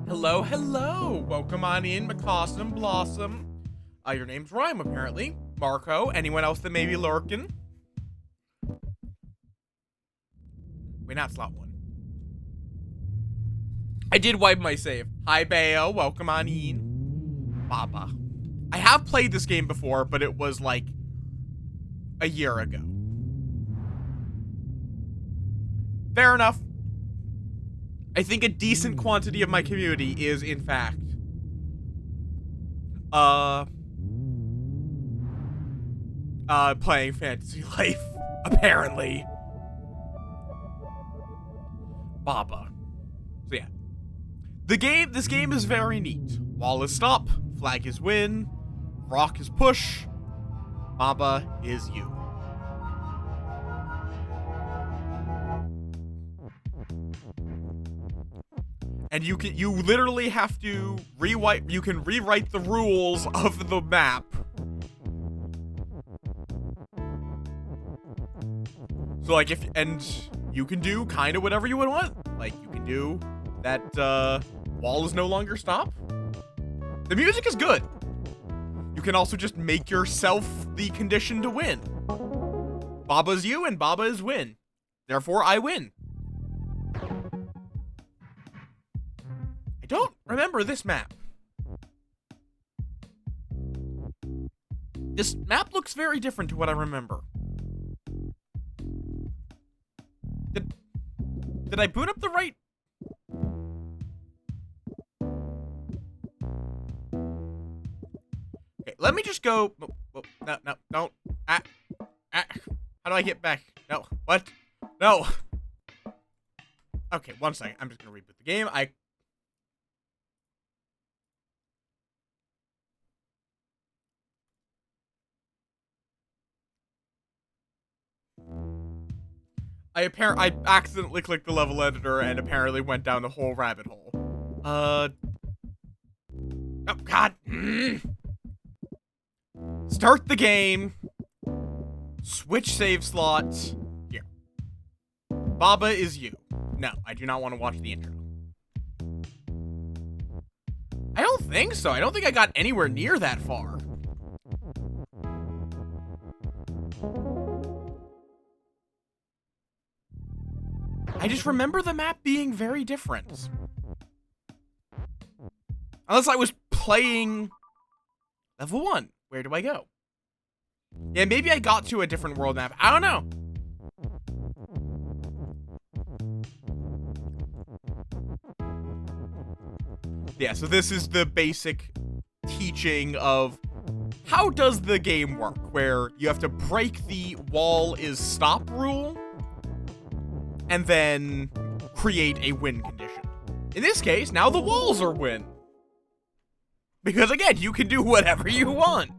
Hello, hello! Welcome on in, McCawsome Blossom. Your name's Rhyme, apparently. Marco, anyone else that may be lurking? Wait, not slot one. I did wipe my save. Hi, Bayo, welcome on in. Baba. I have played this game before, but it was like a year ago. Fair enough. I think a decent quantity of my community is, in fact, playing Fantasy Life, apparently. Baba. So yeah. This game is very neat. Wall is stop, flag is win, rock is push, Baba is you. And you literally have to rewrite the rules of the map. So like and you can do kind of whatever you would want. Like you can do that wall is no longer stop. The music is good. You can also just make yourself the condition to win. Baba's you and Baba is win. Therefore I win. I don't remember this map. This map looks very different to what I remember. Did I boot up the right? Okay, let me just go. No, don't. How do I get back? No, what? No. Okay, one second. I'm just gonna reboot the game. I accidentally clicked the level editor and apparently went down the whole rabbit hole. Oh, God. Start the game. Switch save slots. Here. Baba is you. No, I do not want to watch the intro. I don't think so. I don't think I got anywhere near that far. I just remember the map being very different. Unless I was playing level 1. Where do I go? Yeah, maybe I got to a different world map. I don't know. Yeah, so this is the basic teaching of how does the game work, where you have to break the wall is stop rule and then create a win condition. In this case, now the walls are win. Because again, you can do whatever you want.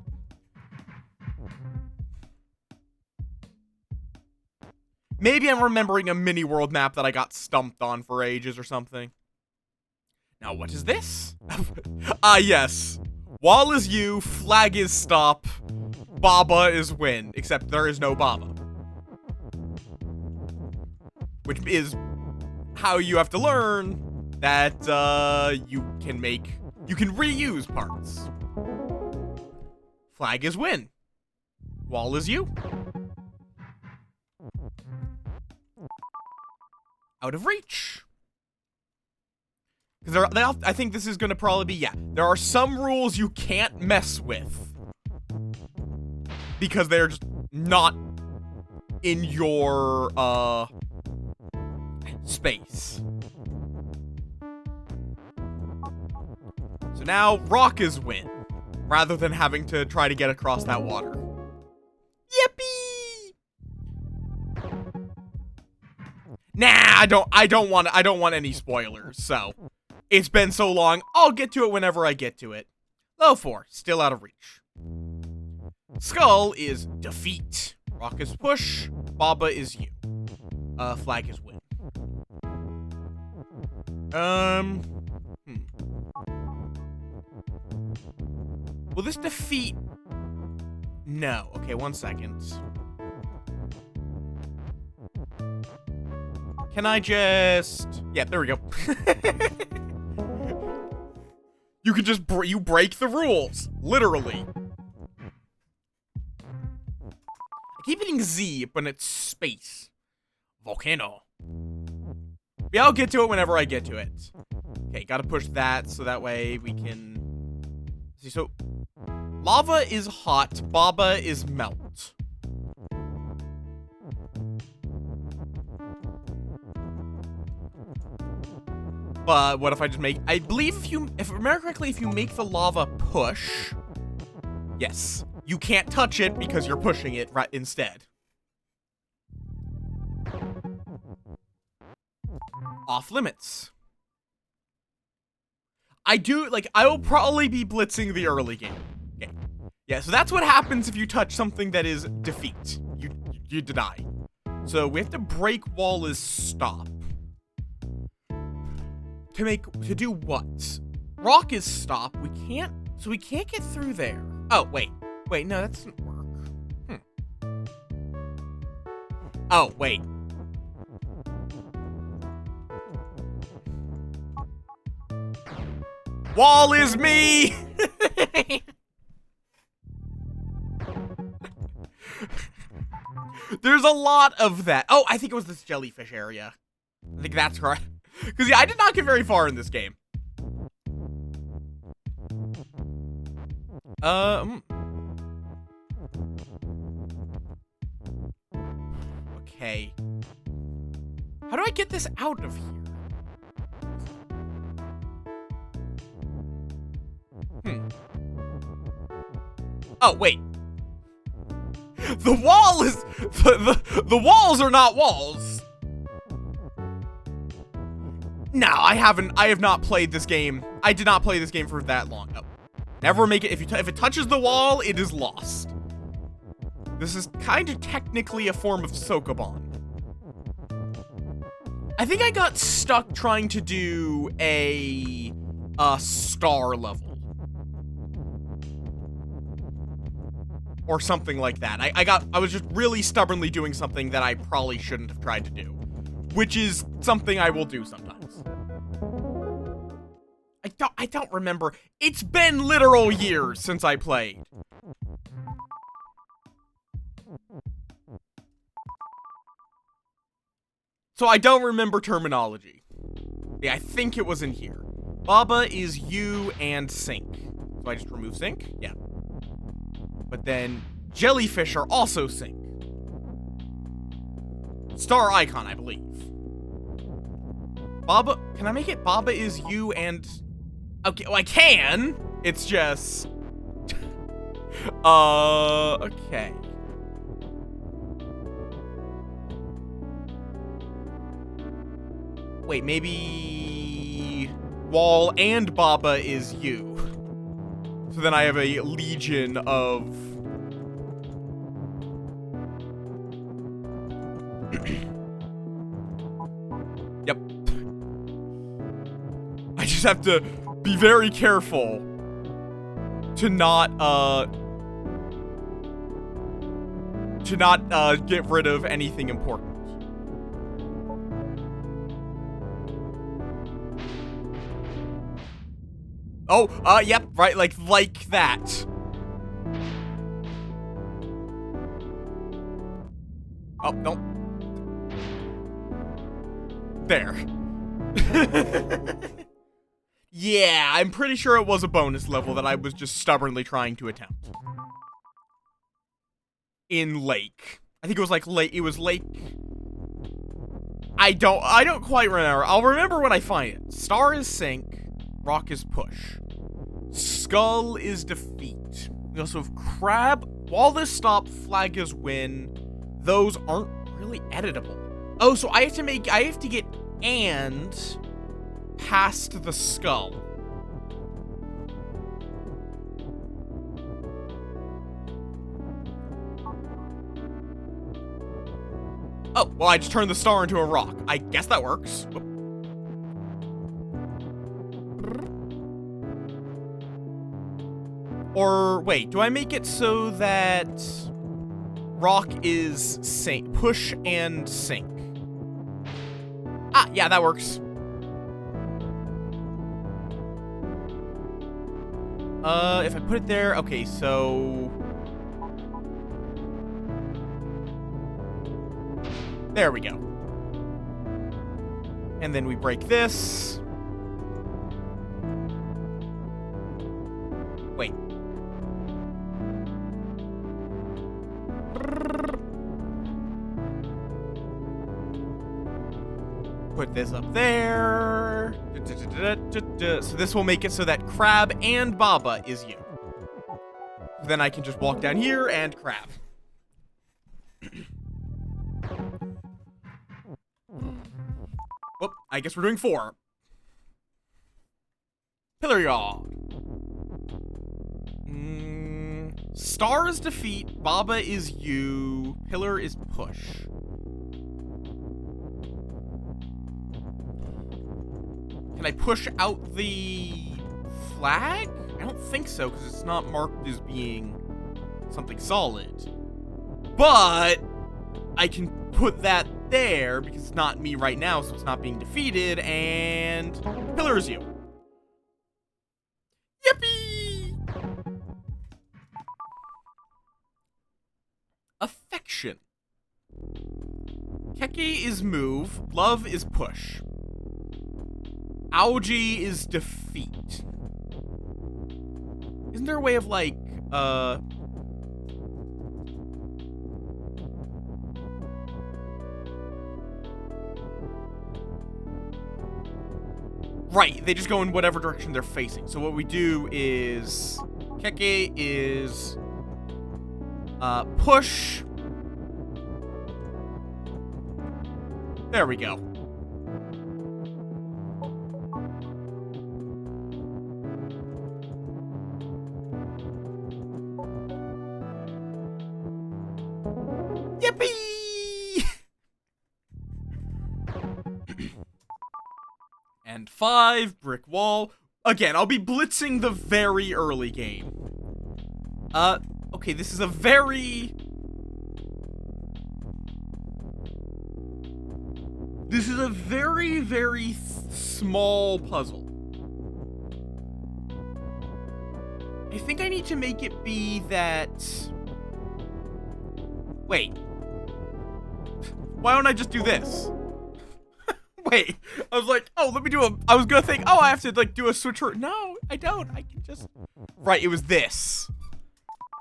Maybe I'm remembering a mini world map that I got stumped on for ages or something. Now, what is this? Yes. Wall is you, flag is stop, Baba is win, except there is no Baba. Which is how you have to learn that, you can reuse parts. Flag is win. Wall is you. Out of reach. Because I think this is going to probably be, yeah. There are some rules you can't mess with. Because they're just not in your, space. So now, rock is win. Rather than having to try to get across that water. Yippee! Nah, I don't want any spoilers, so. It's been so long, I'll get to it whenever I get to it. Level 4, still out of reach. Skull is defeat. Rock is push. Baba is you. Flag is win. Will this defeat? No. Okay, 1 second. Can I just... Yeah, there we go. You can just you break the rules, literally. I keep hitting Z when it's space. Volcano. Yeah, I'll get to it whenever I get to it. Okay, gotta push that so that way we can see. So lava is hot, Baba is melt. But what if I just make... I believe if I remember correctly, if you make the lava push... Yes. You can't touch it because you're pushing it right instead. Off limits. I will probably be blitzing the early game. Okay. Yeah, so that's what happens if you touch something that is defeat. You die. So we have to break wall is stop. To do what? Rock is stop. We can't get through there. Oh, wait, no, that doesn't work. Oh, wait. Wall is me! There's a lot of that. Oh, I think it was this jellyfish area. I think that's right. Because, yeah, I did not get very far in this game. Okay. How do I get this out of here? Oh, wait. The wall is... The walls are not walls. No, I have not played this game. I did not play this game for that long. Oh. Never make it. If it touches the wall, it is lost. This is kind of technically a form of Sokoban. I think I got stuck trying to do a star level. Or something like that. I was just really stubbornly doing something that I probably shouldn't have tried to do. Which is something I will do sometimes. I don't remember. It's been literal years since I played. So I don't remember terminology. Yeah, I think it was in here. Baba is you and sink. So I just remove sink? Yeah. But then jellyfish are also sink. Star icon, I believe. Baba, can I make it Baba is you and... Okay, well, I can. It's just... okay. Wait, maybe... Wall and Baba is you. So then I have a legion of... Yep. I just have to be very careful to not get rid of anything important. Oh, yep, right, like that. Oh, no. There. Yeah, I'm pretty sure it was a bonus level that I was just stubbornly trying to attempt. In Lake. I think it was like Lake, it was Lake... I don't quite remember. I'll remember when I find it. Star is sink. Rock is push. Skull is defeat. We also have crab. Wall is stop. Flag is win. Those aren't really editable. Oh, so I have to get and past the skull. Oh, well, I just turned the star into a rock. I guess that works. Whoop. Or, wait, do I make it so that rock is sink, push and sink? Ah, yeah, that works. If I put it there, okay, so... There we go. And then we break this. Wait. Put this up there. So this will make it so that crab and Baba is you. Then I can just walk down here and crab. Whoop, I guess we're doing 4. Pillar Yard. Star is defeat, Baba is you, Pillar is push. Can I push out the flag? I don't think so, because it's not marked as being something solid. But I can put that there, because it's not me right now, so it's not being defeated, and Pillar is you. Yippee! Affection. Keke is move, love is push. Algae is defeat. Isn't there a way of, like, Right, they just go in whatever direction they're facing. So what we do is... Keke is... push. There we go. Yippee! 5, brick wall. Again, I'll be blitzing the very early game. Okay, this is a very... This is a very, very small puzzle. I think I need to make it be that... Wait. Why don't I just do this? Wait. I was like, oh, let me do a... I was gonna think, oh, I have to, like, do a switcher. No, I don't. I can just... Right, it was this.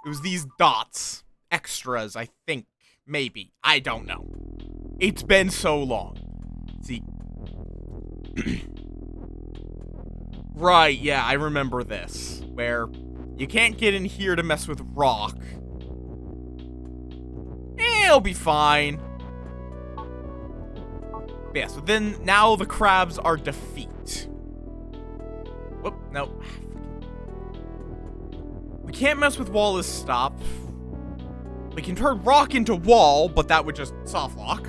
It was these dots. Extras, I think. Maybe. I don't know. It's been so long. See. Right, yeah, I remember this. Where you can't get in here to mess with rock. It'll be fine. But yeah, so then now the crabs are defeat. Whoop, no. We can't mess with wall is stop. We can turn rock into wall, but that would just soft lock.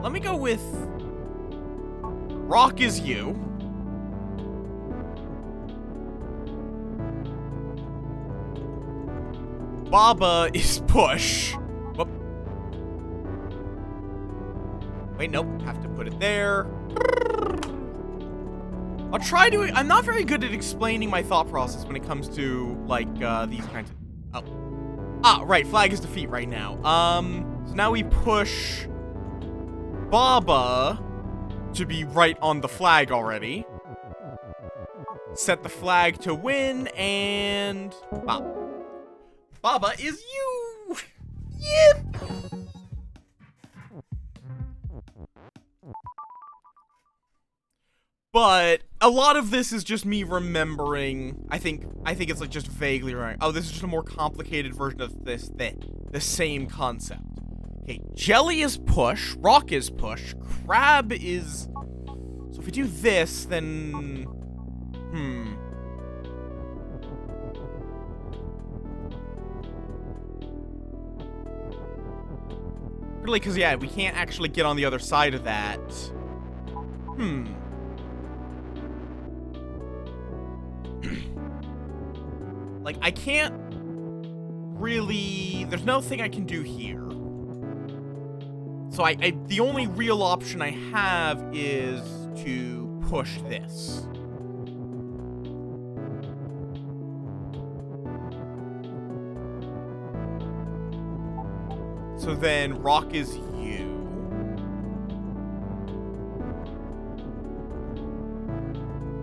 Let me go with rock is you. Baba is push. Whoop. Wait, nope. Have to put it there. I'll try to... I'm not very good at explaining my thought process when it comes to, like, these kinds of... Oh. Ah, right. Flag is defeat right now. So now we push Baba to be right on the flag already. Set the flag to win, and... Baba. Baba is you! Yep! But a lot of this is just me remembering. I think it's like just vaguely right. Oh, this is just a more complicated version of this. The same concept. Okay, jelly is push, rock is push, crab is... So if we do this, then... Really, because, yeah, we can't actually get on the other side of that. Like, I can't really... There's no thing I can do here. So the only real option I have is to push this. So then rock is you.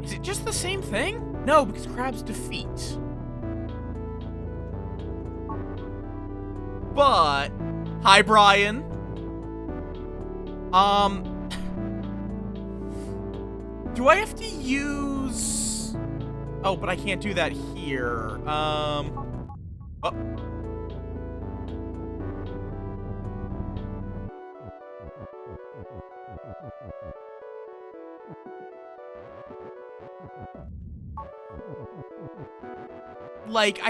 Is it just the same thing? No, because crab's defeat. But, hi Brian. Do I have to use... Oh, but I can't do that here. Oh. Like,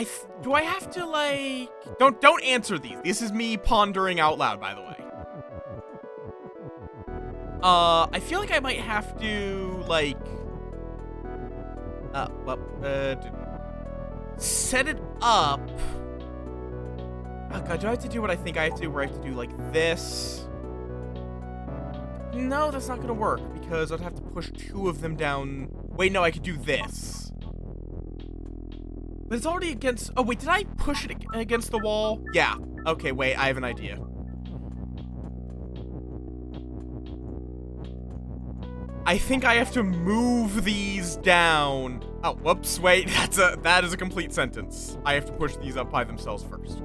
do I have to, like... Don't answer these. This is me pondering out loud, by the way. I feel like I might have to, like... set it up... Oh god, do I have to do what I think I have to do, where I have to do, like, this? No, that's not gonna work, because I'd have to push 2 of them down... Wait, no, I could do this. But it's already against... Oh, wait, did I push it against the wall? Yeah. Okay, wait, I have an idea. I think I have to move these down. Oh, whoops, wait, that is a complete sentence. I have to push these up by themselves first.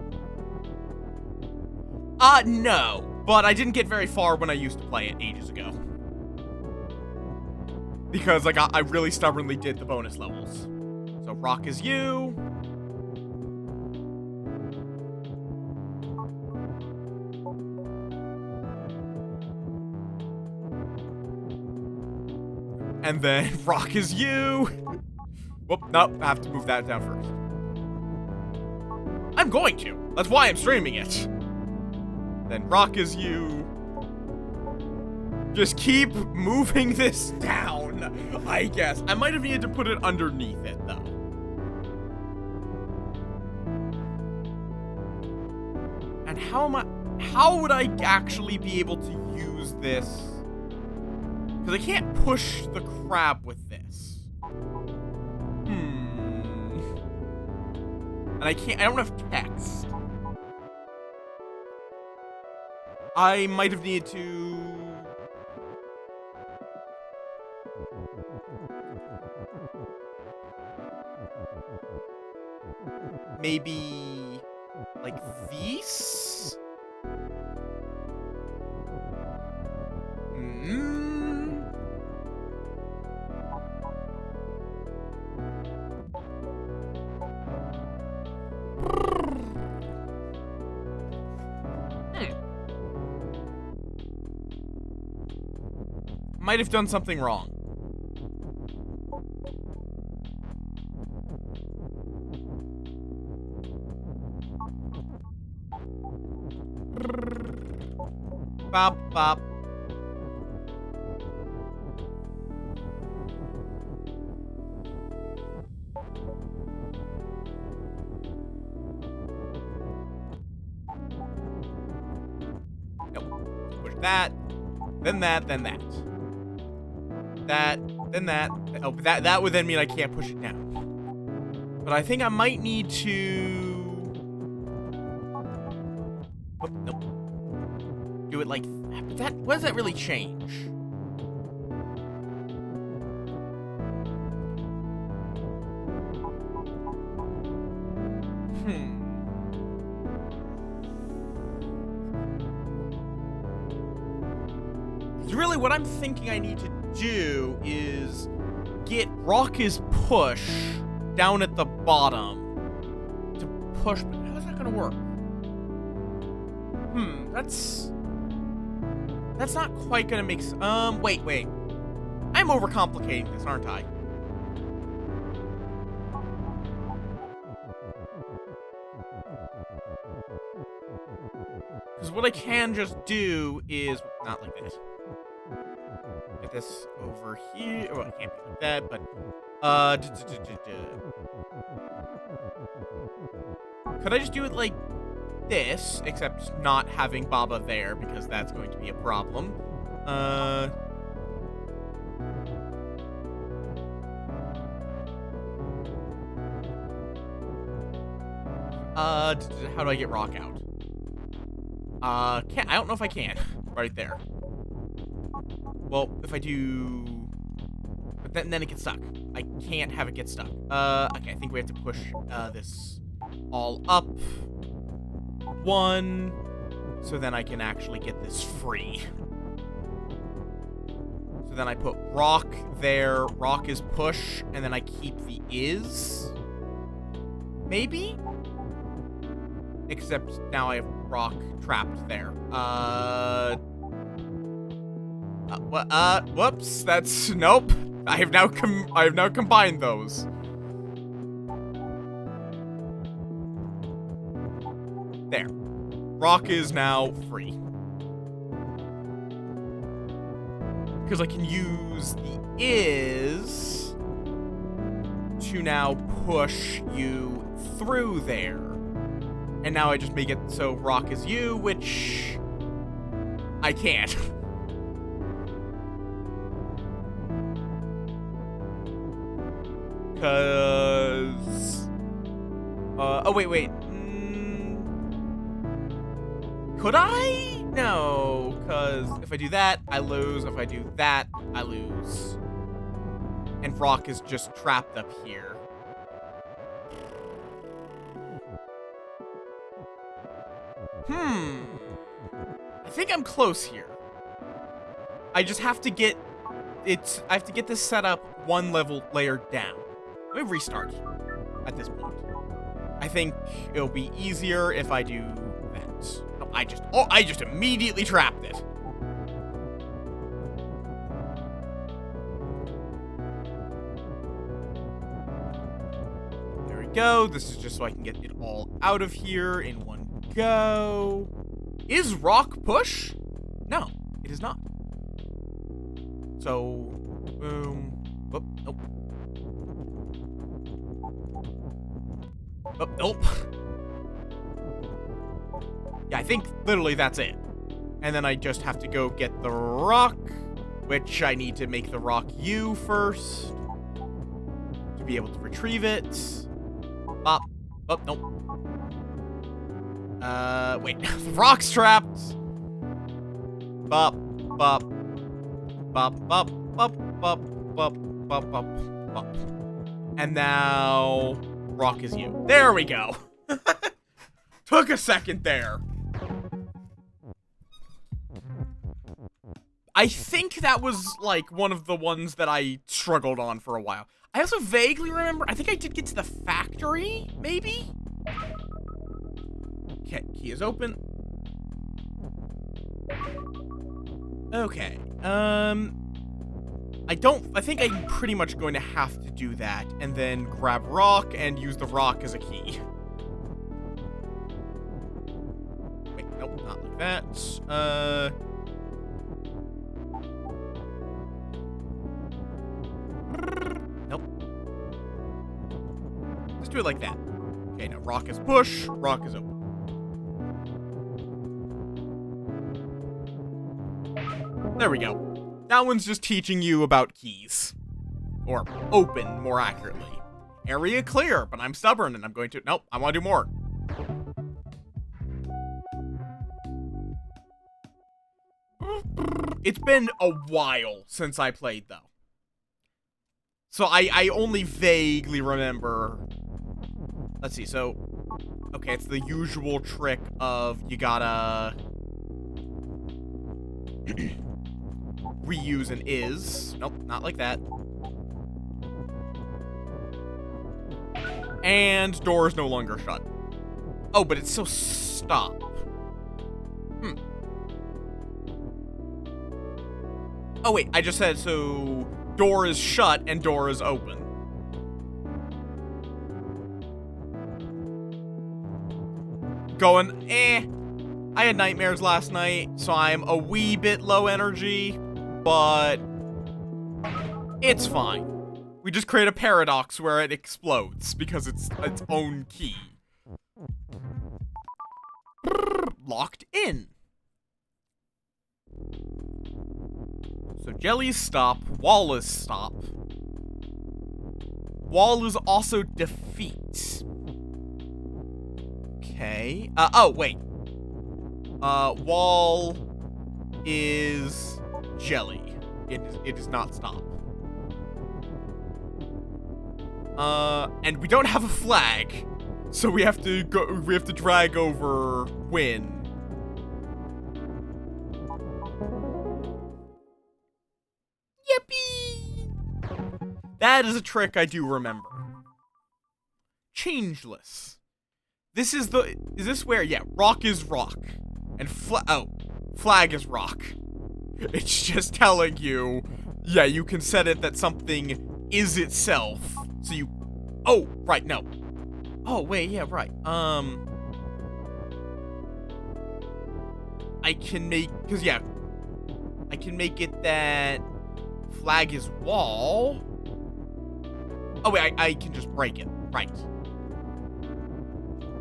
No. But I didn't get very far when I used to play it ages ago. Because I really stubbornly did the bonus levels. So rock is you. And then Rock is you. Whoop, nope, I have to move that down first. I'm going to. That's why I'm streaming it. Then Rock is you. Just keep moving this down, I guess. I might have needed to put it underneath it, though. And how would I actually be able to use this? Because I can't push the crab with this. And I don't have text. I might have needed to... maybe... like these? Might have done something wrong. Bop, bop. Nope. Push that. Then that, then that. That, then that. Oh, but that would then mean I can't push it down. But I think I might need to... oh, nope. Do it like that. What does that really change? Really, what I'm thinking I need to do is get Rock's push down at the bottom to push. But how's that gonna work? That's not quite gonna make wait. I'm overcomplicating this, aren't I? Because what I can just do is not like this. Get this over here. Oh, I can't be like that, but could I just do it like this, except not having Baba there, because that's going to be a problem. How do I get Rock out? I don't know if I can. Right there. Well, if I do... but then it gets stuck. I can't have it get stuck. Okay, I think we have to push, this all up. 1, so then I can actually get this free. So then I put Rock there, Rock is push, and then I keep the is. Maybe? Except now I have Rock trapped there. Whoops, that's, nope. I have now combined those. There. Rock is now free. Because I can use the is to now push you through there. And now I just make it so Rock is you, which I can't. Because... oh, wait. Could I? No, because if I do that, I lose. If I do that, I lose. And Rock is just trapped up here. I think I'm close here. I just have to get I have to get this set up one layer down. Let me restart at this point. I think it'll be easier if I do that. No, I just immediately trapped it. go. This is just so I can get it all out of here in one go. Is rock push? No, it is not. So, boom. Whoop, nope. Oh, nope. Yeah, I think literally that's it. And then I just have to go get the rock, which I need to make the rock U first to be able to retrieve it. Bop. Oh, nope. Wait. The rock's trapped. Bop, bop. Bop, bop, bop, bop, bop, bop, bop, bop. And now rock is you. There we go. Took a second there. I think that was, like, one of the ones that I struggled on for a while. I also vaguely remember, I think I did get to the factory, maybe? Okay, key is open. Okay, I think I'm pretty much going to have to do that, and then grab rock and use the rock as a key. Wait, nope, not like that. Nope. Let's do it like that. Okay, now rock is push, rock is open. There we go. That one's just teaching you about keys. Or open, more accurately. Area clear, but I'm stubborn and I'm going to... Nope, I want to do more. It's been a while since I played, though. So I only vaguely remember... Let's see, so... Okay, it's the usual trick of you gotta... reuse an is. Nope, not like that. And door is no longer shut. Oh, but it's still stop. Oh, wait, I just said, so... Door is shut and door is open. Going, I had nightmares last night, so I'm a wee bit low energy, but it's fine. We just create a paradox where it explodes because it's its own key. Locked in. So jelly's stop, wall is stop. Wall is also defeat. Okay. Oh, wait. Wall is jelly. It is not stop. And we don't have a flag, so we have to drag over win. Yippee! That is a trick I do remember. Changeless. Is this where, yeah, rock is rock. And flag is rock. It's just telling you, yeah, you can set it that something is itself. So you, oh, right, no. Oh, wait, yeah, right. I can make, because, yeah, I can make it that flag is wall. Oh, wait, I can just break it. Right.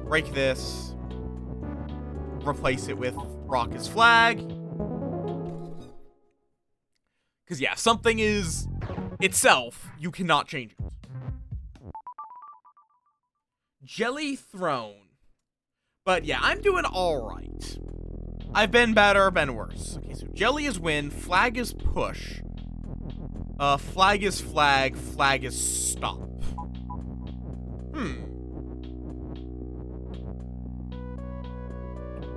Break this. Replace it with rock is flag. Because, yeah, if something is itself, you cannot change it. Jelly throne. But, yeah, I'm doing alright. I've been better, been worse. Okay, so jelly is win, flag is push. Flag is flag, flag is stop.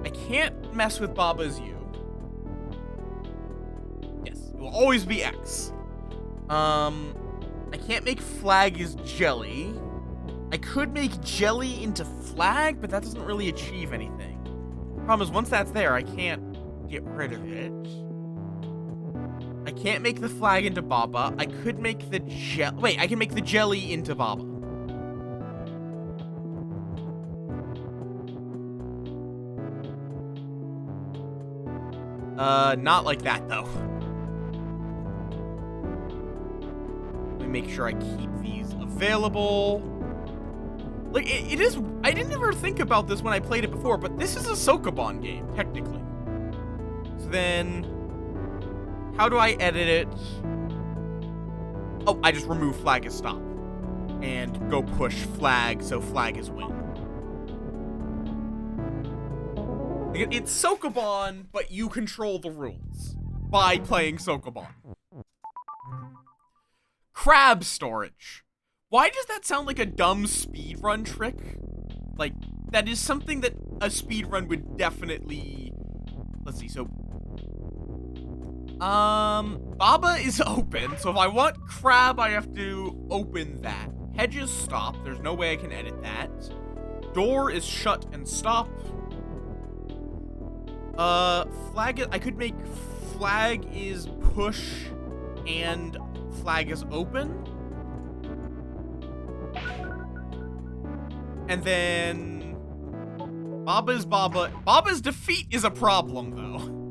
I can't mess with Baba's U. Yes, it will always be X. I can't make flag is jelly. I could make jelly into flag, but that doesn't really achieve anything. Problem is, once that's there, I can't get rid of it. I can't make the flag into Baba. I could make the wait, I can make the jelly into Baba. Not like that, though. Let me make sure I keep these available. Like, it is... I didn't ever think about this when I played it before, but this is a Sokoban game, technically. So then... how do I edit it? Oh, I just remove flag as stop. And go push flag, so flag is win. It's Sokoban, but you control the rules by playing Sokoban. Crab storage. Why does that sound like a dumb speedrun trick? Like, that is something that a speedrun would definitely... Let's see, so... Baba is open, so if I want crab, I have to open that. Hedges stop, there's no way I can edit that. Door is shut and stop. Flag, I could make flag is push and flag is open. And then Baba's Baba. Baba's defeat is a problem, though.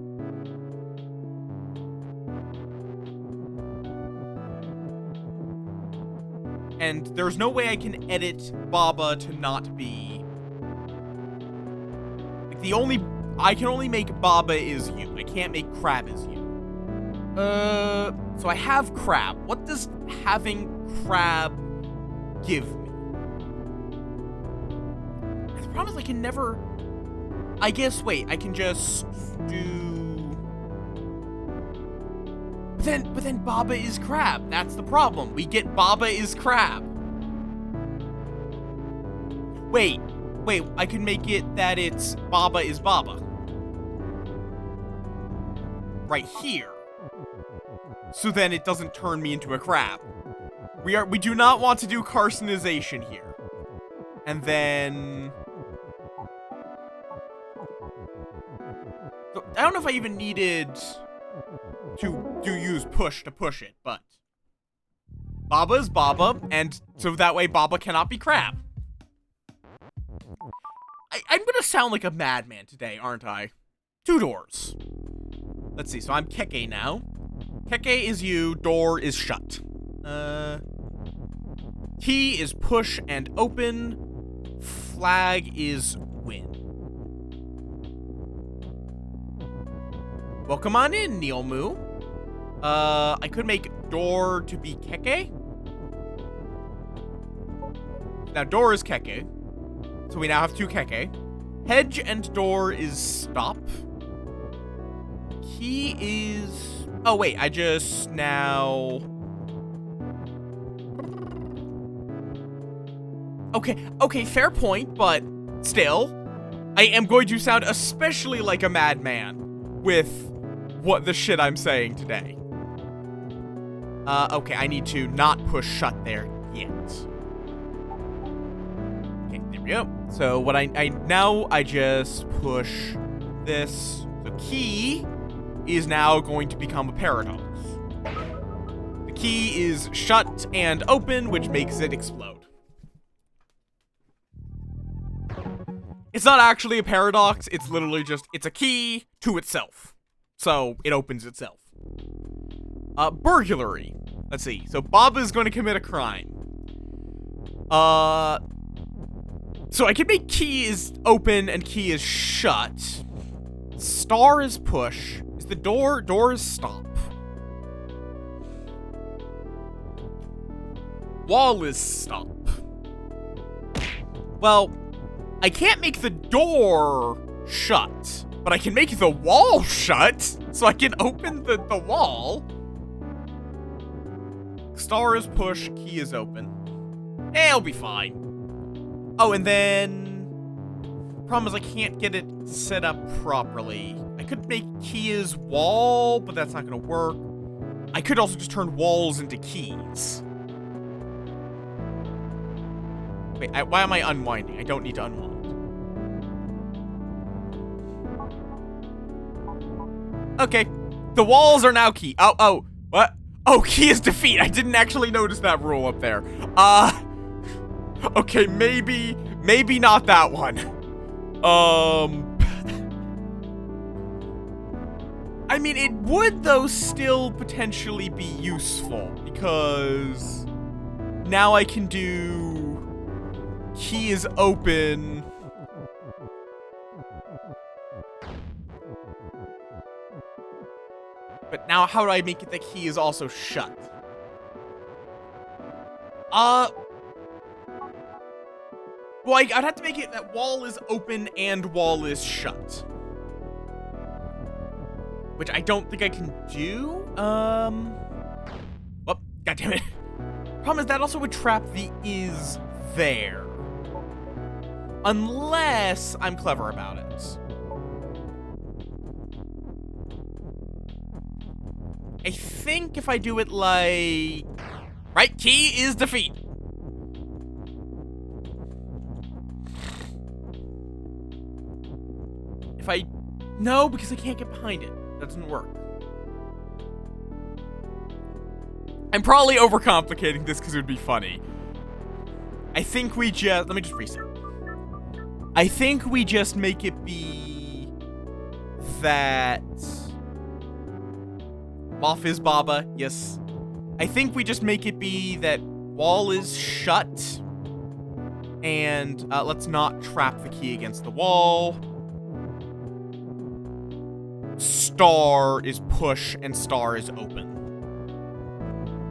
And there's no way I can edit Baba to not be... like, the only... I can only make Baba is you. I can't make Crab as you. So I have Crab. What does having Crab give me? The problem is I can never... I guess, wait, I can just do... But then Baba is Crab. That's the problem. We get Baba is Crab. Wait, I can make it that it's Baba is Baba. Right here. So then it doesn't turn me into a crab. We do not want to do carcinization here. And then... I don't know if I even needed to use push to push it, but... Baba is Baba, and so that way Baba cannot be crab. I'm gonna sound like a madman today, aren't I? 2 doors. Let's see, so I'm Keke now. Keke is you, door is shut. Key is push and open. Flag is win. Welcome on in, Neilmu. I could make door to be Keke. Now door is Keke. So we now have 2 Keke. Hedge and door is stop. Key is... oh, wait, I just now... Okay, fair point, but still, I am going to sound especially like a madman with what the shit I'm saying today. Okay, I need to not push shut there yet. Okay, there we go. So what I just push this. The key is now going to become a paradox. The key is shut and open, which makes it explode. It's not actually a paradox, it's literally just, it's a key to itself. So, it opens itself. Burglary. Let's see, so Baba is going to commit a crime. So I can make key is open and key is shut. Star is push. Is the door is stop. Wall is stop. Well, I can't make the door shut, but I can make the wall shut, so I can open the wall. Star is push, key is open. It'll be fine. Oh, and then... problem is I can't get it set up properly. I could make key is wall, but that's not gonna work. I could also just turn walls into keys. Wait, why am I unwinding? I don't need to unwind. Okay, the walls are now key. Oh, what? Oh, key is defeat. I didn't actually notice that rule up there. Okay, maybe not that one. I mean, it would, though, still potentially be useful, because now I can do key is open. But now how do I make it that key is also shut? Well, I'd have to make it that wall is open and wall is shut. Which I don't think I can do. Well, goddammit. Problem is that also would trap the is there. Unless I'm clever about it. I think if I do it like... Right, key is defeat. If I... No, because I can't get behind it. That doesn't work. I'm probably overcomplicating this because it would be funny. I think we just... Let me just reset. I think we just make it be... that... Moth is Baba, yes. I think we just make it be that wall is shut. And let's not trap the key against the wall. Star is push and star is open.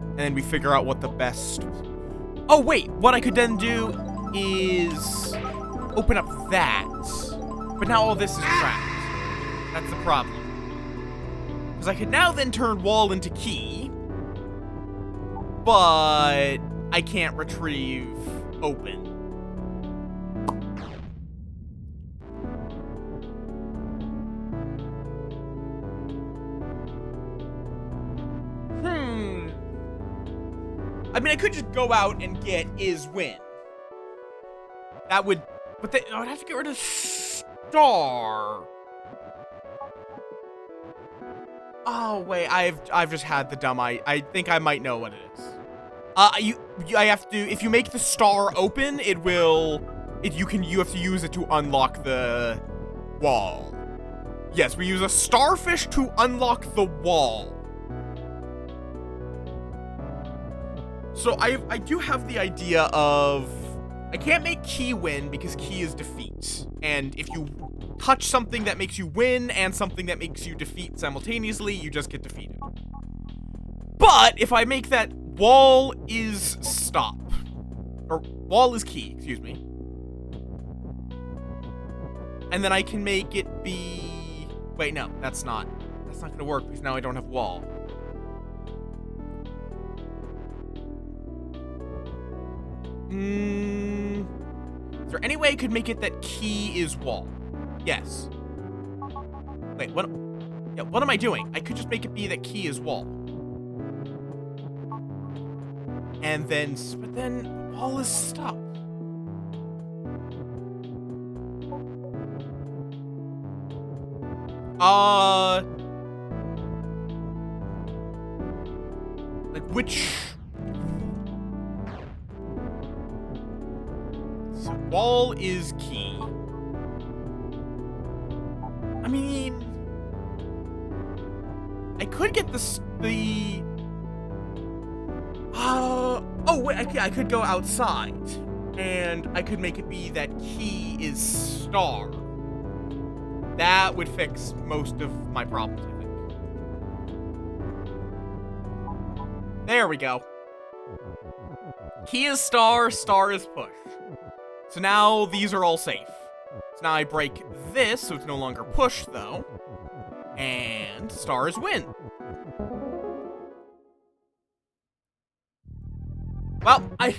And then we figure out what the best... Oh, wait. What I could then do is open up that. But now all this is trapped. That's the problem. Because I could now then turn wall into key. But I can't retrieve open. I mean, I could just go out and get is win. That would... But I would have to get rid of star. Oh, wait. I've just had the dumb... I think I might know what it is. I have to... If you make the star open, it will... You have to use it to unlock the wall. Yes, we use a starfish to unlock the wall. So I do have the idea of... I can't make key win because key is defeat. And if you touch something that makes you win and something that makes you defeat simultaneously, you just get defeated. But if I make that wall is stop. Or wall is key, excuse me. And then I can make it be... Wait, no, that's not going to work because now I don't have wall. Is there any way I could make it that key is wall? Yes. Wait, what? Yeah, what am I doing? I could just make it be that key is wall. And then, but then wall is stop. Like which? So wall is key. I mean, I could get the oh wait, I could go outside, and I could make it be that key is star. That would fix most of my problems, I think. There we go. Key is star, star is push. So now these are all safe. So now I break this, so it's no longer push, though. And star is win. Well, I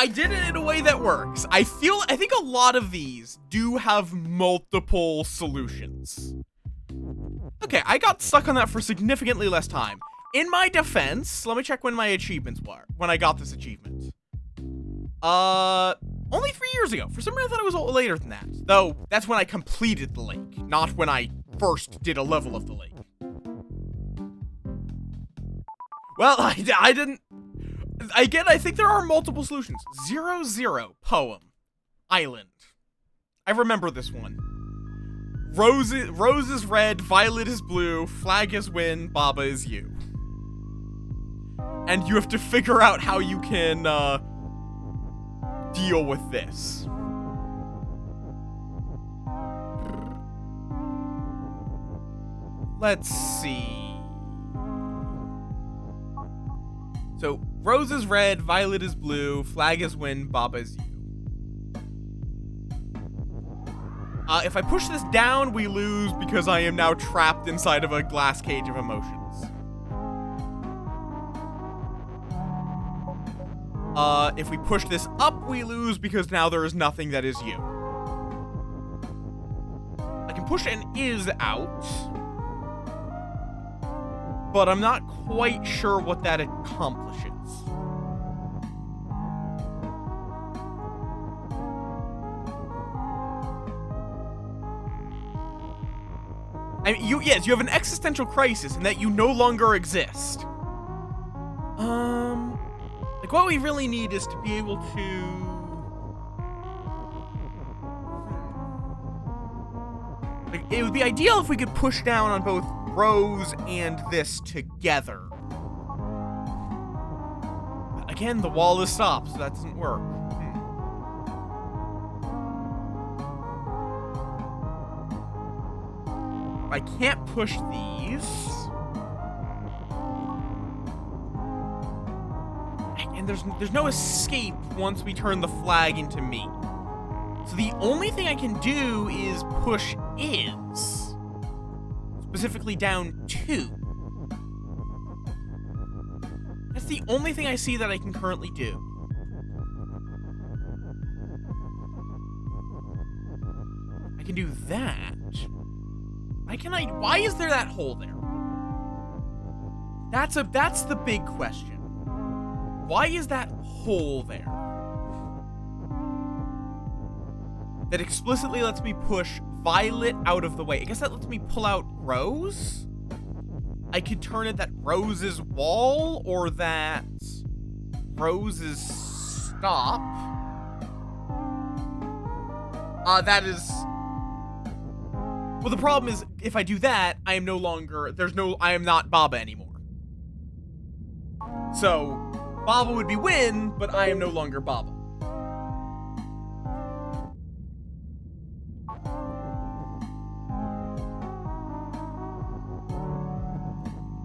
did it in a way that works. I think a lot of these do have multiple solutions. Okay, I got stuck on that for significantly less time. In my defense, let me check when my achievements were, when I got this achievement. Only 3 years ago. For some reason, I thought it was later than that. Though, that's when I completed the lake, not when I first did a level of the lake. Well, I didn't... Again, I think there are multiple solutions. 0, 0, poem. Island. I remember this one. Rose is red, violet is blue, flag is win, Baba is you. And you have to figure out how you can, deal with this. Let's see. So, Rose is red, violet is blue, flag is win, Baba is you. If I push this down, we lose because I am now trapped inside of a glass cage of emotions. If we push this up, we lose because now there is nothing that is you. I can push an is out, but I'm not quite sure what that accomplishes. I mean, yes, you have an existential crisis in that you no longer exist. Like, what we really need is to be able to... Like, it would be ideal if we could push down on both Rose and this together. But again, the wall is stopped, so that doesn't work. I can't push these. And there's no escape once we turn the flag into me. So the only thing I can do is push is. Specifically down 2. That's the only thing I see that I can currently do. I can do that. Why is there that hole there? That's the big question. Why is that hole there? That explicitly lets me push Violet out of the way. I guess that lets me pull out Rose? I could turn it that Rose is wall, or that Rose is stop. That is... Well, the problem is, if I do that, I am I am not Baba anymore. So, Baba would be win, but I am no longer Baba.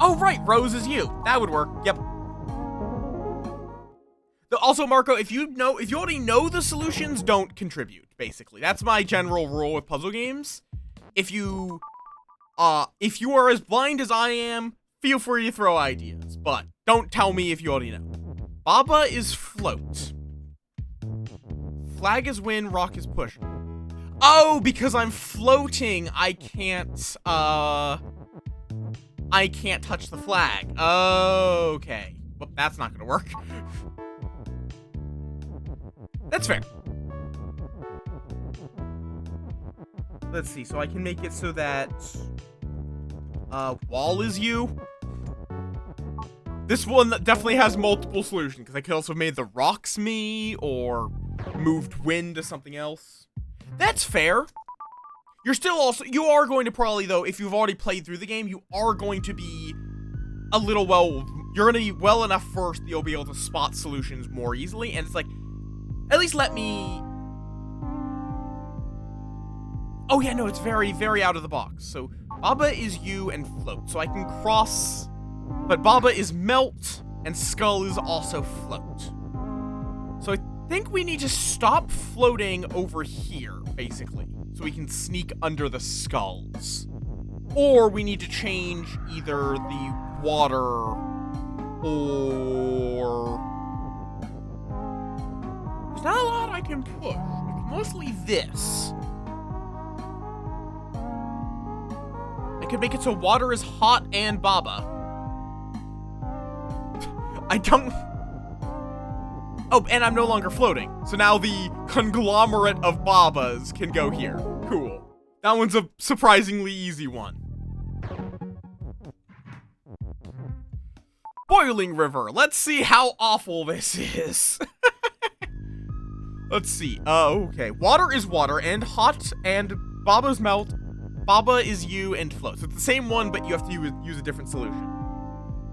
Oh, right, Rose is you. That would work. Yep. Also, Marco, if you already know the solutions, don't contribute, basically. That's my general rule with puzzle games. If you are as blind as I am, feel free to throw ideas, but don't tell me if you already know. Baba is float. Flag is win, rock is push. Oh, because I'm floating, I can't touch the flag. Okay. Well, that's not gonna work. That's fair. Let's see, so I can make it so that wall is you. This one definitely has multiple solutions, because I could also have made the rocks me, or moved wind to something else. That's fair. You are going to probably, though, if you've already played through the game, you are going to be you're going to be well enough first that you'll be able to spot solutions more easily, and it's like, at least let me... Oh yeah, no, it's very, very out of the box. So, Baba is you and float. So I can cross... But Baba is melt, and Skull is also float. So I think we need to stop floating over here, basically. So we can sneak under the skulls. Or we need to change either the water or... There's not a lot I can push. It's mostly this. I could make it so water is hot and Baba. I don't... Oh, and I'm no longer floating. So now the conglomerate of Babas can go here. Cool. That one's a surprisingly easy one. Boiling River. Let's see how awful this is. Let's see. Okay. Water is water and hot and Baba's melt. Baba is you and float. So it's the same one, but you have to use a different solution.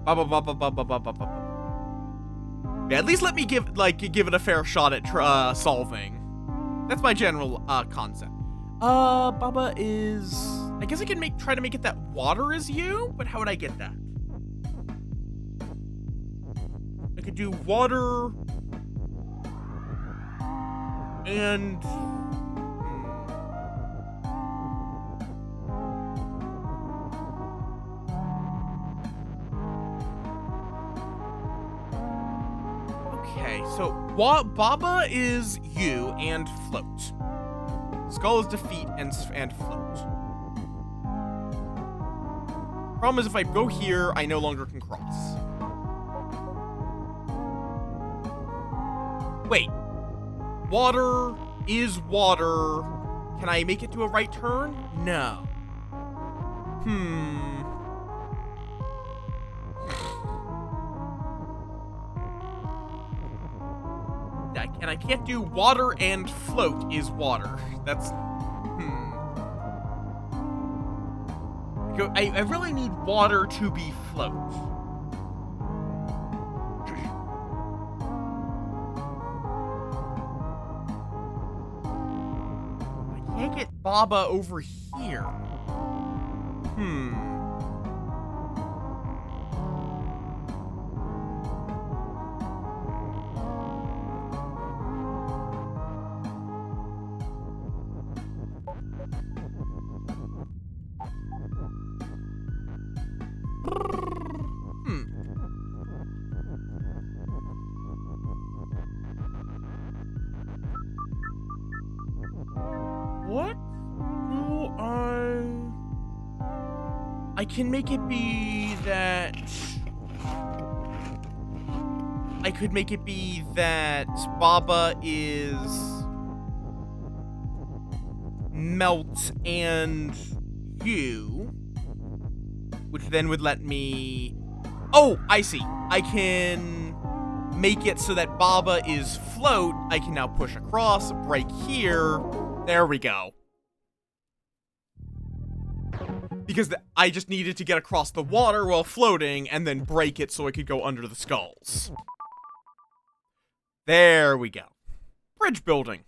Baba, baba, baba, baba, baba. Yeah, at least let me give it a fair shot at solving. That's my general concept. Baba is... I guess I can try to make it that water is you, but how would I get that? I could do water and... Okay, so Baba is you and float. Skull is defeat and float. Problem is if I go here, I no longer can cross. Wait. Water is water. Can I make it to a right turn? No. And I can't do water and float is water. That's... I really need water to be float. I can't get Baba over here. What do I can make it be that... I could make it be that Baba is... Melt and you, which then would let me... Oh, I see. I can make it so that Baba is float. I can now push across, break here. There we go. Because I just needed to get across the water while floating and then break it so I could go under the skulls. There we go. Bridge building.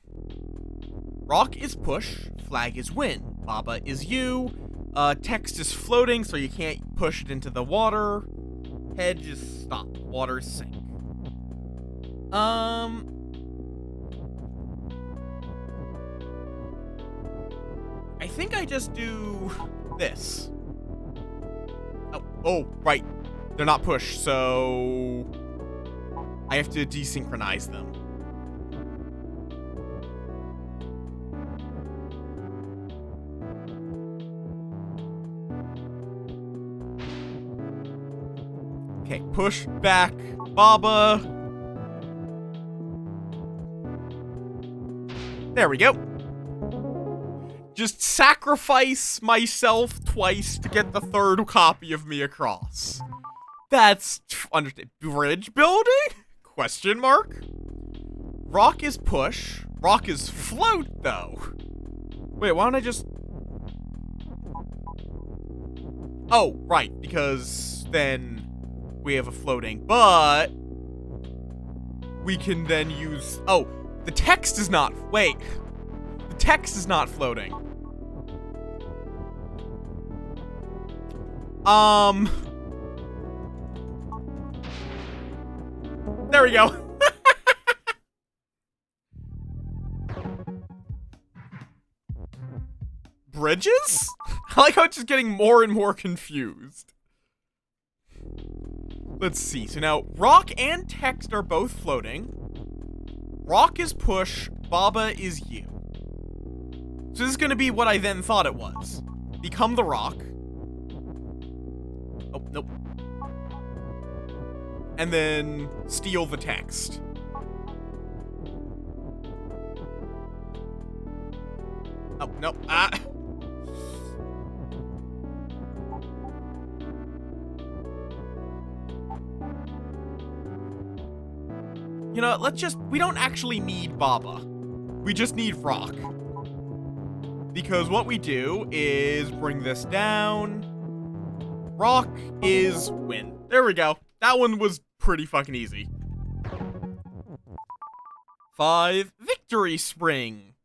Rock is push, flag is win, Baba is you, text is floating so you can't push it into the water, hedge is stop, water is sink. I think I just do this. Oh, right. They're not push, so I have to desynchronize them. Okay, push back, Baba. There we go. Just sacrifice myself twice to get the third copy of me across. That's understand. Bridge building? Question mark? Rock is push. Rock is float, though. Wait, why don't I just... Oh, right, because then we have a floating, but we can then use... Oh, the text is not... Wait. The text is not floating. There we go. Bridges? I like how it's just getting more and more confused. Let's see. So now, rock and text are both floating. Rock is push, Baba is you. So this is going to be what I then thought it was. Become the rock. Oh, nope. And then steal the text. Oh, nope. Ah. You know, let's just... We don't actually need Baba. We just need rock. Because what we do is bring this down. Rock is win. There we go. That one was pretty fucking easy. 5, victory spring.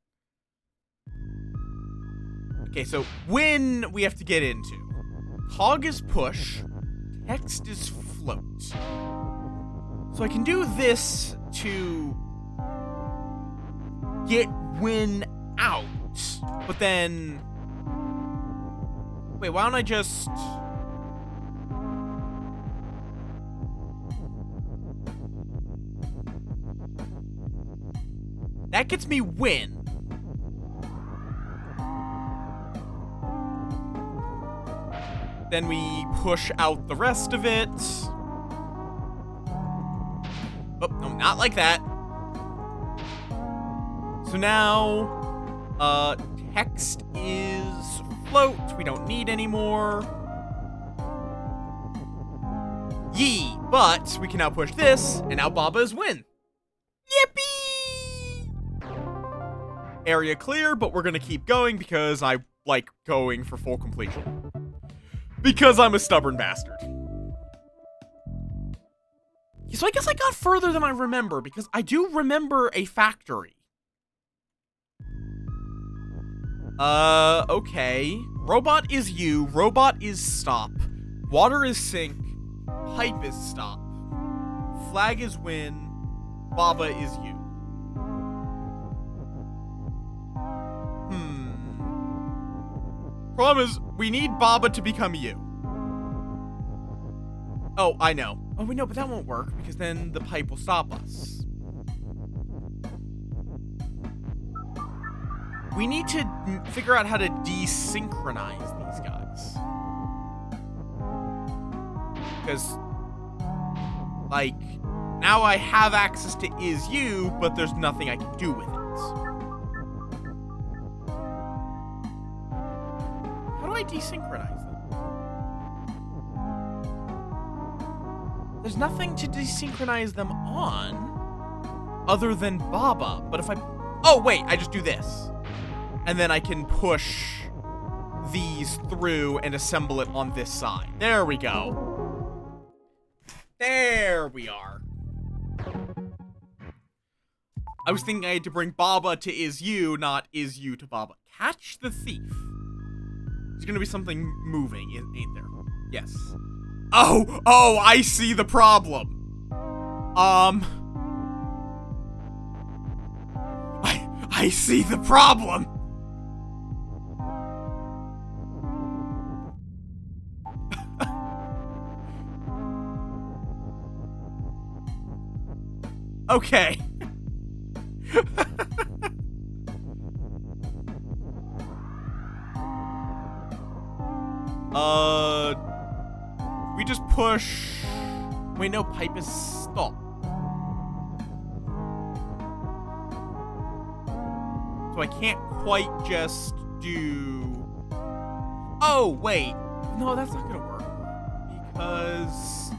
Okay, so win we have to get into. Hog is push. Text is float. So I can do this to get win out. But then... Wait, why don't I just... That gets me win. Then we push out the rest of it. Oh, no, not like that. So now, text is float. We don't need anymore. Yee, but we can now push this, and now Baba is win. Yippee! Area clear, but we're gonna keep going because I like going for full completion. Because I'm a stubborn bastard. So I guess I got further than I remember, because I do remember a factory. Okay. Robot is you, robot is stop, water is sink, pipe is stop, flag is win, Baba is you. Problem is, we need Baba to become you. Oh, I know. Oh, we know, but that won't work, because then the pipe will stop us. We need to figure out how to desynchronize these guys. Because, like, now I have access to is you, but there's nothing I can do with it. How do I desynchronize them? There's nothing to desynchronize them on other than Baba, but if I... Oh, wait, I just do this. And then I can push these through and assemble it on this side. There we go. There we are. I was thinking I had to bring Baba to is you, not is you to Baba. Catch the thief. There's gonna be something moving, ain't there? Yes. Oh, I see the problem. I see the problem. Okay. We just push... Wait, no, pipe is stop. So I can't quite just do... Oh, wait. No, that's not gonna work. Because...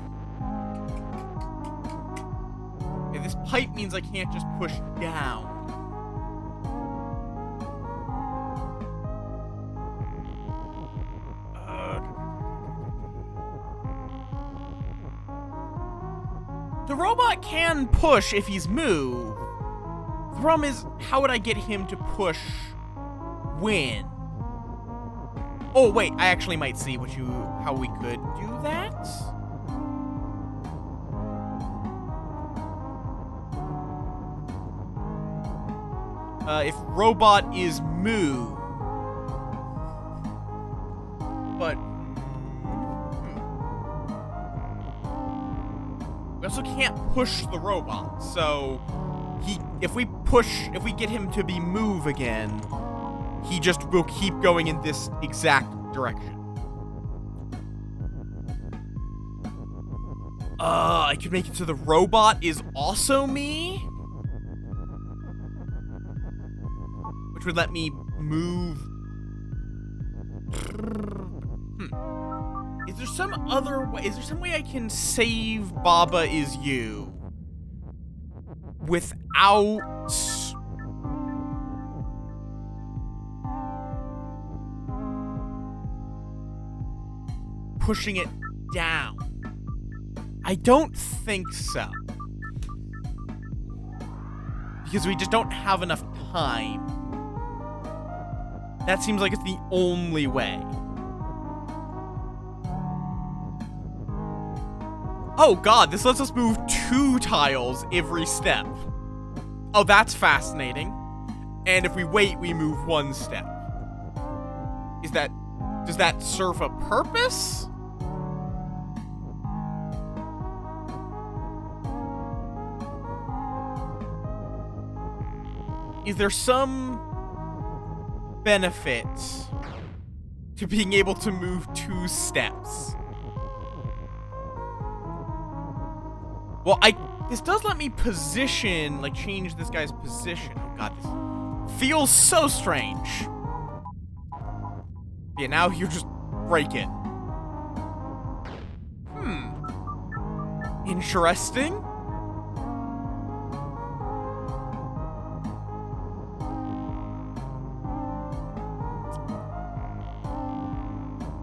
Okay, this pipe means I can't just push down. The robot can push if he's moved. The problem is, how would I get him to push when? Oh, wait, I actually might see how we could do that. If robot is moved. But we also can't push the robot, so if we get him to be move again, he just will keep going in this exact direction. I could make it so the robot is also me, which would let me move. Is there some other way? Is there some way I can save Baba is you without pushing it down? I don't think so. Because we just don't have enough time. That seems like it's the only way. Oh god, this lets us move 2 tiles every step. Oh, that's fascinating. And if we wait, we move 1 step. Does that serve a purpose? Is there some benefit to being able to move 2 steps? Well, this does let me position, like, change this guy's position. Oh god, this feels so strange. Yeah, now you just break it. Interesting.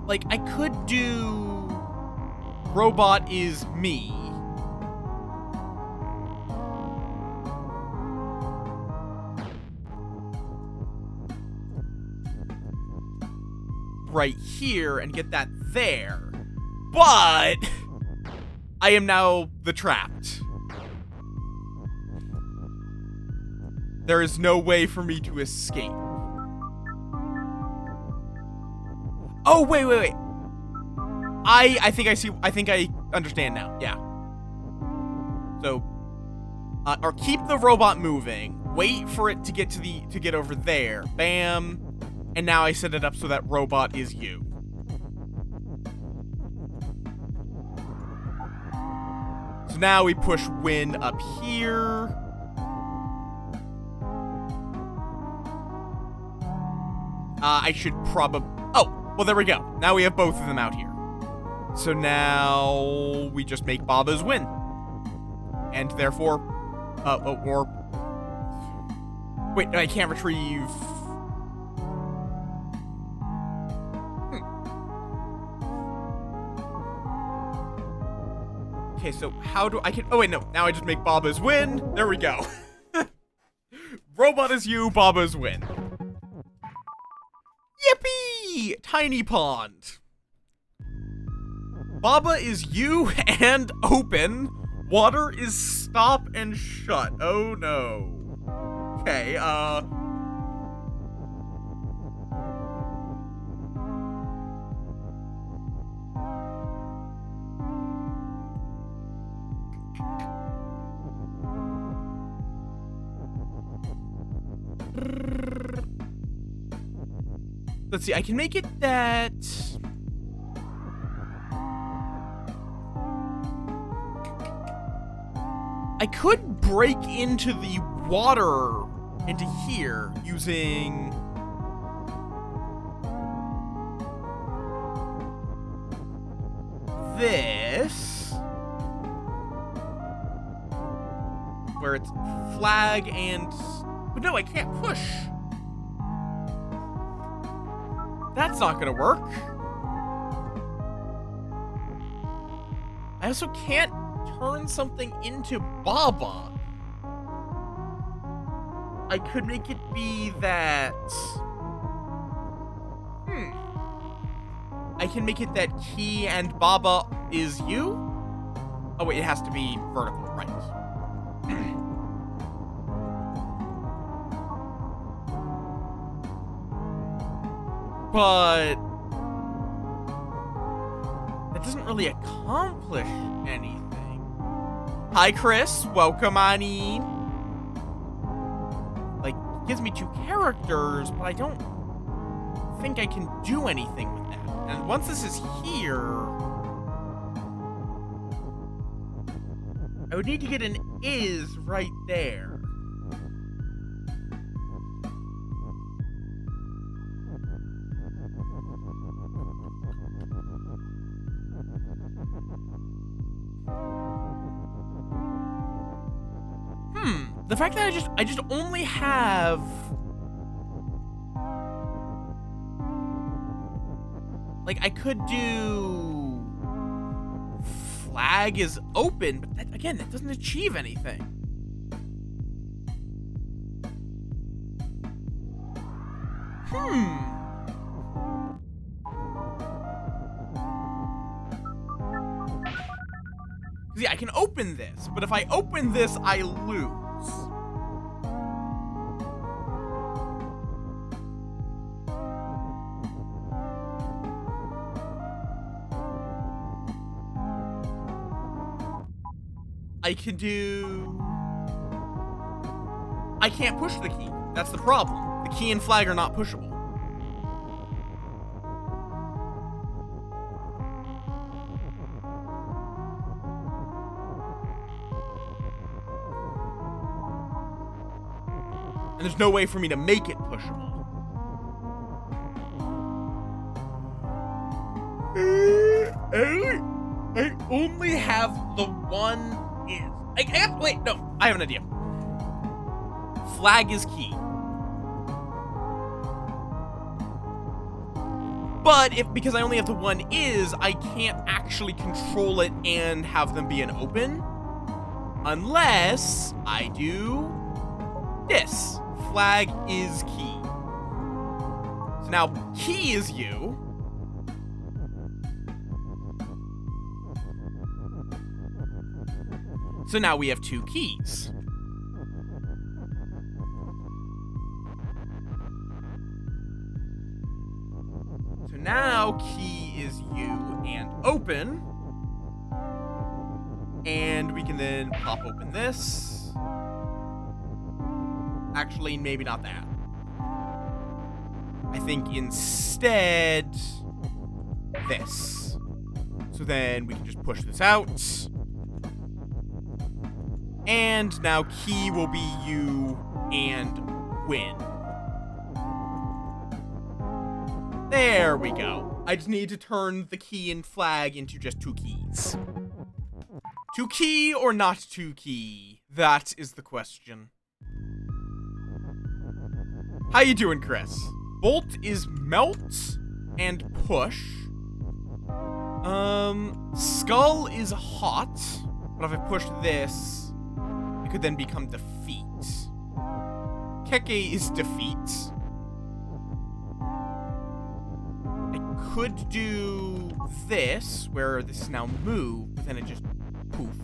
Like, I could do robot is me. Right here and get that there. But I am now the trapped. There is no way for me to escape. Oh, wait. I think I see, I think I understand now. Yeah. So, or keep the robot moving, wait for it to get to get over there. Bam. And now I set it up so that robot is you. So now we push win up here. I should probably... Oh, well, there we go. Now we have both of them out here. So now we just make Baba's win. And therefore... or... Wait, I can't retrieve... Okay, so how do I can... Oh, wait, no. Now I just make Baba's win. There we go. Robot is you, Baba's win. Yippee! Tiny pond. Baba is you and open. Water is stop and shut. Oh, no. Okay, let's see, I can make it that... I could break into the water into here using... this. Where it's flag and... But no, I can't push. That's not gonna work. I also can't turn something into Baba. I could make it be that... I can make it that Key and Baba is you? Oh wait, it has to be vertical, right. But that doesn't really accomplish anything. Hi, Chris. Welcome on in. Like, it gives me 2 characters, but I don't think I can do anything with that. And once this is here, I would need to get an is right there. The fact that I just only have... Like, I could do... flag is open, but that, again, that doesn't achieve anything. Yeah, I can open this, but if I open this, I lose. I can do... I can't push the key. That's the problem. The key and flag are not pushable. And there's no way for me to make it pushable. I only have the one is. Wait, no, I have an idea. Flag is key. But because I only have the one is, I can't actually control it and have them be an open. Unless I do this. Flag is key. So now key is you. So now we have two keys. So now key is you and open. And we can then pop open this. Actually, maybe not that. I think instead this. So then we can just push this out. And now key will be you and win. There we go. I just need to turn the key and flag into just two keys. Two key or not two key? That is the question. How you doing, Chris? Bolt is melt and push. Skull is hot, but if I push this, it could then become defeat. Keke is defeat. I could do this, where this is now move, but then it just poof.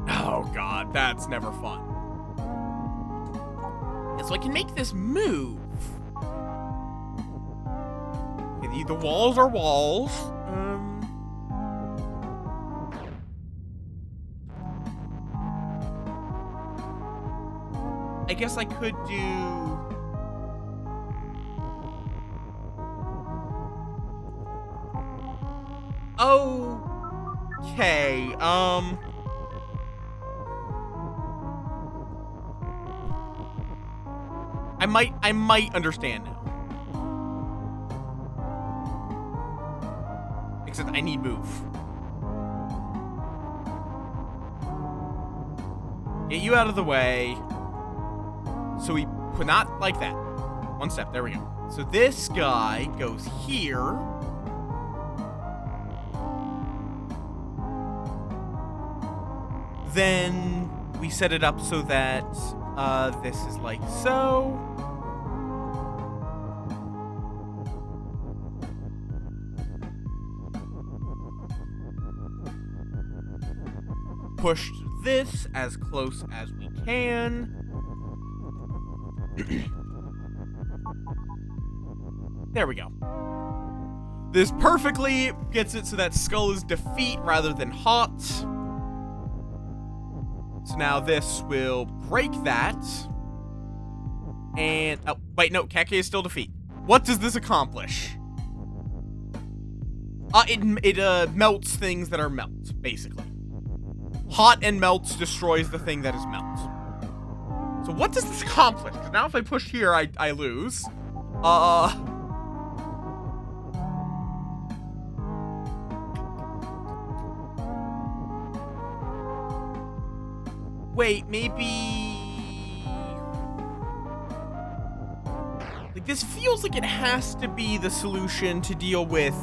Oh god, that's never fun. Yeah, so I can make this move. Okay, the walls are walls. I guess I could do... Okay, I might understand now. Except I need move. Get you out of the way. So we put not like that. One step, there we go. So this guy goes here. Then we set it up so that this is like so. Pushed this as close as we can. There we go. This perfectly gets it so that skull is defeat rather than hot. So now this will break that. And, oh, wait, no, Keke is still defeat. What does this accomplish? It melts things that are melt, basically. Hot and melts destroys the thing that is melt. So what does this accomplish? Because now if I push here, I lose. wait, maybe... Like, this feels like it has to be the solution to deal with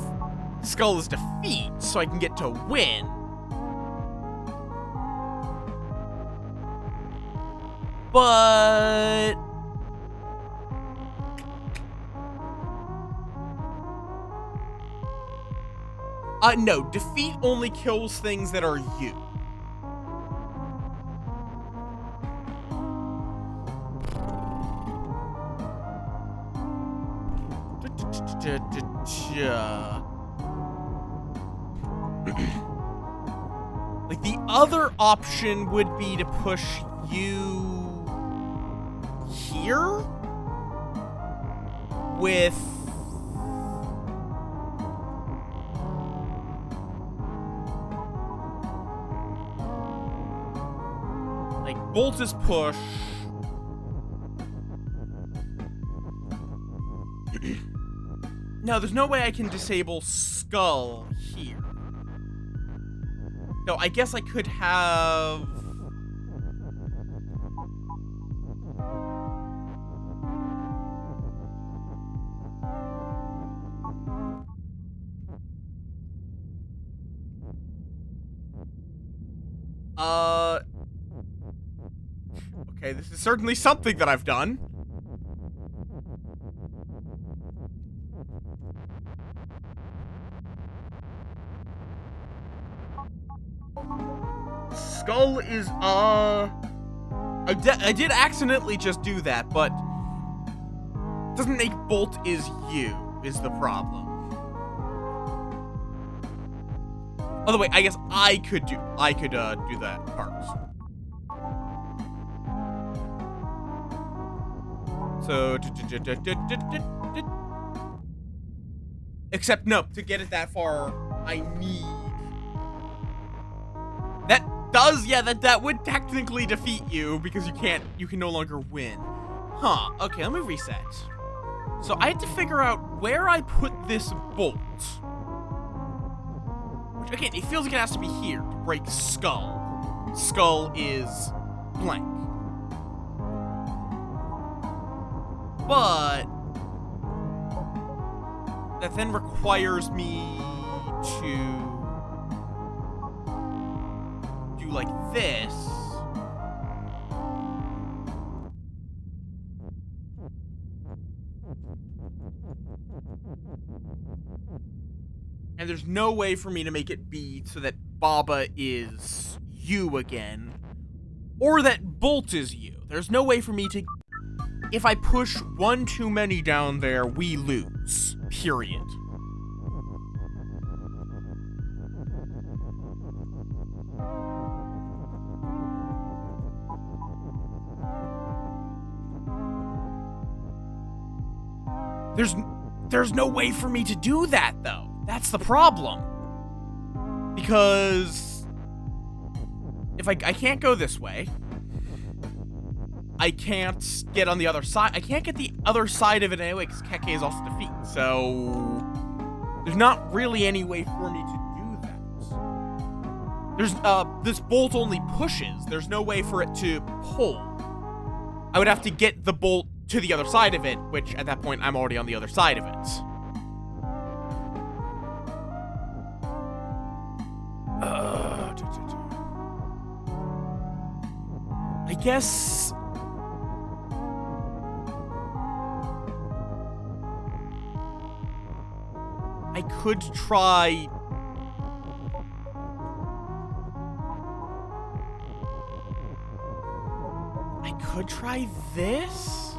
Skull's defeat, so I can get to win. But... no, defeat only kills things that are you. Like, the other option would be to push you here with... like, Bolt is push. No, there's no way I can disable Skull here. No, I guess I could have... Okay, this is certainly something that I've done. Skull is, I did accidentally just do that, but doesn't make Bolt is you, is the problem. By the way, I guess I could do that part. So, except no, to get it that far, I need... That does, yeah, that would technically defeat you, because you can no longer win. Huh, okay, let me reset. So I had to figure out where I put this bolt. Which, again, it feels like it has to be here to break Skull. Skull is blank. But that then requires me to do like this. And there's no way for me to make it be so that Baba is you again, or that Bolt is you. There's no way for me to... If I push one too many down there, we lose. Period. There's no way for me to do that, though. That's the problem. Because if I can't go this way, I can't get on the other side. I can't get the other side of it anyway, because Keke is also defeat. So there's not really any way for me to do that. There's this bolt only pushes. There's no way for it to pull. I would have to get the bolt to the other side of it, which at that point I'm already on the other side of it. I guess I could try... I could try this?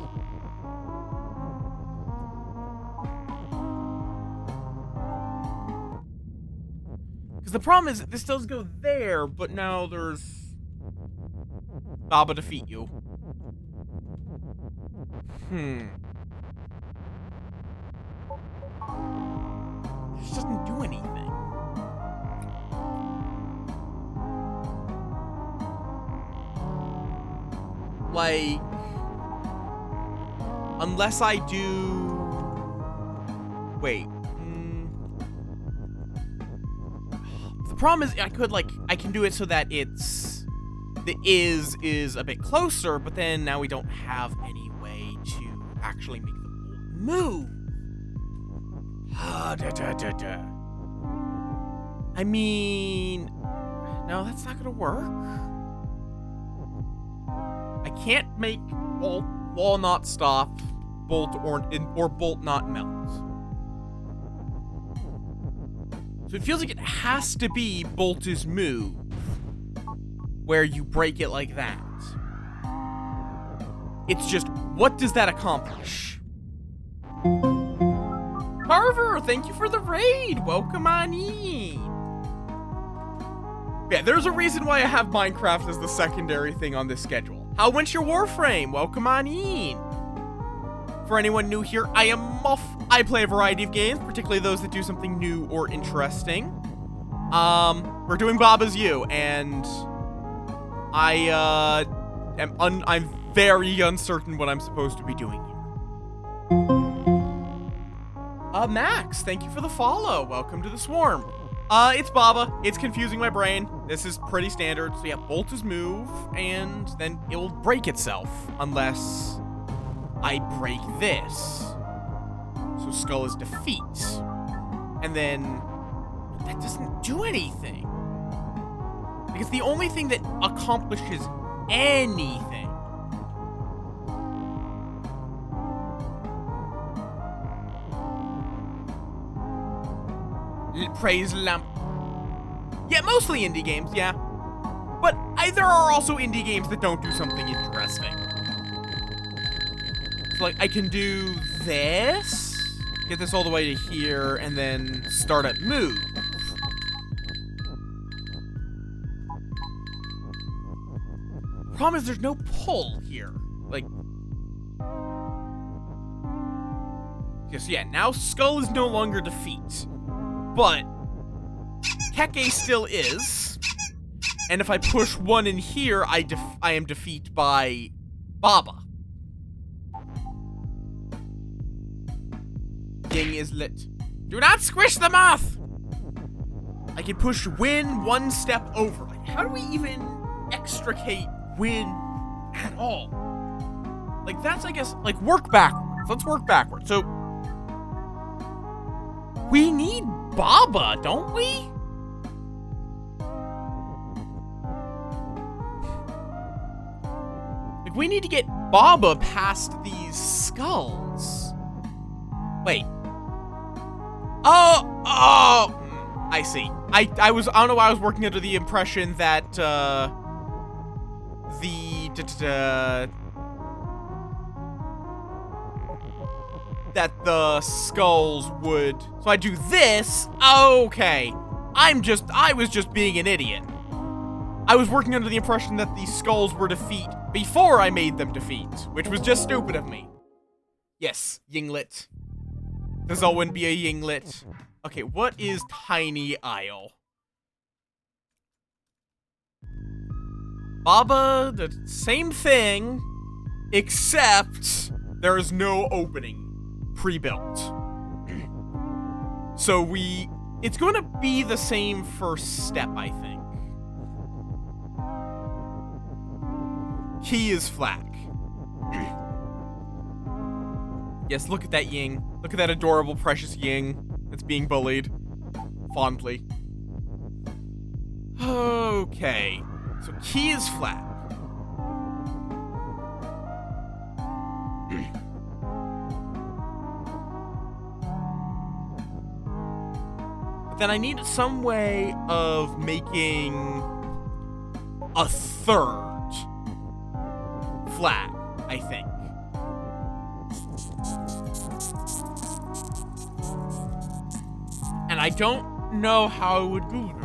Because the problem is that this does go there, but now there's... Baba defeat you. This doesn't do anything. Like, unless I do... Wait. The problem is I can do it so that it's the is a bit closer, but then now we don't have any way to actually make the bolt move. I mean, no, that's not gonna work. I can't make bolt wall not stop, bolt or bolt not melt. So it feels like it has to be bolt is move, where you break it like that. It's just, what does that accomplish? Carver, thank you for the raid. Welcome on in. Yeah, there's a reason why I have Minecraft as the secondary thing on this schedule. How went your Warframe? Welcome on in. For anyone new here, I am Möth. I play a variety of games, particularly those that do something new or interesting. We're doing Baba's You, and I'm very uncertain what I'm supposed to be doing here. Max, thank you for the follow. Welcome to the Swarm. It's Baba. It's confusing my brain. This is pretty standard. So yeah, bolt is move, and then it will break itself unless I break this. So skull is defeat. And then that doesn't do anything. Because the only thing that accomplishes anything praise lamp. Yeah, mostly indie games, yeah. But there are also indie games that don't do something interesting. So, like, I can do this, get this all the way to here, and then start at move. Problem is there's no pull here. Like, yes, yeah, now skull is no longer defeat. But Keke still is, and if I push one in here, I am defeat by Baba. Ding is lit. Do not squish the moth! I can push win one step over. Like, how do we even extricate win at all? Like, that's, I guess, like, work backwards. Let's work backwards. So, we need Baba, don't we? Like, we need to get Baba past these skulls. Wait. Oh, I see. I don't know why I was working under the impression that, that the skulls would, so I do this. Okay. I was just being an idiot. I was working under the impression that the skulls were defeat before I made them defeat, which was just stupid of me. Yes, Yinglet. Does Owen be a Yinglet? Okay, what is Tiny Isle? Baba, the same thing, except there is no opening pre-built. So it's going to be the same first step, I think. Key is flag. Yes, look at that Ying. Look at that adorable, precious Ying that's being bullied. Fondly. Okay. So key is flag. But then I need some way of making a third flag, I think. And I don't know how I would do that.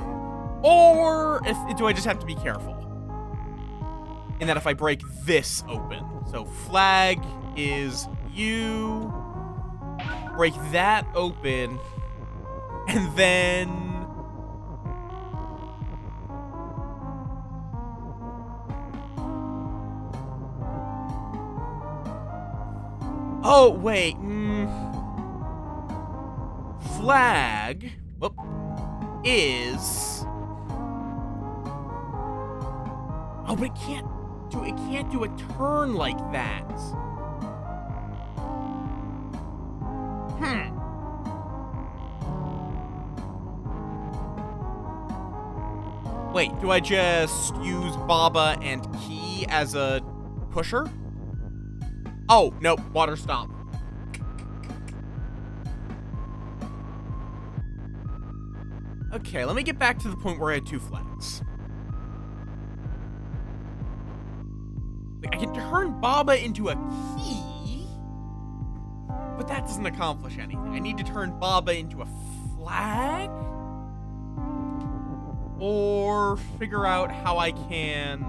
Or do I just have to be careful? In that if I break this open. So flag is you. Break that open. And then oh, wait. Flag is Oh, but it can't do a turn like that. Wait, do I just use Baba and Key as a pusher? Oh, nope, water stop. Okay, let me get back to the point where I had 2 flags. I can turn Baba into a Key, but that doesn't accomplish anything. I need to turn Baba into a flag? Or figure out how I can...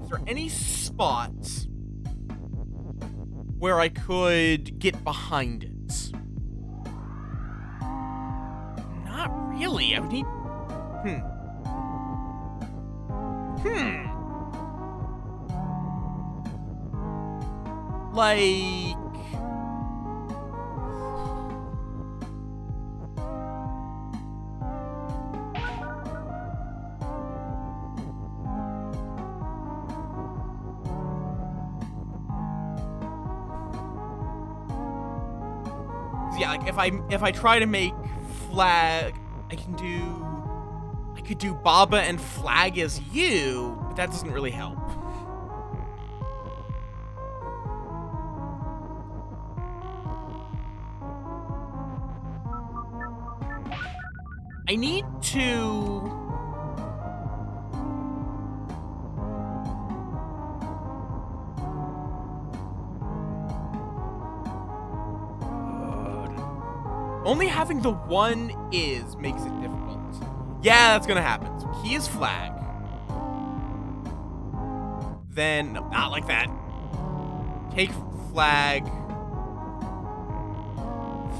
Is there any spots where I could get behind it? Not really. I would need... Like... Yeah, like if I try to make flag, I could do Baba and flag as you, but that doesn't really help. I need to... Only having the one is makes it difficult. Yeah, that's gonna happen. So key is flag. Then, no, not like that. Take flag.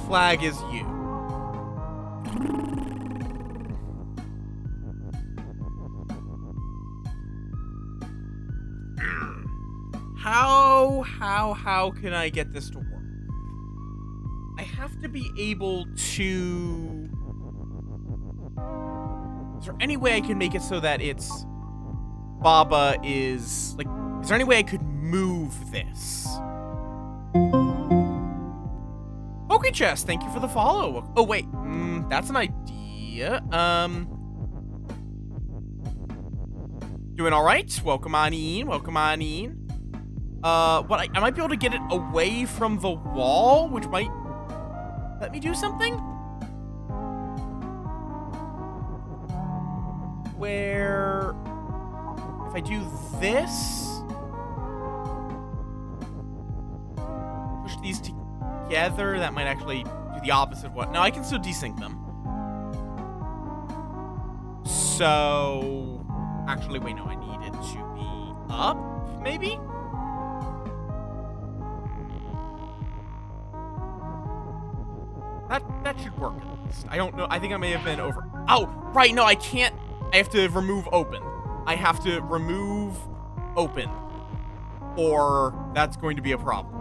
Flag is you. How can I get this to work? I have to be able to... Is there any way I can make it so that it's... Baba is... Like, is there any way I could move this? Okay, Chess, thank you for the follow. Oh, wait. That's an idea. Doing all right? Welcome on in. Welcome on in. What I might be able to get it away from the wall, which might let me do something? Where if I do this, push these together, that might actually do the opposite of what. No, I can still desync them. So, actually, wait, no, I need it to be up, maybe? That should work at least. I don't know. I think I may have been over. Oh, right. No, I can't. I have to remove open. I have to remove open. Or that's going to be a problem.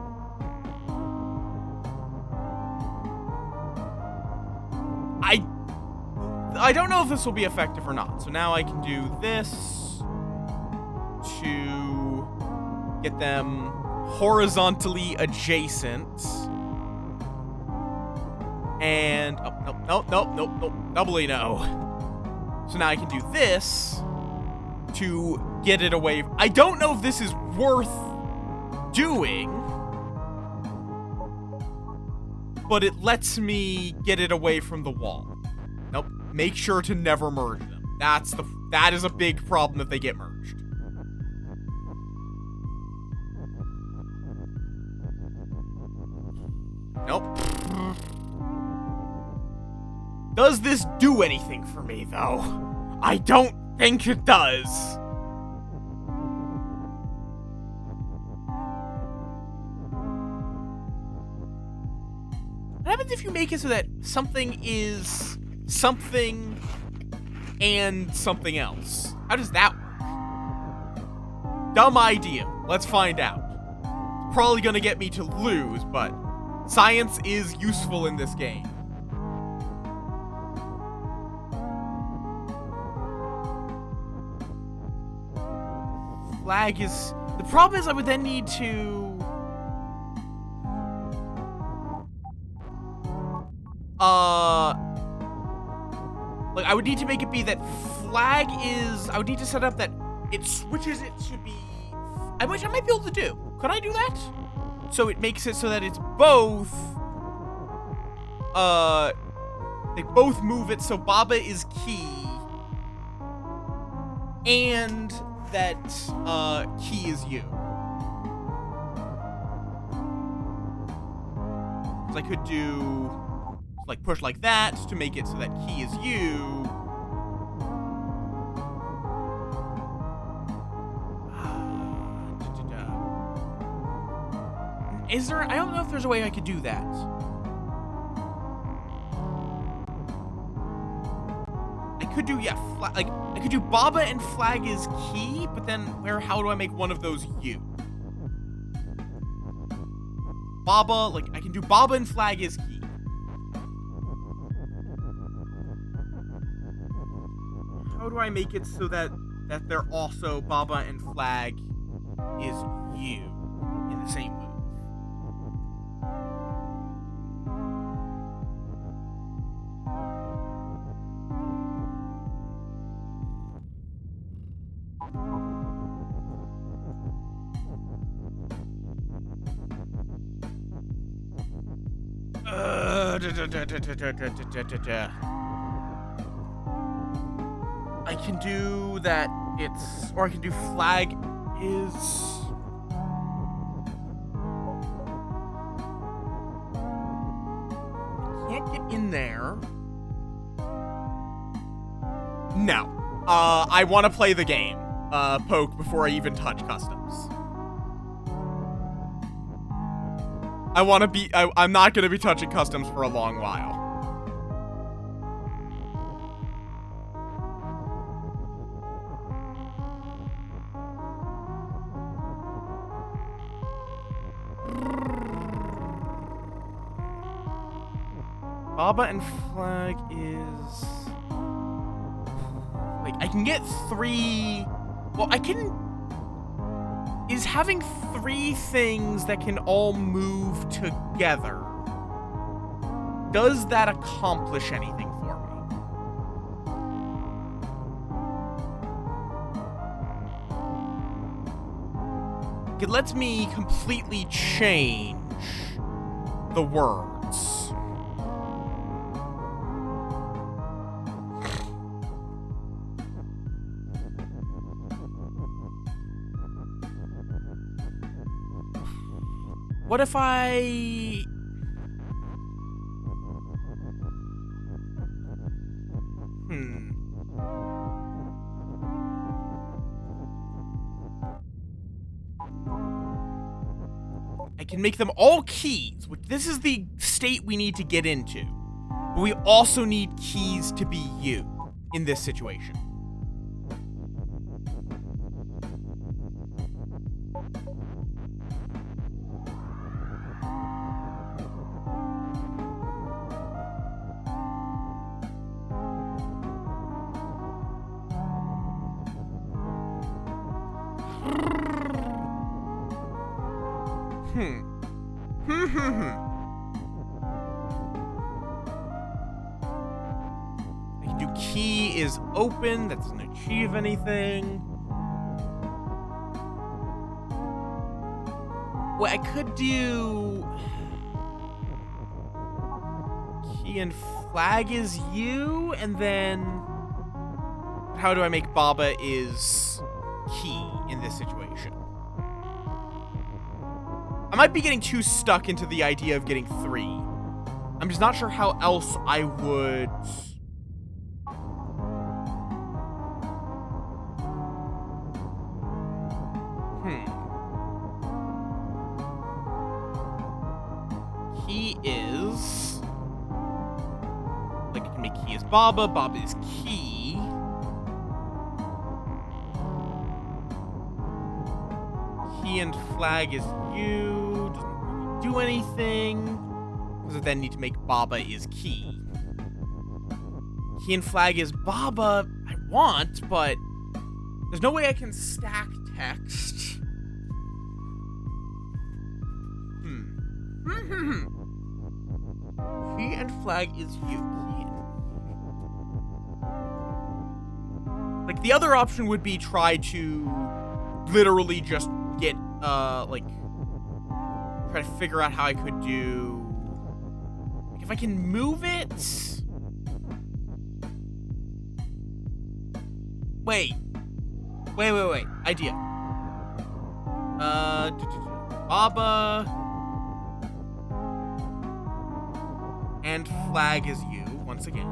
I don't know if this will be effective or not. So now I can do this to get them horizontally adjacent. And, oh, nope, doubly no. So now I can do this to get it away. I don't know if this is worth doing, but it lets me get it away from the wall. Nope, make sure to never merge them. That is a big problem if they get merged. Nope. Does this do anything for me, though? I don't think it does. What happens if you make it so that something is something and something else? How does that work? Dumb idea. Let's find out. It's probably gonna get me to lose, but science is useful in this game. flag is... The problem is I would then need to... Like, I would need to make it be that flag is... I would need to set up that it switches it to be... Which I might be able to do. Could I do that? So it makes it so that it's both... They both move it so Baba is key. And that, key is you. So I could do... like, push like that to make it so that key is you. Is there... I don't know if there's a way I could do that. I could do, yeah, like, I could do Baba and flag is key, but then how do I make one of those you? Baba, like, I can do Baba and flag is key. How do I make it so that they're also Baba and flag is you in the same move? I can do that it's... Or I can do flag is... I can't get in there. No. I want to play the game, Poke, before I even touch customs. I want to be... I'm not going to be touching customs for a long while. Baba and flag is... Like, I can get 3... Well, I can... Is having 3 things that can all move together, does that accomplish anything for me? It lets me completely change the words. What if I... I can make them all keys, which this is the state we need to get into. But we also need keys to be you in this situation. I can do key is open. That doesn't achieve anything. Well, I could do key and flag is you, and then how do I make Baba is key in this situation? I might be getting too stuck into the idea of getting 3. I'm just not sure how else I would... Key is... Like, I can make key is Baba. Baba is key. Key and flag is you. Doesn't really do anything. Because I then need to make Baba is key. Key and flag is Baba. I want, but there's no way I can stack text. Key and flag is you. Key. Like, the other option would be try to literally just get, like, try to figure out how I could do... Like, if I can move it... Wait. Idea. Baba... And flag is you, once again.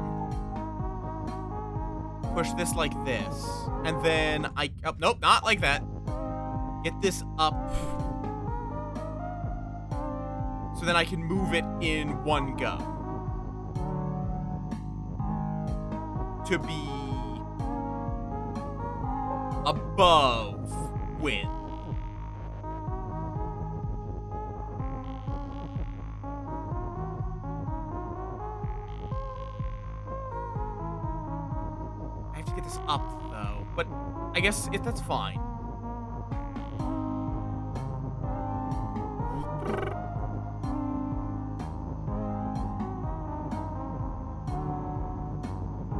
Push this like this. And then I... Oh, nope, not like that. Get this up. So then I can move it in one go. To be... above win. I have to get this up, though. But I guess that's fine.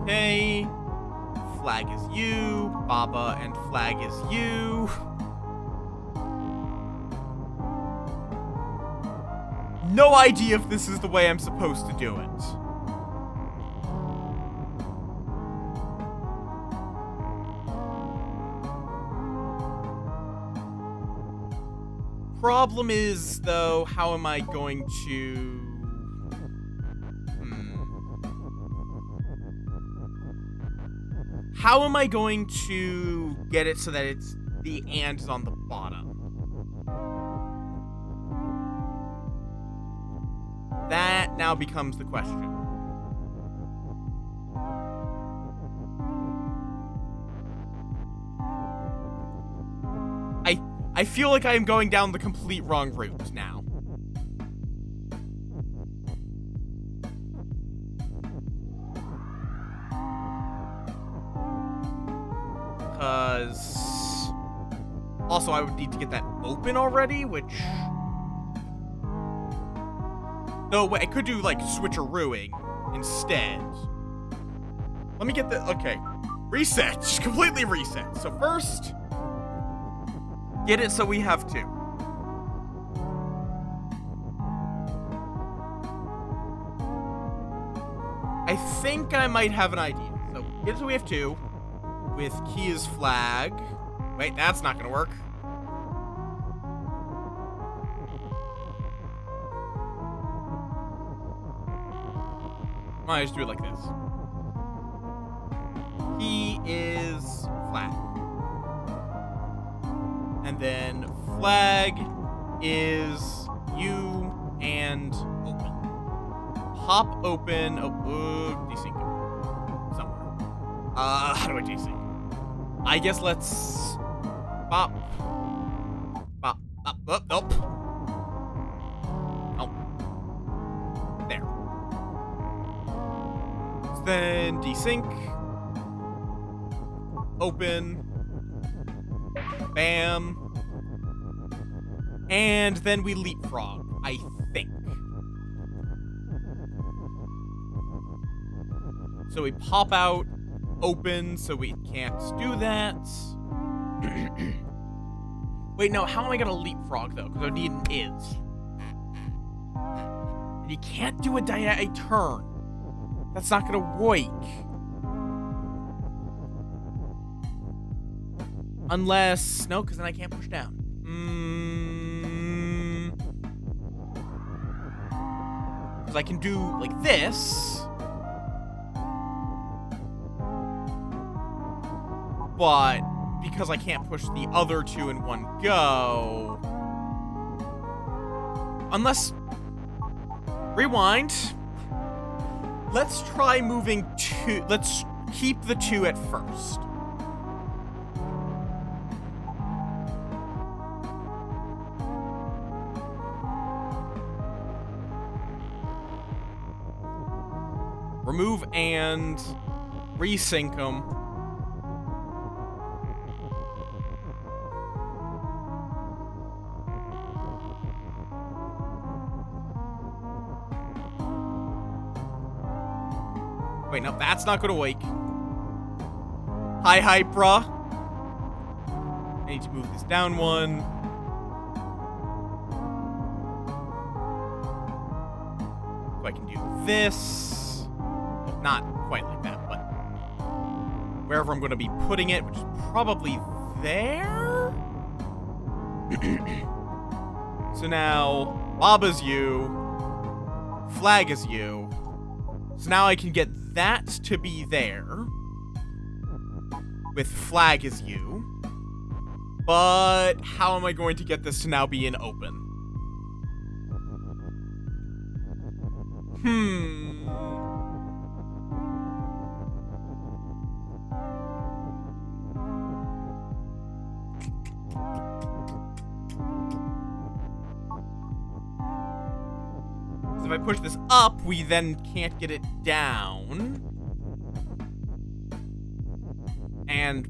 Okay. Flag is you. Baba and flag is you. No idea if this is the way I'm supposed to do it. Problem is, though, how am I going to... How am I going to get it so that it's the and is on the bottom? That now becomes the question. I feel like I am going down the complete wrong route now. Because... Also, I would need to get that open already, which... No, wait, I could do, like, switcherooing instead. Let me get the... Okay. Reset. Just completely reset. So first... Get it so we have two. I think I might have an idea. So, get it so we have two. With key is flag. Wait, that's not gonna work. I just do it like this. Key is flag. And then flag is you and open. Pop open. Oh, desync somewhere. How do I desync? I guess let's pop. Pop. Up. Oh, nope. Oh. There. So then desync. Open. Bam. And then we leapfrog, I think. So we pop out, open, so we can't do that. Wait, no, how am I gonna leapfrog, though? Because I need an is. And you can't do a turn. That's not gonna work. Unless... No, because then I can't push down. Because I can do, like, this. But because I can't push the other two in one go... Unless... Rewind. Let's try moving two... Let's keep the two at first. Remove and resync them. Wait, no, that's not gonna wake. Hi, bruh. I need to move this down one. So I can do this. Well, not quite like that, but wherever I'm gonna be putting it, which is probably there? So now, Baba's you. Flag is you. So now I can get that to be there. With flag is you. But how am I going to get this to now be in open? So if I push this up, we then can't get it down.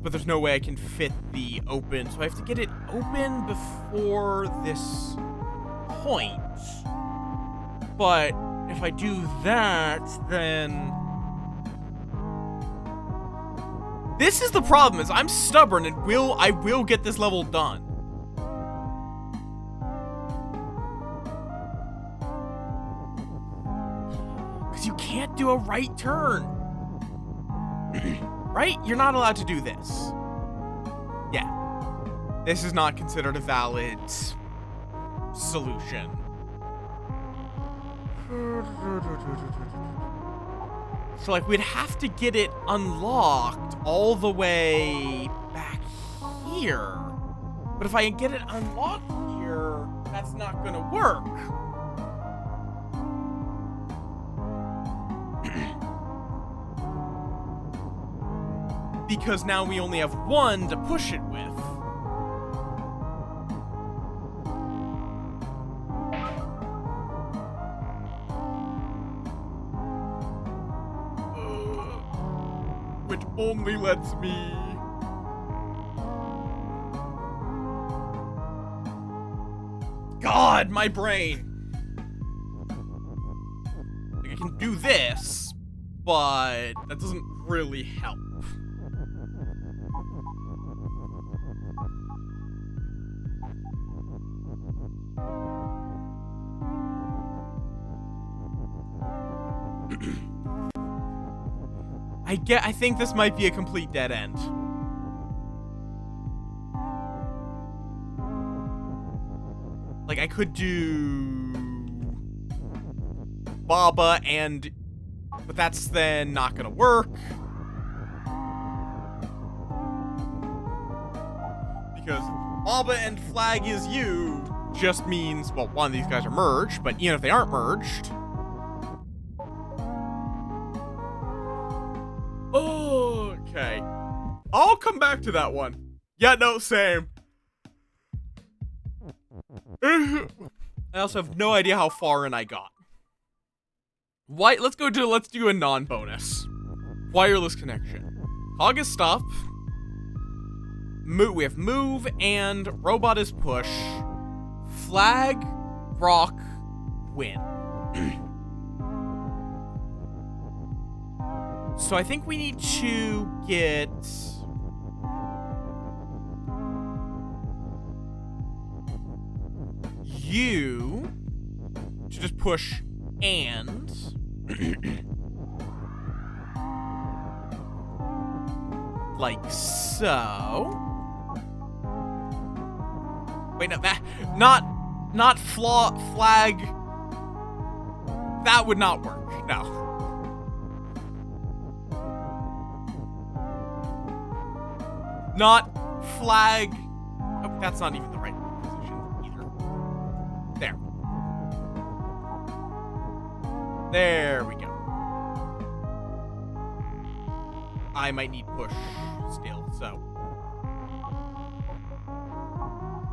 But there's no way I can fit the open, so I have to get it open before this point. But if I do that, then... This is the problem, is I'm stubborn and I will get this level done. Because you can't do a right turn. Right? You're not allowed to do this. Yeah. This is not considered a valid solution. So, like, we'd have to get it unlocked all the way back here. But if I get it unlocked here, that's not gonna work. Because now we only have one to push it with. Which only lets me... God, my brain! Like, I can do this, but that doesn't really help. I think this might be a complete dead end. Like, I could do Baba but that's then not gonna work. Because Baba and flag is you just means, well, one of these guys are merged, but even if they aren't merged... Okay. I'll come back to that one. Yeah, no, same. I also have no idea how far in I got. Let's do a non-bonus. Wireless connection. Hog is stop. We have move and robot is push. Flag, rock, win. So I think we need to get... you to just push and... like so. Wait, no, that... Not flag... That would not work, no. Not flag. Oh, that's not even the right position either. There. There we go. I might need push still, so.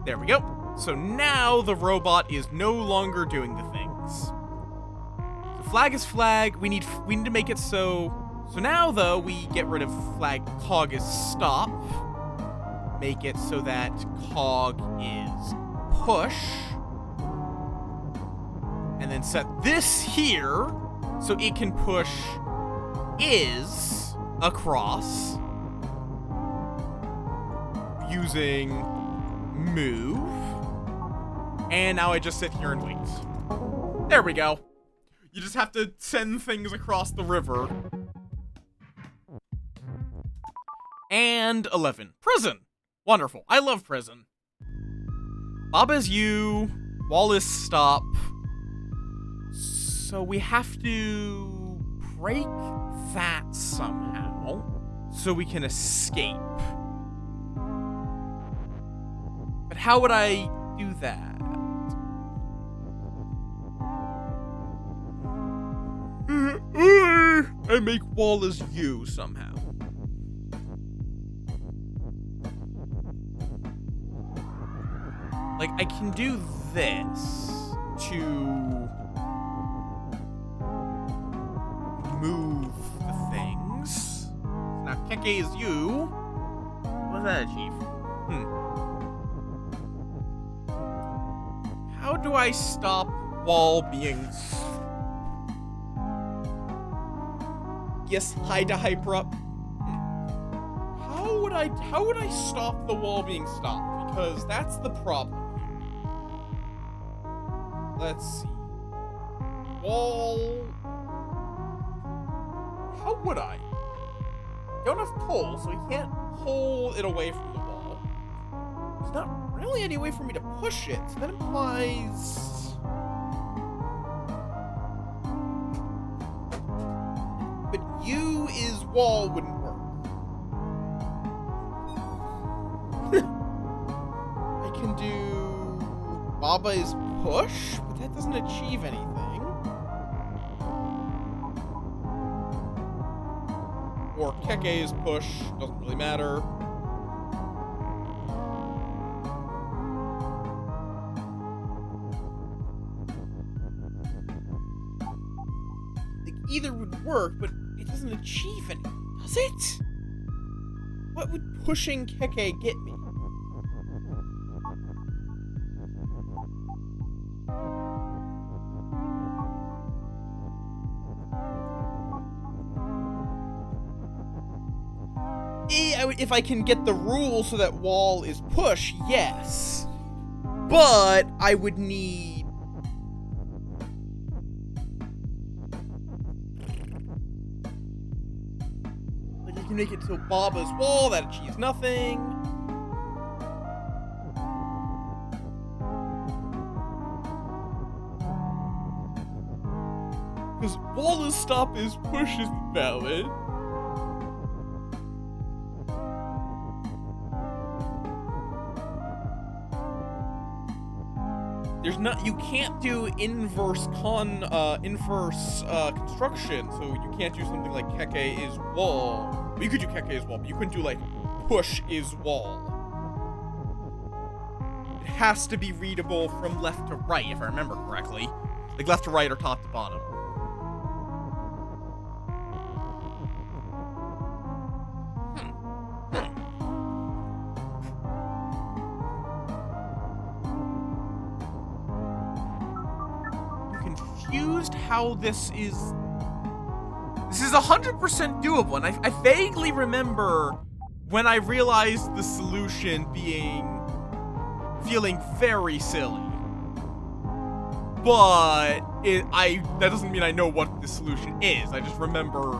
There we go. So now the robot is no longer doing the things. So flag is flag. We need to make it so. So now though we get rid of flag. Cog is stop. Make it so that cog is push. And then set this here so it can push is across using move. And now I just sit here and wait. There we go. You just have to send things across the river. And 11. Prison. Wonderful. I love prison. Baba's you. Wall is stop. So we have to break that somehow so we can escape. But how would I do that? I make wall as you somehow. Like, I can do this to move the things. Now, Keke is you. What does that achieve? How do I stop wall being... Yes, hide to hyper up. How would I stop the wall being stopped? Because that's the problem. Let's see. Wall. How would I? Don't have pull, so he can't pull it away from the wall. There's not really any way for me to push it. So that implies... But you is wall wouldn't work. I can do Baba is push, but that doesn't achieve anything. Or Keke is push, doesn't really matter. Like, either would work, but it doesn't achieve anything, does it? What would pushing Keke get me? If I can get the rule so that wall is push, yes. But I would need... Like, you can make it so Baba's wall, that achieves nothing. Because wall is stop is push isn't valid. There's not, you can't do inverse construction, so you can't do something like Keke is wall. Well, you could do Keke is wall, but you couldn't do like push is wall. It has to be readable from left to right, if I remember correctly. Like left to right or top to bottom. How this is 100% doable, and I vaguely remember when I realized the solution feeling very silly, but that doesn't mean I know what the solution is. I just remember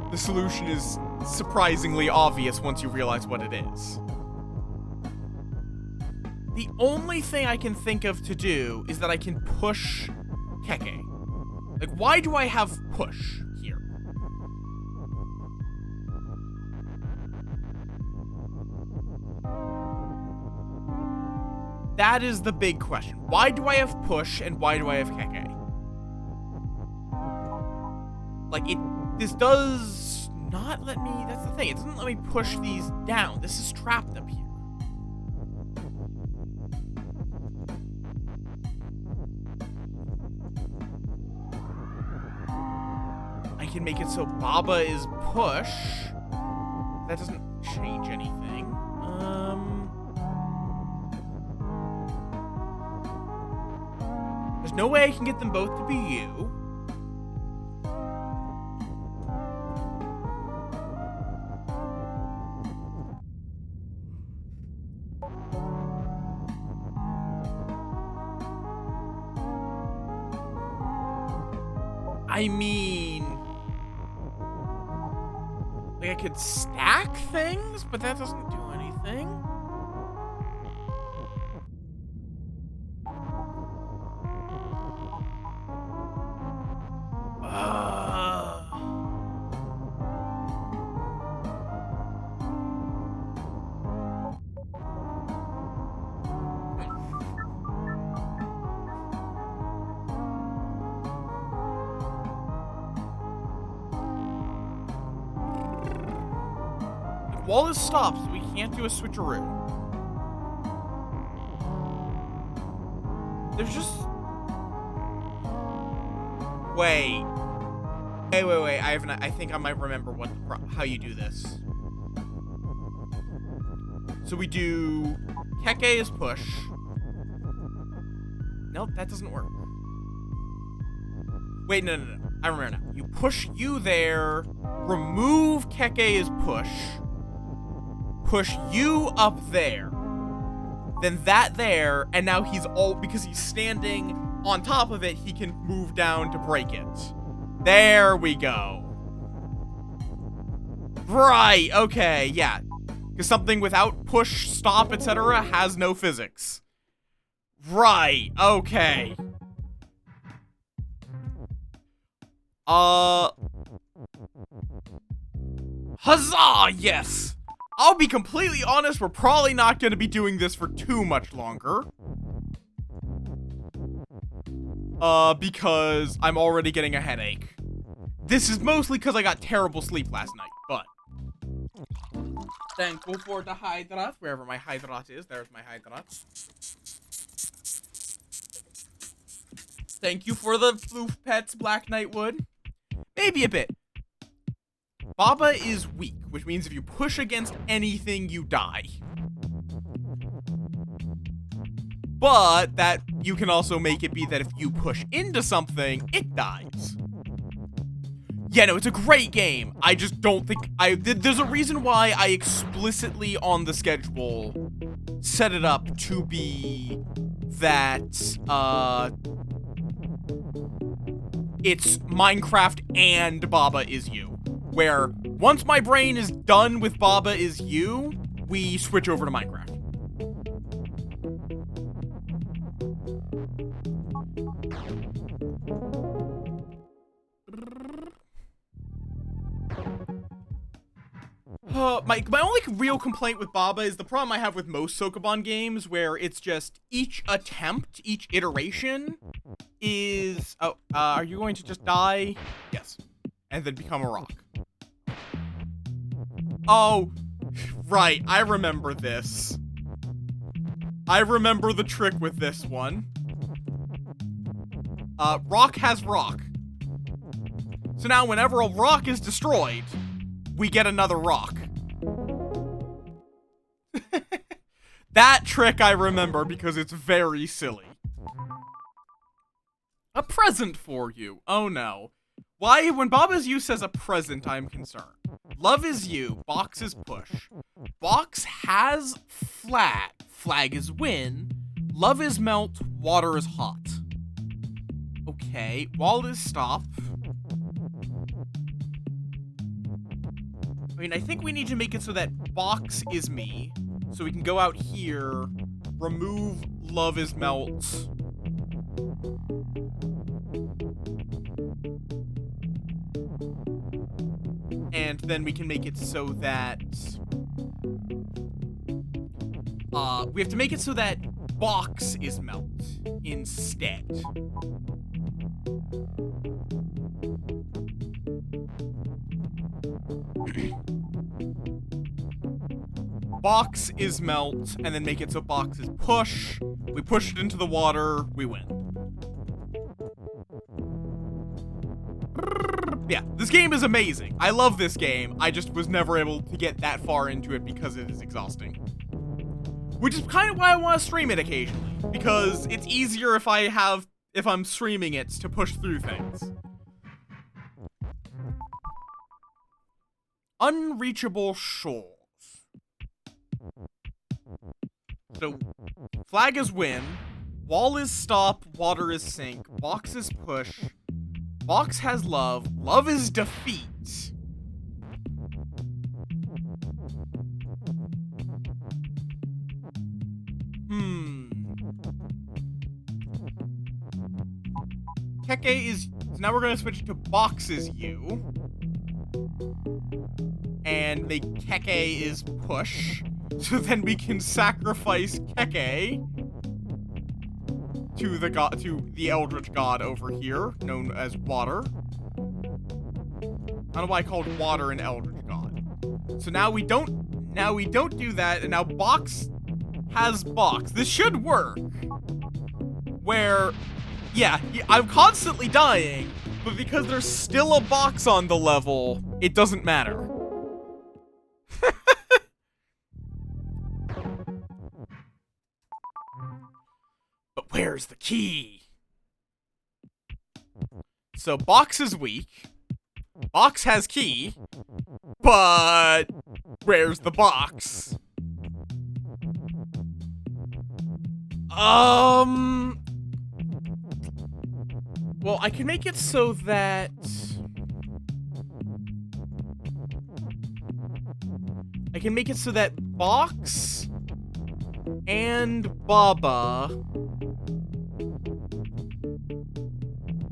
the solution is surprisingly obvious once you realize what it is. The only thing I can think of to do is that I can push Keke. Like, why do I have push here? That is the big question. Why do I have push and why do I have Keke? Like, this does not let me, that's the thing, it doesn't let me push these down. This is trapped up here. I can make it so Baba is push. That doesn't change anything. There's no way I can get them both to be you. I mean, like I could stack things, but that doesn't do anything. Wall is stopped, so we can't do a switcheroo. There's just... Wait. I think I might remember how you do this. So we do... Keke is push. Nope, that doesn't work. Wait, no. I remember now. You push you there, remove Keke is push. Push you up there, then that there, and now he's because he's standing on top of it, he can move down to break it. There we go. Right, okay, yeah. Because something without push, stop, etc. has no physics. Right, okay. Huzzah, yes! I'll be completely honest, we're probably not going to be doing this for too much longer. Because I'm already getting a headache. This is mostly because I got terrible sleep last night, but... Thankful for the Hydrat, wherever my Hydrat is. There's my Hydrat. Thank you for the Floof Pets, Black Knightwood. Maybe a bit. Baba is weak, which means if you push against anything, you die. But that you can also make it be that if you push into something, it dies. Yeah, no, it's a great game. I just don't think there's a reason why I explicitly on the schedule set it up to be that it's Minecraft and Baba Is You. Where once my brain is done with Baba Is You, we switch over to Minecraft. My only real complaint with Baba is the problem I have with most Sokoban games, where it's just each attempt, each iteration is... Oh, are you going to just die? Yes. And then become a rock. Oh, right, I remember this. I remember the trick with this one. Rock has rock. So now whenever a rock is destroyed, we get another rock. That trick I remember because it's very silly. A present for you. Oh no. Why, when Baba Is You says a present, I'm concerned. Love is you, box is push. Box has flat, flag is win. Love is melt, water is hot. Okay, wall is stop. I mean, I think we need to make it so that box is me. So we can go out here, remove love is melt. And then we can make it so that... we have to make it so that box is melt instead. Box is melt, and then make it so box is push. We push it into the water, we win. Yeah, this game is amazing. I love this game. I just was never able to get that far into it because it is exhausting. Which is kind of why I want to stream it occasionally, because it's easier if I'm streaming it to push through things. Unreachable shores. So, flag is win, wall is stop, water is sink, box is push, Box has love. Love is defeat. Keke is... So now we're going to switch to Box is you. And make Keke is push. So then we can sacrifice Keke to the god, to the Eldritch God over here, known as Water. I don't know why I called Water an Eldritch God. So now we don't do that, and now Box has Box. This should work. Where, yeah, I'm constantly dying, but because there's still a Box on the level, it doesn't matter. But where's the key? So Box is weak. Box has key. But where's the Box? Well, I can make it so that... I can make it so that Box and Baba...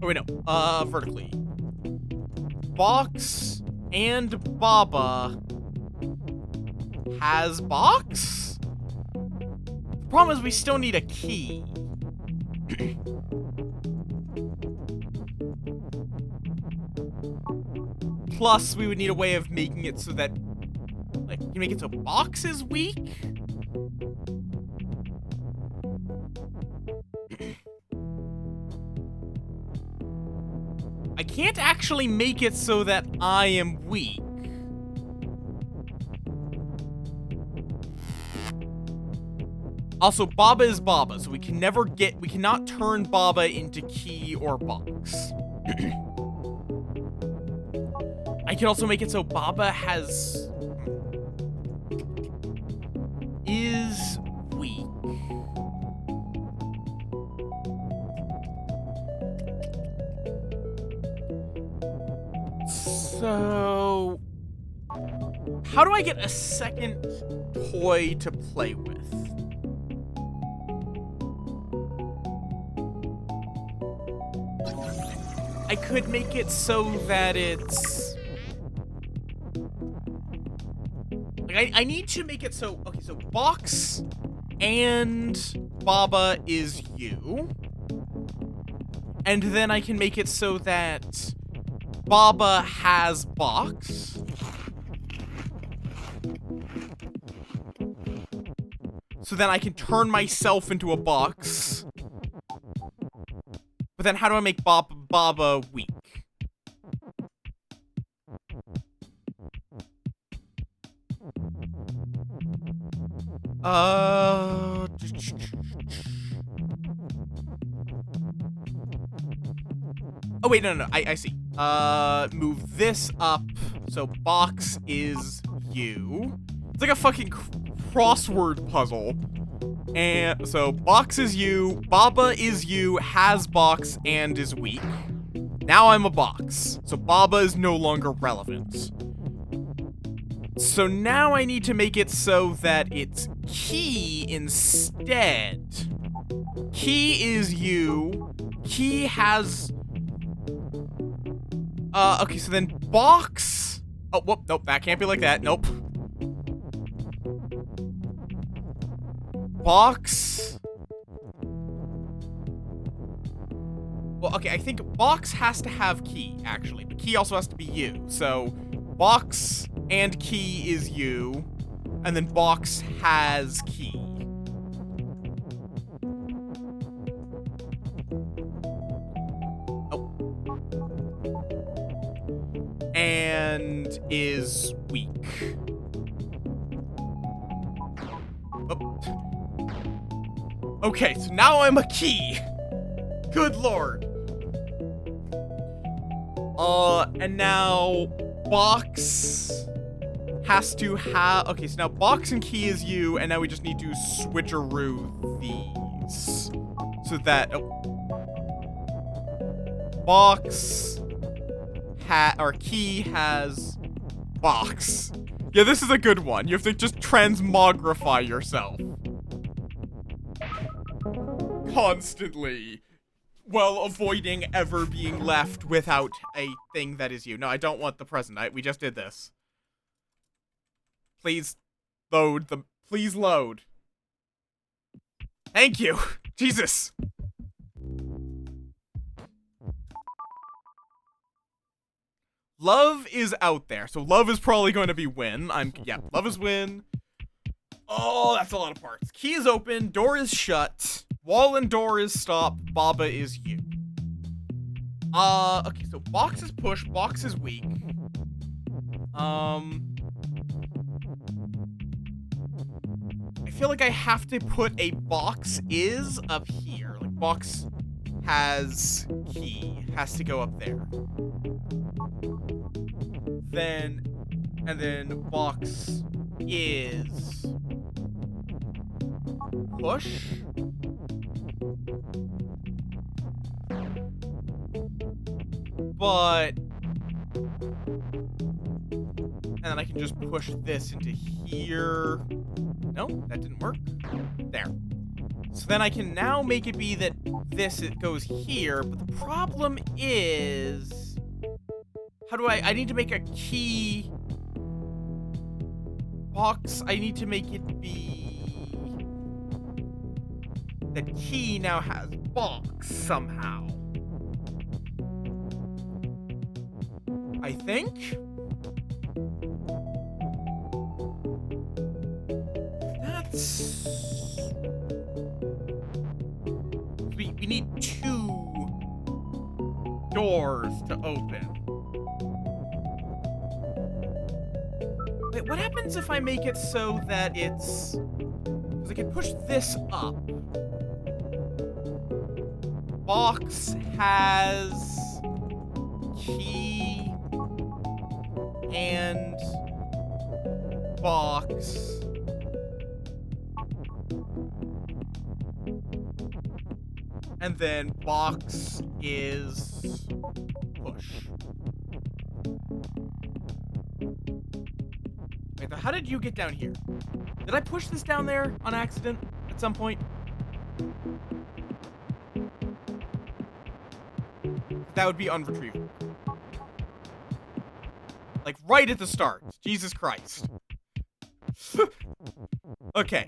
Oh, wait, no. Vertically. Box and Baba has Box? The problem is we still need a key. Plus, we would need a way of making it so that... Like, you make it so Box is weak? I can't actually make it so that I am weak. Also, Baba is Baba, so we cannot turn Baba into Key or Box. I can also make it so Baba is weak. So, how do I get a second toy to play with? I could make it so that it's... Like, I need to make it so... Okay, so Box and Baba is you. And then I can make it so that Baba has Box. So then I can turn myself into a Box. But then how do I make Baba weak? Oh, wait, no, I see. Move this up, so Box is you. It's like a fucking crossword puzzle. And so Box is you, Baba is you, has Box, and is weak. Now I'm a Box, so Baba is no longer relevant. So now I need to make it so that it's Key instead. Key is you. Key has... okay, so then Box... Oh, whoop, nope, that can't be like that, nope. Box... Well, okay, I think Box has to have Key, actually, but Key also has to be you, so Box and Key is you, and then Box has Key. Oh. And is weak. Oh. Okay, so now I'm a Key. Good lord. And now Box has to have... Okay, so now Box and Key is you, and now we just need to switcheroo these. So that... Oh. Box key has box. Yeah, this is a good one. You have to just transmogrify yourself. Constantly. While avoiding ever being left without a thing that is you. No, I don't want the present. We just did this. Please load the... Please load. Thank you. Jesus. Love is out there. So love is probably going to be win. Yeah, love is win. Oh, that's a lot of parts. Key is open. Door is shut. Wall and door is stop. Baba is you. Okay, so box is push. Box is weak. I feel like I have to put a box is up here. Like, box has key. Has to go up there. And then box is push. But, and then I can just push this into here. No, that didn't work. There. So then I can now make it be that it goes here, but the problem is, how do I need to make a key box. I need to make it be that key now has box somehow. I think. That's... We need 2 doors to open. Wait, what happens if I make it so that it's... Because I can push this up. Box has key and box. And then box is push. Wait, how did you get down here? Did I push this down there on accident at some point? That would be unretrievable. Like, right at the start. Jesus Christ. Okay.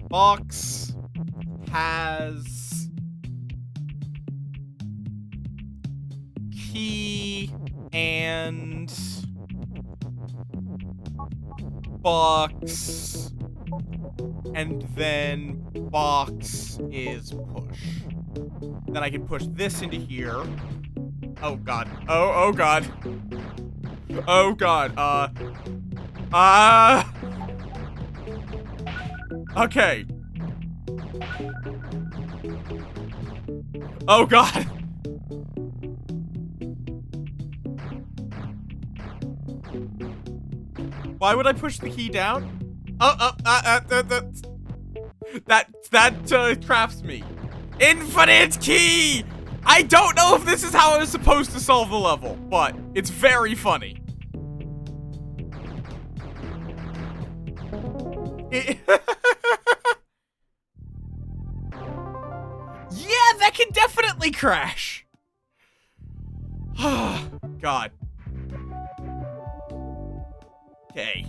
Box has key and box, and then box is push. Then I can push this into here. Oh god. Oh god. Oh god. Okay. Oh god. Why would I push the key down? That traps me. Infinite key! I don't know if this is how I was supposed to solve the level, but it's very funny. Yeah, that can definitely crash. God. Okay.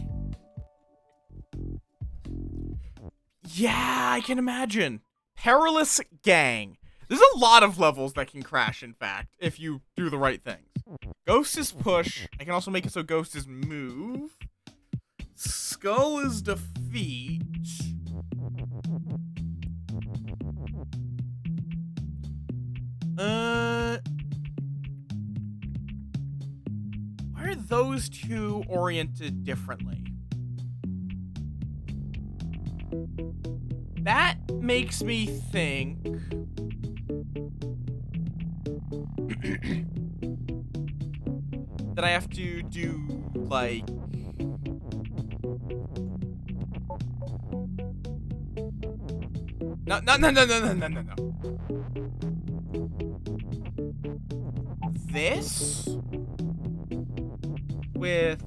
Yeah, I can imagine. Perilous Gang. There's a lot of levels that can crash, in fact, if you do the right things. Ghost is push. I can also make it so Ghost is move. Skull is defeat. Why are those two oriented differently? That makes me think... that I have to do, like... No, no, no, no, no, no, no, no, no. This with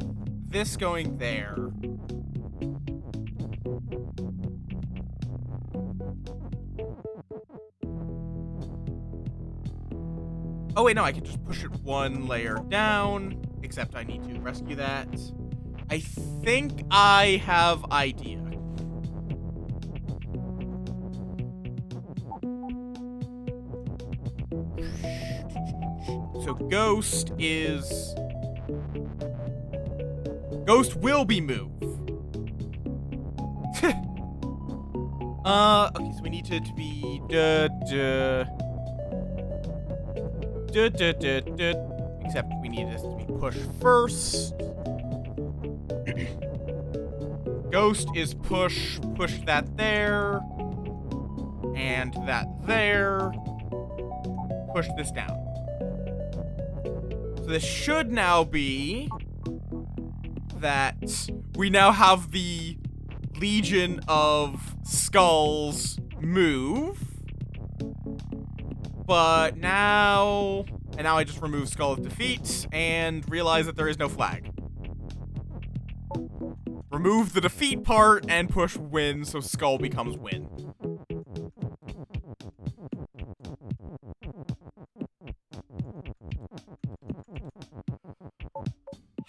this going there. Oh wait, no, I can just push it one layer down, except I need to rescue that. I think I have idea. So Ghost will be moved. Okay, so we need it to be except we need this to be pushed first. Ghost is push that there, and that there. Push this down. So this should now be that we now have the Legion of Skulls move. But now I just remove Skull of Defeat and realize that there is no flag. Remove the defeat part and push win, so Skull becomes win.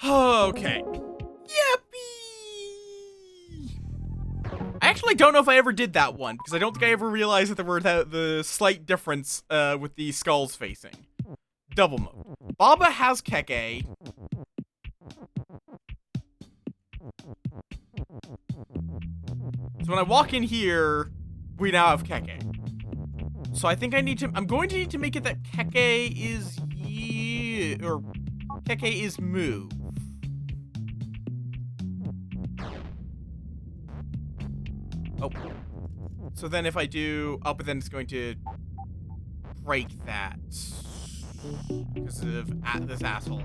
Okay. Yippee! I actually don't know if I ever did that one, because I don't think I ever realized that there were the slight difference with the skulls facing. Double mode. Baba has Keke. So when I walk in here, we now have Keke. So I think I'm going to need to make it that Keke is Keke is move. Oh. So then if I do, but then it's going to break that because of this asshole.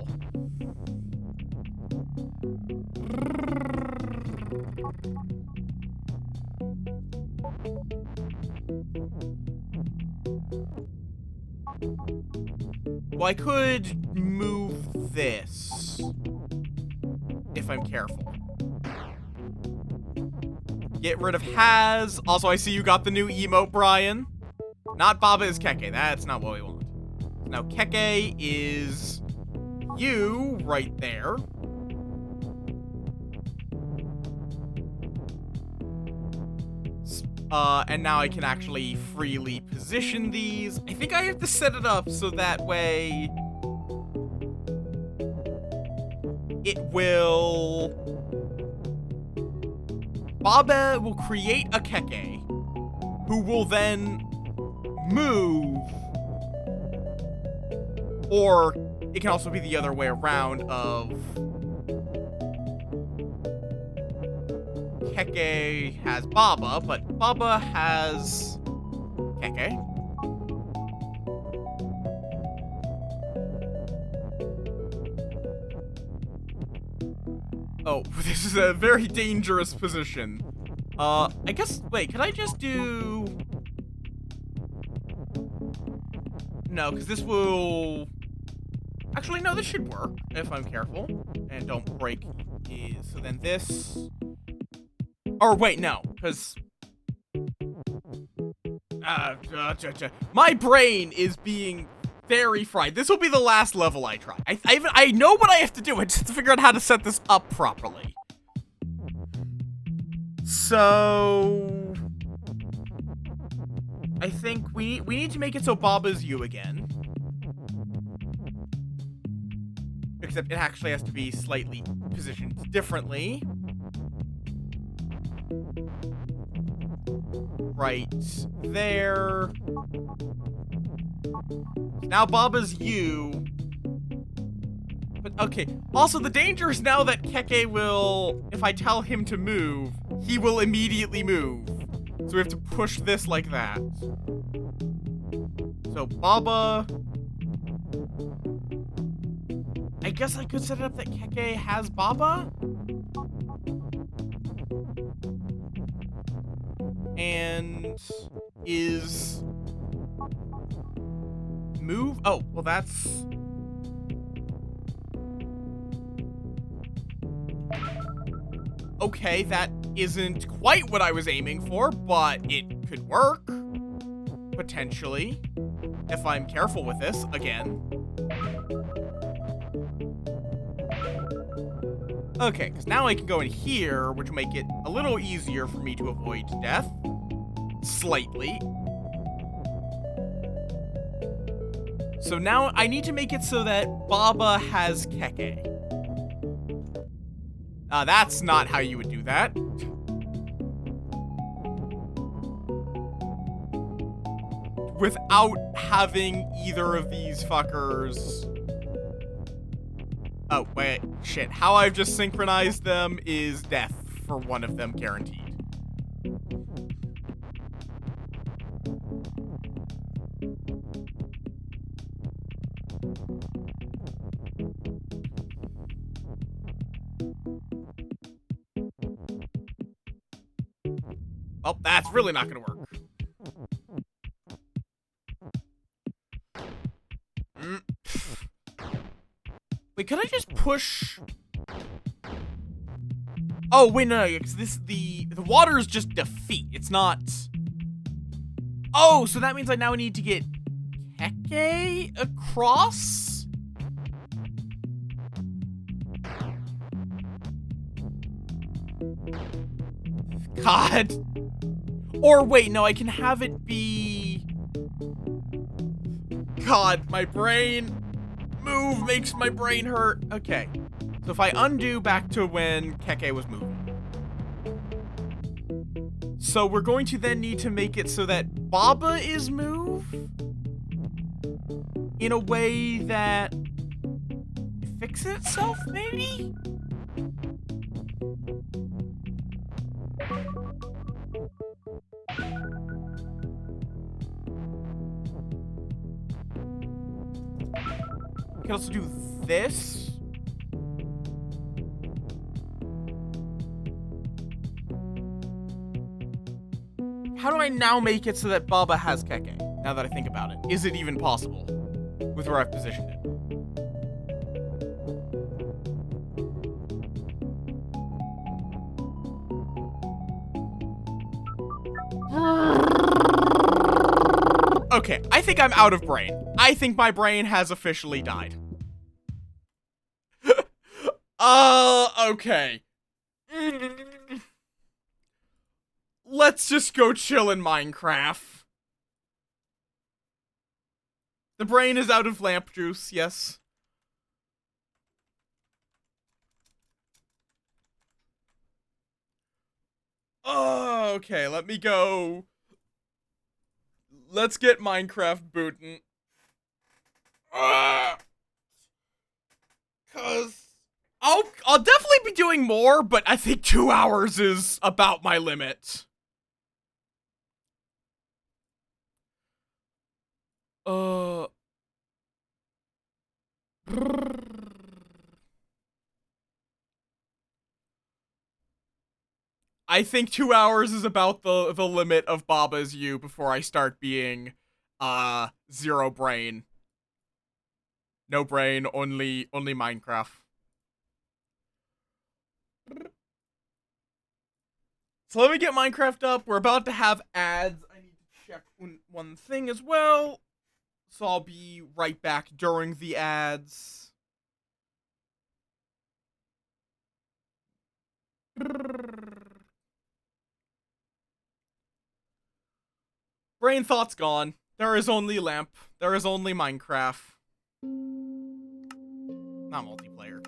Well, I could move this if I'm careful. Get rid of has. Also, I see you got the new emote, Brian. Not Baba is Keke. That's not what we want. Now, Keke is you right there. And now I can actually freely position these. I think I have to set it up so that way it will... Baba will create a Keke, who will then move, or it can also be the other way around of Keke has Baba, but Baba has Keke. Oh, this is a very dangerous position. I guess, wait, can I just do... No, because this will... Actually, no, this should work, if I'm careful. And don't break these. So then this... Or wait, no, because... My brain is being very fried. This will be the last level I try. I know what I have to do. I just have to figure out how to set this up properly. So... I think we need to make it so Baba's you again. Except it actually has to be slightly positioned differently. Right there. Now Baba's you. But okay. Also, the danger is now that Keke will, if I tell him to move, he will immediately move. So we have to push this like that. So Baba. I guess I could set it up that Keke has Baba. And is move. Oh, well, that's... Okay, that isn't quite what I was aiming for, but it could work. Potentially. If I'm careful with this, again. Okay, because now I can go in here, which will make it a little easier for me to avoid death. Slightly. So now I need to make it so that Baba has Keke. That's not how you would do that. Without having either of these fuckers... Oh, wait, shit. How I've just synchronized them is death for one of them guaranteed. Well, that's really not gonna work. Wait, could I just push... Oh, wait, no, because the water is just defeat. It's not... Oh, so that means I now need to get Keke across? God. Or wait, no, I can have it be... God, my brain... Move makes my brain hurt. Okay. So if I undo back to when Keke was moving. So we're going to then need to make it so that Baba is move in a way that fixes itself, maybe? I can also do this. How do I now make it so that Baba has Keke? Now that I think about it. Is it even possible with where I've positioned it? Okay, I think I'm out of brain. I think my brain has officially died. Okay. Let's just go chill in Minecraft. The brain is out of lamp juice, yes. Oh, okay, let me go. Let's get Minecraft booting. Cause I'll definitely be doing more, but I think 2 hours is about my limit. I think 2 hours is about the limit of Baba's you before I start being, zero brain. No brain, only Minecraft. So let me get Minecraft up. We're about to have ads. I need to check one thing as well. So I'll be right back during the ads. Brain thought's gone. There is only lamp. There is only Minecraft. Not multiplayer.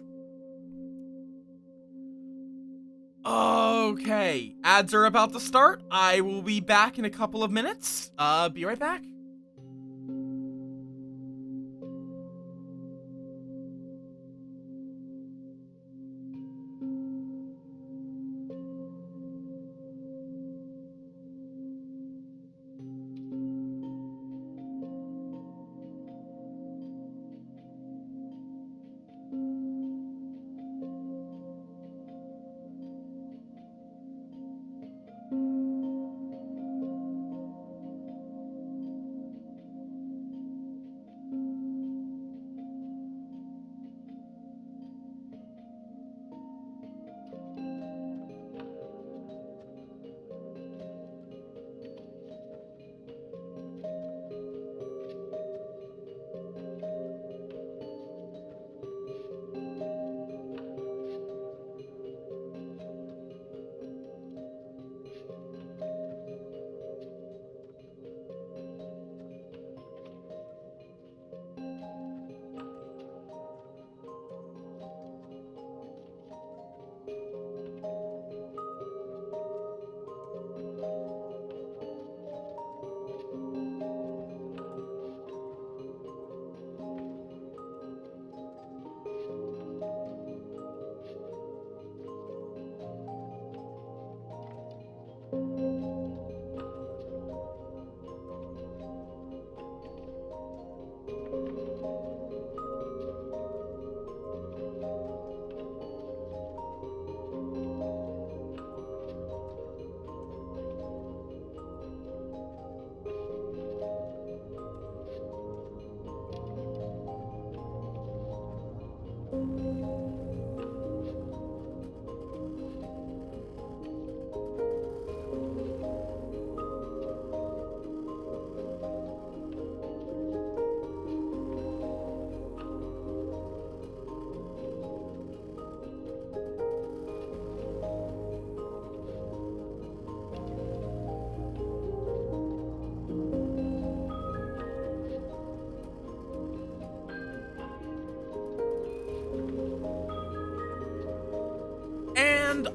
Okay. Ads are about to start. I will be back in a couple of minutes. Be right back.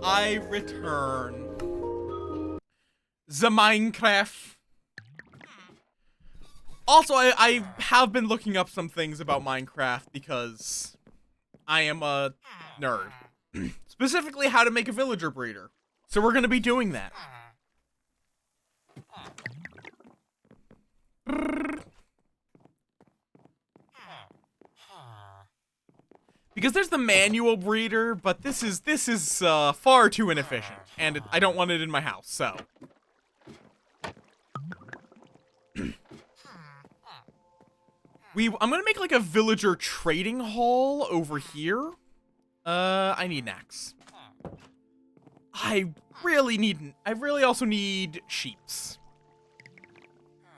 I return. The Minecraft. Also, I have been looking up some things about Minecraft because I am a nerd. Specifically, how to make a villager breeder. So we're gonna be doing that. Because there's the manual breeder, but this is far too inefficient, and I don't want it in my house. So I'm gonna make like a villager trading hall over here. I need an axe. I really also need sheeps.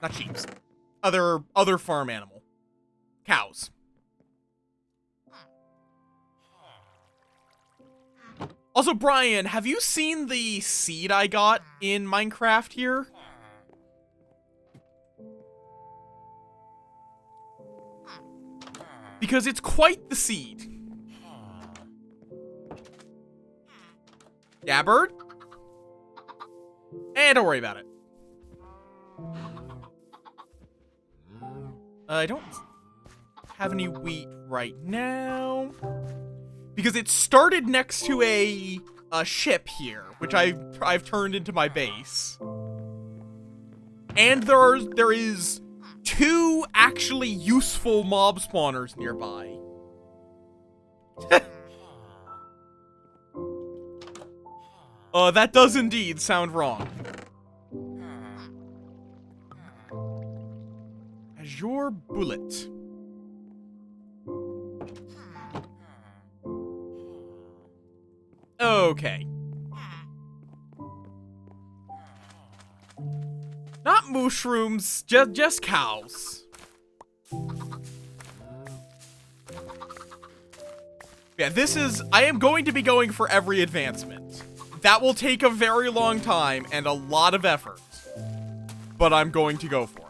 Not sheeps. Other farm animal. Cows. Also, Brian, have you seen the seed I got in Minecraft here? Because it's quite the seed. Yeah, bird? Don't worry about it. I don't have any wheat right now. Because it started next to a ship here, which I've turned into my base. And there is 2 actually useful mob spawners nearby. That does indeed sound wrong. Azure bullet. Okay. Not mushrooms, just cows. Yeah, I am going to be going for every advancement. That will take a very long time and a lot of effort. But I'm going to go for it.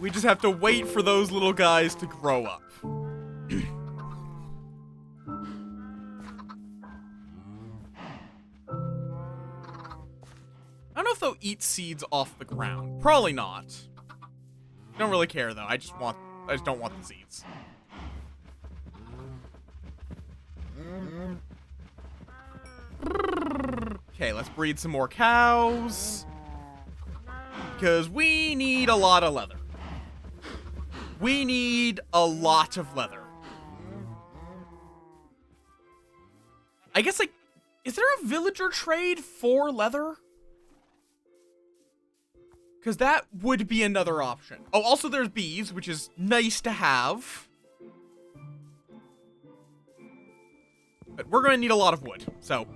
We just have to wait for those little guys to grow up. I don't know if they'll eat seeds off the ground. Probably not. Don't really care though. I just don't want the seeds. Okay, let's breed some more cows. Because we need a lot of leather. We need a lot of leather. I guess, like, is there a villager trade for leather? Because that would be another option. Oh, also there's bees, which is nice to have. But we're going to need a lot of wood, so.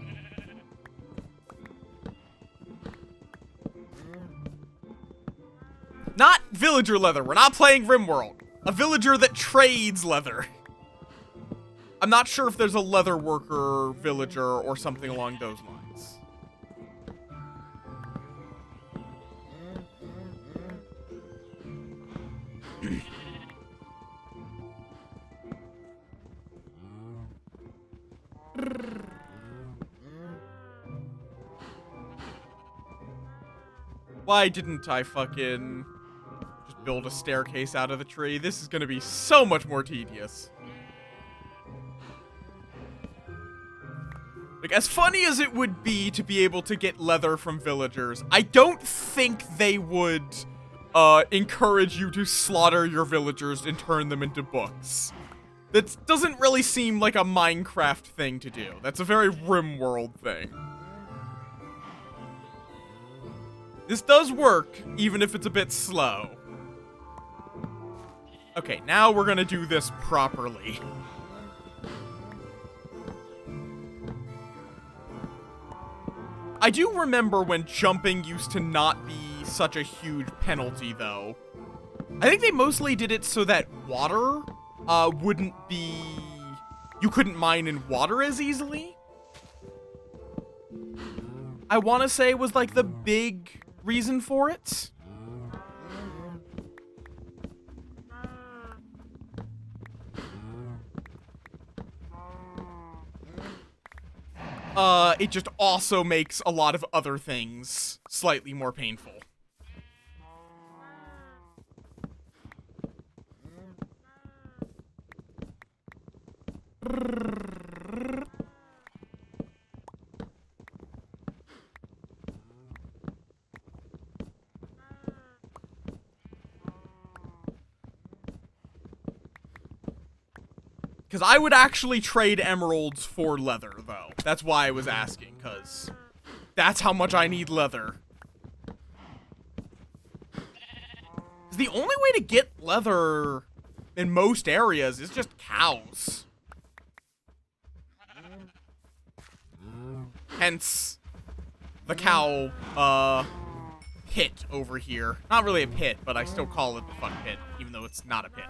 Not villager leather. We're not playing RimWorld. A villager that trades leather. I'm not sure if there's a leather worker villager or something along those lines. Why didn't I fucking just build a staircase out of the tree? This is gonna be so much more tedious. Like, as funny as it would be to be able to get leather from villagers, I don't think they would encourage you to slaughter your villagers and turn them into books. That doesn't really seem like a Minecraft thing to do. That's a very RimWorld thing. This does work, even if it's a bit slow. Okay, now we're gonna do this properly. I do remember when jumping used to not be such a huge penalty, though. I think they mostly did it so that water wouldn't be you couldn't mine in water as easily. I want to say was like the big reason for it. It just also makes a lot of other things slightly more painful. Because I would actually trade emeralds for leather, though. That's why I was asking, because that's how much I need leather. The only way to get leather in most areas is just cows. Hence, the cow, pit over here. Not really a pit, but I still call it the fun pit, even though it's not a pit.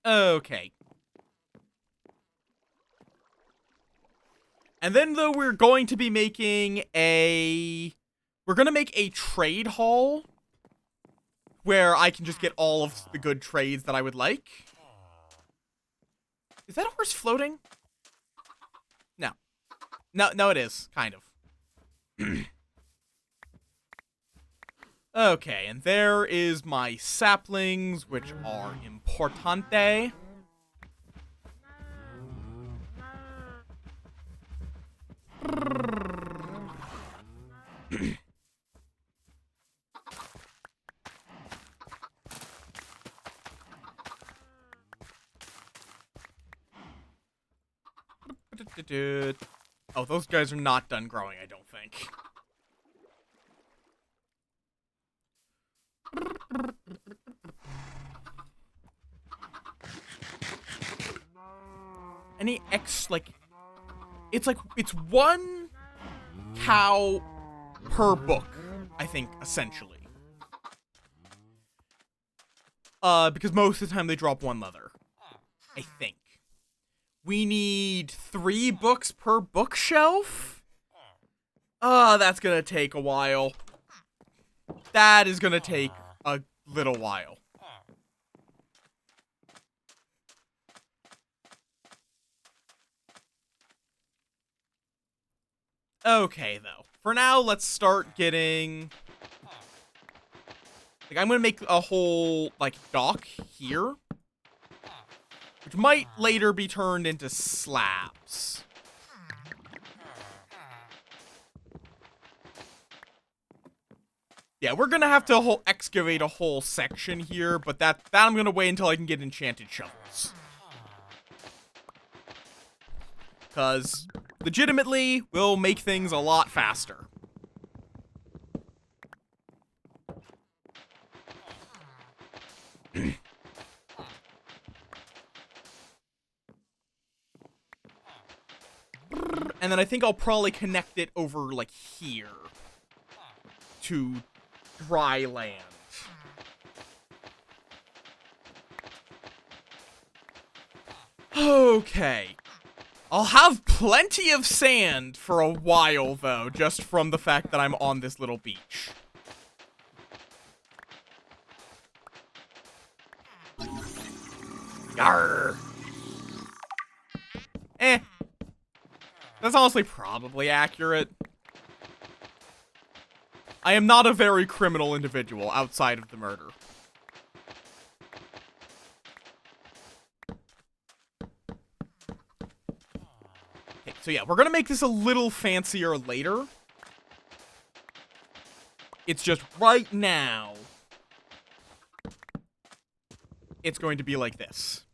Okay. And then, though, we're going to be making a... We're going to make a trade hall where I can just get all of the good trades that I would like. Is that horse floating? No. No, it is. Kind of. Okay, and there is my saplings, which are importante. Oh, those guys are not done growing, I don't think. Any it's one cow per book, I think, essentially. Because most of the time they drop one leather, I think. We need 3 books per bookshelf? That's gonna take a while. That is gonna take a little while. Okay, though. For now, let's start getting... Like, I'm gonna make a whole, like, dock here. Which might later be turned into slabs. Yeah, we're gonna have to excavate a whole section here, but that I'm gonna wait until I can get enchanted shovels. Because, legitimately, we'll make things a lot faster. And then I think I'll probably connect it over, like, here. To dry land. Okay. I'll have plenty of sand for a while, though, just from the fact that I'm on this little beach. Yarr. That's honestly probably accurate. I am not a very criminal individual outside of the murder. Okay, so yeah, we're gonna make this a little fancier later. It's just right now, it's going to be like this.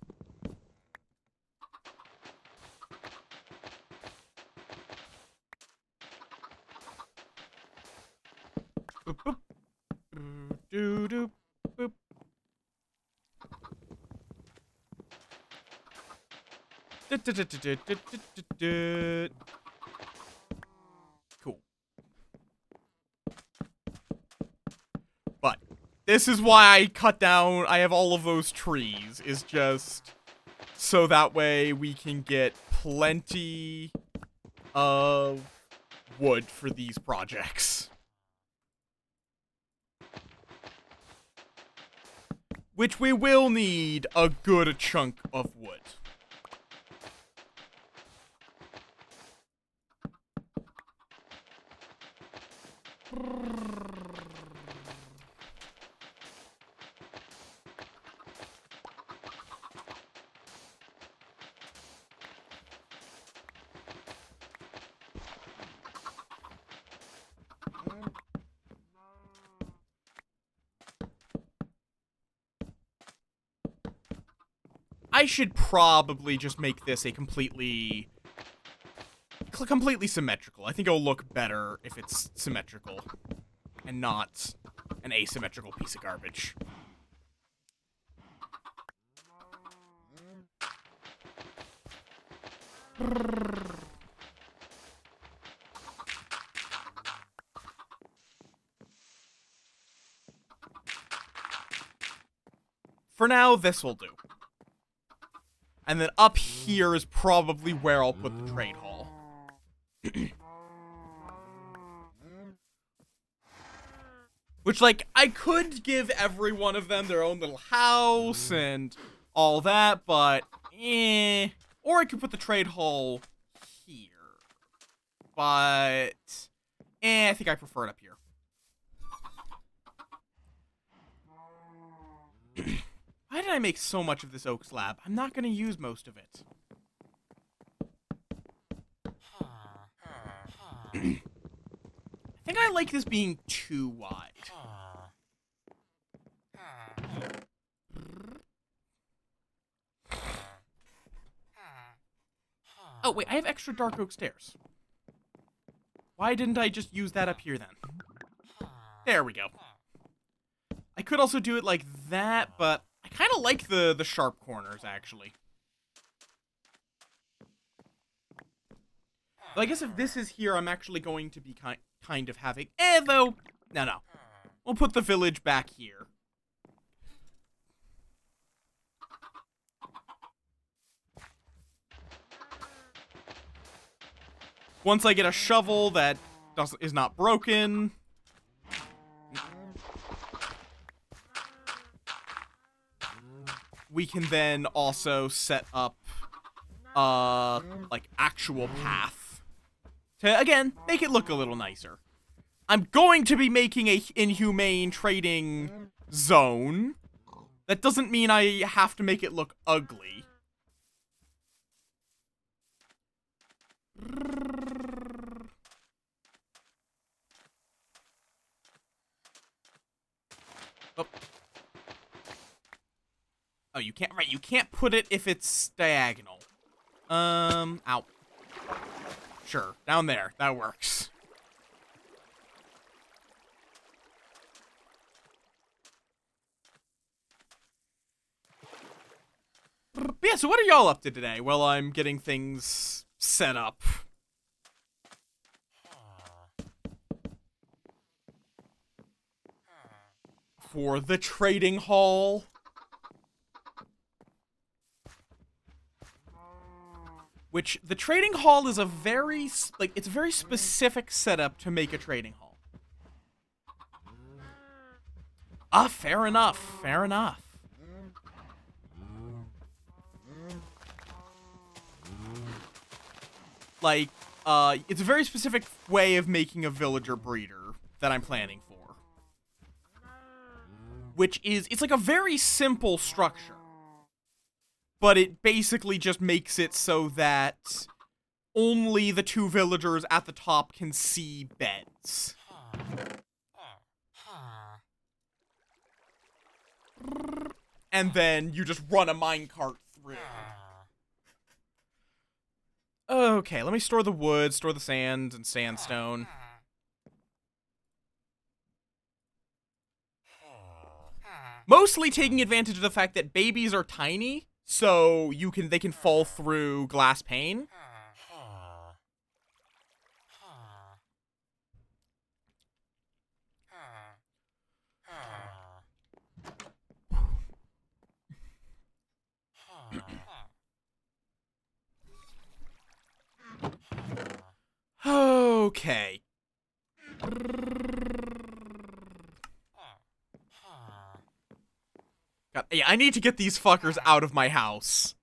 Boop, boop. Doo, doo, boop. Cool. This is why I cut down, I have all of those trees, is just so that way we can get plenty of wood for these projects. Which we will need a good chunk of wood. I should probably just make this a completely symmetrical. I think it'll look better if it's symmetrical and not an asymmetrical piece of garbage. For now, this will do. And then up here is probably where I'll put the trade hall. Which, like, I could give every one of them their own little house and all that, but, Or I could put the trade hall here. But, I think I prefer it up here. Why did I make so much of this oak slab? I'm not going to use most of it. I think I like this being too wide. Oh, wait, I have extra dark oak stairs. Why didn't I just use that up here then? There we go. I could also do it like that, but I kind of like the sharp corners, actually. Well, I guess if this is here, I'm actually going to be kind of having... though... No. We'll put the village back here. Once I get a shovel that is not broken... we can then also set up, like, actual path. To, again, make it look a little nicer. I'm going to be making a inhumane trading zone. That doesn't mean I have to make it look ugly. Oh. Oh, you can't, right, you can't put it if it's diagonal. Ow. Sure, down there, that works. But yeah, so what are y'all up to today? Well, I'm getting things set up. For the trading hall. Which, the trading hall is a very, like, it's a very specific setup to make a trading hall. Ah, fair enough, fair enough. Like, it's a very specific way of making a villager breeder that I'm planning for. Which is, it's like a very simple structure. But it basically just makes it so that only the two villagers at the top can see beds. And then you just run a minecart through. Okay, let me store the wood, store the sand and sandstone. Mostly taking advantage of the fact that babies are tiny. So they can fall through glass pane. Okay. God, yeah, I need to get these fuckers out of my house.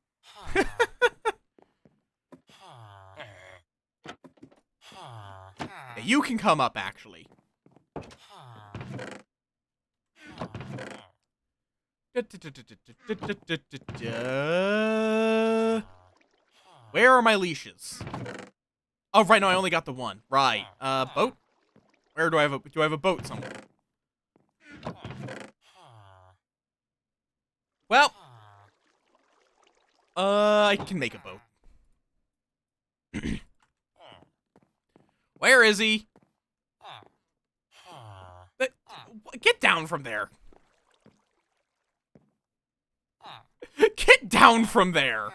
Yeah, you can come up, actually. Where are my leashes? Oh, right, no, I only got the one. Right. Boat? Where do I have a boat somewhere? Well, I can make a boat. Where is he? Get down from there. Get down from there.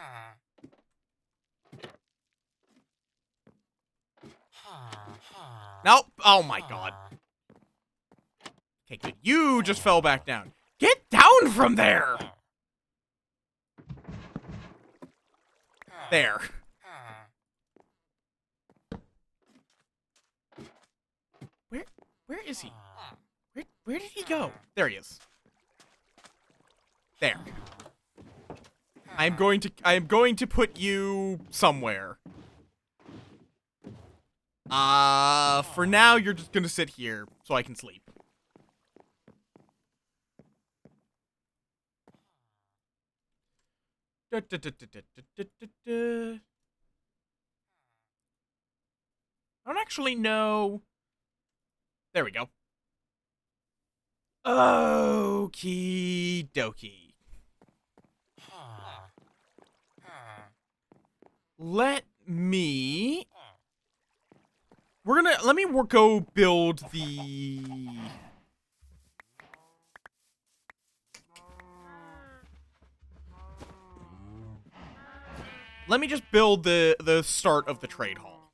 Nope. Oh my god. Okay, good. You just fell back down. Get down from there. There. Where is he? Where did he go? There he is. There. I am going to put you somewhere. For now you're just gonna sit here so I can sleep. I don't actually know. There we go. Okie dokie. Let me go build the... Let me just build the start of the trade hall.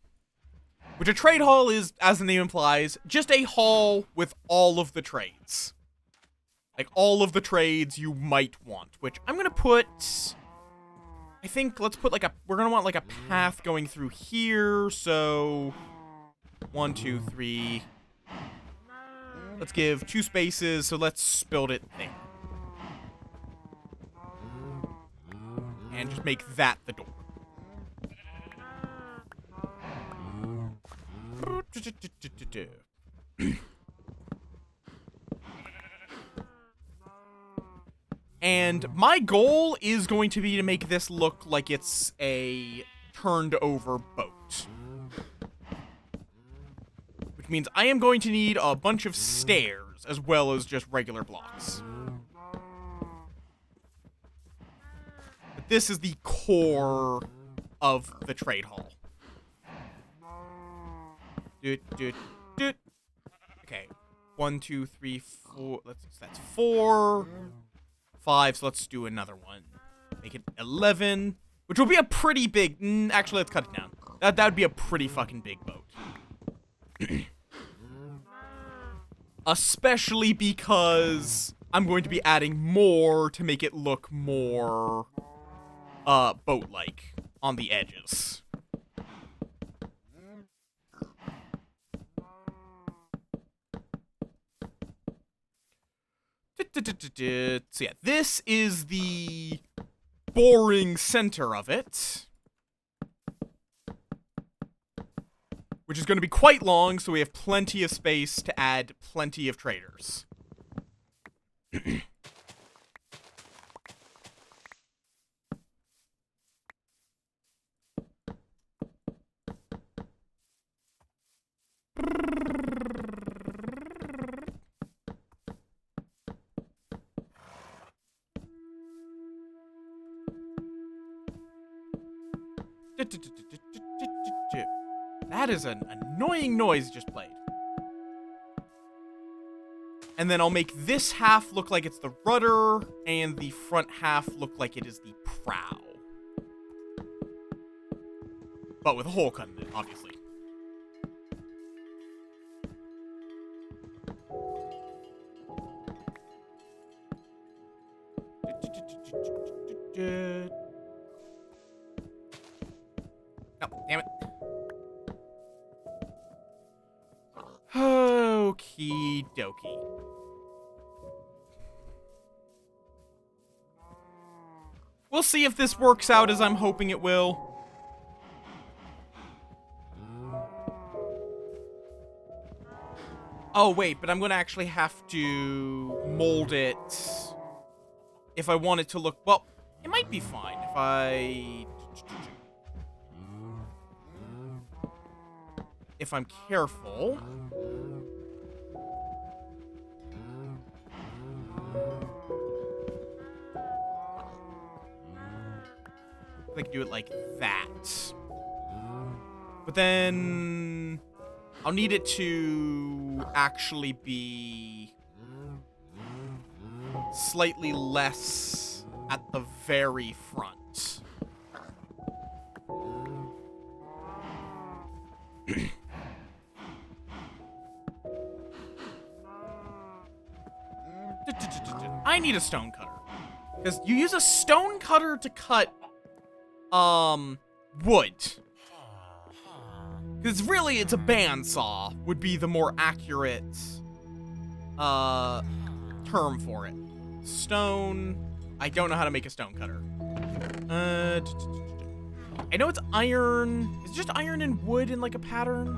Which a trade hall is, as the name implies, just a hall with all of the trades. Like, all of the trades you might want. Which, I'm gonna put... I think, let's put, like, we're gonna want, like, a path going through here, so... 1, 2, 3... Let's give 2 spaces, so let's build it there. And just make that the door. And my goal is going to be to make this look like it's a turned over boat. Which means I am going to need a bunch of stairs as well as just regular blocks. But this is the core of the trade hall. Okay. 1, 2, 3, 4. That's 4. 5, so let's do another one. Make it 11, which will be a pretty big... actually, let's cut it down. That would be a pretty fucking big boat. Especially because I'm going to be adding more to make it look more, boat-like on the edges. So yeah, this is the boring center of it. Which is going to be quite long, so we have plenty of space to add plenty of traders. That is an annoying noise just played. And then I'll make this half look like it's the rudder, and the front half look like it is the prow. But with a hole cut in it, obviously. Oh, damn it. We'll see if this works out as I'm hoping it will. Oh, wait, but I'm gonna actually have to mold it if I want it to look... Well, it might be fine if I'm careful. I can do it like that. But then I'll need it to actually be slightly less at the very front. I need a stone cutter. Because you use a stone cutter to cut, wood. Because really, it's a bandsaw, would be the more accurate, term for it. Stone. I don't know how to make a stone cutter. I know it's iron. Is it just iron and wood in, like, a pattern?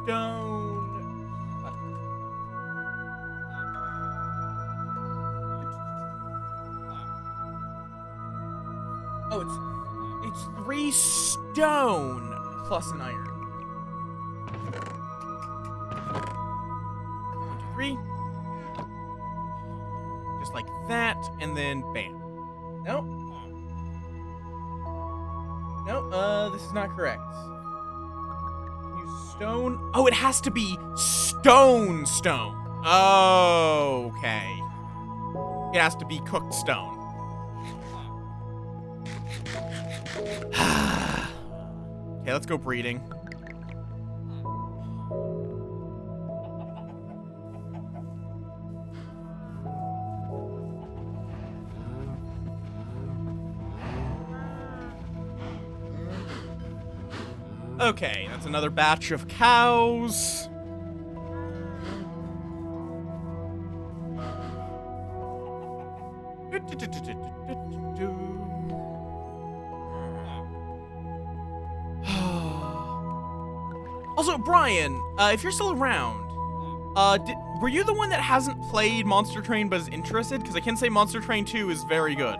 Stone. Oh, it's 3 stone plus an iron. 1, 2, 3. Just like that, and then bam. Nope. Nope, this is not correct. Use stone. Oh, it has to be stone. Oh, okay. It has to be cooked stone. Okay, let's go breeding. Okay, that's another batch of cows. Also, Brian, if you're still around, were you the one that hasn't played Monster Train but is interested? Because I can say Monster Train 2 is very good.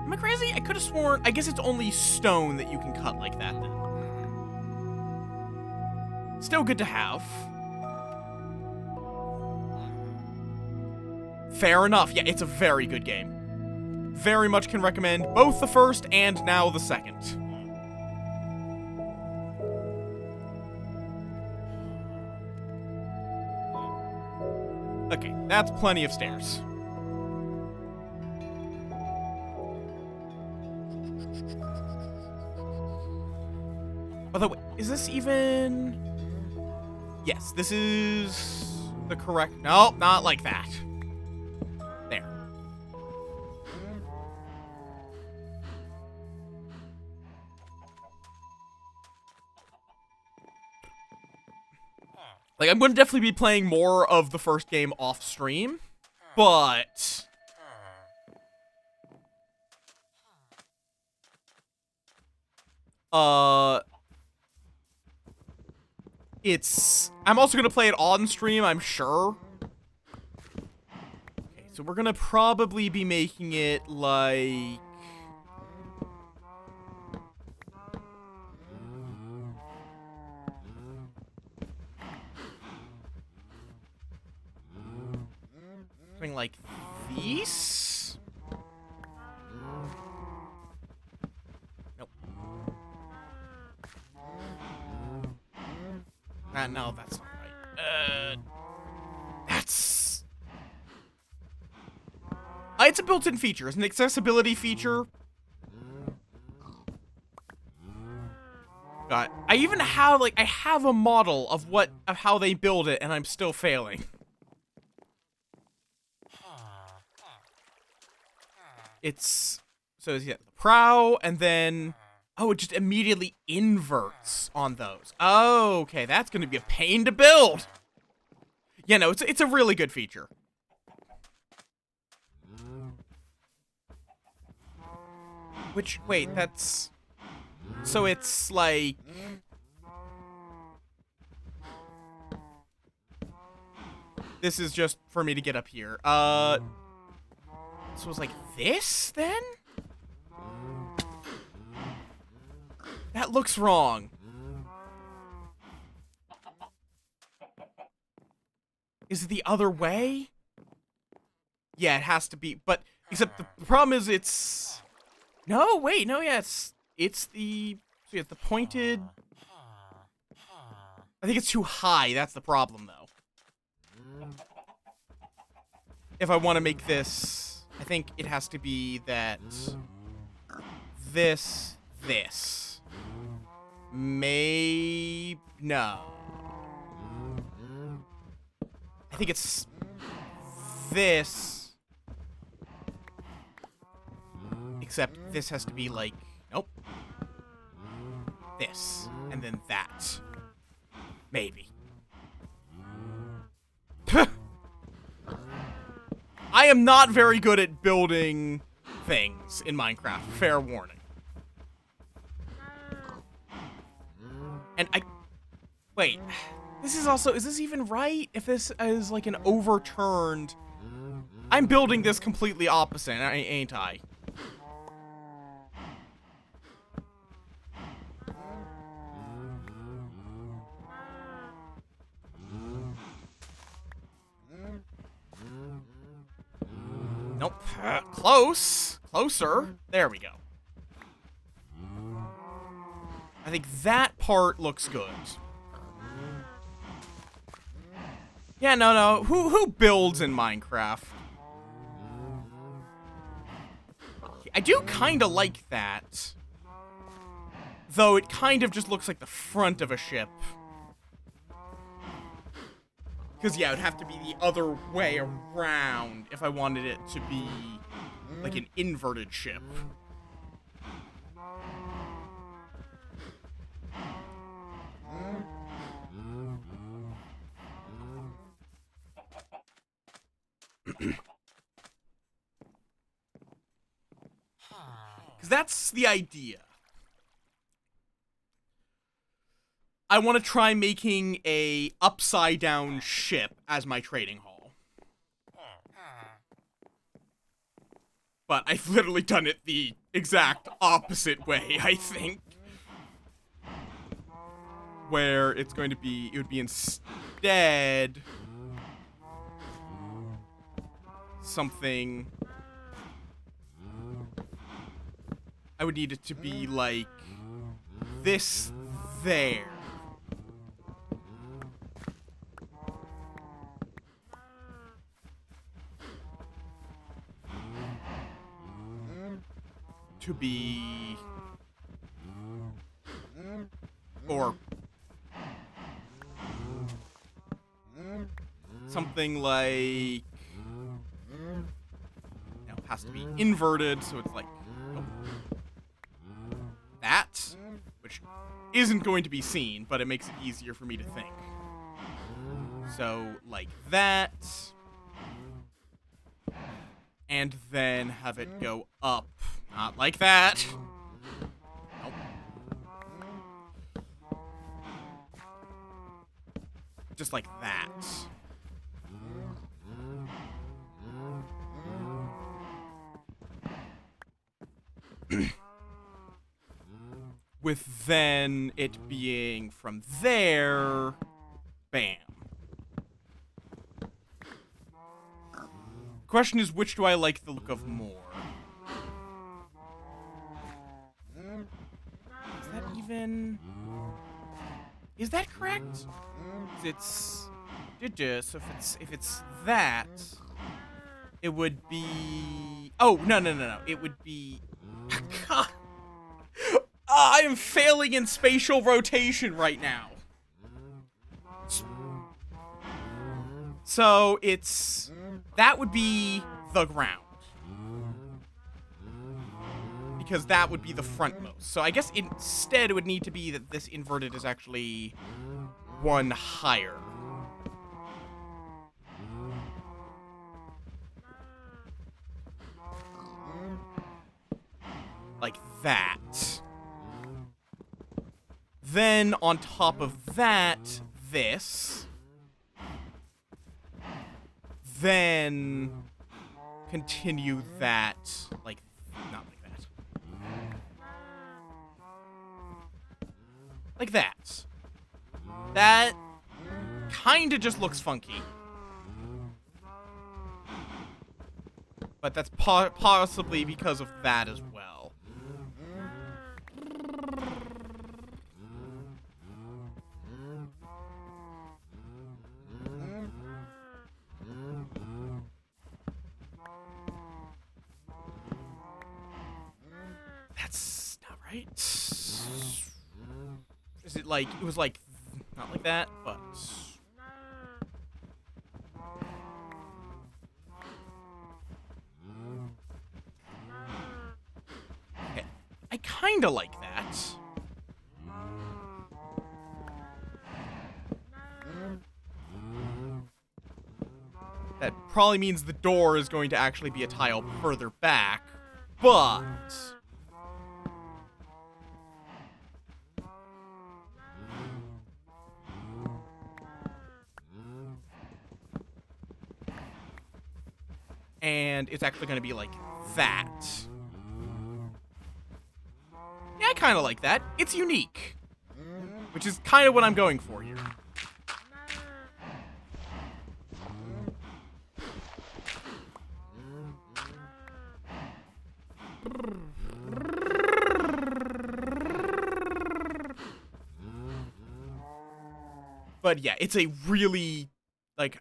Am I crazy? I could have sworn... I guess it's only stone that you can cut like that, then. Still good to have. Fair enough. Yeah, it's a very good game. Very much can recommend both the first and now the second. Okay, that's plenty of stairs. Although, wait, is this even... Yes, this is the correct... Nope, not like that. There. Like, I'm going to definitely be playing more of the first game off stream, but... I'm also going to play it on stream, I'm sure. Okay, so we're going to probably be making it, like... something like these? Nope. No, that's not right. That's... it's a built-in feature. It's an accessibility feature. God, I even have, like, I have a model of how they build it, and I'm still failing. It's... So, yeah, the prow, and then Oh, it just immediately inverts on those. Oh, okay, that's gonna be a pain to build. Yeah, no, it's a really good feature. Which, wait, that's... So it's like... This is just for me to get up here. So it was like this, then? That looks wrong. Is it the other way? Yeah, it has to be, but, except the problem is it's... No, wait, no, yeah, it's the... So it's the pointed... I think it's too high, that's the problem, though. If I want to make this... I think it has to be that... This... Maybe... No. I think it's... This... Except this has to be like... Nope. This. And then that. Maybe. I am not very good at building things in Minecraft. Fair warning. And wait. This is also... Is this even right? If this is like an overturned... I'm building this completely opposite, ain't I? Nope. Close. Closer. There we go. I think that part looks good. Yeah, no. Who builds in Minecraft? I do kind of like that. Though it kind of just looks like the front of a ship. Because, yeah, it would have to be the other way around if I wanted it to be like an inverted ship. Because that's the idea. I want to try making a upside-down ship as my trading hall. But I've literally done it the exact opposite way, I think. Where it's going to be, it would be instead... something... I would need it to be like... this there. To be... Or... something like... No, it has to be inverted, so it's like... Nope. That, which isn't going to be seen, but it makes it easier for me to think. So, like that... And then have it go up. Not like that. Nope. Just like that. With then it being from there, bam. Question is, which do I like the look of more? Is that even... Is that correct? It's... So if it's that, it would be... Oh, no. It would be... God. I am failing in spatial rotation right now. So it's... That would be the ground. because that would be the frontmost. So I guess instead it would need to be that this inverted is actually one higher. Like that. Then on top of that, this. Then continue that, like, not like that. Like that. That kinda just looks funky. But that's possibly because of that as well. That's not right. Is it like, it was like, not like that, but... Okay. I kinda like that. That probably means the door is going to actually be a tile further back, but... And it's actually going to be like that. Yeah, I kind of like that. It's unique. Which is kind of what I'm going for here. But yeah, it's a really, like,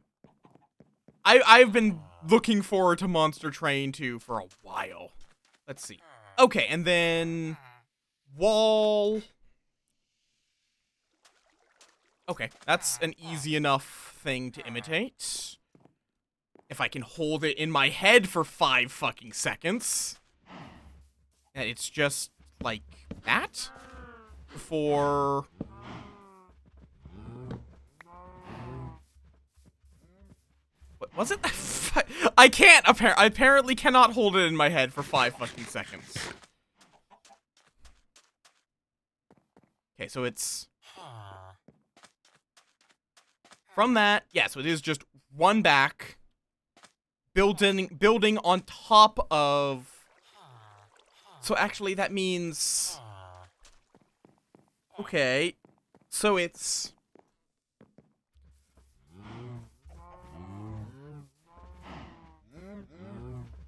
I've been looking forward to Monster Train 2 for a while. Let's see. Okay, and then wall. Okay, that's an easy enough thing to imitate. If I can hold it in my head for 5 fucking seconds. And it's just like that before... What was it? I can't, I apparently cannot hold it in my head for 5 fucking seconds. Okay, so it's... From that, yeah, so it is just one back, building on top of... So actually that means... Okay, so it's...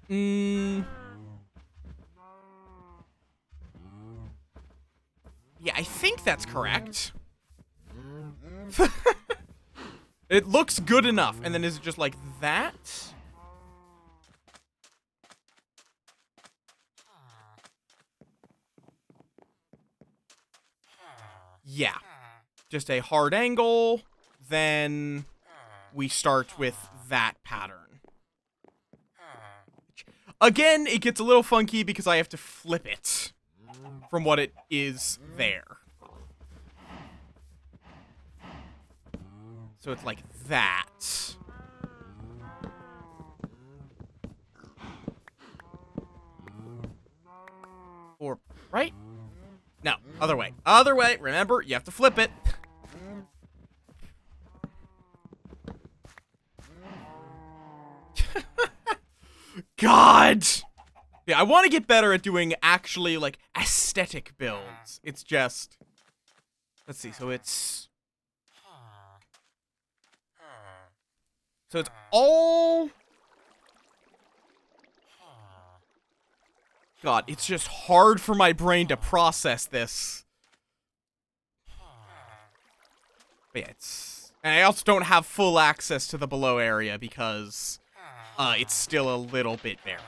Yeah, I think that's correct. It looks good enough. And then is it just like that? Yeah. Just a hard angle. Then we start with that pattern. Again, it gets a little funky because I have to flip it from what it is there. So it's like that. Or, right? No, other way. Other way. Remember, you have to flip it. God! Yeah, I want to get better at doing actually, like, aesthetic builds. It's just... Let's see, so it's... So it's all... God, it's just hard for my brain to process this. But yeah, it's... And I also don't have full access to the below area because... it's still a little bit buried.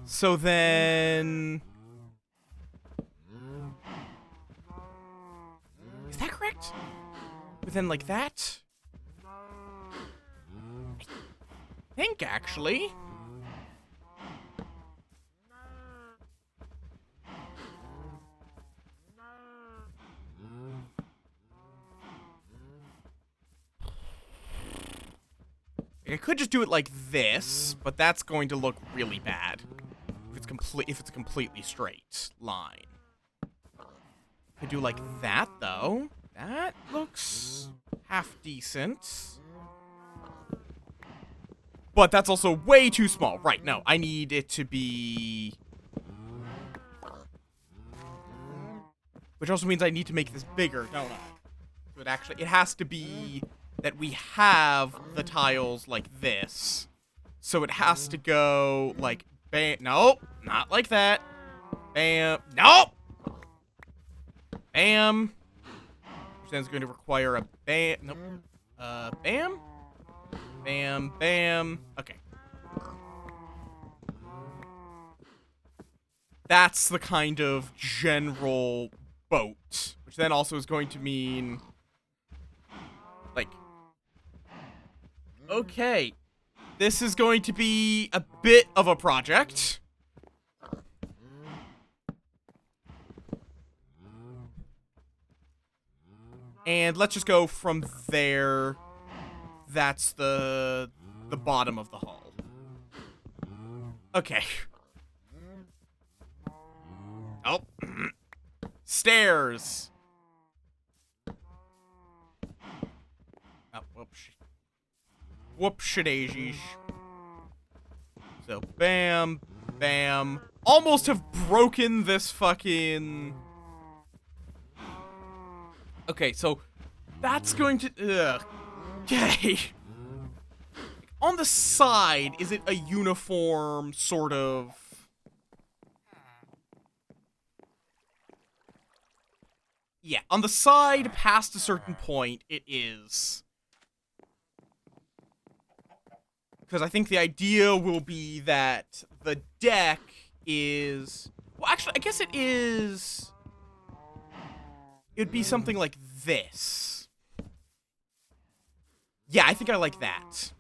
So then... Is that correct? But then, like, that... I think, actually... I could just do it like this, but that's going to look really bad. If it's a completely straight line. Could do like that, though. That looks half decent. But that's also way too small. Right, no, I need it to be... Which also means I need to make this bigger, don't I? So it has to be that we have the tiles like this. So it has to go like, bam, nope, not like that. Bam, nope! Bam. Which then is going to require a bam, nope. Bam? Bam, bam. Okay. That's the kind of general boat. Which then also is going to mean... Like... Okay. This is going to be a bit of a project. And let's just go from there. That's the bottom of the hull. Okay. Oh. Stairs. Oh, whoops. Whoopsie-daisies. So, bam, bam. Almost have broken this fucking... Okay, so that's going to... Okay. On the side, is it a uniform sort of... Yeah, on the side, past a certain point, it is. Because I think the idea will be that the deck is... Well, actually, I guess it is... It'd be something like this. Yeah, I think I like that.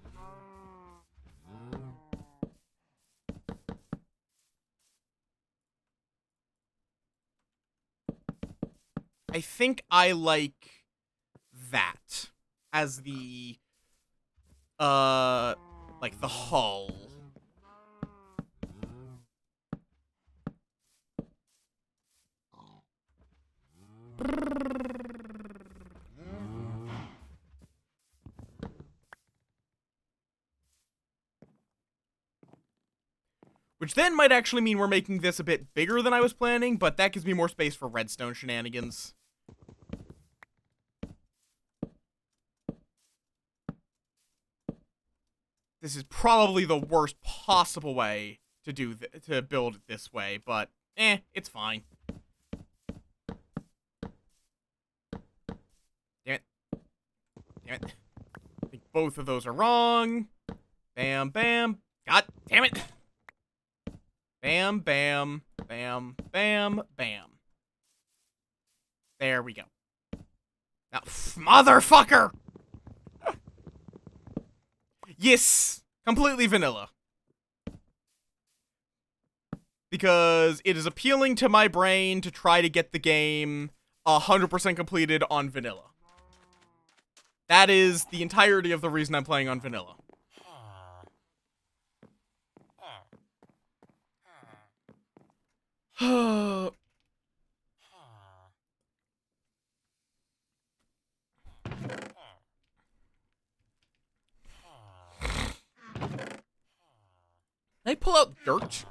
I think I like that as the, like the hull. Which then might actually mean we're making this a bit bigger than I was planning, but that gives me more space for redstone shenanigans. This is probably the worst possible way to build it this way, but it's fine. Damn it. Damn it. I think both of those are wrong. Bam, bam. God damn it. Bam, bam, bam, bam, bam. There we go. Now, motherfucker! Yes! Completely vanilla. Because it is appealing to my brain to try to get the game 100% completed on vanilla. That is the entirety of the reason I'm playing on vanilla. They pull out dirt.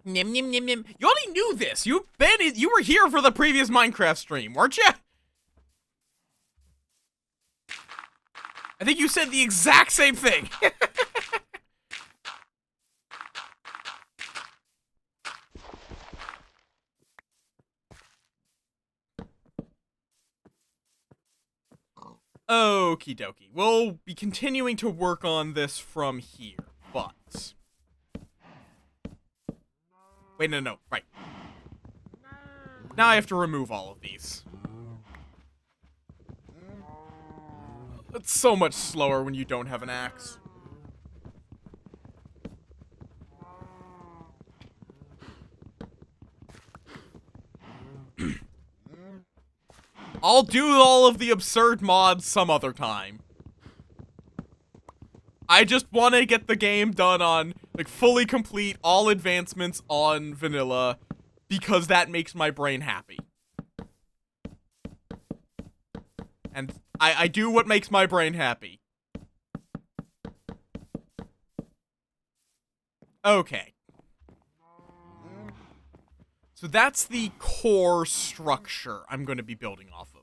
Nim nim nim nim. You already knew this. You were here for the previous Minecraft stream, weren't you? I think you said the exact same thing. Okie dokie. We'll be continuing to work on this from here, but... Wait, no, right. Now I have to remove all of these. It's so much slower when you don't have an axe. I'll do all of the absurd mods some other time. I just want to get the game done on, like, fully complete all advancements on vanilla, because that makes my brain happy. And I do what makes my brain happy. Okay. So that's the core structure I'm going to be building off of.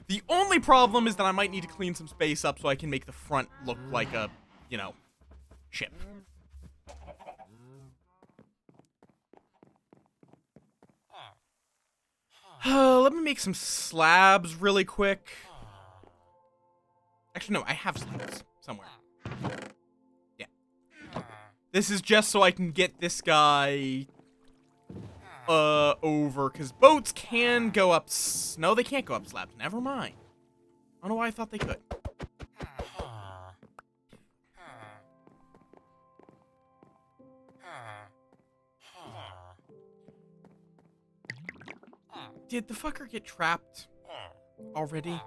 The only problem is that I might need to clean some space up so I can make the front look like a, you know, ship. Let me make some slabs really quick. Actually, no, I have slabs somewhere. Yeah. This is just so I can get this guy over, because boats can go up. No, they can't go up slabs. Never mind. I don't know why I thought they could. Did the fucker get trapped already?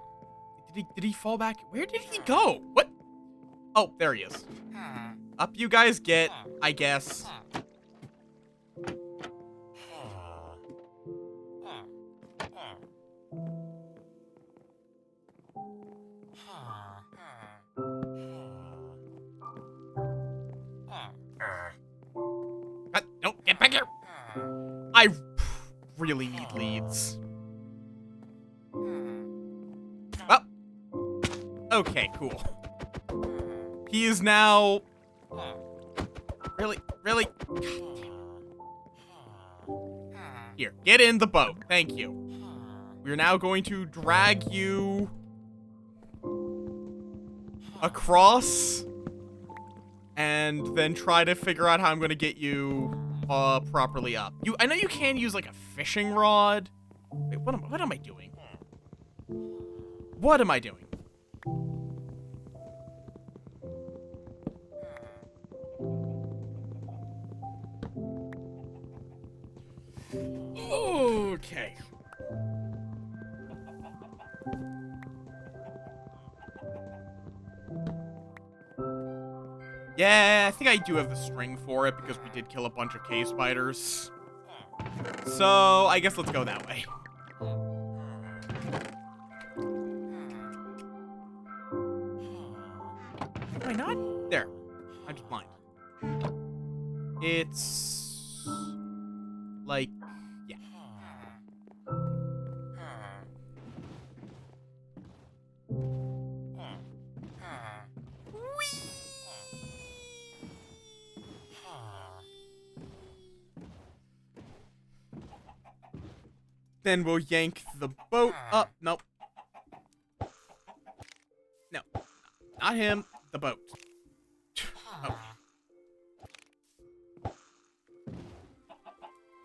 Did he fall back? Where did he go? What? Oh, there he is. Up you guys get, I guess. No, get back here. I really need leads. Well, okay, cool. He is now... Really? Here, get in the boat. Thank you. We're now going to drag you across and then try to figure out how I'm going to get you properly up. I know you can use like a fishing rod. Wait, what am I doing? What am I doing? Okay. Yeah, I think I do have the string for it because we did kill a bunch of cave spiders. So, I guess let's go that way. Am I not? There. I'm just blind. It's... like... yeah. Then we'll yank the boat up. Nope. No. Not him. The boat. Okay.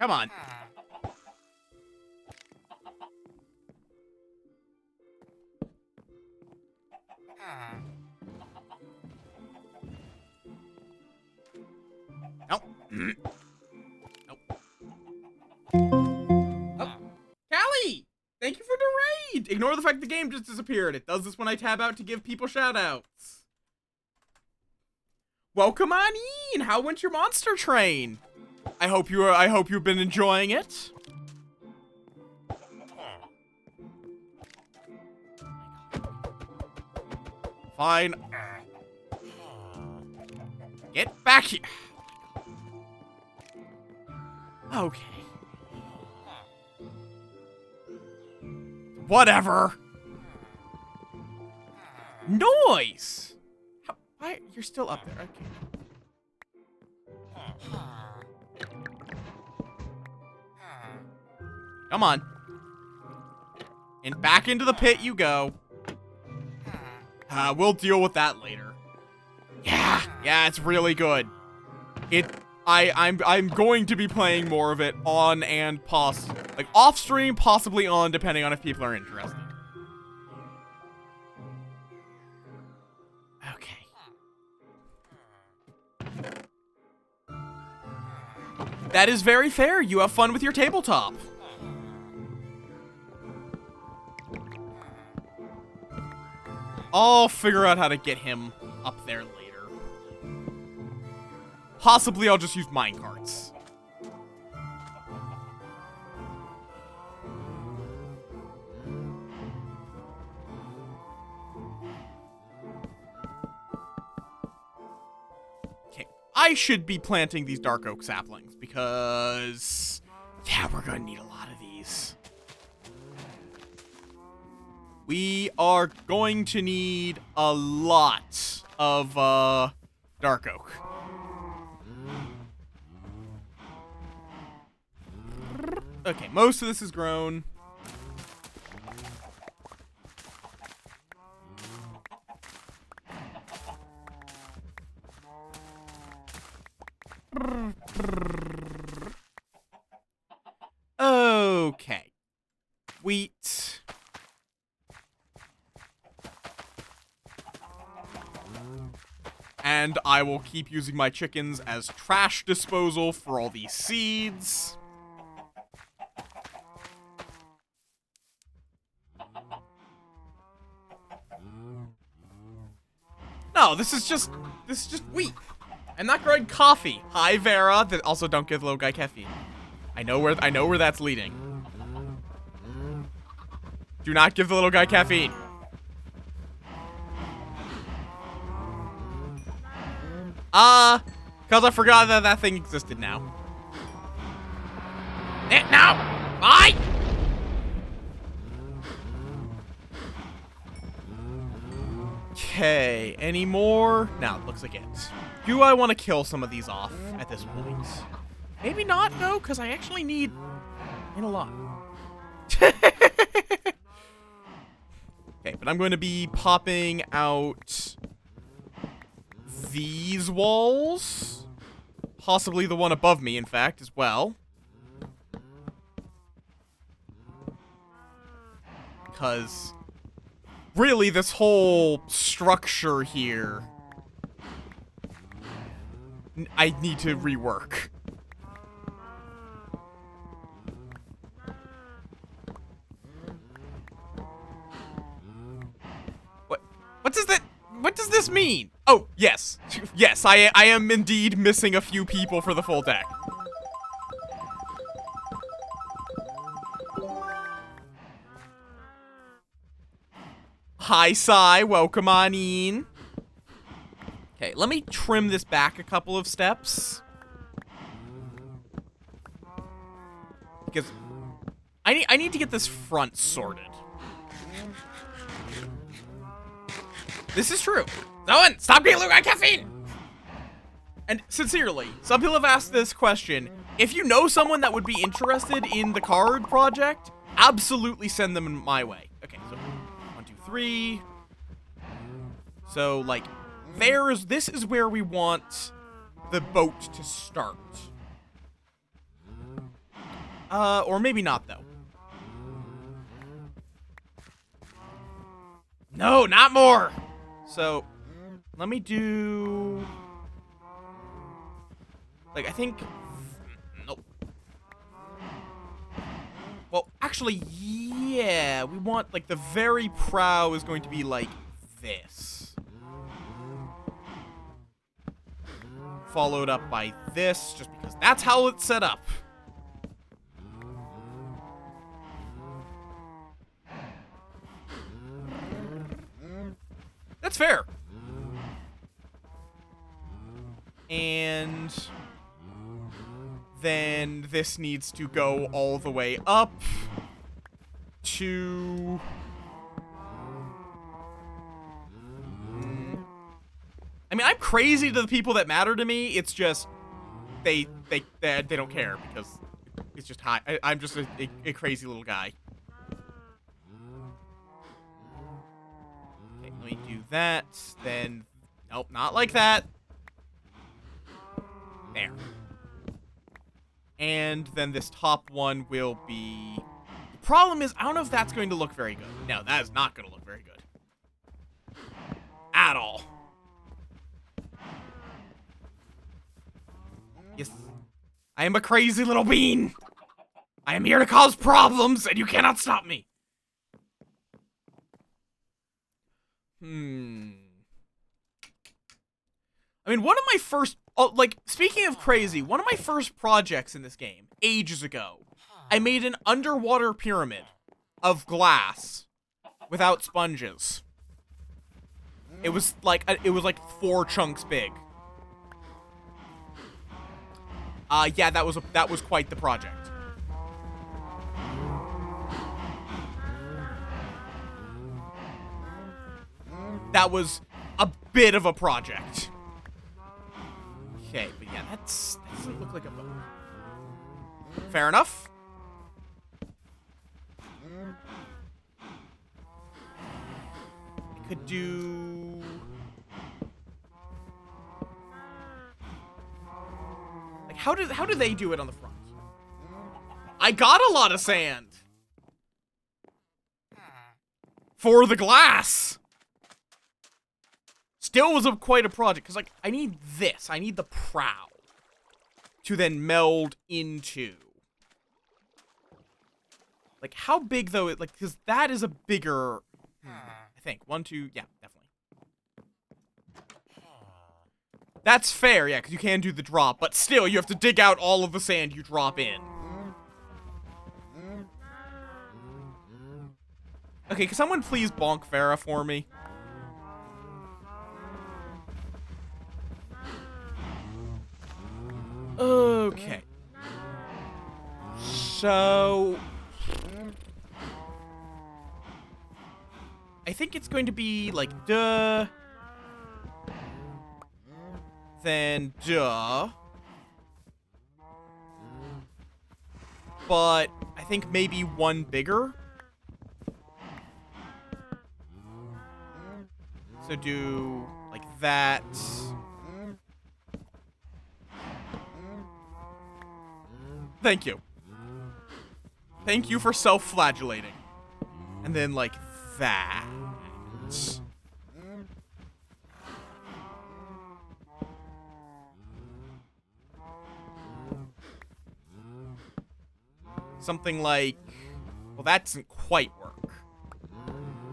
Come on. Nope. Nope. Callie! Thank you for the raid! Ignore the fact the game just disappeared. It does this when I tab out to give people shoutouts. Welcome on in! How went your monster train? I hope you've been enjoying it. Fine. Get back here. Okay. Whatever. Noise! Why? You're still up there. Okay. Come on. And back into the pit you go. We'll deal with that later. Yeah, it's really good. I'm going to be playing more of it on and Like, off-stream, possibly on, depending on if people are interested. Okay. That is very fair. You have fun with your tabletop. I'll figure out how to get him up there later. Possibly I'll just use minecarts. Okay, I should be planting these dark oak saplings because, yeah, we're gonna need a lot of these. We are going to need a lot of dark oak. Okay, most of this is grown. Okay. Wheat. And I will keep using my chickens as trash disposal for all these seeds. No, this is just wheat. I'm not growing coffee. Hi, Vera. Also, don't give the little guy caffeine. I know where that's leading. Do not give the little guy caffeine. Cause I forgot that thing existed now. No! Bye! Okay, any more? No, it looks like it. Do I want to kill some of these off at this point? Maybe not, though, because I actually need a lot. Okay, but I'm going to be popping out these walls. Possibly the one above me, in fact, as well. Because really, this whole structure here, I need to rework. What does this mean? Oh, yes. Yes, I am indeed missing a few people for the full deck. Hi, Sai. Welcome on in. Okay, let me trim this back a couple of steps. Because I need to get this front sorted. This is true. Owen, stop getting Luke on caffeine! And sincerely, some people have asked this question. If you know someone that would be interested in the card project, absolutely send them my way. Okay, so 1, 2, 3. So, like, this is where we want the boat to start. Or maybe not, though. No, not more! So, let me do... Like, I think... Nope. Well, actually, yeah. We want, like, the very prow is going to be like this. Followed up by this, just because that's how it's set up. That's fair. And then this needs to go all the way up to... I mean, I'm crazy to the people that matter to me. It's just they don't care because it's just high. I'm just a crazy little guy. Okay, let me do that. Then, nope, not like that. There. And then this top one will be... The problem is, I don't know if that's going to look very good. No, that is not going to look very good. At all. Yes. I am a crazy little bean. I am here to cause problems, and you cannot stop me. I mean, one of my first... Oh, like, speaking of crazy, one of my first projects in this game, ages ago, I made an underwater pyramid of glass without sponges. It was like 4 chunks big. Yeah, that was quite the project. That was a bit of a project. Okay, but yeah, that doesn't look like a boat. Fair enough. I could do... Like, how do they do it on the front? I got a lot of sand! For the glass! Still was quite a project, because, like, I need this. I need the prow to then meld into. Like, how big, though, like, because that is a bigger, I think. 1, 2, yeah, definitely. That's fair, yeah, because you can do the drop, but still, you have to dig out all of the sand you drop in. Okay, can someone please bonk Farah for me? Okay. So... I think it's going to be, like, duh. Then duh. But I think maybe one bigger. So do, like, that. Thank you. Thank you for self-flagellating. And then, like, that. Something like... Well, that doesn't quite work.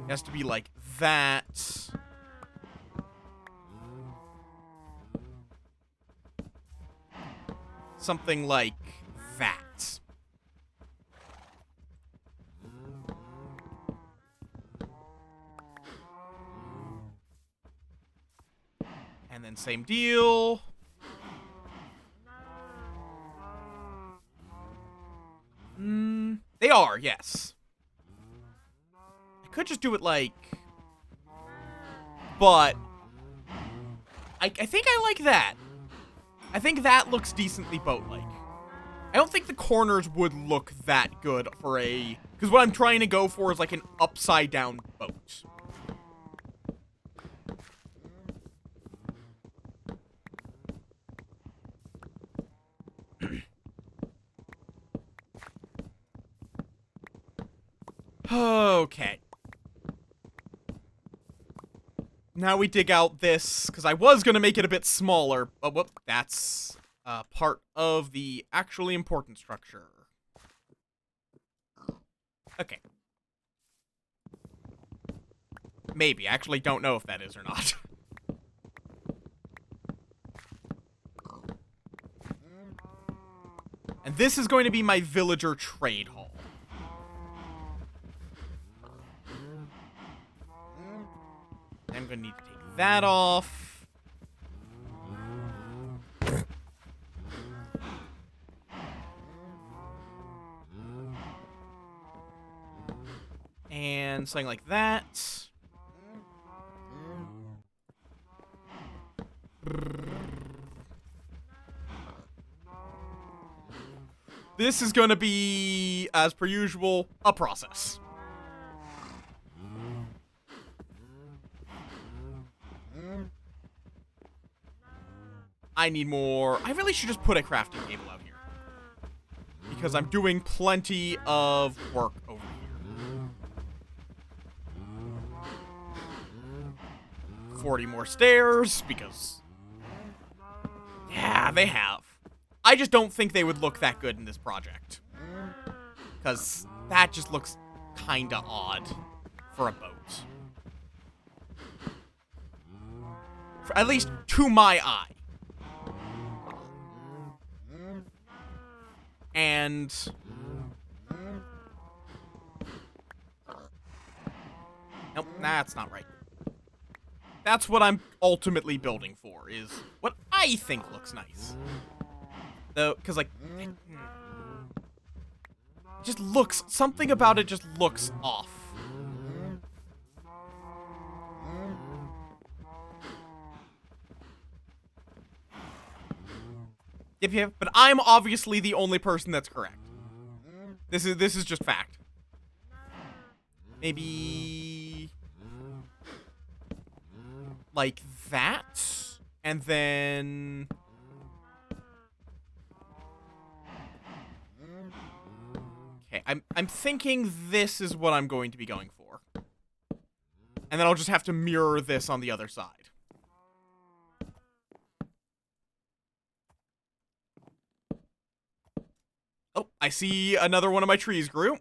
It has to be like that. Something like that. And then same deal. They are, yes. I could just do it like... But... I think I like that. I think that looks decently boat-like. I don't think the corners would look that good for a... Because what I'm trying to go for is like an upside-down boat. Okay. Now we dig out this, because I was going to make it a bit smaller, but whoop, that's part of the actually important structure. Okay. Maybe. I actually don't know if that is or not. And this is going to be my villager trade hall. I'm going to need to take that off. And something like that. This is going to be, as per usual, a process. I need more. I really should just put a crafting table out here. because I'm doing plenty of work over here. 40 more stairs, because... yeah, they have. I just don't think they would look that good in this project. Because that just looks kinda odd for a boat. At least to my eye. And... nope, that's not right. That's what I'm ultimately building for, is what I think looks nice. Though, because, like, it just looks, something about it just looks off. Yep, but I'm obviously the only person that's correct. This is just fact. Maybe... like that? And then... okay, I'm thinking this is what I'm going to be going for. And then I'll just have to mirror this on the other side. Oh, I see another one of my trees grew.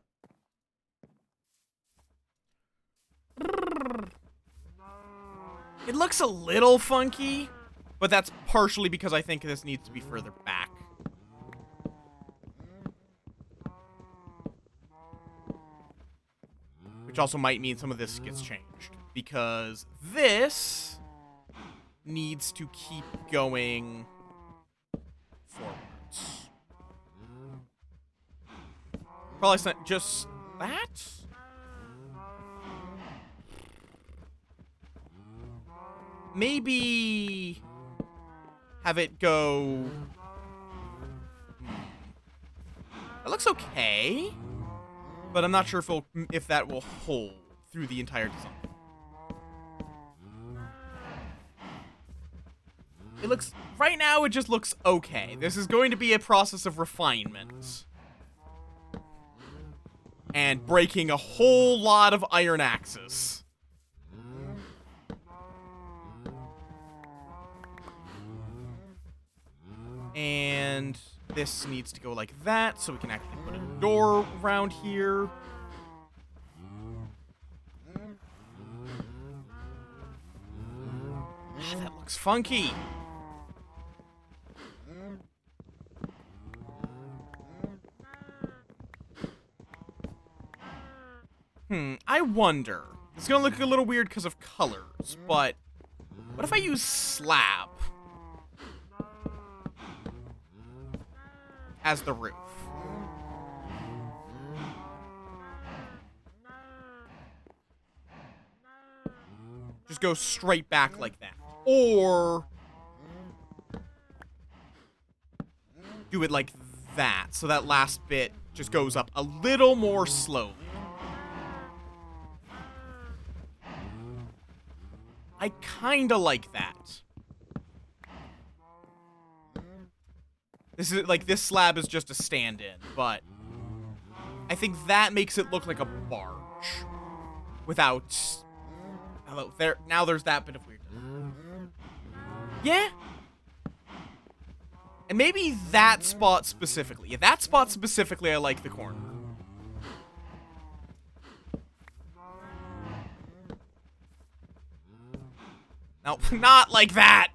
It looks a little funky, but that's partially because I think this needs to be further back. Which also might mean some of this gets changed, because this needs to keep going forwards. Probably not just that? Maybe have it go... that looks okay, but I'm not sure if that will hold through the entire design. It looks... right now, it just looks okay. This is going to be a process of refinement. And breaking a whole lot of iron axes. And this needs to go like that, so we can actually put a door around here. That looks funky. I wonder. It's gonna look a little weird because of colors, but what if I use slab as the roof? Just go straight back like that. Or do it like that, so that last bit just goes up a little more slowly. I kinda like that. This is like, this slab is just a stand-in, but I think that makes it look like a barge without... hello, there, now there's that bit of weirdness. Yeah. And maybe that spot specifically. Yeah, that spot specifically, I like the corner. No, not like that.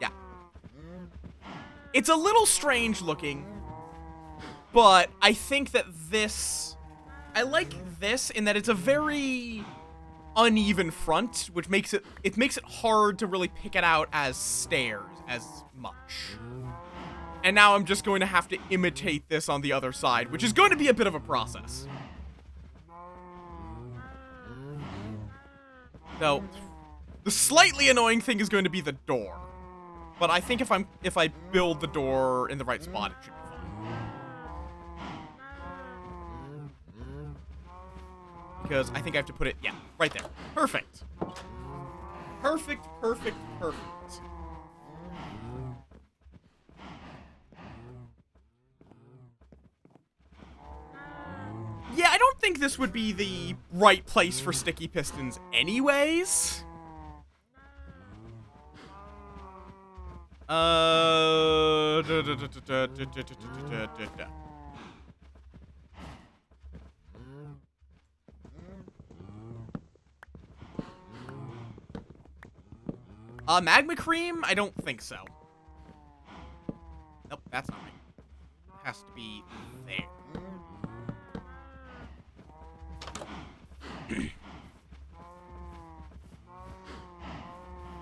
Yeah. It's a little strange looking, but I think that this... I like this in that it's a very uneven front, which makes it hard to really pick it out as stairs as much. And now I'm just going to have to imitate this on the other side, which is going to be a bit of a process. Though, the slightly annoying thing is going to be the door. But I think if I build the door in the right spot, it should be fine. Because I think I have to put it, yeah, right there. Perfect. Perfect, perfect, perfect. Yeah, I don't think this would be the right place for sticky pistons anyways. Magma cream? I don't think so. Nope, that's not right. It has to be there.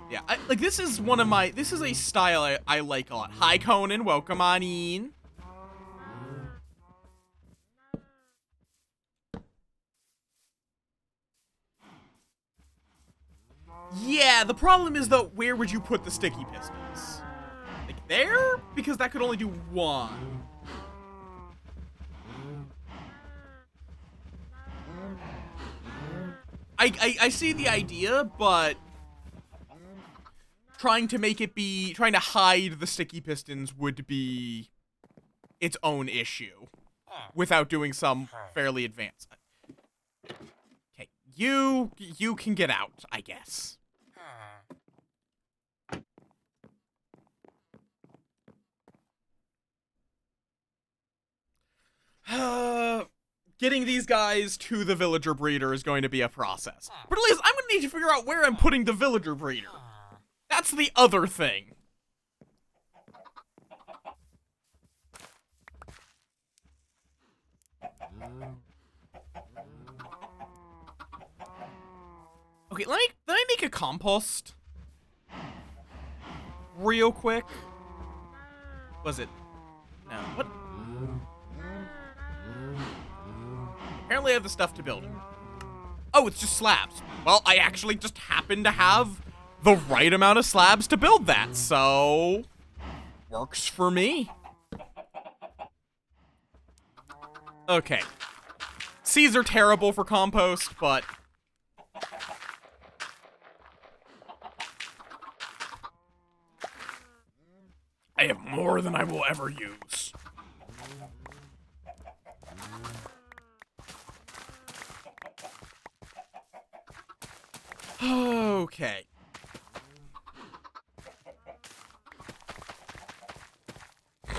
Yeah, like, this is one of my, this is a style I like a lot. Hi, Conan, welcome on in. Yeah, the problem is, though, where would you put the sticky pistons? Like, there? Because that could only do one. I see the idea, but trying to hide the sticky pistons would be its own issue without doing some fairly advanced. Okay, you can get out, I guess. Getting these guys to the villager breeder is going to be a process. But at least I'm going to need to figure out where I'm putting the villager breeder. That's the other thing. Okay, let me make a compost real quick. Was it? No. What? Apparently I have the stuff to build it. Oh, it's just slabs. Well, I actually just happen to have the right amount of slabs to build that, so works for me. Okay. Seeds are terrible for compost, but I have more than I will ever use. Okay. Oh,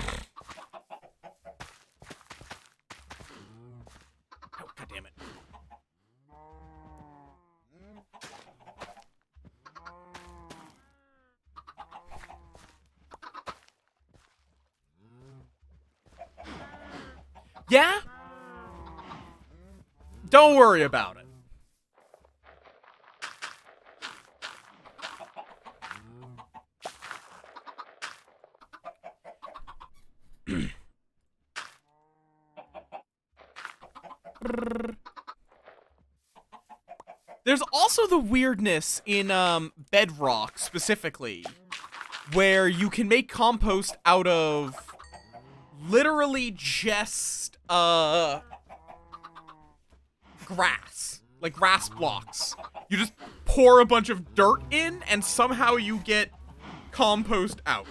God damn it. Yeah? Don't worry about it. There's also the weirdness in Bedrock specifically, where you can make compost out of literally just grass, like grass blocks. You just pour a bunch of dirt in and somehow you get compost out.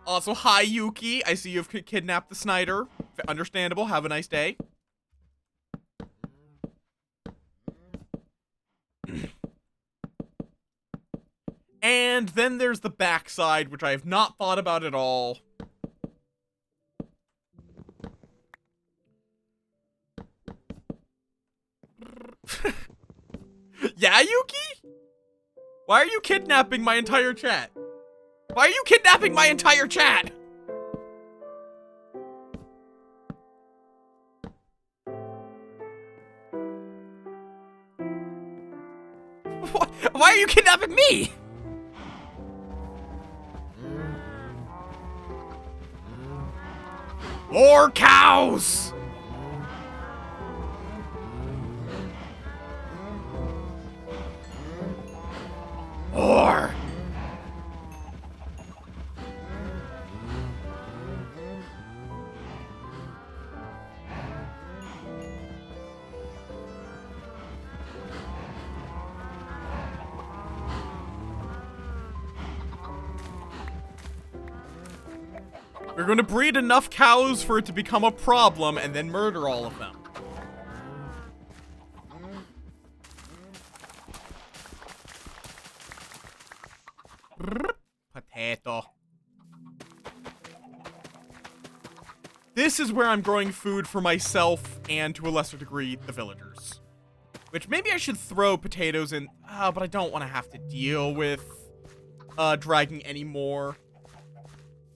Also, hi, Yuki. I see you've kidnapped the Snyder. Understandable. Have a nice day. And then there's the backside, which I have not thought about at all. Yeah, Yuki? Why are you kidnapping my entire chat? Why are you kidnapping my entire chat? Why are you kidnapping me? More cows! More! We're going to breed enough cows for it to become a problem and then murder all of them. Potato. This is where I'm growing food for myself and, to a lesser degree, the villagers. Which maybe I should throw potatoes in, but I don't want to have to deal with dragging any more.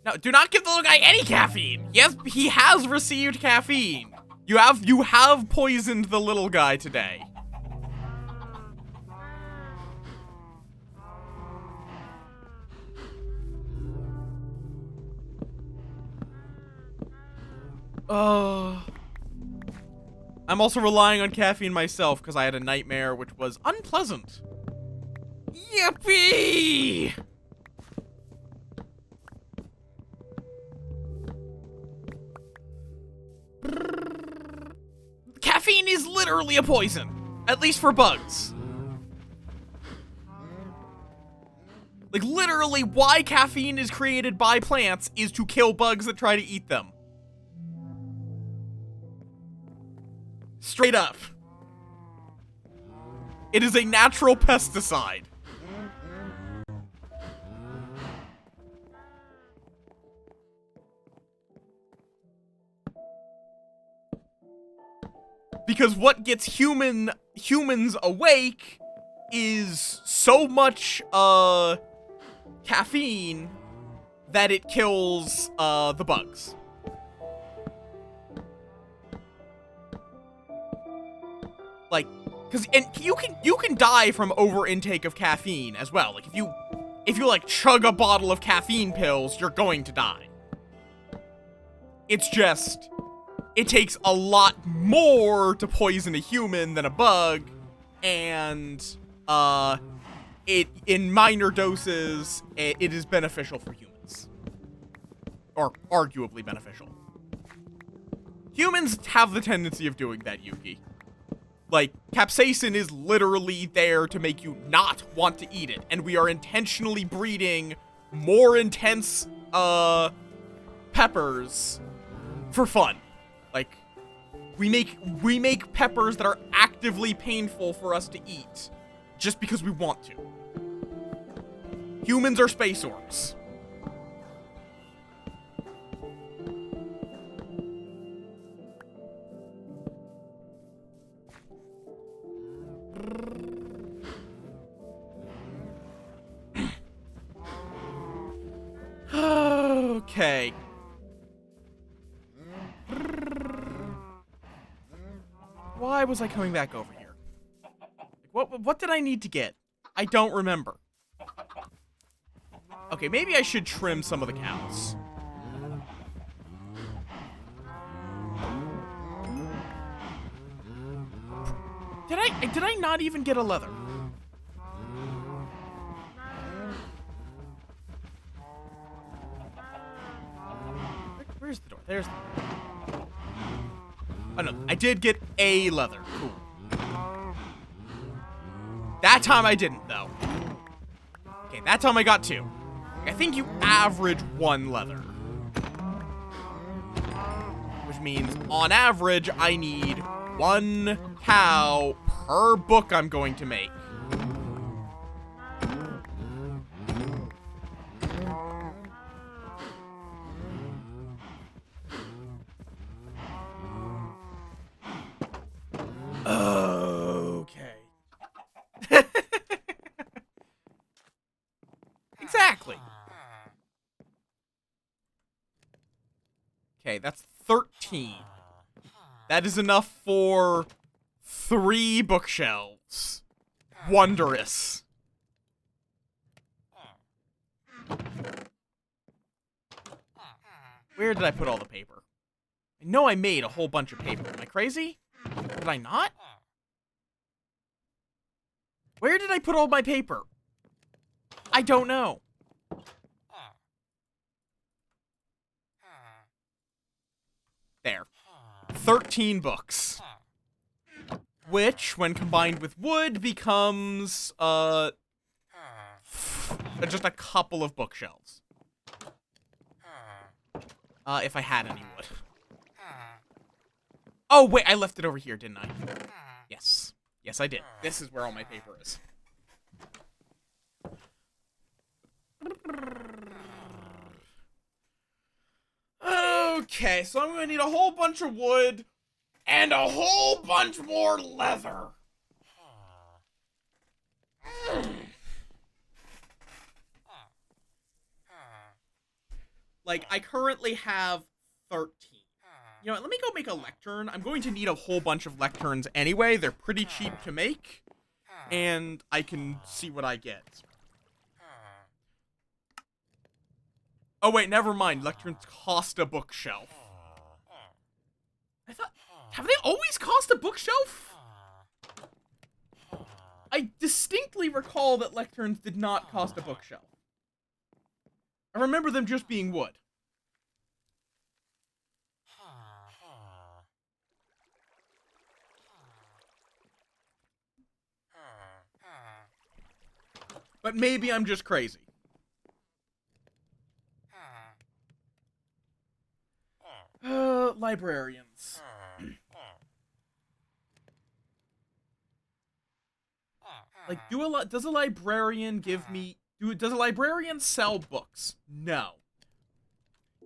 No, do not give the little guy any caffeine. Yes, he has received caffeine. You have poisoned the little guy today. I'm also relying on caffeine myself because I had a nightmare which was unpleasant. Yippee! Caffeine is literally a poison, at least for bugs. Like, literally, why caffeine is created by plants is to kill bugs that try to eat them. Straight up. It is a natural pesticide. Because what gets humans awake is so much, caffeine that it kills, the bugs. Like, and you can die from over intake of caffeine as well. Like, if you like chug a bottle of caffeine pills, you're going to die. It's just, it takes a lot more to poison a human than a bug, and, in minor doses, it is beneficial for humans. Or arguably beneficial. Humans have the tendency of doing that, Yuki. Like, capsaicin is literally there to make you not want to eat it, and we are intentionally breeding more intense, peppers for fun. Like, we make peppers that are actively painful for us to eat, just because we want to. Humans are space orcs. Okay. Why was I coming back over here? What did I need to get? I don't remember. Okay, maybe I should trim some of the cows. Did I not even get a leather? Where's the door? There's the door. Oh no, I did get a leather. Cool. That time I didn't, though. Okay, that time I got 2. I think you average 1 leather. Which means, on average, I need 1 cow per book I'm going to make. Okay. Exactly. Okay, that's 13. That is enough for 3 bookshelves. Wondrous. Where did I put all the paper? I know I made a whole bunch of paper. Am I crazy? Did I not? Where did I put all my paper? I don't know. There. 13 books. Which, when combined with wood, becomes, just a couple of bookshelves. If I had any wood. Oh, wait, I left it over here, didn't I? Yes. Yes, I did. This is where all my paper is. Okay, so I'm gonna need a whole bunch of wood and a whole bunch more leather. Like, I currently have 13. You know what, let me go make a lectern. I'm going to need a whole bunch of lecterns anyway. They're pretty cheap to make. And I can see what I get. Oh, wait, never mind. Lecterns cost a bookshelf. I thought... Have they always cost a bookshelf? I distinctly recall that lecterns did not cost a bookshelf. I remember them just being wood. But maybe I'm just crazy. Librarians. Like, does a librarian give me... Does a librarian sell books? No.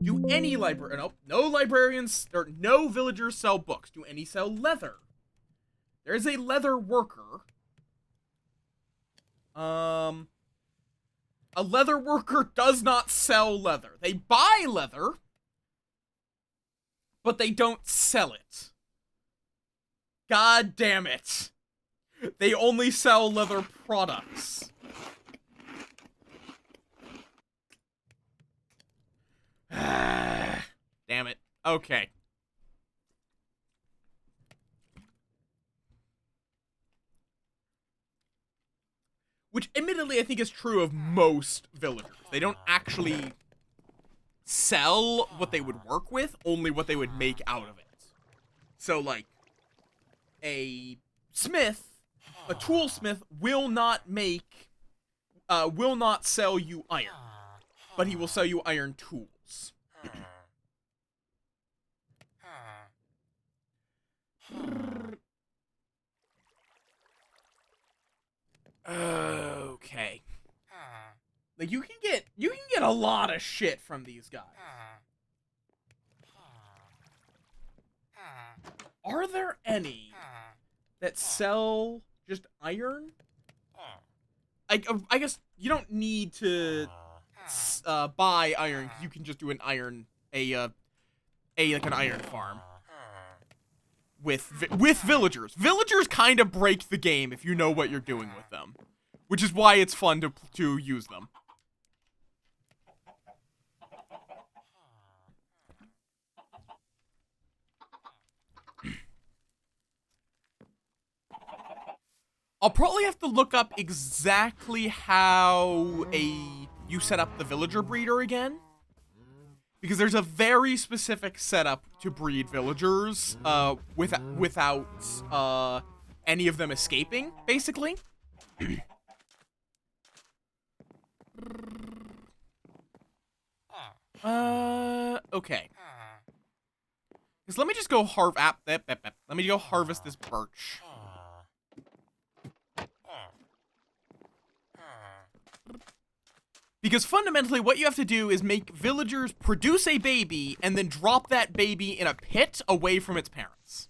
Do any librarian... Nope. No librarians... Or no villagers sell books. Do any sell leather? There's a leather worker. A leather worker does not sell leather. They buy leather, but they don't sell it. God damn it. They only sell leather products. Damn it. Okay. Which, admittedly, I think is true of most villagers. They don't actually sell what they would work with, only what they would make out of it. So, like, a smith, a toolsmith will not sell you iron, but he will sell you iron tools. Okay. Like, you can get a lot of shit from these guys. Are there any that sell just iron? I guess you don't need to buy iron, because you can just do an iron like an iron farm with villagers. Villagers kind of break the game if you know what you're doing with them, which is why it's fun to use them. I'll probably have to look up exactly how you set up the villager breeder again. Because there's a very specific setup to breed villagers, without any of them escaping, basically. Okay. Because let me just go let me go harvest this birch. Because fundamentally, what you have to do is make villagers produce a baby and then drop that baby in a pit away from its parents.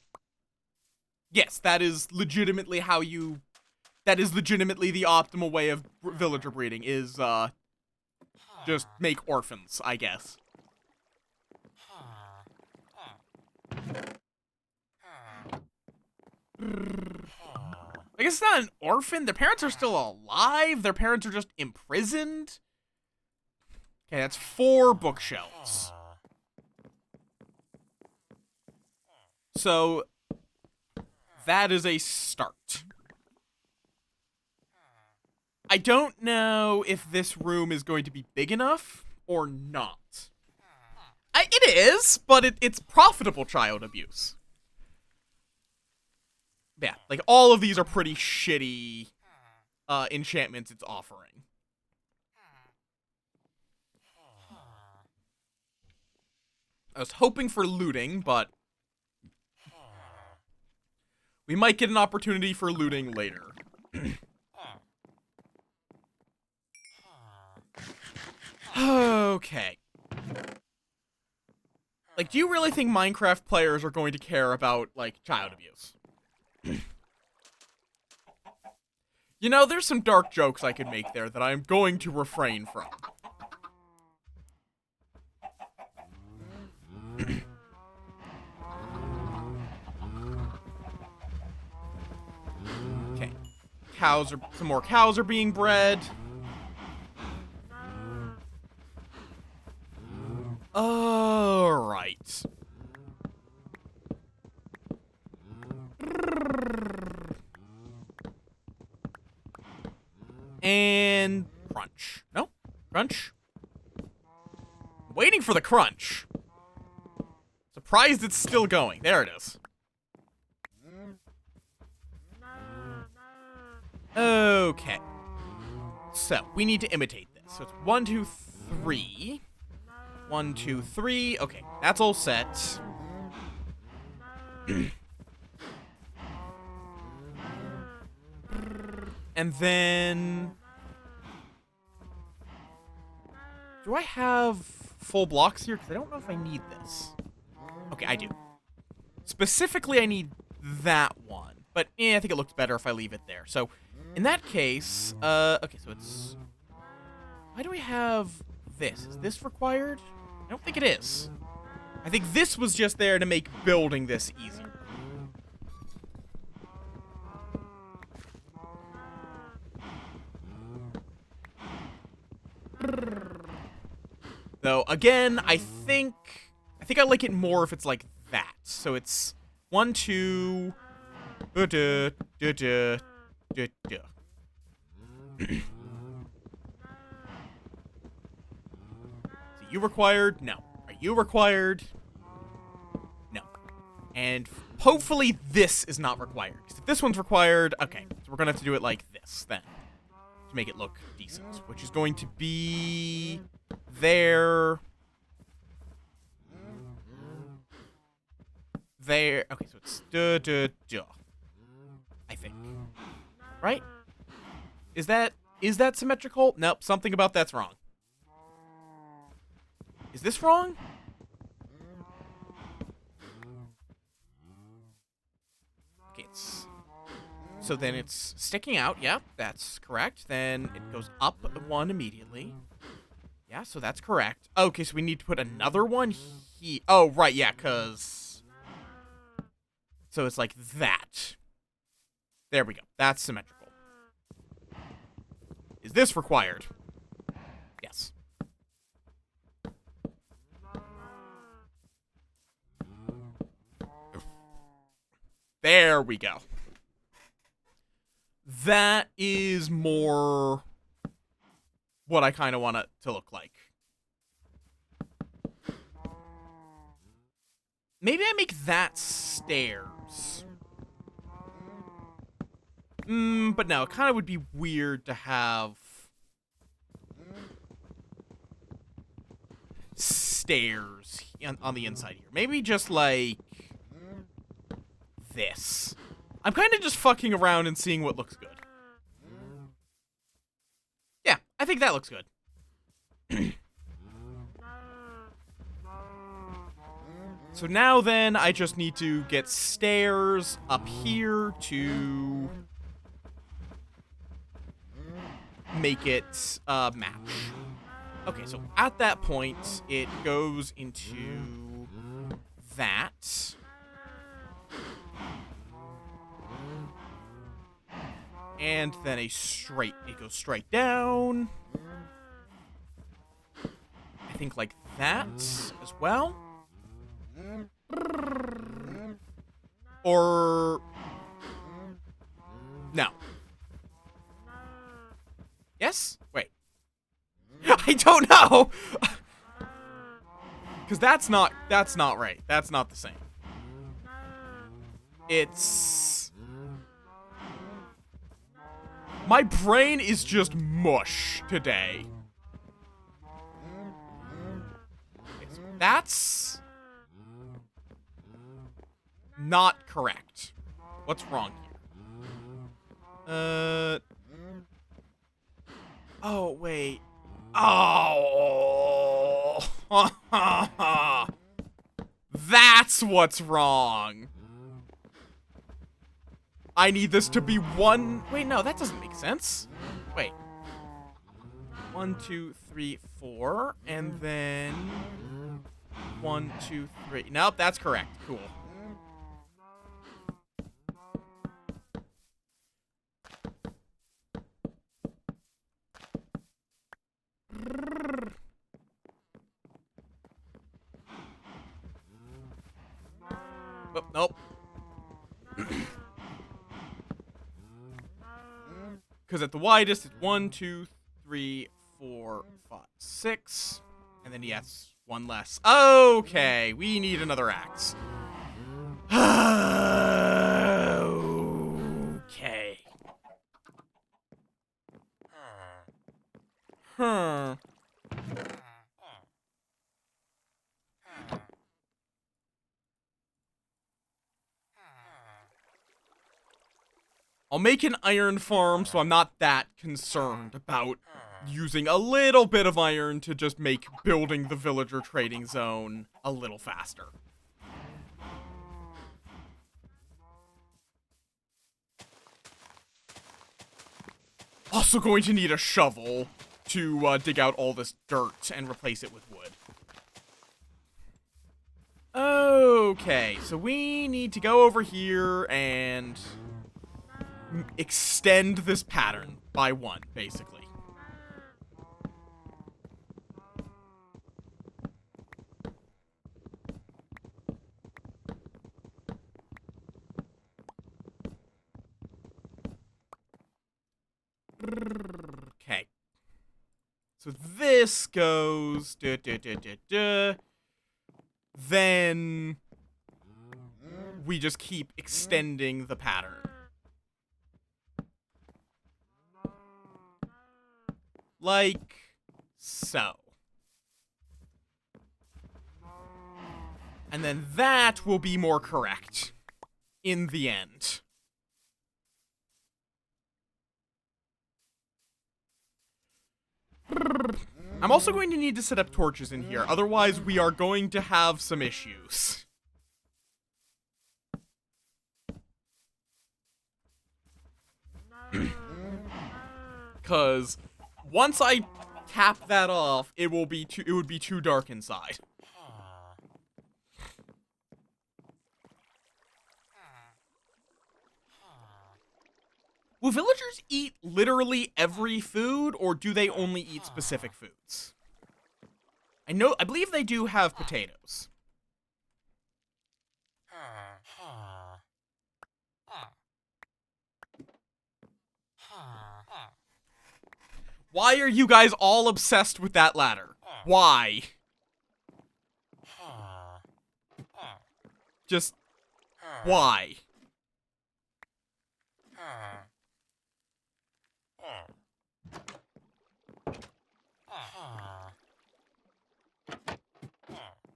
Yes, that is legitimately that is legitimately the optimal way of villager breeding, is, just make orphans, I guess. I guess it's not an orphan. Their parents are still alive. Their parents are just imprisoned. Okay, that's 4 bookshelves. So, that is a start. I don't know if this room is going to be big enough or not. It is, but it's profitable child abuse. Yeah, like, all of these are pretty shitty enchantments it's offering. I was hoping for looting, but we might get an opportunity for looting later. Okay. Like, do you really think Minecraft players are going to care about, like, child abuse? You know, there's some dark jokes I could make there that I'm going to refrain from. Okay. Some more cows are being bred. Alright. And crunch. No? Crunch? Waiting for the crunch. Surprised it's still going. There it is. Okay. So, we need to imitate this. So it's 1, 2, 3. 1, 2, 3. Okay, that's all set. And then... do I have full blocks here? Because I don't know if I need this. Okay, I do. Specifically, I need that one. But, I think it looks better if I leave it there. So, in that case, okay, so it's... why do we have this? Is this required? I don't think it is. I think this was just there to make building this easier. Though, again, I think I like it more if it's like that. So it's 1, 2... So you required? No. Are you required? No. And hopefully this is not required. Because if this one's required, okay. So we're going to have to do it like this then. To make it look decent. Which is going to be... there. There. Okay, so it's I think. Right? Is that symmetrical? Nope, something about that's wrong. Is this wrong? Okay, so then it's sticking out. Yep, that's correct. Then it goes up 1 immediately. Yeah, so that's correct. Okay, so we need to put another one here. Oh, right, yeah, because... so it's like that. There we go. That's symmetrical. Is this required? Yes. There we go. That is more what I kind of want it to look like. Maybe I make that stairs. But no, it kind of would be weird to have stairs on the inside here. Maybe just like this. I'm kind of just fucking around and seeing what looks good. Yeah, I think that looks good. So now then, I just need to get stairs up here to make it match. Okay, so at that point, it goes into that. And then it goes straight down. I think like that as well. Or... no. Yes? Wait. I don't know! Because that's not right. That's not the same. It's... my brain is just mush today. Okay, so that's not correct. What's wrong here? Oh, wait. Oh. That's what's wrong. I need this to be one. Wait, no, that doesn't make sense. Wait. 1, 2, 3, 4. And then 1, 2, 3. Nope, that's correct. Cool. Oh, nope. Because at the widest, it's 1, 2, 3, 4, 5, 6. And then, yes, one less. Okay, we need another axe. Okay. Huh. I'll make an iron farm so I'm not that concerned about using a little bit of iron to just make building the villager trading zone a little faster. Also going to need a shovel to dig out all this dirt and replace it with wood. Okay, so we need to go over here and extend this pattern by 1, basically. Okay. So this goes... Then we just keep extending the pattern. Like so. And then that will be more correct in the end. I'm also going to need to set up torches in here, otherwise we are going to have some issues. Because once I tap that off, it would be too dark inside. Will villagers eat literally every food, or do they only eat specific foods? I believe they do have potatoes. Why are you guys all obsessed with that ladder? Why? Just, why?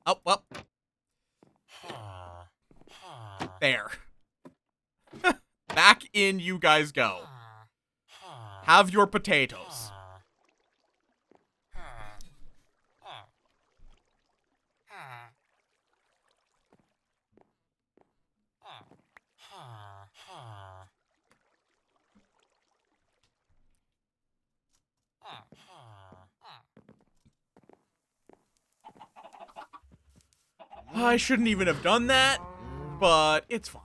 Oh, well. There. Back in you guys go. Have your potatoes. I shouldn't even have done that, but it's fine.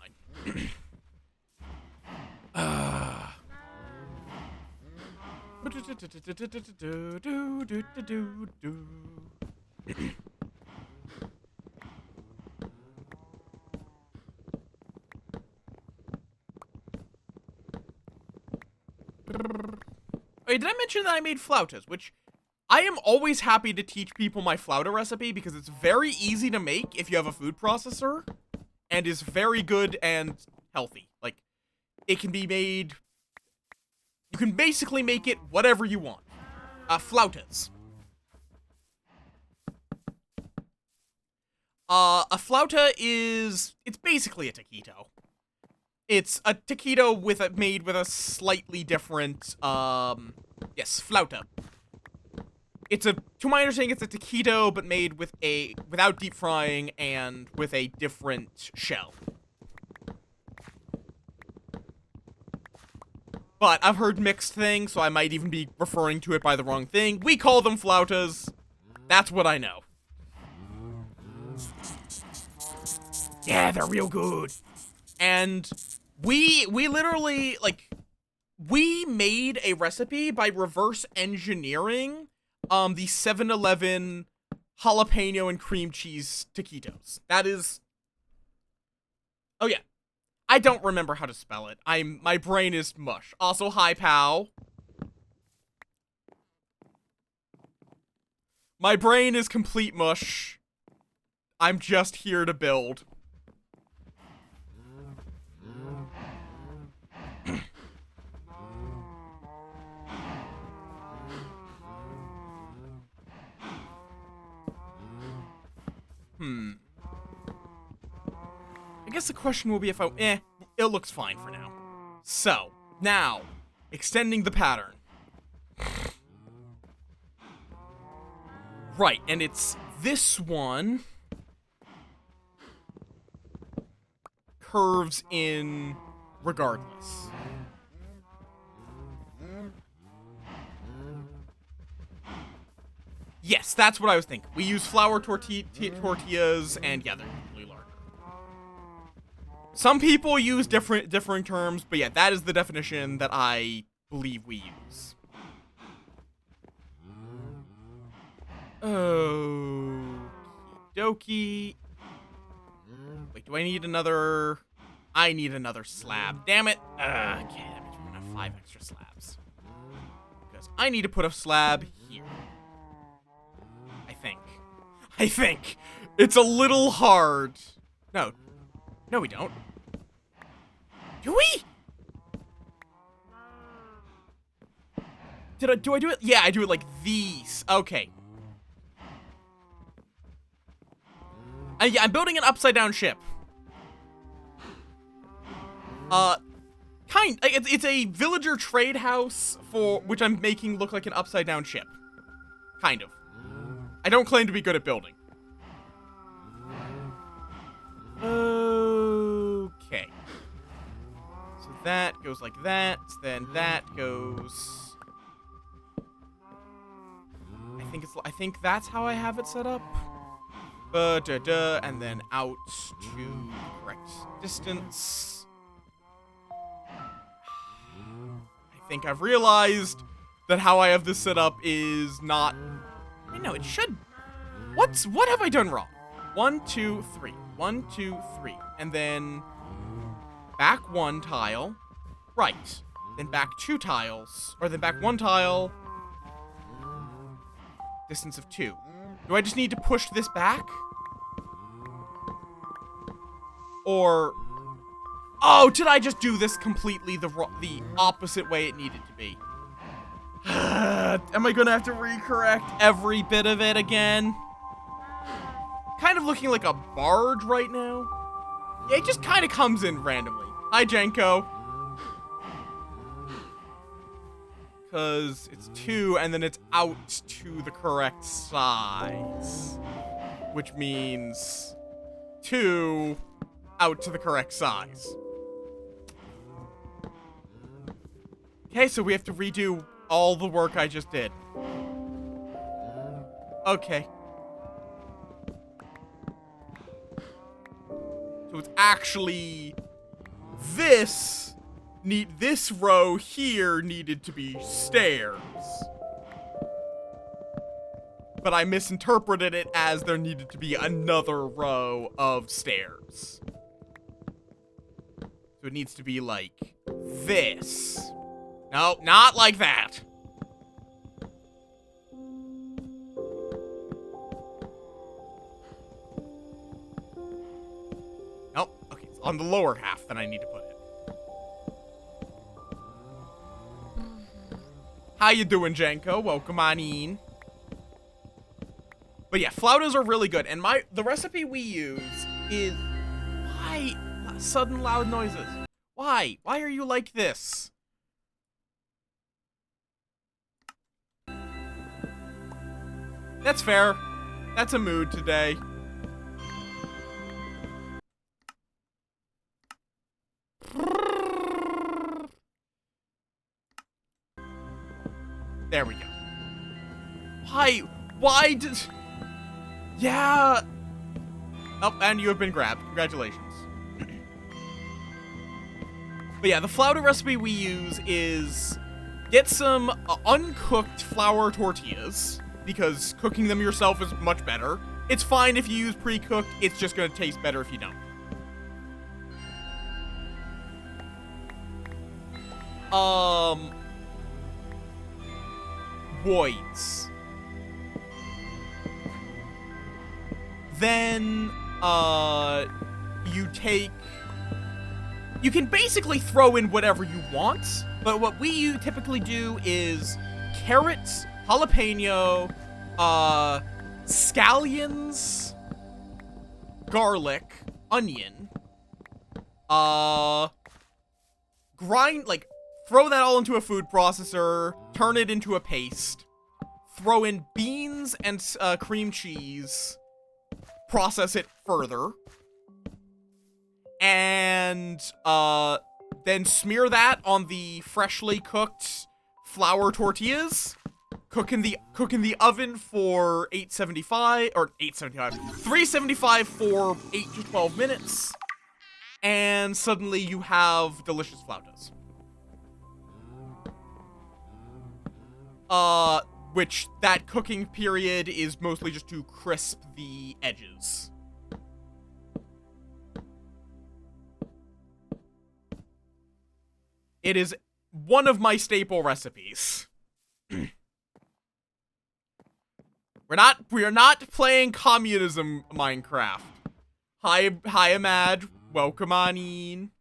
Wait, did I mention that I made flautas, which I am always happy to teach people my flauta recipe because it's very easy to make if you have a food processor and is very good and healthy. Like, it can be made... You can basically make it whatever you want. Flautas. A flauta it's basically a taquito. It's a taquito made with a slightly different, yes, flauta. To my understanding, it's a taquito, but made without deep frying and with a different shell. But I've heard mixed things, so I might even be referring to it by the wrong thing. We call them flautas. That's what I know. Yeah, they're real good. And we literally, like, we made a recipe by reverse engineering the 7-Eleven jalapeno and cream cheese taquitos. That is... Oh, yeah. I don't remember how to spell it. My brain is mush. Also, hi, pal. My brain is complete mush. I'm just here to build. I guess the question will be if it looks fine for now. So, now, extending the pattern. Right, and it's this one curves in regardless. Yes, that's what I was thinking. We use flour tortillas, and yeah, they're completely larger. Some people use differing terms, but yeah, that is the definition that I believe we use. Okie dokie. Wait, do I need another... I need another slab. Damn it. Okay, that means we're gonna have 5 extra slabs. Because I need to put a slab here. I think. It's a little hard. No. No, we don't. Do we? Do I do it? Yeah, I do it like these. Okay. Yeah, I'm building an upside down ship. It's a villager trade house which I'm making look like an upside down ship. Kind of. I don't claim to be good at building. Okay. So that goes like that, then that goes... I think that's how I have it set up. And then out to the correct distance. I think I've realized that how I have this set up is not... I mean, no, it should... What have I done wrong? 1, 2, 3. 1, 2, 3. And then... back 1 tile. Right. Then back 2 tiles. Or then back 1 tile. Distance of 2. Do I just need to push this back? Or... Oh, did I just do this completely the opposite way it needed to be? Am I gonna have to recorrect every bit of it again? Kind of looking like a barge right now. Yeah, it just kind of comes in randomly. Hi, Jenko. Because it's 2, and then it's out to the correct size. Which means 2 out to the correct size. Okay, so we have to redo all the work I just did. Okay. So it's actually this row here needed to be stairs. But I misinterpreted it as there needed to be another row of stairs. So it needs to be like this. No, not like that. Nope. Okay, it's on the lower half that I need to put it. How you doing, Jenko? Welcome on in. But yeah, flautas are really good. And the recipe we use is... Why? Sudden loud noises. Why? Why are you like this? That's fair. That's a mood today. There we go. Why? Why did... Yeah. Oh, and you have been grabbed. Congratulations. But yeah, the flauta recipe we use is get some uncooked flour tortillas, because cooking them yourself is much better. It's fine if you use pre-cooked, it's just gonna taste better if you don't. Voids. Then, you can basically throw in whatever you want, but what we typically do is carrots, jalapeno, scallions, garlic, onion, throw that all into a food processor, turn it into a paste, throw in beans and cream cheese, process it further, and then smear that on the freshly cooked flour tortillas. Cook in the oven for 375 for 8 to 12 minutes, and suddenly you have delicious flautas. Which that cooking period is mostly just to crisp the edges. It is one of my staple recipes. We are not playing communism Minecraft. Hi Amad. Welcome on in.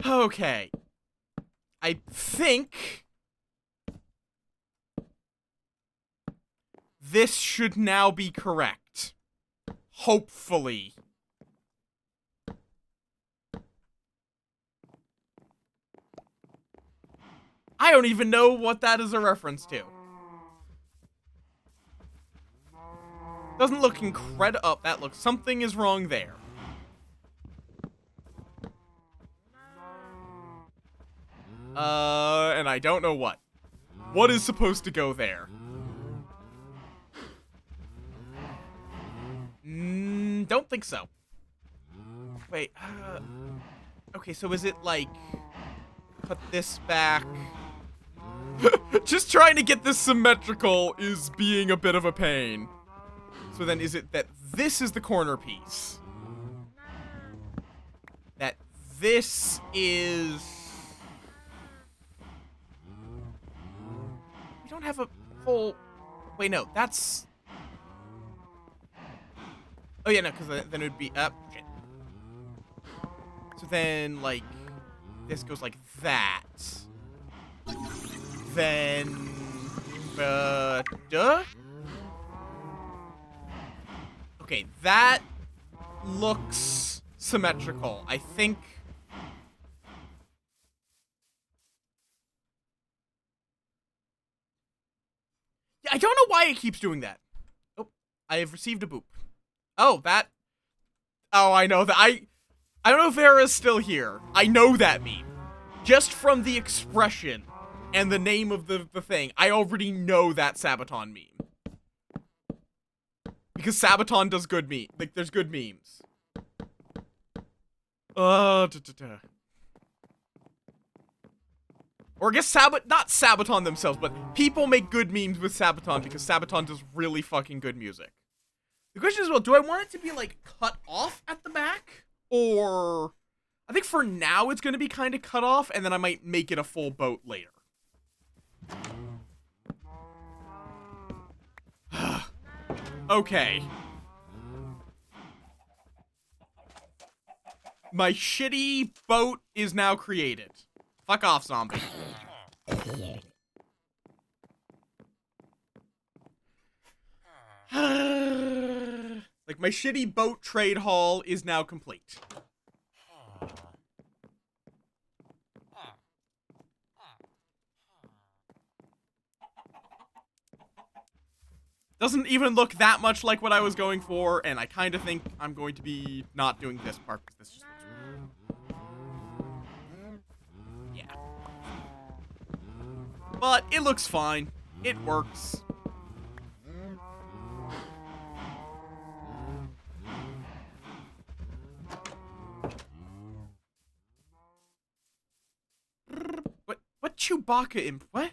Okay. I think this should now be correct. Hopefully. I don't even know what that is a reference to. Doesn't look incredible. Oh, that looks... Something is wrong there. And I don't know what. What is supposed to go there? Don't think so. Wait, okay, so is it like... Cut this back... Just trying to get this symmetrical is being a bit of a pain. So then is it that this is the corner piece? That this is... We don't have a full... Wait, no, that's... Oh yeah, no, because then it would be... Shit. So then, like... This goes like that. Then... duh? Okay, that looks symmetrical. I think... Yeah, I don't know why it keeps doing that. Oh, I have received a boop. Oh, that... Oh, I know that. I don't know if Vera's still here. I know that meme. Just from the expression and the name of the thing, I already know that Sabaton meme. Because Sabaton does good meme. Like, there's good memes. Or I guess not Sabaton themselves, but people make good memes with Sabaton because Sabaton does really fucking good music. The question is, well, do I want it to be, like, cut off at the back? Or... I think for now it's going to be kind of cut off, and then I might make it a full boat later. Okay. My shitty boat is now created. Fuck off, zombie. Like, my shitty boat trade haul is now complete. Doesn't even look that much like what I was going for, and I kind of think I'm going to be not doing this part, because this just looks weird. Yeah. But it looks fine. It works. What Chewbacca imp? What?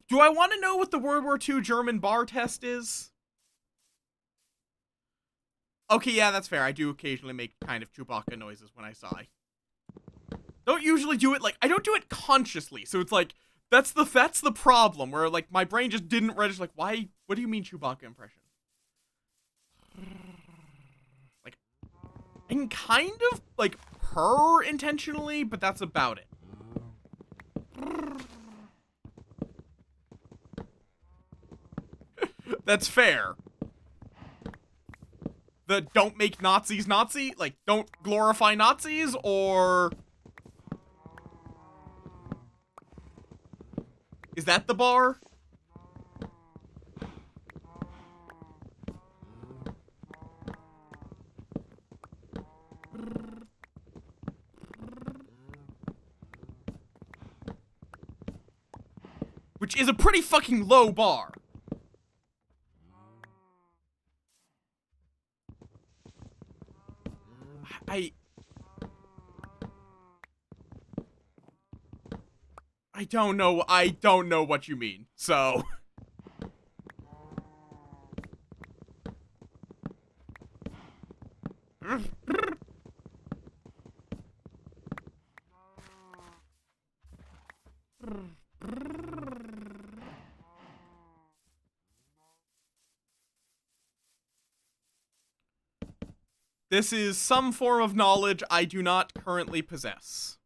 Do I want to know what the World War II German bar test is? Okay, yeah, that's fair. I do occasionally make kind of Chewbacca noises when I sigh. Don't usually do it, like, I don't do it consciously, so it's like, that's the problem, where, like, my brain just didn't register, like, why, what do you mean Chewbacca impression? Like, I can kind of, like, purr intentionally, but that's about it. That's fair. The don't make Nazis Nazi? Like, don't glorify Nazis, or... Is that the bar? Which is a pretty fucking low bar. I don't know what you mean, so... This is some form of knowledge I do not currently possess.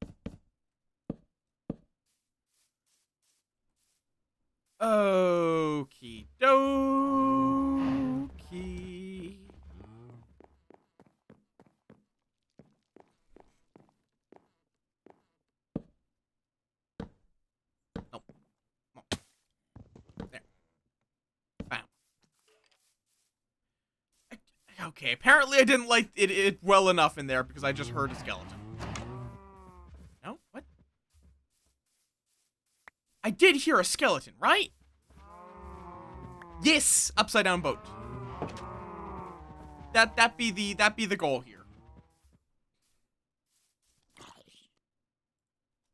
Okie dokie. Nope. There. Bam. Okay, apparently I didn't like it well enough in there because I just heard a skeleton. No? What? I did hear a skeleton, right? Yes! Upside down boat. That be the goal here.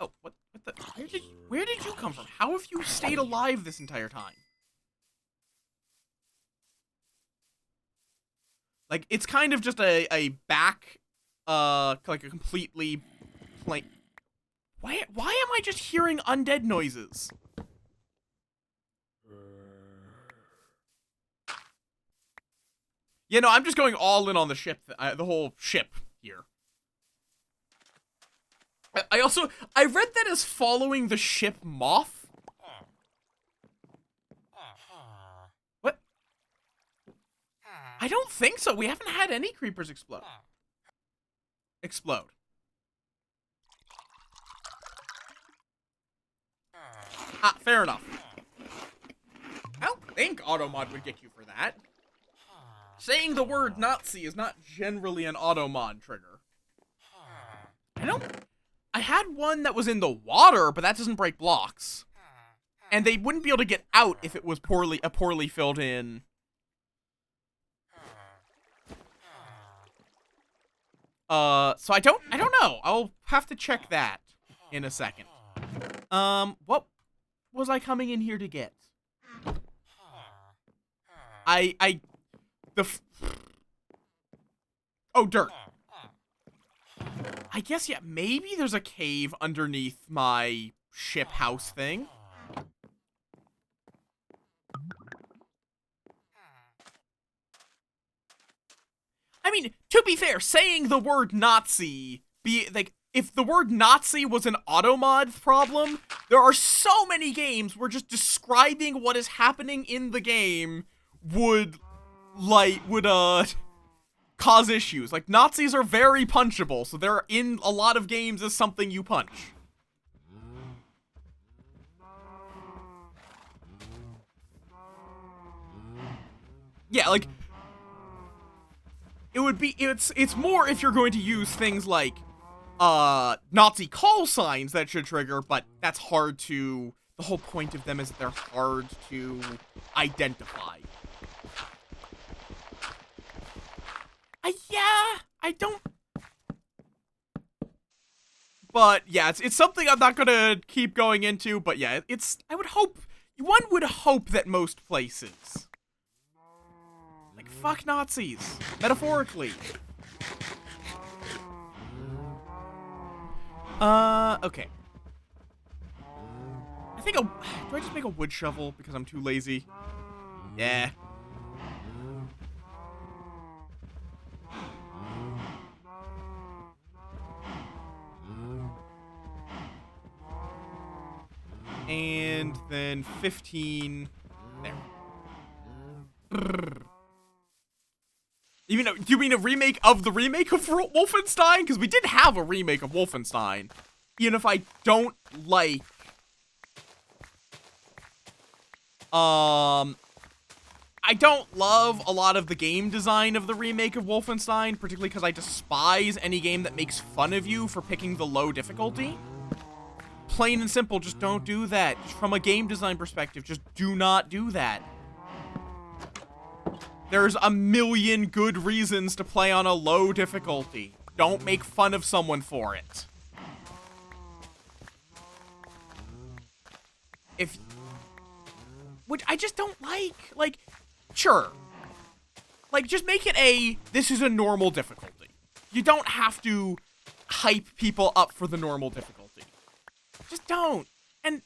Oh, what the where did you come from? How have you stayed alive this entire time? Like, it's kind of just a back, like a completely plain... Why am I just hearing undead noises? Yeah, no, I'm just going all in on the ship, the whole ship here. I read that as following the ship Möth. What? I don't think so. We haven't had any creepers explode. Explode. Ah, fair enough. I don't think automod would get you for that. Saying the word Nazi is not generally an automod trigger. I had one that was in the water, but that doesn't break blocks. And they wouldn't be able to get out if it was a poorly filled in. So I don't know. I'll have to check that in a second. What was I coming in here to get? Oh, dirt. I guess, yeah, maybe there's a cave underneath my ship house thing. I mean, to be fair, saying the word Nazi be, like, if the word Nazi was an automod problem, there are so many games where just describing what is happening in the game would cause issues. Like, Nazis are very punchable, so they're in a lot of games as something you punch. Yeah, like, it's more if you're going to use things like, Nazi call signs that should trigger, but that's hard to, the whole point of them is that they're hard to identify. Yeah, I don't, but yeah, it's something I'm not gonna keep going into, but yeah, one would hope that most places, like, fuck Nazis, metaphorically. Okay. Do I just make a wood shovel because I'm too lazy? Yeah. And then 15 there. Do you mean a remake of the remake of Wolfenstein? Because we did have a remake of Wolfenstein. Even if I don't like... I don't love a lot of the game design of the remake of Wolfenstein, particularly because I despise any game that makes fun of you for picking the low difficulty. Plain and simple, just don't do that. From a game design perspective, just do not do that. There's a million good reasons to play on a low difficulty. Don't make fun of someone for it. Which I just don't like, sure. Like, just make it this is a normal difficulty. You don't have to hype people up for the normal difficulty. Just don't. And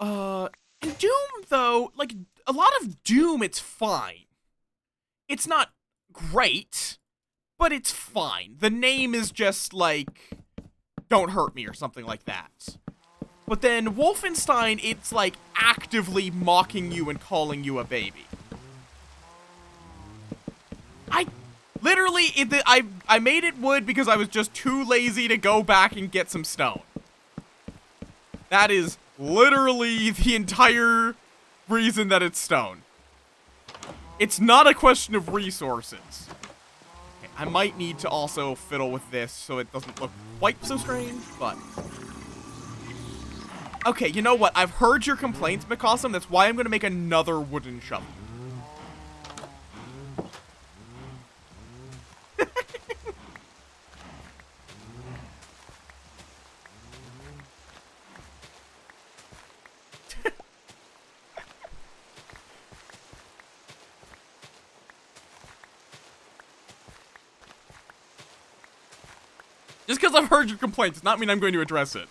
Doom, though, like, a lot of Doom, it's fine. It's not great, but it's fine. The name is just, like, don't hurt me or something like that. But then Wolfenstein, it's, like, actively mocking you and calling you a baby. I made it wood because I was just too lazy to go back and get some stone. That is literally the entire reason that it's stone. It's not a question of resources. Okay, I might need to also fiddle with this so it doesn't look quite so strange, but... Okay, you know what? I've heard your complaints, Mikasum. That's why I'm going to make another wooden shovel. Just because I've heard your complaints does not mean I'm going to address it.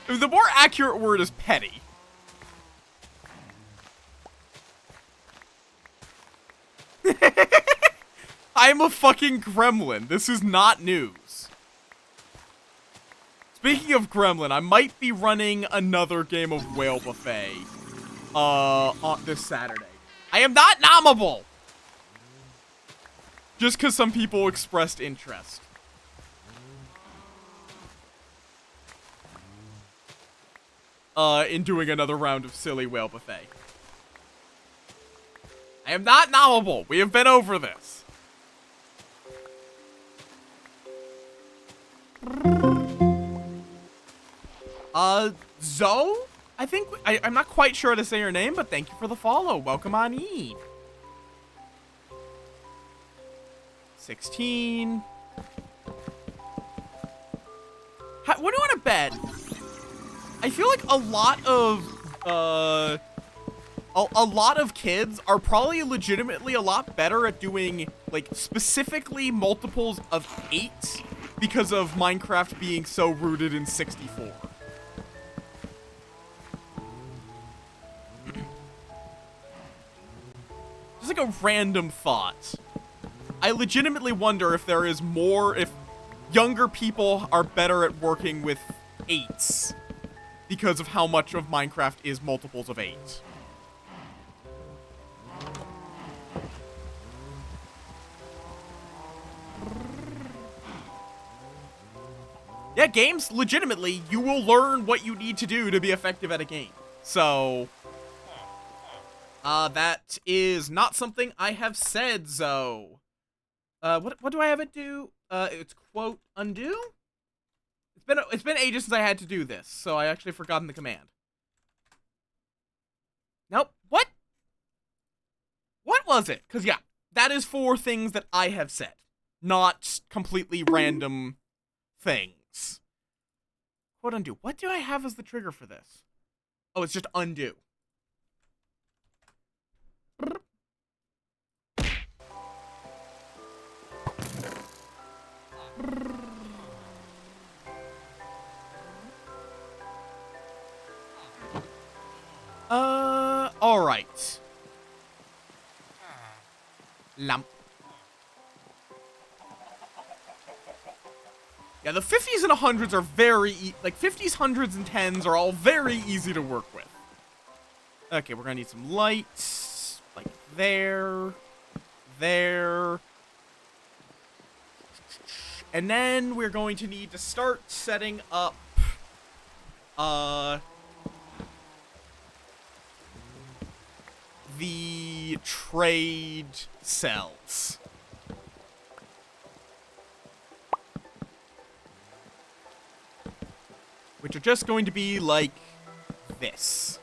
The more accurate word is petty. I'm a fucking gremlin. This is not news. Speaking of gremlin, I might be running another game of Whale Buffet on this Saturday. I am not nommable! Just because some people expressed interest. In doing another round of silly Whale Buffet. I am not nommable. We have been over this. Zoe? I think, I'm not quite sure how to say your name, but thank you for the follow. Welcome on in. 16. What do you want to bet? I feel like a lot of kids are probably legitimately a lot better at doing, like, specifically multiples of 8 because of Minecraft being so rooted in 64. a random thought. I legitimately wonder if there is more, if younger people are better at working with 8s because of how much of Minecraft is multiples of 8. Yeah, games, legitimately, you will learn what you need to do to be effective at a game. So, that is not something I have said, so. What do I have it do? It's quote undo? It's been ages since I had to do this, so I actually forgotten the command. Nope. What? What was it? Because, yeah, that is 4 things that I have said, not completely random things. Quote undo. What do I have as the trigger for this? Oh, it's just undo. Alright. Lamp. Yeah, the 50s and 100s are very, like, 50s, 100s, and 10s are all very easy to work with. Okay, we're gonna need some lights. Like, there. There. And then we're going to need to start setting up, the trade cells. Which are just going to be like this.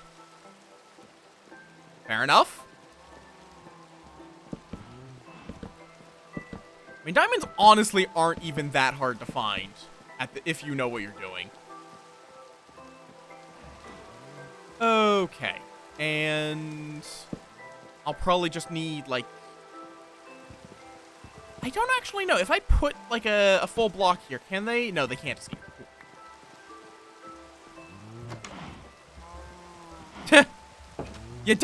Fair enough. I mean, diamonds honestly aren't even that hard to find if you know what you're doing. Okay. And I'll probably just need, like, I don't actually know. If I put, like, a full block here, can they? No, they can't escape. Cool. Yeah,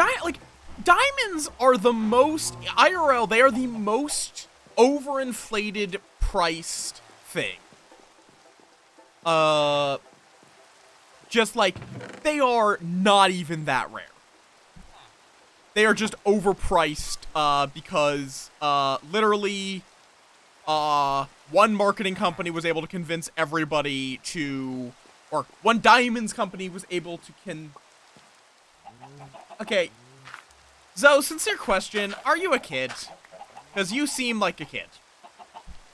diamonds are the most, IRL, they are the most overinflated priced thing. Just, like, they are not even that rare. They are just overpriced, because, literally, one marketing company was able to convince everybody to, or one diamonds company was able to okay. Zoe, sincere question, are you a kid? Because you seem like a kid.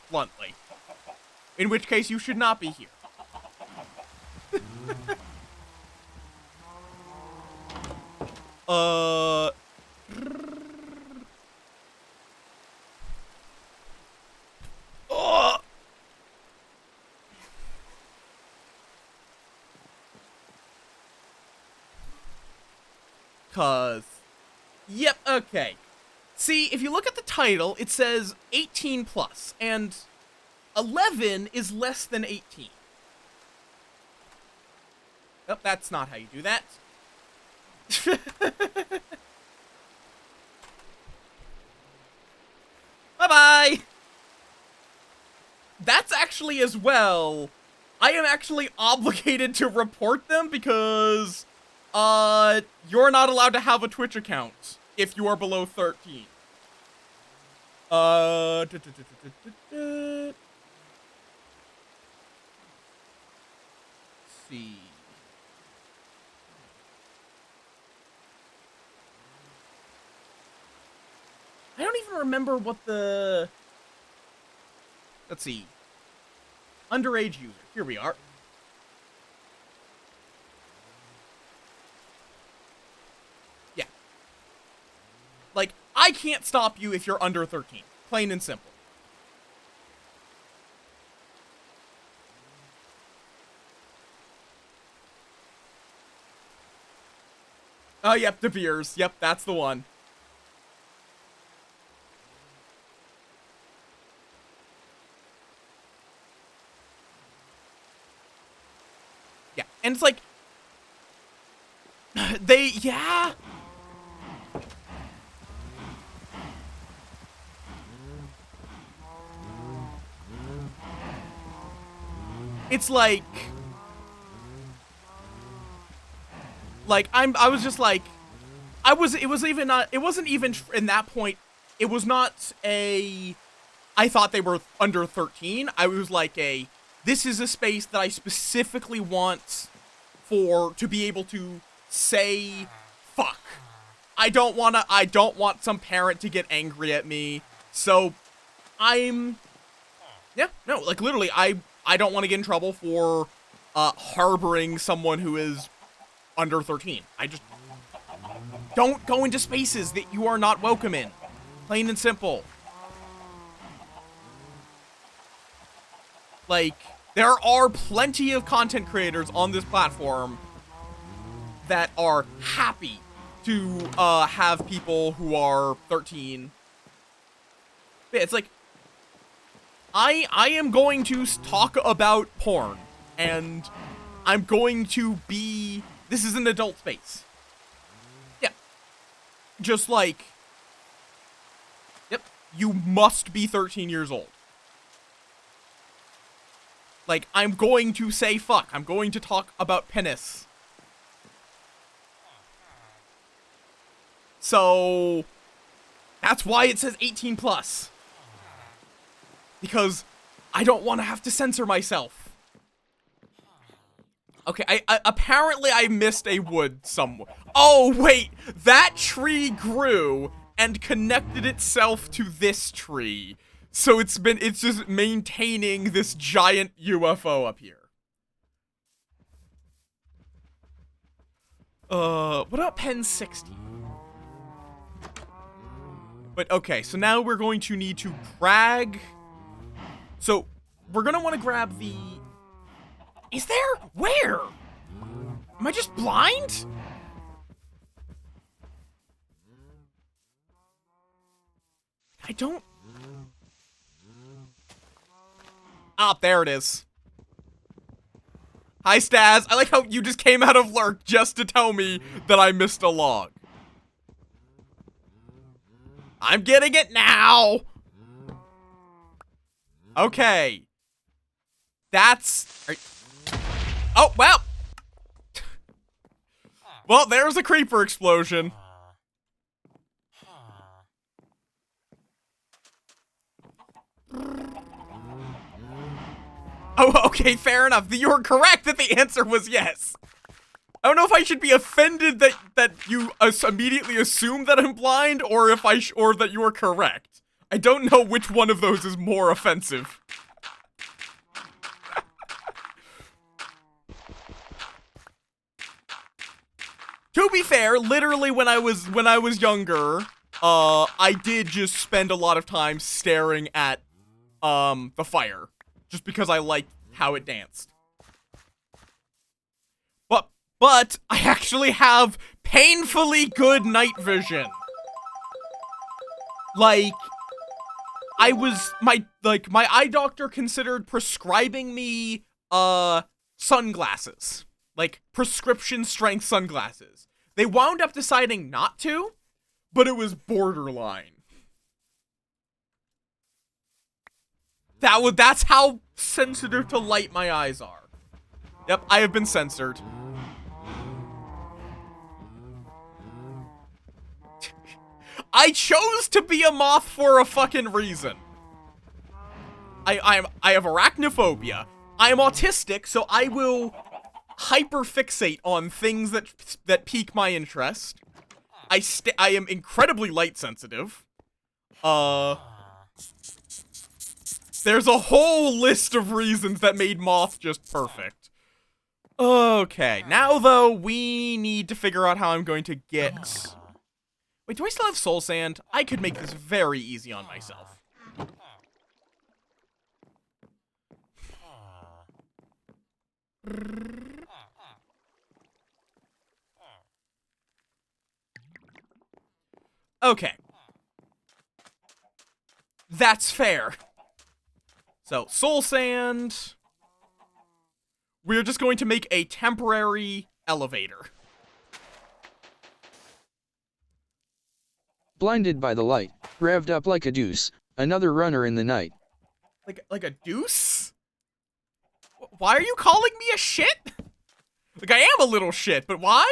Bluntly. In which case, you should not be here. Yep, okay. See, if you look at the title, it says 18 plus, and 11 is less than 18. Oh, that's not how you do that. Bye-bye! That's actually as well. I am actually obligated to report them because, you're not allowed to have a Twitch account if you are below 13. Let's see. I don't even remember what the... Let's see. Underage user. Here we are. Yeah. Like, I can't stop you if you're under 13. Plain and simple. Oh, yep, De Beers. Yep, that's the one. Yeah, and it's like... yeah... it's like I was just like, it wasn't even in that point, it was not I thought they were under 13. I was like this is a space that I specifically want to be able to say fuck. I don't want some parent to get angry at me. So literally, I don't want to get in trouble for harboring someone who is under 13. I just don't go into spaces that you are not welcome in. Plain and simple. Like, there are plenty of content creators on this platform that are happy to have people who are 13. It's like, I am going to talk about porn, and I'm going to be... This is an adult space. Yeah. Just like... Yep. You must be 13 years old. Like, I'm going to say fuck. I'm going to talk about penis. So... That's why it says 18 plus. Because I don't want to have to censor myself. Okay, apparently I missed a wood somewhere. Oh, wait! That tree grew and connected itself to this tree. So it's just maintaining this giant UFO up here. What about Pen 60? But okay, so now we're going to need to drag... So, we're gonna want to grab the... Is there? Where? Am I just blind? I don't... Ah, there it is. Hi, Staz. I like how you just came out of lurk just to tell me that I missed a log. I'm getting it now! Okay. That's... Oh, well! Well, there's a creeper explosion. Oh, okay, fair enough. You were correct that the answer was yes. I don't know if I should be offended that you immediately assume that I'm blind, or if or that you are correct. I don't know which one of those is more offensive. To be fair, literally when I was younger, I did just spend a lot of time staring at the fire, just because I liked how it danced. But I actually have painfully good night vision. Like, my eye doctor considered prescribing me sunglasses, like prescription strength sunglasses. They wound up deciding not to, but it was borderline. That's how sensitive to light my eyes are. Yep, I have been censored. I chose to be a moth for a fucking reason. I have arachnophobia. I am autistic, so I will hyperfixate on things that pique my interest. I am incredibly light sensitive. There's a whole list of reasons that made moth just perfect. Okay, now though, we need to figure out how I'm going to get... Wait, do I still have soul sand? I could make this very easy on myself. Okay. That's fair. So, soul sand. We're just going to make a temporary elevator. Blinded by the light, revved up like a deuce, another runner in the night. Like a deuce? Why are you calling me a shit? Like, I am a little shit, but why?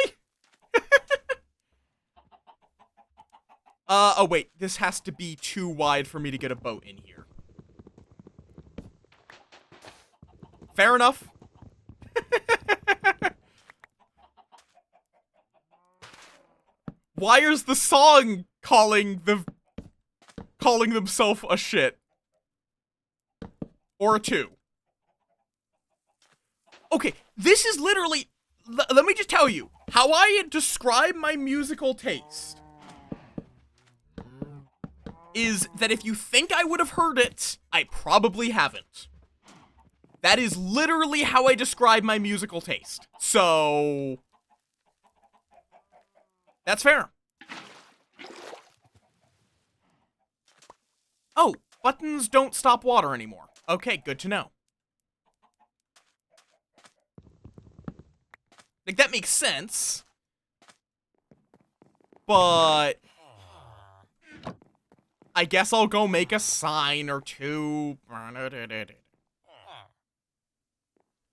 Oh wait, this has to be too wide for me to get a boat in here. Fair enough. Why is the song calling themselves a shit? Or a 2? Okay, this is literally... Let me just tell you, how I describe my musical taste is that if you think I would have heard it, I probably haven't. That is literally how I describe my musical taste. So... that's fair. Oh, buttons don't stop water anymore. Okay, good to know. Like, that makes sense. But... I guess I'll go make a sign or two. I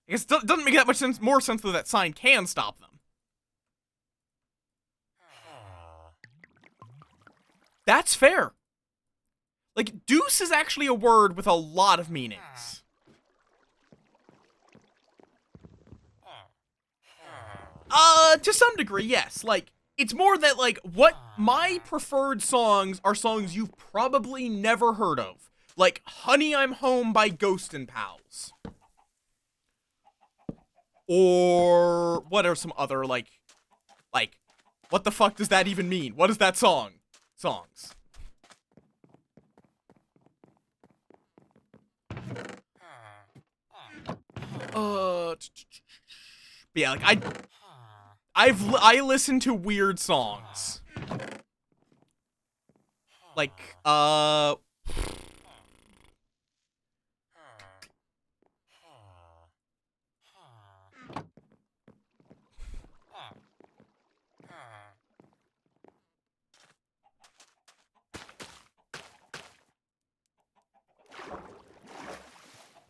guess it doesn't make that much sense, more sense though that sign can stop them. That's fair. Like, deuce is actually a word with a lot of meanings. To some degree, yes. Like, it's more that, like, what my preferred songs are songs you've probably never heard of. Like, Honey, I'm Home by Ghost and Pals. Or, what are some other, like, what the fuck does that even mean? What is that song? Songs. But yeah, like, I listen to weird songs. Like,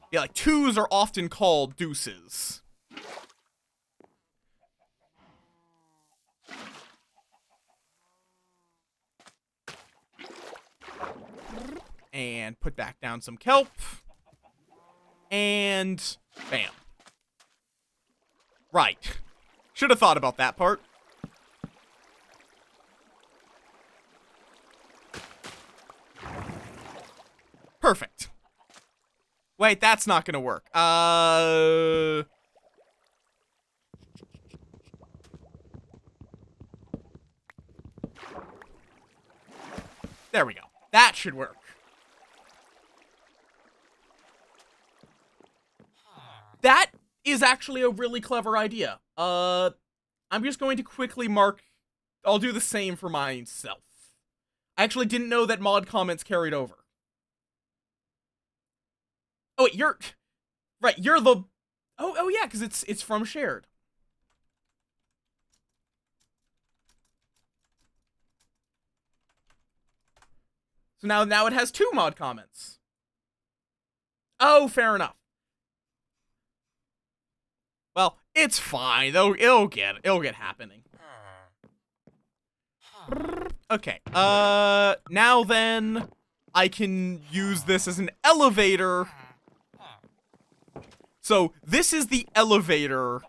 yeah, like, 2s are often called deuces. And put back down some kelp. And bam. Right. Should have thought about that part. Perfect. Wait, that's not gonna work. There we go. That should work. That is actually a really clever idea. I'm just going to quickly mark... I'll do the same for myself. I actually didn't know that mod comments carried over. Oh, wait, you're... Right, you're the... Oh yeah, because it's from shared. So now it has 2 mod comments. Oh, fair enough. Well, it's fine. It'll get happening. Okay. Now then, I can use this as an elevator. So this is the elevator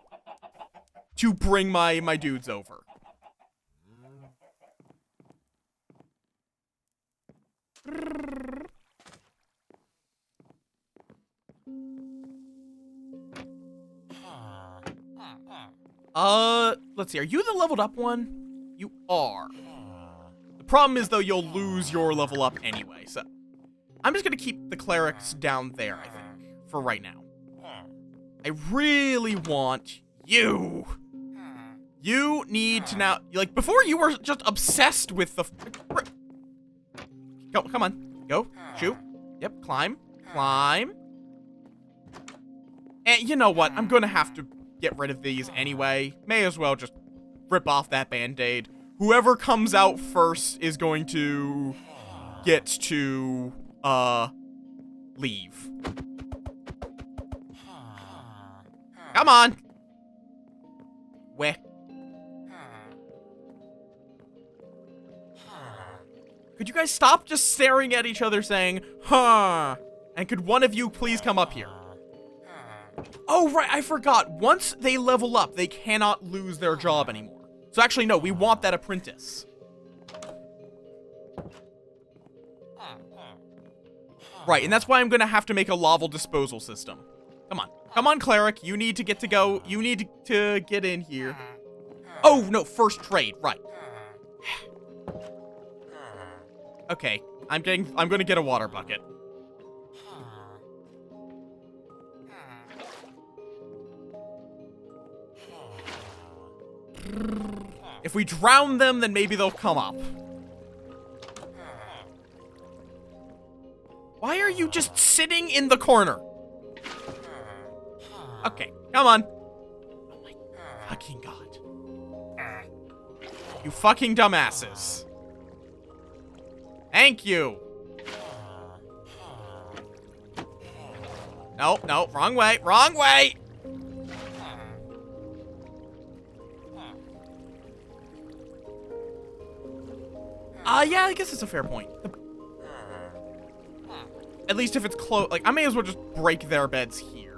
to bring my dudes over. Let's see. Are you the leveled up one? You are. The problem is, though, you'll lose your level up anyway, so... I'm just gonna keep the clerics down there, I think, for right now. I really want you. You need to now... Like, before you were just obsessed with the... Go, come on. Go. Shoot. Yep, climb. Climb. And you know what? I'm gonna have to get rid of these anyway. May as well just rip off that band-aid. Whoever comes out first is going to get to, leave. Come on. Where? Could you guys stop just staring at each other saying, huh? And could one of you please come up here? Oh, right, I forgot. Once they level up, they cannot lose their job anymore. So actually, no, we want that apprentice. Right, and that's why I'm gonna have to make a lava disposal system. Come on. Come on, cleric. You need to get to go. You need to get in here. Oh, no, first trade. Right. Okay, I'm gonna get a water bucket. If we drown them, then maybe they'll come up. Why are you just sitting in the corner? Okay, come on. Oh my fucking god. You fucking dumbasses. Thank you. No, no, wrong way, wrong way. Yeah, I guess it's a fair point. At least if it's close, like, I may as well just break their beds here.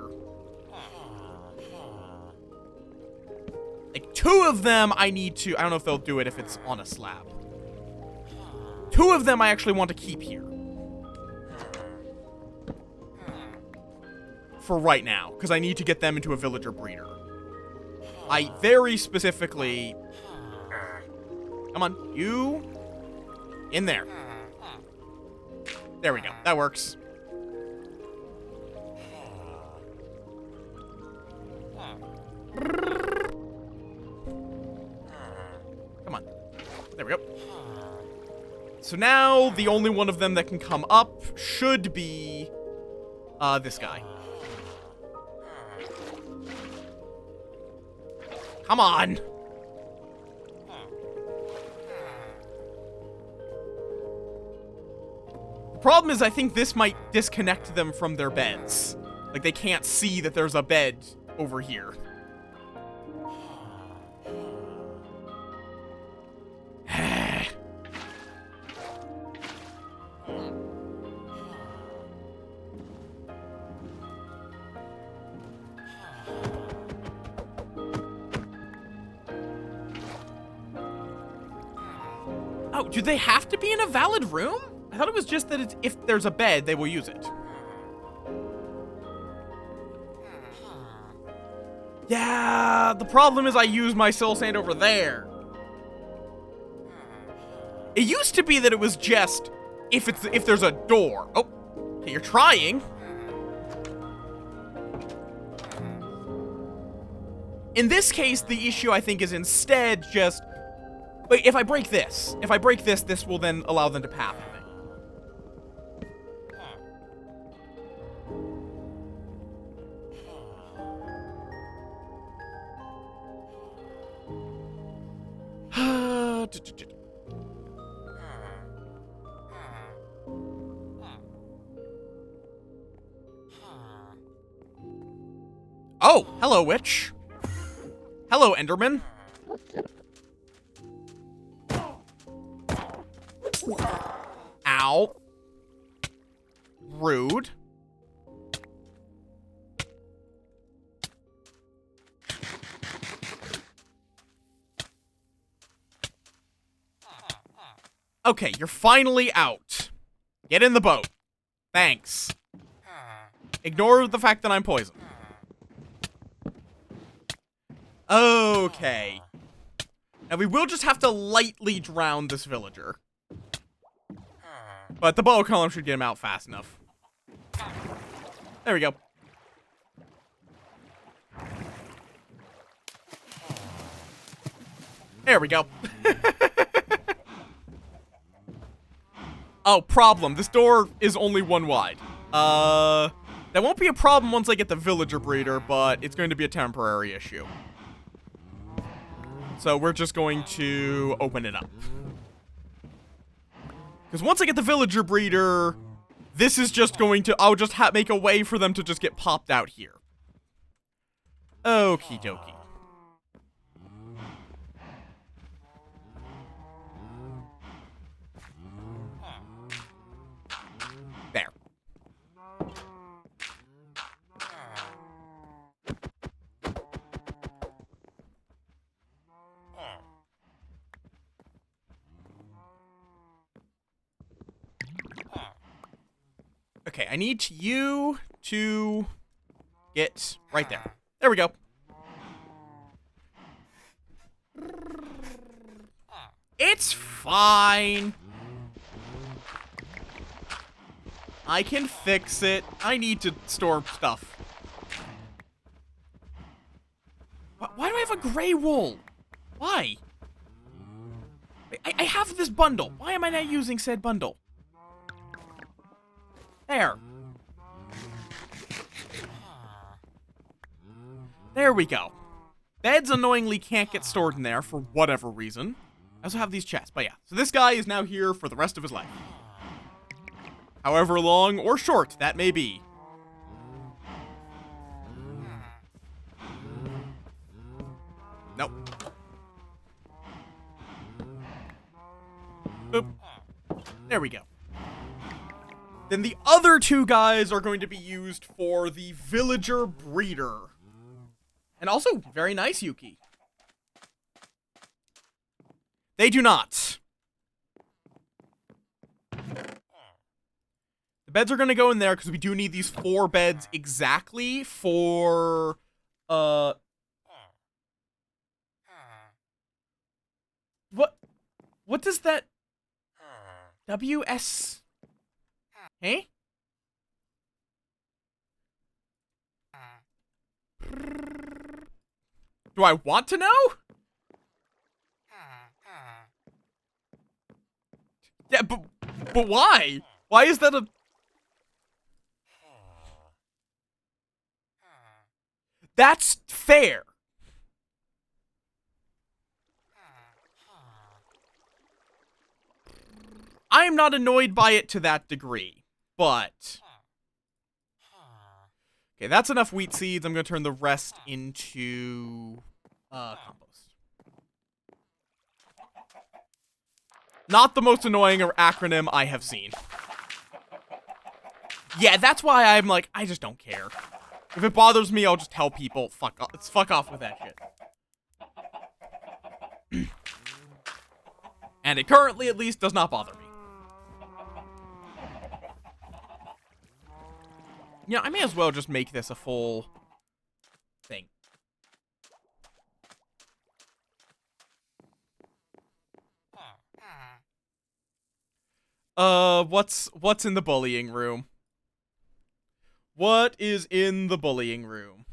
Like, 2 of them I need to, I don't know if they'll do it if it's on a slab. 2 of them I actually want to keep here. For right now, because I need to get them into a villager breeder. I very specifically... Come on, you... In there. There we go, that works. Come on. There we go. So now, the only one of them that can come up should be, this guy. Come on! The problem is I think this might disconnect them from their beds. Like, they can't see that there's a bed over here. Oh, do they have to be in a valid room? I thought it was just that it's, if there's a bed, they will use it. Yeah, the problem is I use my soul sand over there. It used to be that it was just if there's a door. Oh, okay, you're trying. In this case, the issue I think is instead just, wait, if I break this, this will then allow them to path, I think. Oh, hello, witch. Hello, Enderman. Ow. Rude. Okay, you're finally out. Get in the boat. Thanks. Ignore the fact that I'm poisoned. Okay. Now we will just have to lightly drown this villager. But the bow column should get him out fast enough. There we go. There we go. Oh, problem. This door is only 1 wide. That won't be a problem once I get the villager breeder, but it's going to be a temporary issue. So we're just going to open it up. Because once I get the villager breeder, this is just going to, I'll just make a way for them to just get popped out here. Okie dokie. There. Okay, I need you to get right there. There we go. It's fine. I can fix it. I need to store stuff. Why do I have a gray wool? Why? I have this bundle. Why am I not using said bundle? There. There we go. Beds annoyingly can't get stored in there for whatever reason. I also have these chests, but yeah. So this guy is now here for the rest of his life. However long or short that may be. Nope. Boop. There we go. Then the other two guys are going to be used for the villager breeder. And also, very nice, Yuki. They do not. The beds are going to go in there because we do need these 4 beds exactly for, What does that... WS... Hey? Do I want to know? Yeah, but why? Why is that a... That's fair. I am not annoyed by it to that degree, but... Okay, that's enough wheat seeds. I'm going to turn the rest into compost. Not the most annoying acronym I have seen. Yeah, that's why I'm like, I just don't care. If it bothers me, I'll just tell people, fuck off with that shit. And it currently, at least, does not bother me. Yeah, I may as well just make this a full thing. What's in the bullying room? What is in the bullying room?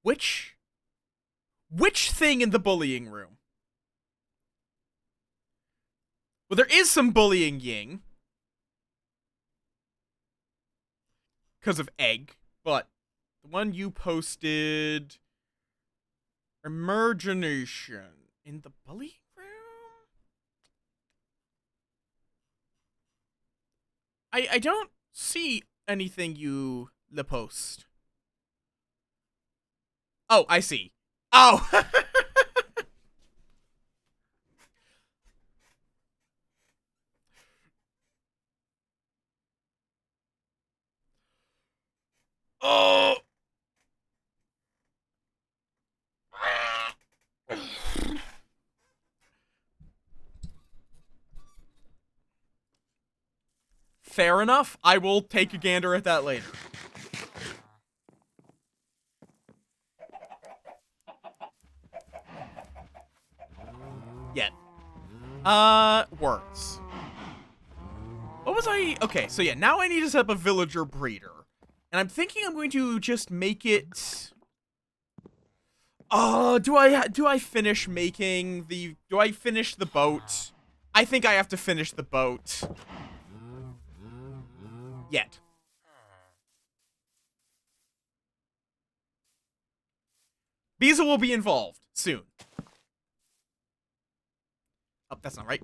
Which thing in the bullying room? Well, there is some bullying ying. Because of egg, but the one you posted... Emergination in the bullying room? I don't see anything you post. Oh, I see. Oh! Oh! Fair enough. I will take a gander at that later. Yet. Words. What was I... Okay, so yeah, now I need to set up a villager breeder. And I'm thinking I'm going to just make it... do I finish making the... Do I finish the boat? I think I have to finish the boat. Yet. Visa will be involved soon. Oh, that's not right.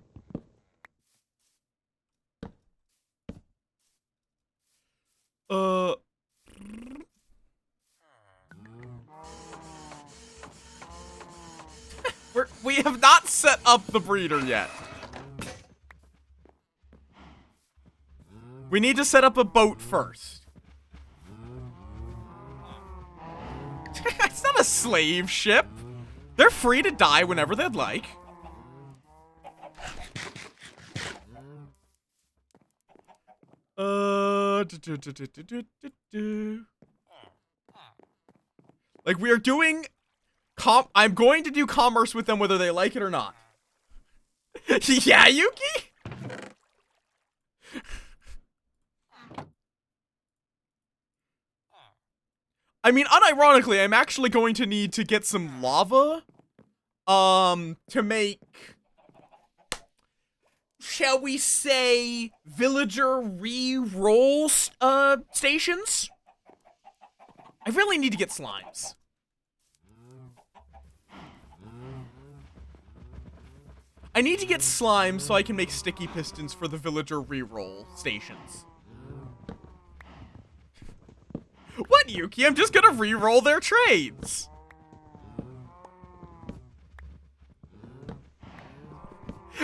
We have not set up the breeder yet. We need to set up a boat first. It's not a slave ship. They're free to die whenever they'd like. Like, we are doing I'm going to do commerce with them whether they like it or not. Yeah, Yuki? I mean, unironically, I'm actually going to need to get some lava, to make, shall we say, villager re-roll, stations? I really need to get slimes. I need to get slime so I can make sticky pistons for the villager re-roll stations. What, Yuki? I'm just gonna re-roll their trades.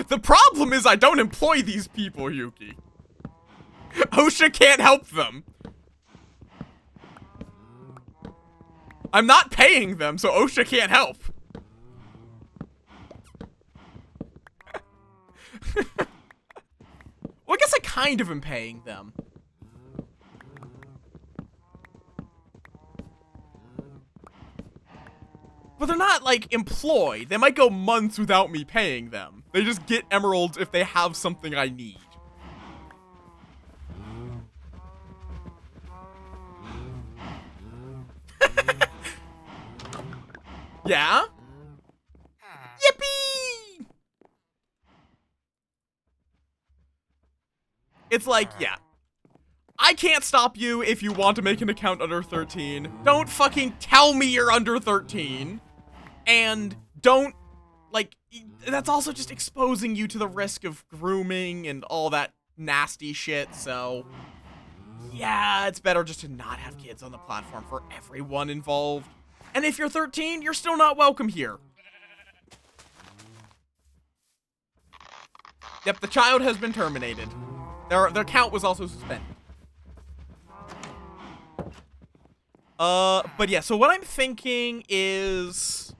The problem is I don't employ these people, Yuki. OSHA can't help them. I'm not paying them, so OSHA can't help. Well, I guess I kind of am paying them. But they're not, like, employed. They might go months without me paying them. They just get emeralds if they have something I need. Yeah? Yippee! It's like, yeah. I can't stop you if you want to make an account under 13. Don't fucking tell me you're under 13. And don't, like, that's also just exposing you to the risk of grooming and all that nasty shit, so yeah, it's better just to not have kids on the platform for everyone involved. And if you're 13, you're still not welcome here. Yep, the child has been terminated. Their account was also suspended. But yeah, so what I'm thinking is,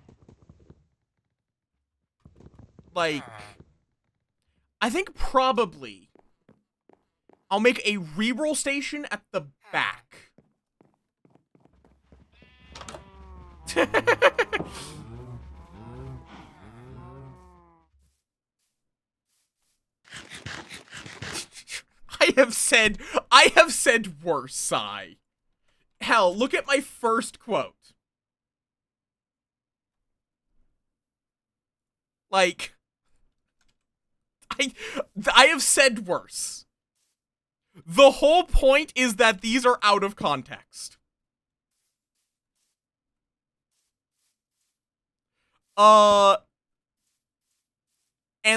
like, I think probably I'll make a reroll station at the back. I have said worse, Sai. Hell, look at my first quote. Like, I have said worse. The whole point is that these are out of context. And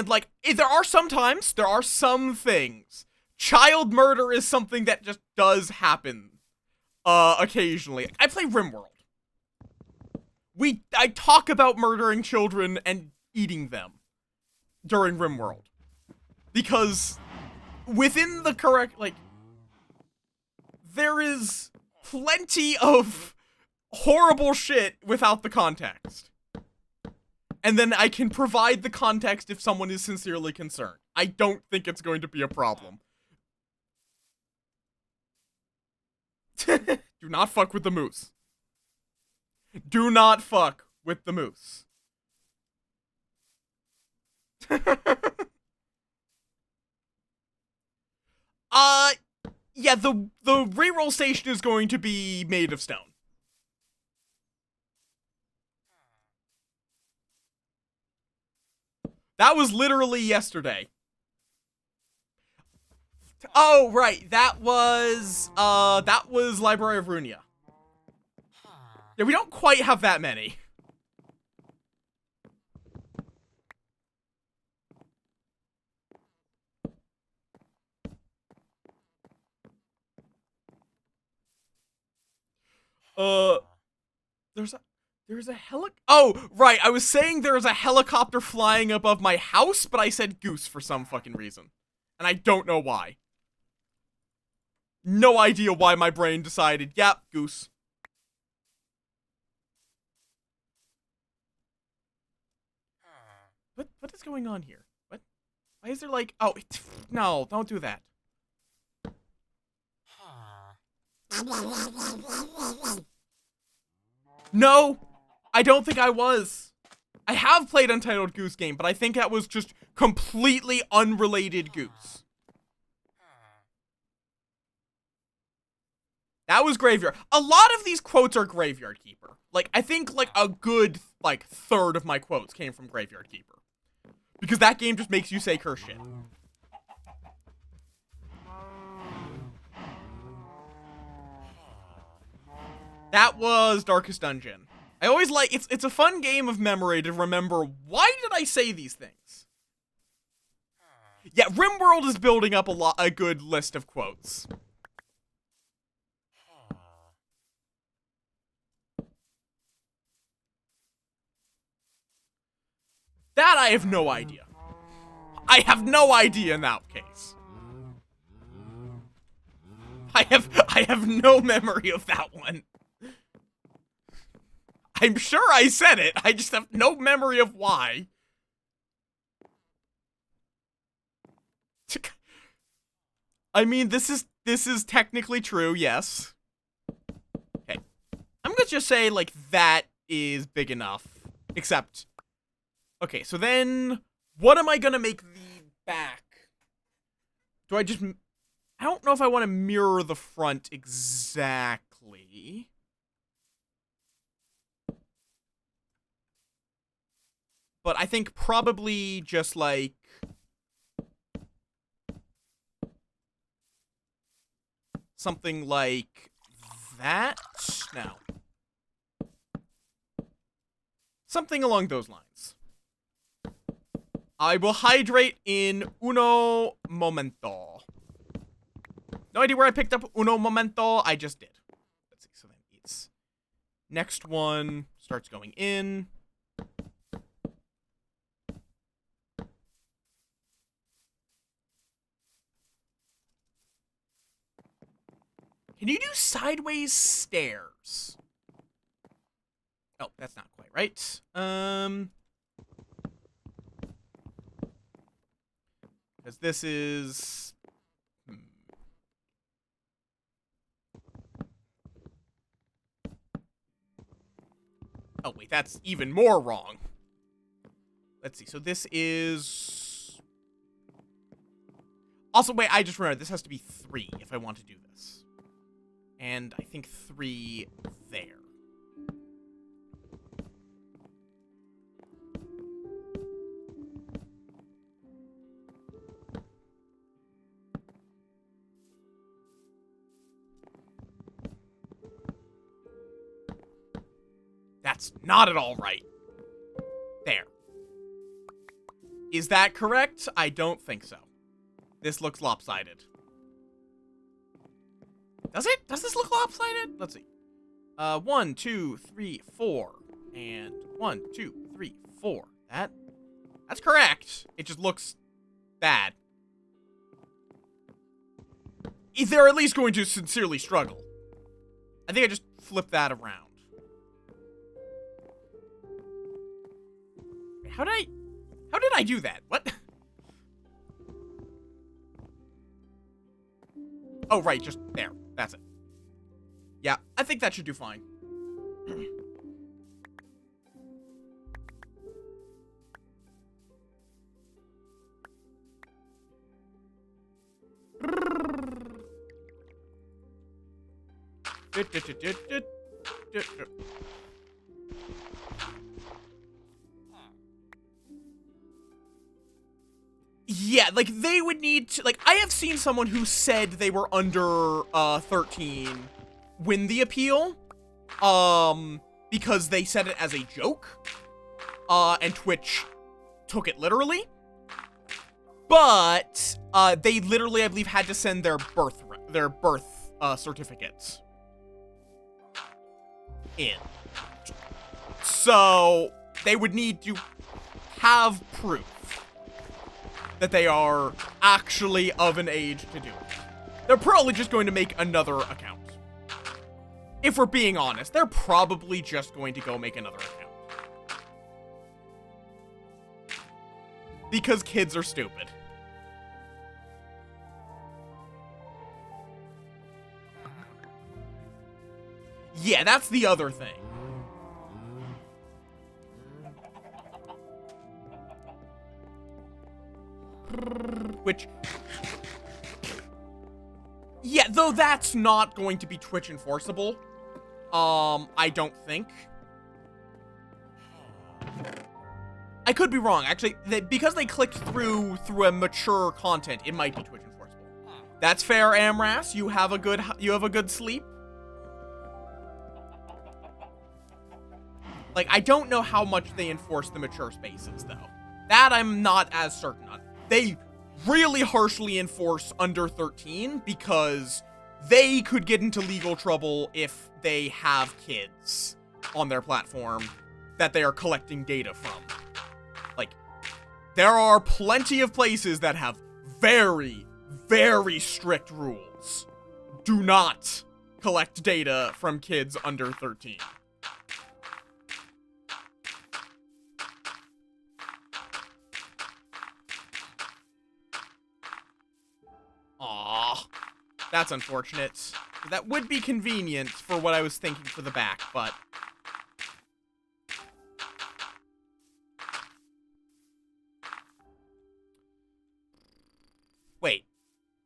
like, there are some things. Child murder is something that just does happen, occasionally. I play RimWorld. I talk about murdering children and eating them during RimWorld. Because within the correct, like, there is plenty of horrible shit without the context. And then I can provide the context if someone is sincerely concerned. I don't think it's going to be a problem. Do not fuck with the moose. Do not fuck with the moose. Yeah, the reroll station is going to be made of stone. That was literally yesterday. Oh, right. That was Library of Runia. Yeah, we don't quite have that many. Uh, there's a Oh, right. I was saying there's a helicopter flying above my house, but I said goose for some fucking reason. And I don't know why. No idea why my brain decided, yep, goose. What is going on here? What? Why is there like, oh, no, don't do that. No, I don't think I was. I have played Untitled Goose Game, but I think that was just completely unrelated goose. That was Graveyard. A lot of these quotes are Graveyard Keeper. Like, I think, like, a good, like, third of my quotes came from Graveyard Keeper. Because that game just makes you say curse shit. That was Darkest Dungeon. I always like, it's a fun game of memory to remember, why did I say these things? Yeah, RimWorld is building up a good list of quotes. That I have no idea. I have no idea in that case. I have no memory of that one. I'm sure I said it. I just have no memory of why. I mean, this is technically true, yes. Okay. I'm gonna just say, like, that is big enough. Except, okay, so then, what am I gonna make the back? Do I just, I don't know if I want to mirror the front exactly. But I think probably just, like, something like that? No. Something along those lines. I will hydrate in uno momento. No idea where I picked up uno momento. I just did. Let's see. So then it's next one starts going in. Can you do sideways stairs? Oh, that's not quite right. Because this is... Oh, wait, that's even more wrong. Let's see, so this is... Also, wait, I just remembered, this has to be 3 if I want to do this. And I think 3 there. That's not at all right. There. Is that correct? I don't think so. This looks lopsided. Does it? Does this look lopsided? Let's see. 1, 2, 3, 4. And 1, 2, 3, 4. That's correct. It just looks bad. They're at least going to sincerely struggle. I think I just flipped that around. How did I do that? What? Oh, right, just there. That's it. Yeah, I think that should do fine. Yeah, like, they would need to, like, I have seen someone who said they were under, 13 win the appeal, because they said it as a joke, and Twitch took it literally, but, they literally, I believe, had to send their birth certificates. in. So they would need to have proof that they are actually of an age to do it. They're probably just going to make another account. If we're being honest, they're probably just going to go make another account. Because kids are stupid. Yeah, that's the other thing. Which... yeah, though that's not going to be Twitch enforceable. I don't think. I could be wrong. Actually, because they clicked through a mature content, it might be Twitch enforceable. That's fair, Amras. You have a good sleep. Like, I don't know how much they enforce the mature spaces, though. That I'm not as certain on. They really harshly enforce under 13 because they could get into legal trouble if they have kids on their platform that they are collecting data from. Like, there are plenty of places that have very, very strict rules. Do not collect data from kids under 13. Aw, that's unfortunate. That would be convenient for what I was thinking for the back, but... wait,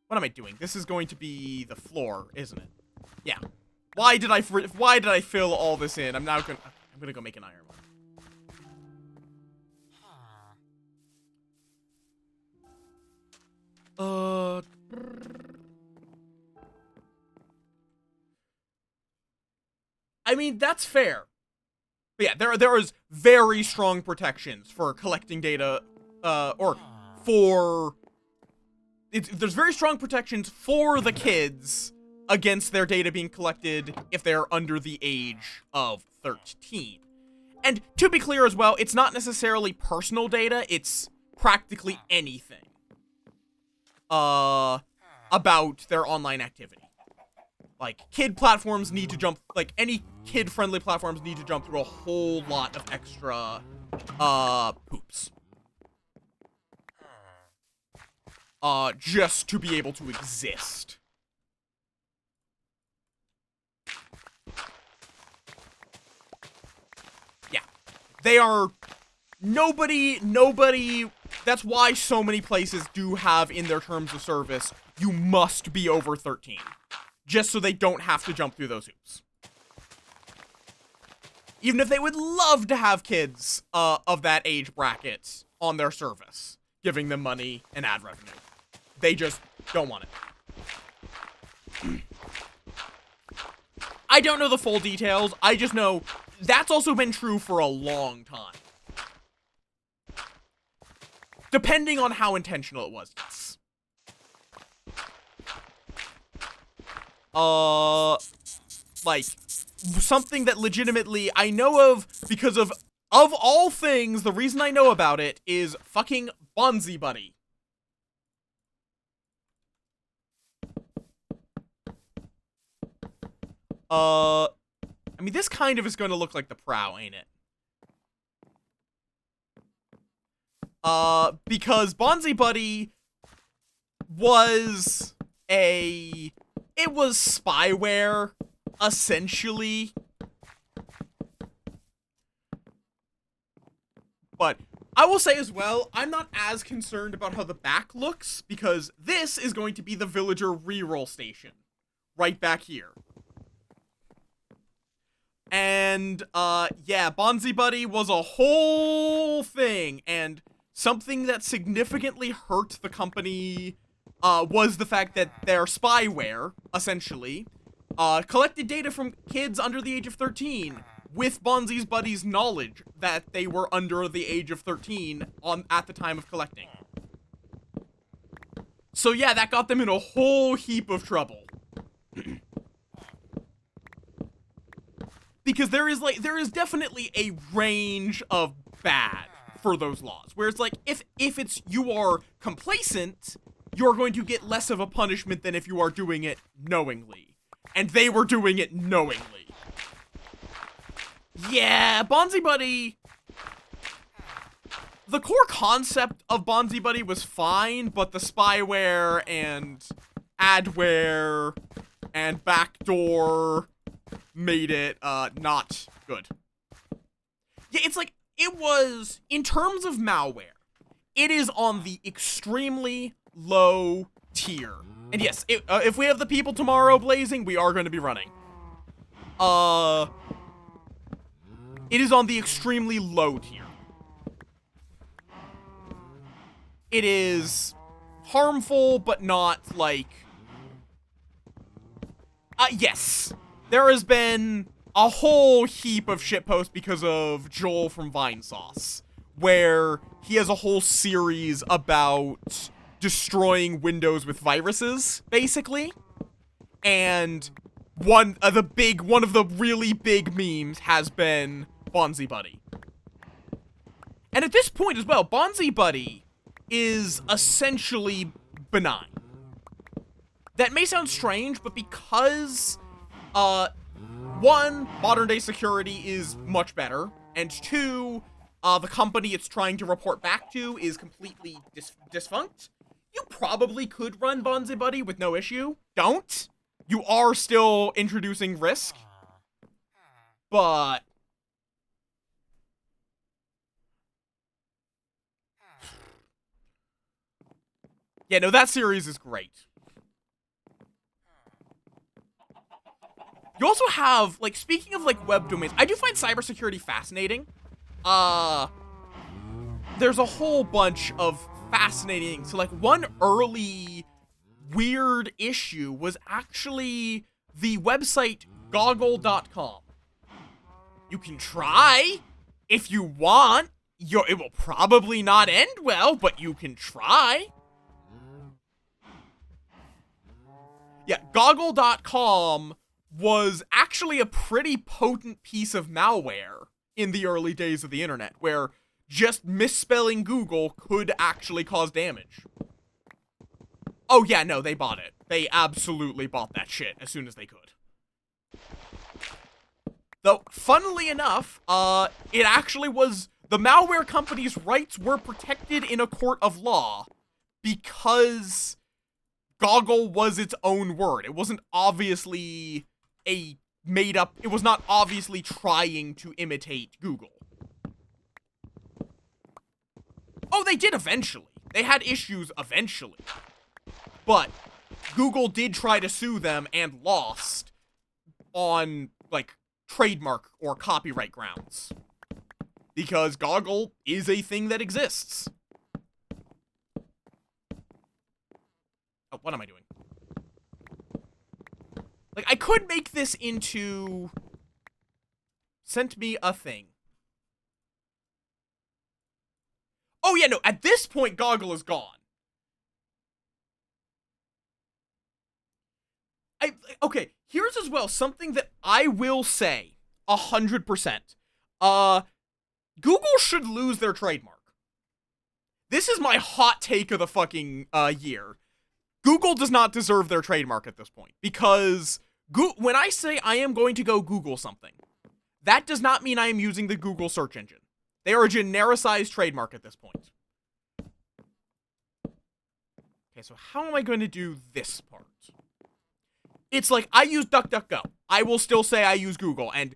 what am I doing? This is going to be the floor, isn't it? Yeah. Why did I fill all this in? I'm gonna go make an iron one. I mean, that's fair. But yeah, there is very strong protections for collecting data, there's very strong protections for the kids against their data being collected if they're under the age of 13. And to be clear as well, it's not necessarily personal data, it's practically anything about their online activity. Like, kid platforms need to jump, like, any kid-friendly platforms need to jump through a whole lot of extra, hoops. Just to be able to exist. Yeah. They are, nobody, that's why so many places do have in their terms of service, you must be over 13. Just so they don't have to jump through those hoops. Even if they would love to have kids of that age bracket on their service, giving them money and ad revenue. They just don't want it. I don't know the full details. I just know that's also been true for a long time. Depending on how intentional it was, yes. Like, something that legitimately I know of because of all things, the reason I know about it is fucking Bonzi Buddy. I mean, this kind of is going to look like the Prow, ain't it? Because Bonzi Buddy was it was spyware, essentially. But I will say as well, I'm not as concerned about how the back looks, because this is going to be the villager reroll station. Right back here. And, yeah, Bonzi Buddy was a whole thing, and something that significantly hurt the company was the fact that their spyware, essentially, collected data from kids under the age of 13 with Bonzi Buddy's knowledge that they were under the age of 13 at the time of collecting. So yeah, that got them in a whole heap of trouble. Because there is definitely a range of bad for those laws. Where it's like, if it's you are complacent, you're going to get less of a punishment than if you are doing it knowingly. And they were doing it knowingly. Yeah, Bonzi Buddy. The core concept of Bonzi Buddy was fine, but the spyware and adware and backdoor made it not good. Yeah, it's like, it was, in terms of malware, it is on the extremely low tier. And yes, if we have the people tomorrow blazing, we are going to be running. It is on the extremely low tier. It is harmful, but not, like... yes. There has been a whole heap of shitposts because of Joel from Vinesauce, where he has a whole series about destroying Windows with viruses, basically. And one of the really big memes has been Bonzi Buddy. And at this point as well, Bonzi Buddy is essentially benign. That may sound strange, but because, one, modern day security is much better, and two, the company it's trying to report back to is completely defunct, you probably could run Bonzi Buddy with no issue. Don't. You are still introducing risk. But... yeah, no, that series is great. You also have, like, speaking of, like, web domains, I do find cybersecurity fascinating. There's a whole bunch of fascinating, so, like, one early weird issue was actually the website goggle.com. You can try if you want. It will probably not end well, but you can try. Yeah, goggle.com was actually a pretty potent piece of malware in the early days of the internet, where just misspelling Google could actually cause damage. Oh yeah, no, they bought it. They absolutely bought that shit as soon as they could. Though, funnily enough, it actually was, the malware company's rights were protected in a court of law because Goggle was its own word. It wasn't obviously a made-up, it was not obviously trying to imitate Google. Oh, they did eventually. They had issues eventually. But Google did try to sue them and lost on, like, trademark or copyright grounds. Because Goggle is a thing that exists. Oh, what am I doing? Like, I could make this into... sent me a thing. Oh, yeah, no, at this point, Goggle is gone. Okay, here's as well something that I will say 100%. Google should lose their trademark. This is my hot take of the fucking year. Google does not deserve their trademark at this point, because when I say I am going to go Google something, that does not mean I am using the Google search engine. They are a genericized trademark at this point. Okay, so how am I going to do this part? It's like, I use DuckDuckGo. I will still say I use Google, and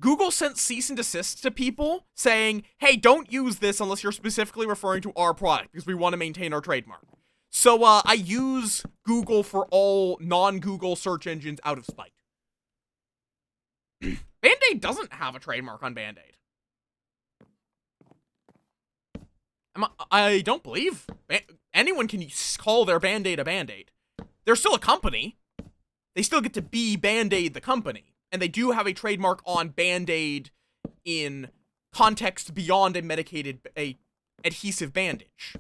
Google sent cease and desist to people saying, hey, don't use this unless you're specifically referring to our product, because we want to maintain our trademark. So, I use Google for all non-Google search engines out of spite. Band-Aid doesn't have a trademark on Band-Aid. I don't believe anyone can call their Band-Aid a Band-Aid. They're still a company. They still get to be Band-Aid the company. And they do have a trademark on Band-Aid in context beyond a adhesive bandage.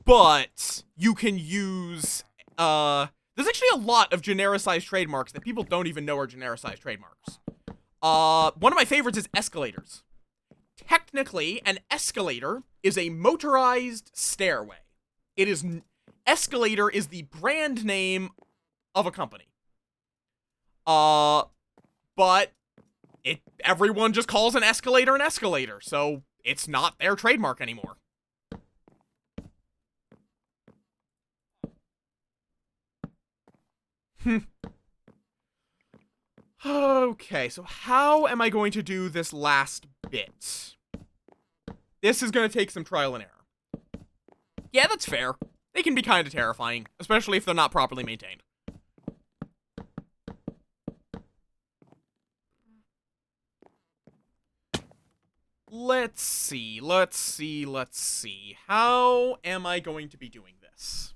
But you can use, there's actually a lot of genericized trademarks that people don't even know are genericized trademarks. One of my favorites is escalators. Technically, an escalator is a motorized stairway. Escalator is the brand name of a company. But everyone just calls an escalator, so it's not their trademark anymore. Okay, so how am I going to do this last bit? This is going to take some trial and error. Yeah, that's fair. They can be kind of terrifying, especially if they're not properly maintained. Let's see. How am I going to be doing this?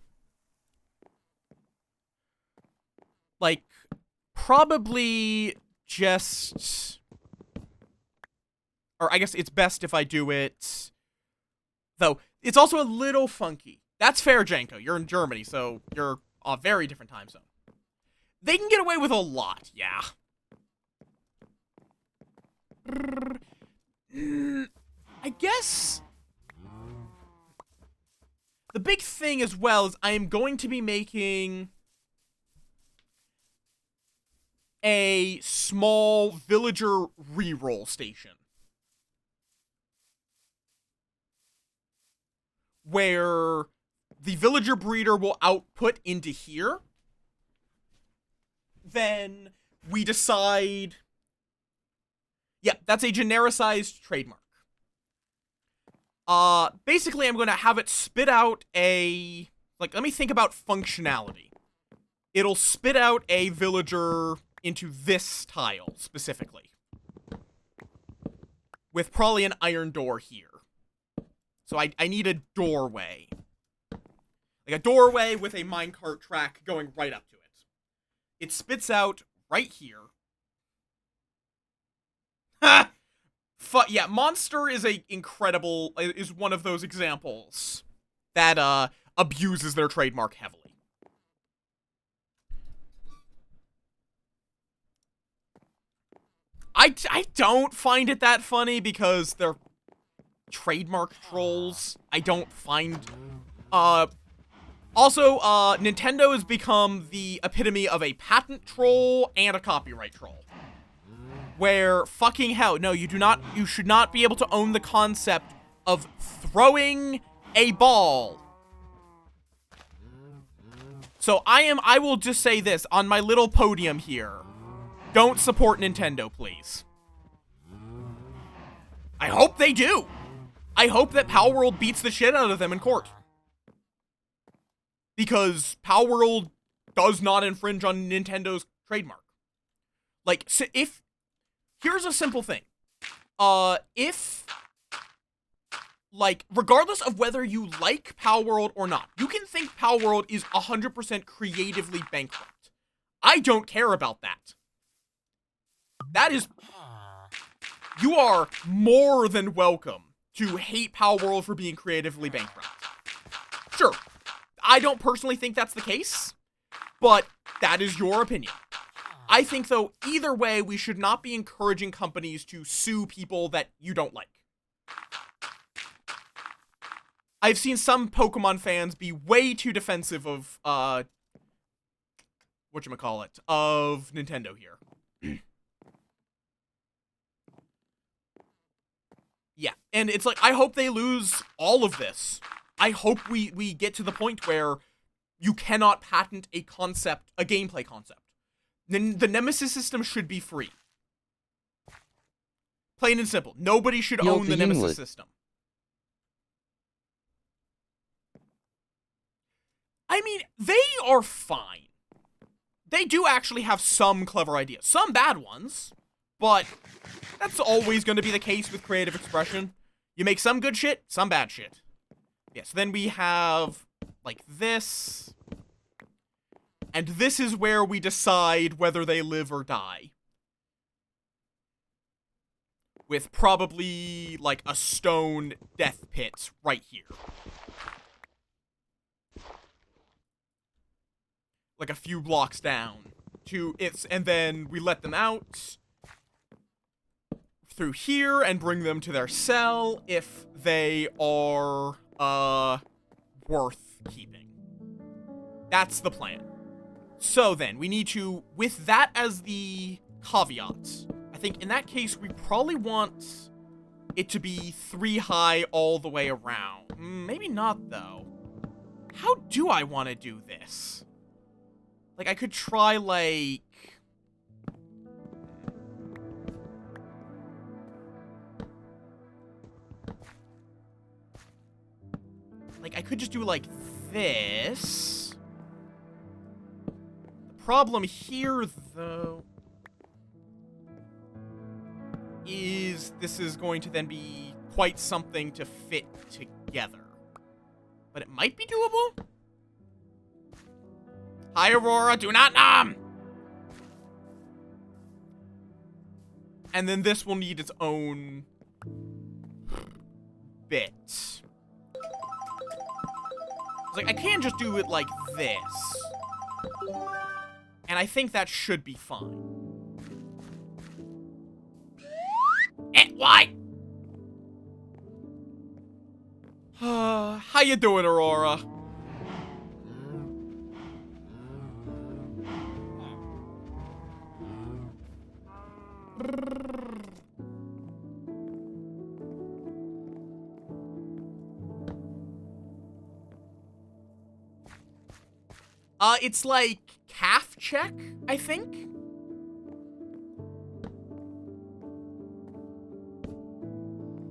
Like, probably just... Or I guess it's best if I do it... Though, it's also a little funky. That's fair, Janko. You're in Germany, so you're a very different time zone. They can get away with a lot, yeah. I guess... The big thing as well is I am going to be making a small villager reroll station. Where the villager breeder will output into here. Then we decide... Yeah, that's a genericized trademark. Basically, I'm going to have it spit out a... Like, let me think about functionality. It'll spit out a villager into this tile, specifically. With probably an iron door here. So I need a doorway. Like a doorway with a minecart track going right up to it. It spits out right here. Ha! Yeah, Monster is is one of those examples that, abuses their trademark heavily. I don't find it that funny because they're trademark trolls. I don't find, also, Nintendo has become the epitome of a patent troll and a copyright troll. Where, fucking hell, no, you should not be able to own the concept of throwing a ball. So I will just say this, on my little podium here. Don't support Nintendo, please. I hope they do. I hope that Palworld beats the shit out of them in court. Because Palworld does not infringe on Nintendo's trademark. Like, so here's a simple thing. Regardless of whether you like Palworld or not, you can think Palworld is 100% creatively bankrupt. I don't care about that. You are more than welcome to hate Palworld for being creatively bankrupt. Sure, I don't personally think that's the case, but that is your opinion. I think, though, either way, we should not be encouraging companies to sue people that you don't like. I've seen some Pokemon fans be way too defensive of, of Nintendo here. Yeah, and it's like, I hope they lose all of this. I hope we get to the point where you cannot patent a gameplay concept. Then the Nemesis system should be free. Plain and simple. Nobody should own the Nemesis system. I mean, they are fine. They do actually have some clever ideas. Some bad ones, but that's always going to be the case with creative expression. You make some good shit, some bad shit. Yes, then we have, like, this. And this is where we decide whether they live or die. with probably, like, a stone death pit right here. Like, a few blocks down. And then we let them out through here and bring them to their cell if they are, worth keeping. That's the plan. So then, we need to, with that as the caveat, I think in that case, we probably want it to be 3 high all the way around. Maybe not, though. How do I want to do this? Like, I could try, like... Like, I could just do, like, this. The problem here, though, is this is going to then be quite something to fit together. But it might be doable. Hi, Aurora, do not nom! And then this will need its own bit. Like, I can just do it like this. And I think that should be fine. What? How you doing, Aurora? It's like calf check, I think.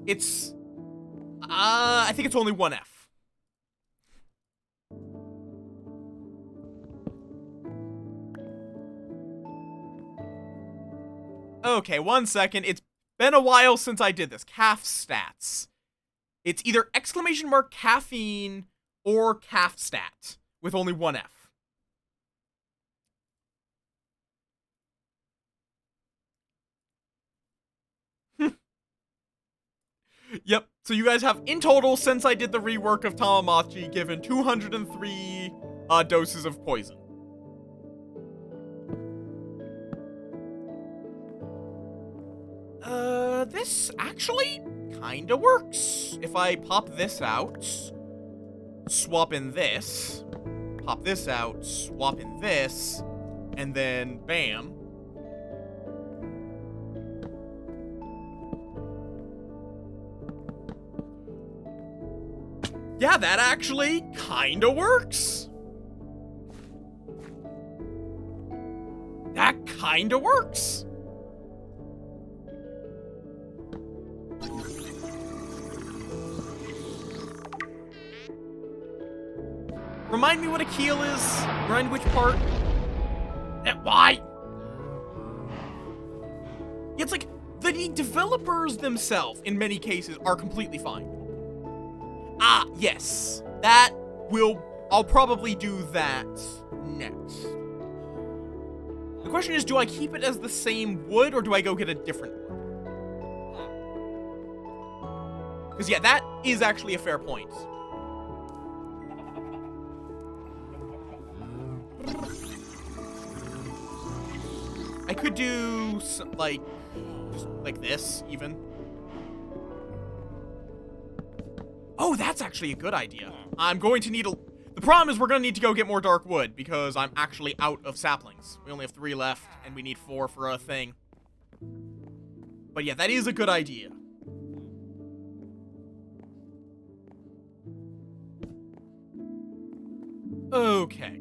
It's, I think it's only 1 F. Okay, 1 second. It's been a while since I did this. Calf stats. It's either exclamation mark caffeine or calf stat with only 1 F. Yep, so you guys have, in total, since I did the rework of Tamagotchi, given 203 doses of poison. This actually kinda works. If I pop this out, swap in this, pop this out, swap in this, and then bam. Yeah, that actually kinda works. That kinda works. Remind me what a keel is? Remind which part? Why? It's like, the developers themselves, in many cases, are completely fine. Ah, yes. I'll probably do that next. The question is, do I keep it as the same wood, or do I go get a different wood? Because, yeah, that is actually a fair point. I could do, like, just like this, even. Oh, that's actually a good idea. I'm going to need the problem is we're going to need to go get more dark wood, because I'm actually out of saplings. We only have 3 left, and we need 4 for a thing. But yeah, that is a good idea. Okay.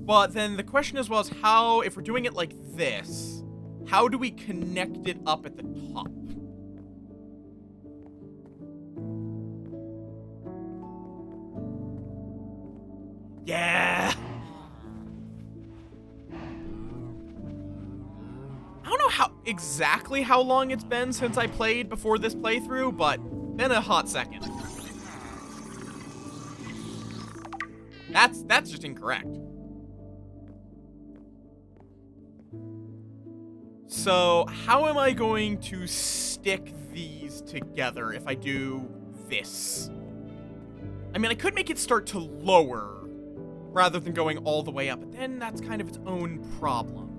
But then the question is, was how, if we're doing it like this, how do we connect it up at the top? Yeah! I don't know exactly how long it's been since I played before this playthrough, but been a hot second. That's just incorrect. So, how am I going to stick these together if I do this? I mean, I could make it start to lower rather than going all the way up, but then that's kind of its own problem.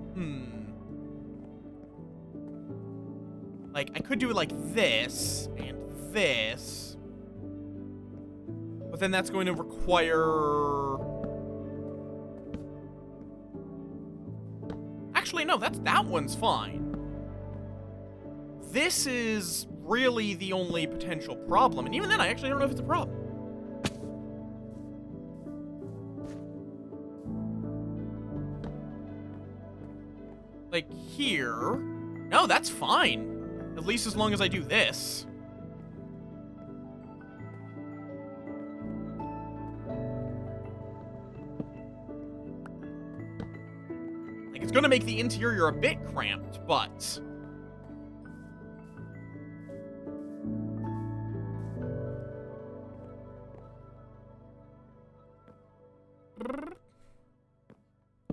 Like, I could do it like this and this, but then that's going to require... Actually, no, that one's fine. This is really the only potential problem, and even then, I actually don't know if it's a problem. Like, here... No, that's fine. At least as long as I do this. Like, it's gonna make the interior a bit cramped, but...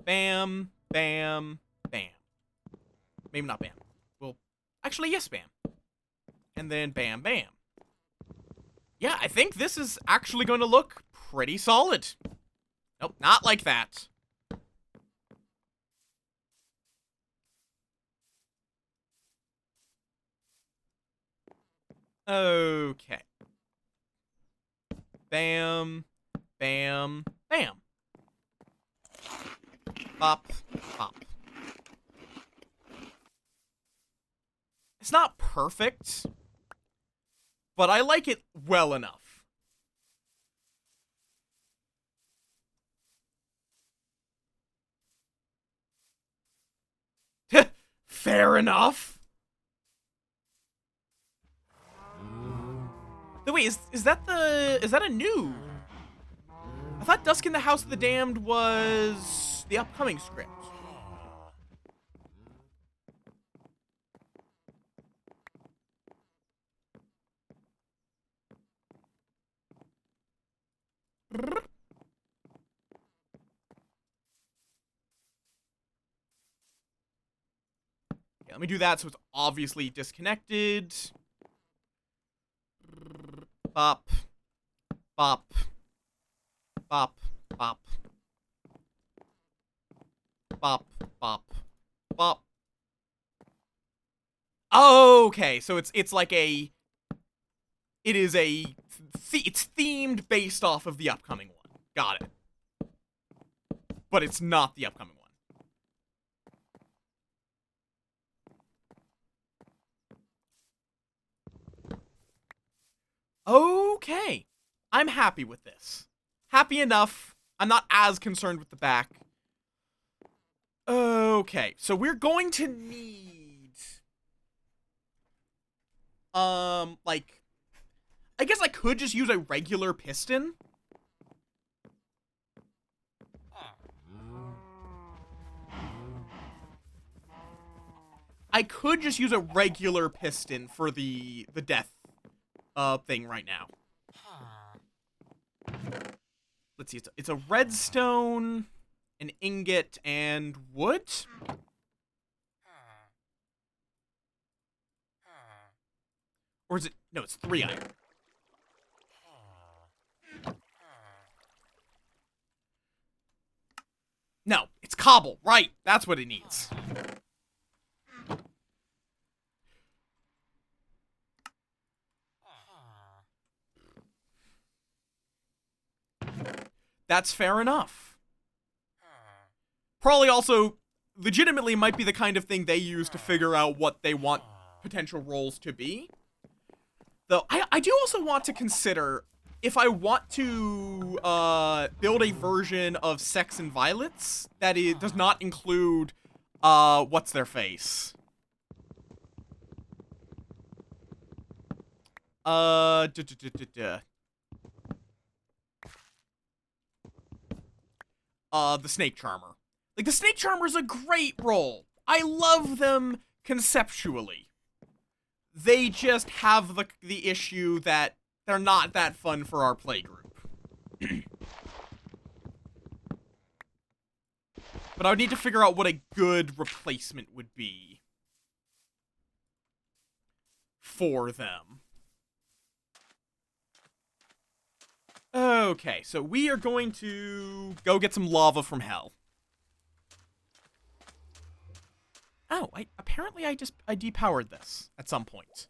Bam, bam, bam. Maybe not bam. Well, actually, yes, bam. And then bam, bam. Yeah, I think this is actually going to look pretty solid. Nope, not like that. Okay. Bam, bam, bam. Bop, bop. It's not perfect, but I like it well enough. Fair enough. Wait, is that a new? I thought Dusk in the House of the Damned was the upcoming script. Okay, let me do that so it's obviously disconnected. Bop. Bop. Bop. Bop. Bop. Bop. Bop. Okay, so it's like a... It is a... It's themed based off of the upcoming one. Got it. But it's not the upcoming one. Okay. I'm happy with this. Happy enough. I'm not as concerned with the back. Okay, so we're going to need... like... I guess I could just use a regular piston. I could just use a regular piston for the death thing right now. Let's see, it's a redstone, an ingot, and wood? Or is it... No, it's 3 iron. No, it's cobble. Right, that's what it needs. That's fair enough. Probably also, legitimately might be the kind of thing they use to figure out what they want potential roles to be. Though, I do also want to consider if I want to build a version of Sex and Violets that it does not include, what's their face? The Snake Charmer. Like, the Snake Charmer is a great role. I love them conceptually. They just have the issue that they're not that fun for our playgroup. But I would need to figure out what a good replacement would be. for them. Okay, so we are going to go get some lava from hell. Oh, apparently I depowered this at some point.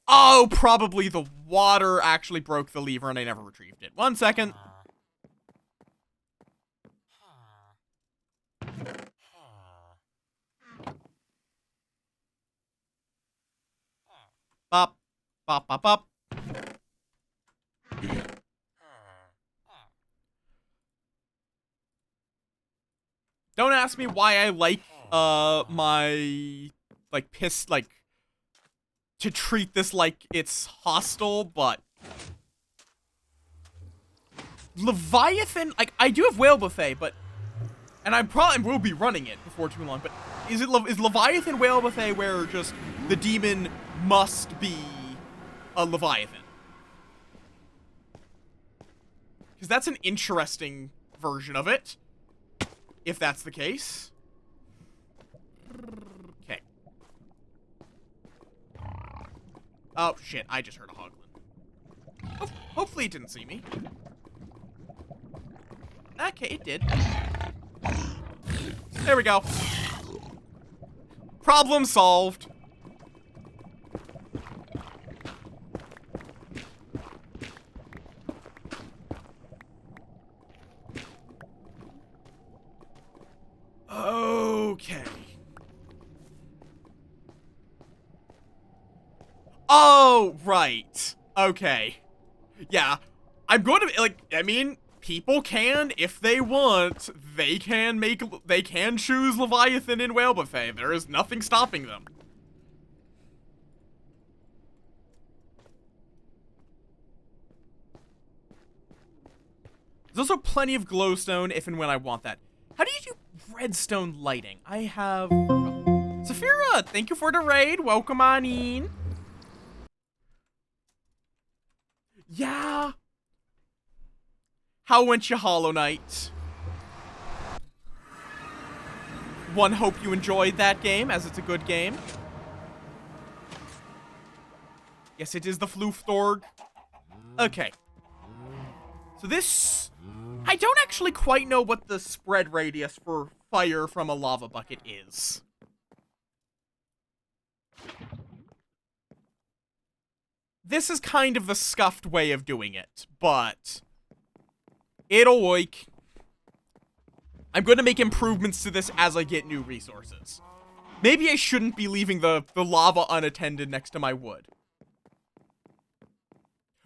Oh, probably the water actually broke the lever and I never retrieved it. 1 second. Bop, bop, bop, bop. Don't ask me why I like, my, like, to treat this like it's hostile, but Leviathan, like, I do have Whale Buffet, but, and I probably will be running it before too long, but is Leviathan Whale Buffet where just the demon must be a Leviathan? Because that's an interesting version of it, if that's the case. Okay. Oh, shit, I just heard a hoglin. Hopefully it didn't see me. Okay, it did. There we go. Problem solved. Okay. Oh, right. Okay. Yeah. I'm going to, like, I mean, people can, if they want, they can choose Leviathan in Whale Buffet. There is nothing stopping them. There's also plenty of glowstone if and when I want that. How do you do redstone lighting? I have... Oh. Saphira, thank you for the raid. Welcome on in. Yeah. How went your Hollow Knight? One hope you enjoyed that game, as it's a good game. Yes, it is the Floofthorg. Okay. So this... I don't actually quite know what the spread radius for fire from a lava bucket is. This is kind of the scuffed way of doing it, but it'll work. I'm going to make improvements to this as I get new resources. Maybe I shouldn't be leaving the lava unattended next to my wood.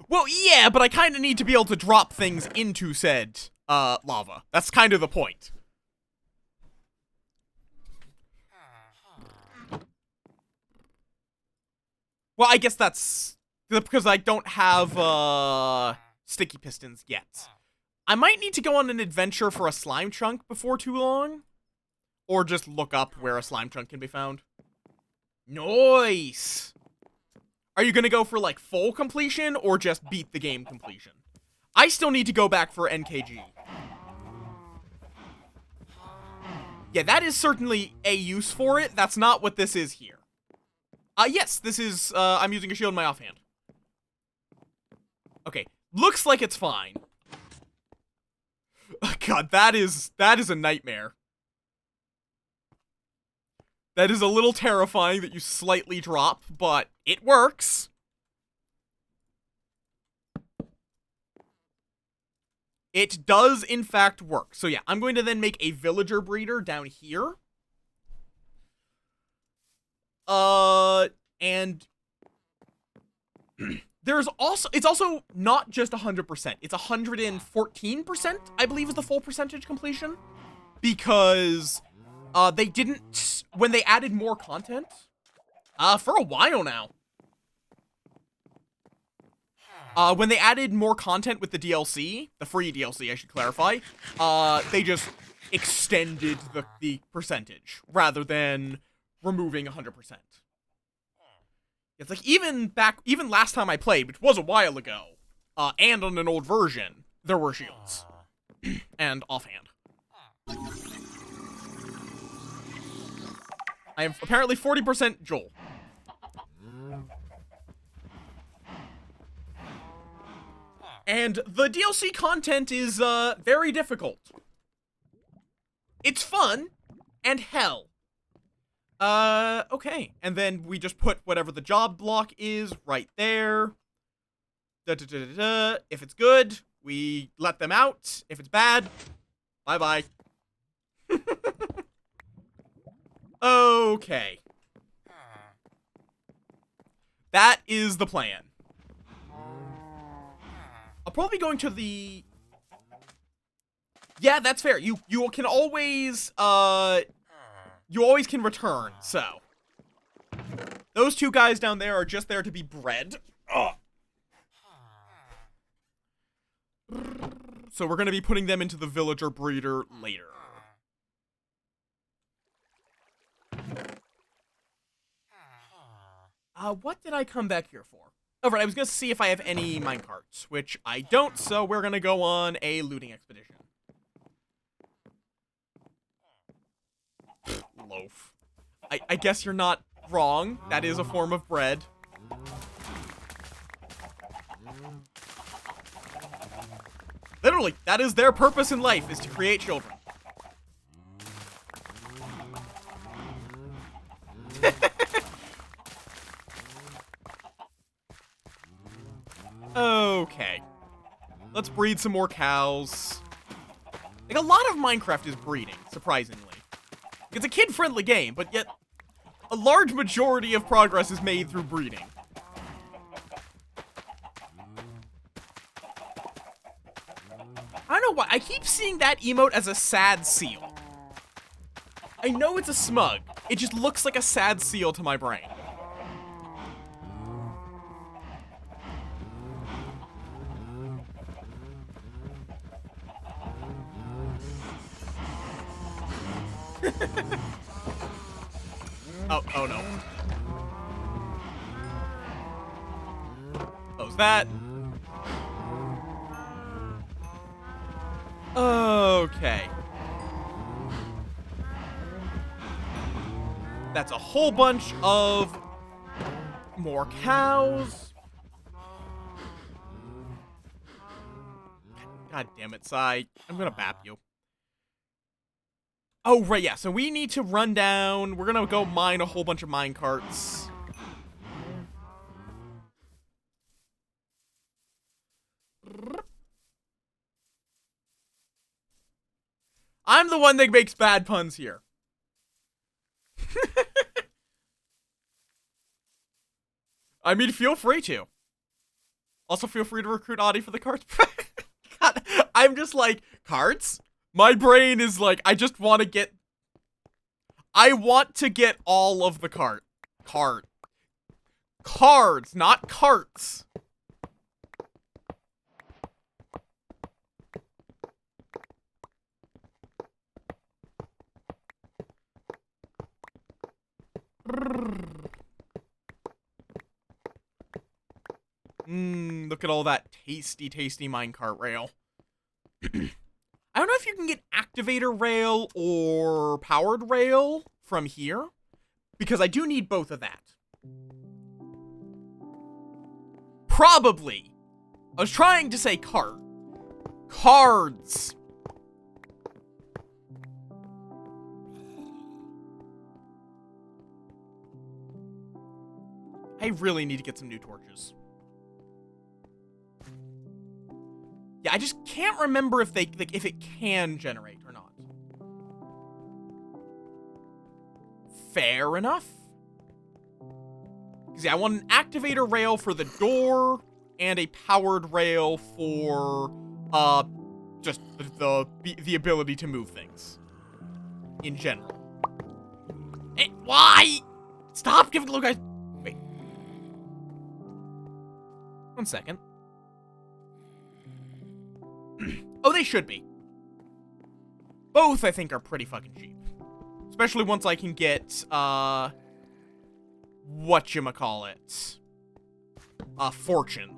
Well, yeah, but I kind of need to be able to drop things into said, lava. That's kind of the point. Well, I guess that's because I don't have, sticky pistons yet. I might need to go on an adventure for a slime chunk before too long. Or just look up where a slime chunk can be found. Nice! Are you gonna go for, like, full completion, or just beat the game completion? I still need to go back for NKG. Yeah, that is certainly a use for it. That's not what this is here. Yes, this is, I'm using a shield in my offhand. Okay, looks like it's fine. Oh, God, that is a nightmare. That is a little terrifying that you slightly drop, but it works. It does, in fact, work. So yeah, I'm going to then make a villager breeder down here. And there's also, it's also not just 100%. It's 114%, I believe is the full percentage completion. Because, they didn't, when they added more content, for a while now. When they added more content with the DLC, the free DLC, I should clarify, they just extended the percentage, rather than removing 100%. It's like, even last time I played, which was a while ago, and on an old version, there were shields. And offhand. I am apparently 40% Joel. And the DLC content is, very difficult. It's fun, and hell. Okay. And then we just put whatever the job block is right there. If it's good, we let them out. If it's bad, bye-bye. Okay. That is the plan. I'll probably be going to the... Yeah, that's fair. You can always, you always can return, so. Those two guys down there are just there to be bred. Ugh. So we're gonna be putting them into the villager breeder later. What did I come back here for? Oh, right, I was gonna see if I have any minecarts, which I don't, so we're gonna go on a looting expedition. Loaf. I guess you're not wrong. That is a form of bread. Literally, that is their purpose in life, is to create children. Okay. Let's breed some more cows. Like, a lot of Minecraft is breeding, surprisingly. It's a kid-friendly game, but yet a large majority of progress is made through breeding. I don't know why. I keep seeing that emote as a sad seal. I know it's a smug. It just looks like a sad seal to my brain. Oh no. Close that. Okay. That's a whole bunch of more cows. God damn it, Sai. I'm gonna bap you. Oh, right, yeah, so we need to run down. We're gonna go mine a whole bunch of mine carts. I'm the one that makes bad puns here. I mean, feel free to. Also, feel free to recruit Audie for the carts. God, I'm just like, carts? My brain is like, I just want to get... I want to get all of the cards, not carts. Look at all that tasty, tasty minecart rail. I don't know if you can get activator rail or powered rail from here, because I do need both of that. Probably. I was trying to say cart. Cards. I really need to get some new torches. Yeah, I just can't remember if they, like, if it can generate or not. Fair enough. Because, yeah, I want an activator rail for the door and a powered rail for, just the ability to move things. In general. Hey, why? Stop giving little guys... Wait. 1 second. Oh, they should be. Both, I think, are pretty fucking cheap. Especially once I can get, whatchamacallit. Fortune.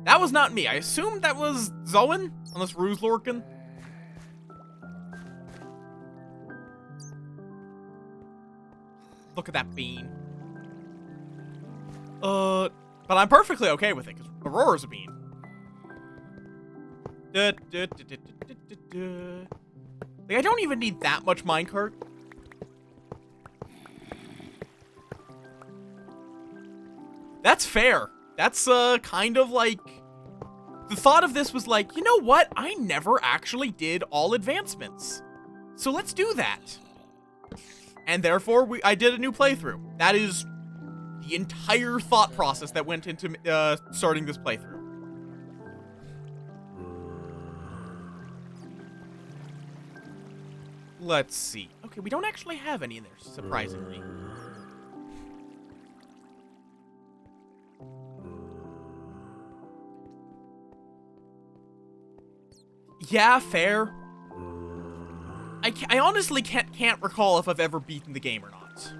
That That was not me. I assumed that was Zoan, unless Rue's lurking. Look at that bean. But I'm perfectly okay with it, because Aurora's a bean. Like, I don't even need that much minecart. That's fair. That's, kind of like... The thought of this was like, you know what? I never actually did all advancements. So let's do that. And therefore, I did a new playthrough. That is the entire thought process that went into starting this playthrough. Let's see. Okay, we don't actually have any in there, surprisingly. Yeah, fair. I honestly can't recall if I've ever beaten the game or not.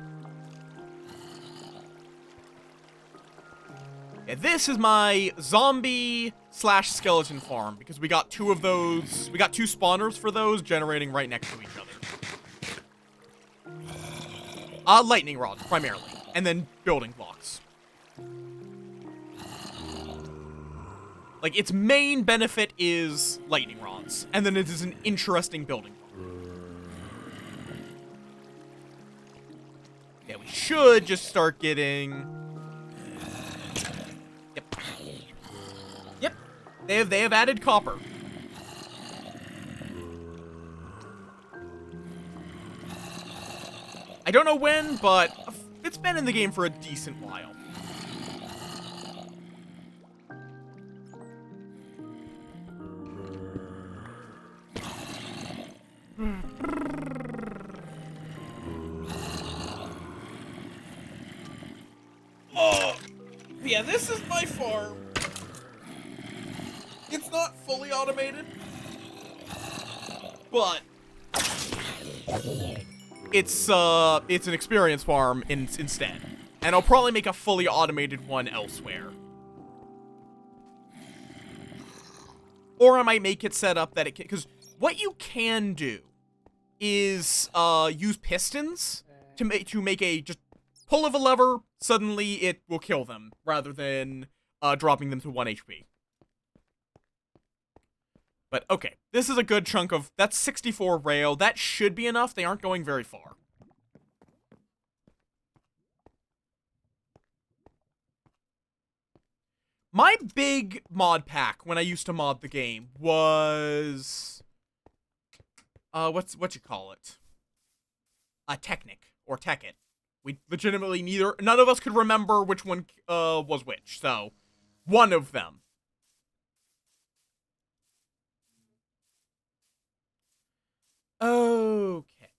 Yeah, this is my zombie/skeleton farm, because we got two of those. We got two spawners for those generating right next to each other. Lightning rods, primarily. And then building blocks. Like, its main benefit is lightning rods. And then it is an interesting building block. Yeah, we should just start getting... Yep. Yep. They have added copper. I don't know when, but it's been in the game for a decent while. Oh, yeah, this is my farm. It's not fully automated, but it's an experience farm instead. And I'll probably make a fully automated one elsewhere. Or I might make it set up that it can, because what you can do is use pistons to make a just pull of a lever, suddenly it will kill them rather than dropping them to 1 HP. But okay, this is a good chunk of, that's 64 rail. That should be enough. They aren't going very far. My big mod pack when I used to mod the game was what you call it? A Technic or Tekkit. We legitimately none of us could remember which one was which. So, one of them. Okay.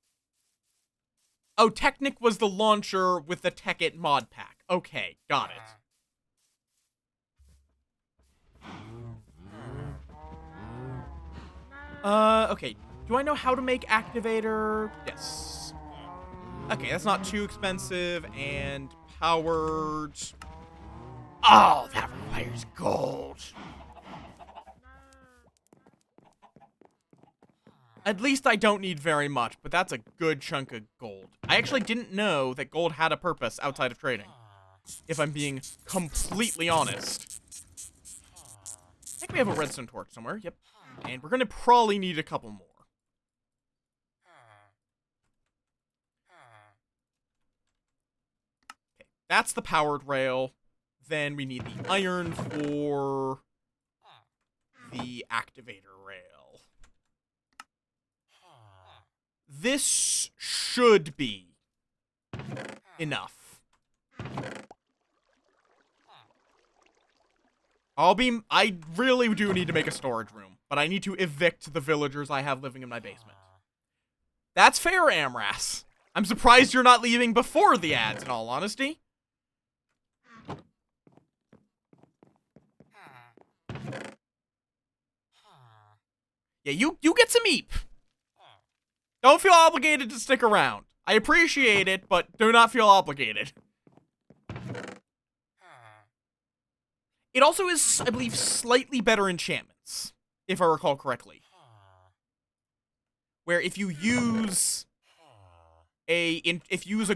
Oh, Technic was the launcher with the Tekkit mod pack. Okay, got it. Okay. Do I know how to make activator? Yes. Okay, that's not too expensive and powered. Oh, that requires gold. At least I don't need very much, but that's a good chunk of gold. I actually didn't know that gold had a purpose outside of trading, if I'm being completely honest. I think we have a redstone torch somewhere, yep. And we're gonna probably need a couple more. Okay, that's the powered rail. Then we need the iron for the activator rail. This should be enough. I really do need to make a storage room, but I need to evict the villagers I have living in my basement. That's fair, Amras. I'm surprised you're not leaving before the ads, in all honesty. Yeah, you get some eep. Don't feel obligated to stick around. I appreciate it, but do not feel obligated. It also is, I believe, slightly better enchantments, if I recall correctly. Where if you use a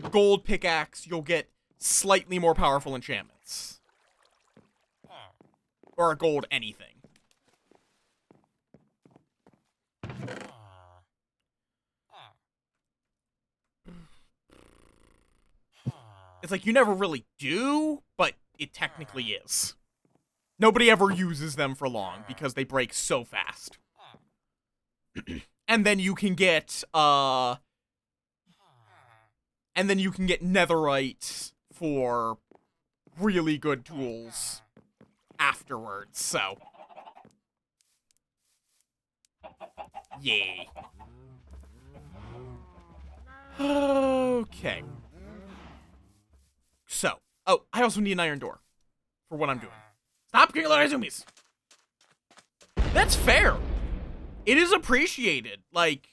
gold pickaxe, you'll get slightly more powerful enchantments. Or a gold anything. It's like you never really do, but it technically is. Nobody ever uses them for long because they break so fast. And then you can get netherite for really good tools afterwards, so. Yay. Okay. So, oh, I also need an iron door for what I'm doing. Stop killing Izumis! That's fair. It is appreciated. Like,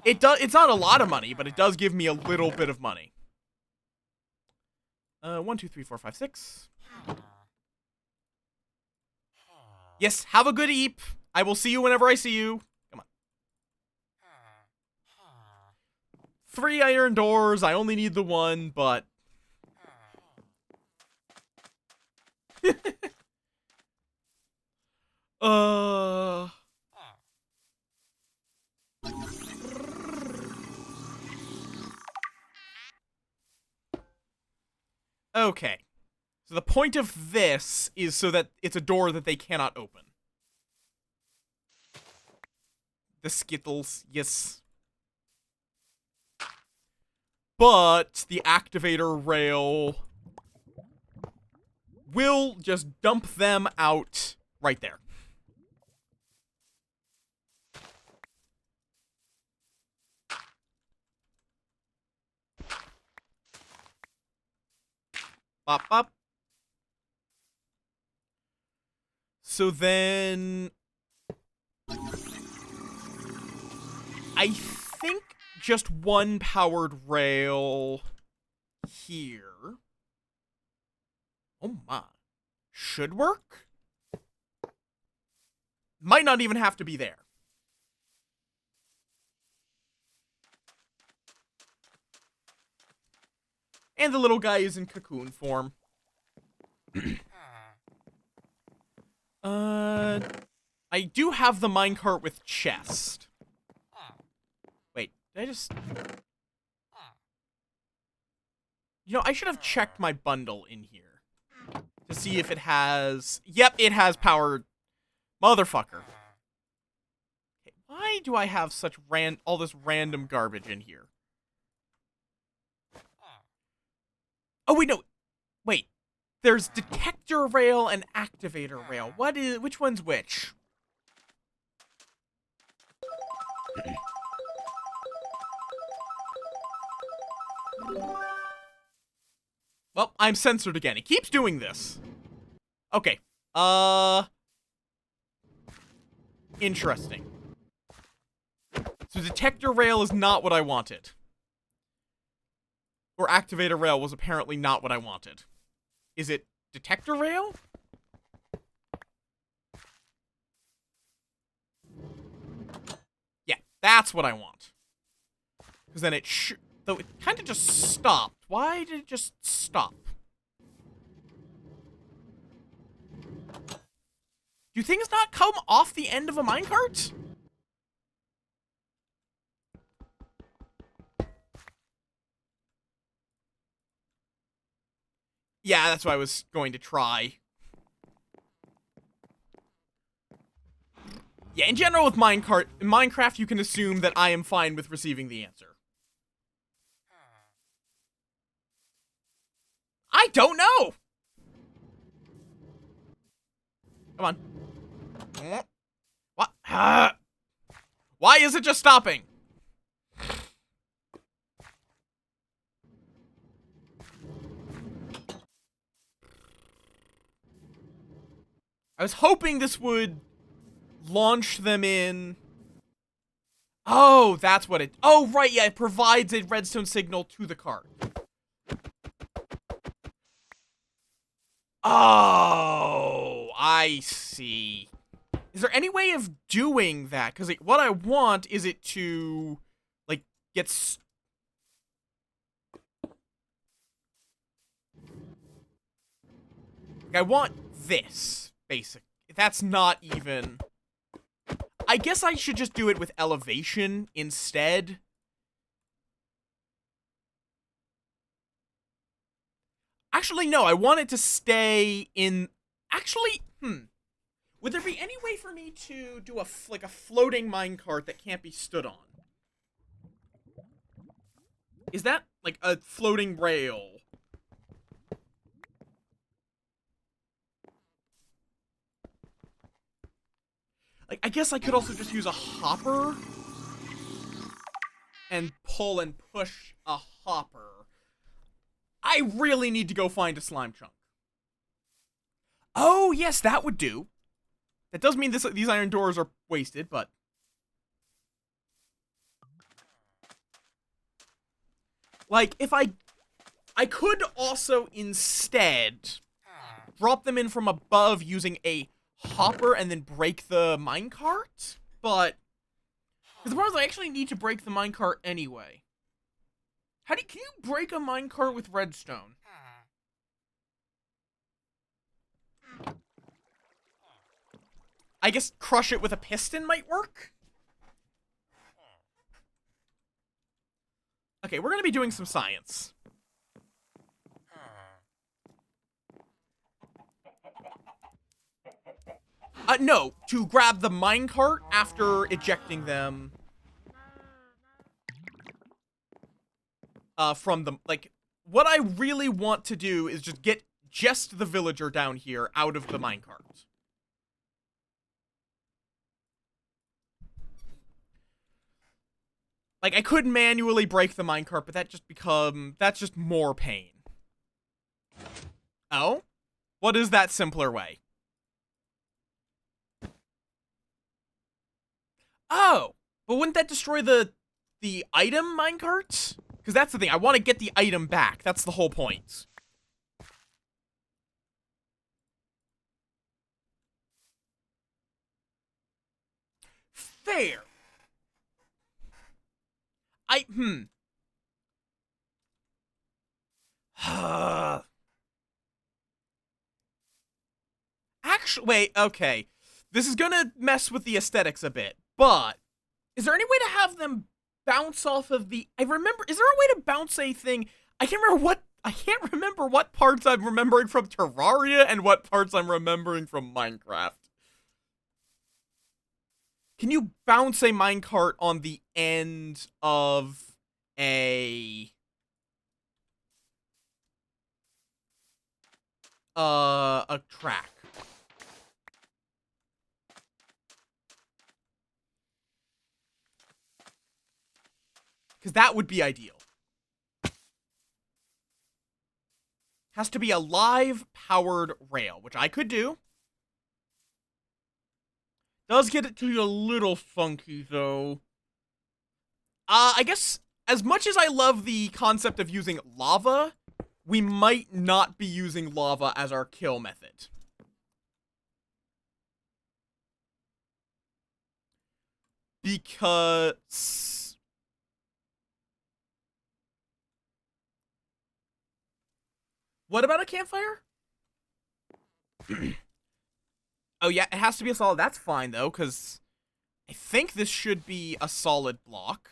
it's not a lot of money, but it does give me a little bit of money. 1, 2, 3, 4, 5, 6. Yes, have a good eep. I will see you whenever I see you. Come on. 3 iron doors. I only need the 1, but... Okay. So the point of this is so that it's a door that they cannot open. The Skittles, yes. But the activator rail will just dump them out right there. Bop, bop. So then... I think just 1 powered rail here. Oh my. Should work? Might not even have to be there. And the little guy is in cocoon form. I do have the minecart with chest. Wait, did I just... You know, I should have checked my bundle in here. To see if it has... Yep, it has powered... Motherfucker. Okay, why do I have such all this random garbage in here? Oh, wait, no. Wait. There's detector rail and activator rail. Which one's which? Well, I'm censored again. It keeps doing this. Okay. Interesting. So detector rail is not what I wanted. Or activator rail was apparently not what I wanted. Is it detector rail? Yeah, that's what I want. Because then it though it kind of just stopped. Why did it just stop? Do things not come off the end of a minecart? Yeah, that's what I was going to try. Yeah, in general with Minecraft, you can assume that I am fine with receiving the answer. I don't know! Come on. What? Why is it just stopping? I was hoping this would launch them in... Oh, that's what it... Oh, right, yeah, it provides a redstone signal to the cart. Oh, I see. Is there any way of doing that? Because like, what I want is it to, like, get... Like, I want this, basic. That's not even... I guess I should just do it with elevation instead. Actually, no, I want it to stay in... Actually, would there be any way for me to do like a floating minecart that can't be stood on? Is that like a floating rail? Like, I guess I could also just use a hopper and pull and push a hopper. I really need to go find a slime chunk. Oh, yes, that would do. That does mean these iron doors are wasted, but... Like, if I could also instead drop them in from above using a hopper and then break the minecart, but... Because the problem is I actually need to break the minecart anyway. Can you break a minecart with redstone? I guess crush it with a piston might work? Okay, we're gonna be doing some science. No, to grab the minecart after ejecting them. From the, like, what I really want to do is just get the villager down here out of the minecart. Like, I could manually break the minecart, but that's just more pain. Oh? What is that simpler way? Oh! But wouldn't that destroy the item minecarts? Because that's the thing, I want to get the item back. That's the whole point. Fair. Actually, wait, okay. This is gonna mess with the aesthetics a bit, but is there any way to have them bounce off of the... is there a way to bounce a thing? I can't remember what parts I'm remembering from Terraria and what parts I'm remembering from Minecraft. Can you bounce a minecart on the end of a... a track? Because that would be ideal. Has to be a live powered rail, which I could do. Does get it to be a little funky, though. I guess, as much as I love the concept of using lava, we might not be using lava as our kill method. Because... What about a campfire? Oh, yeah, it has to be a solid. That's fine, though, because I think this should be a solid block.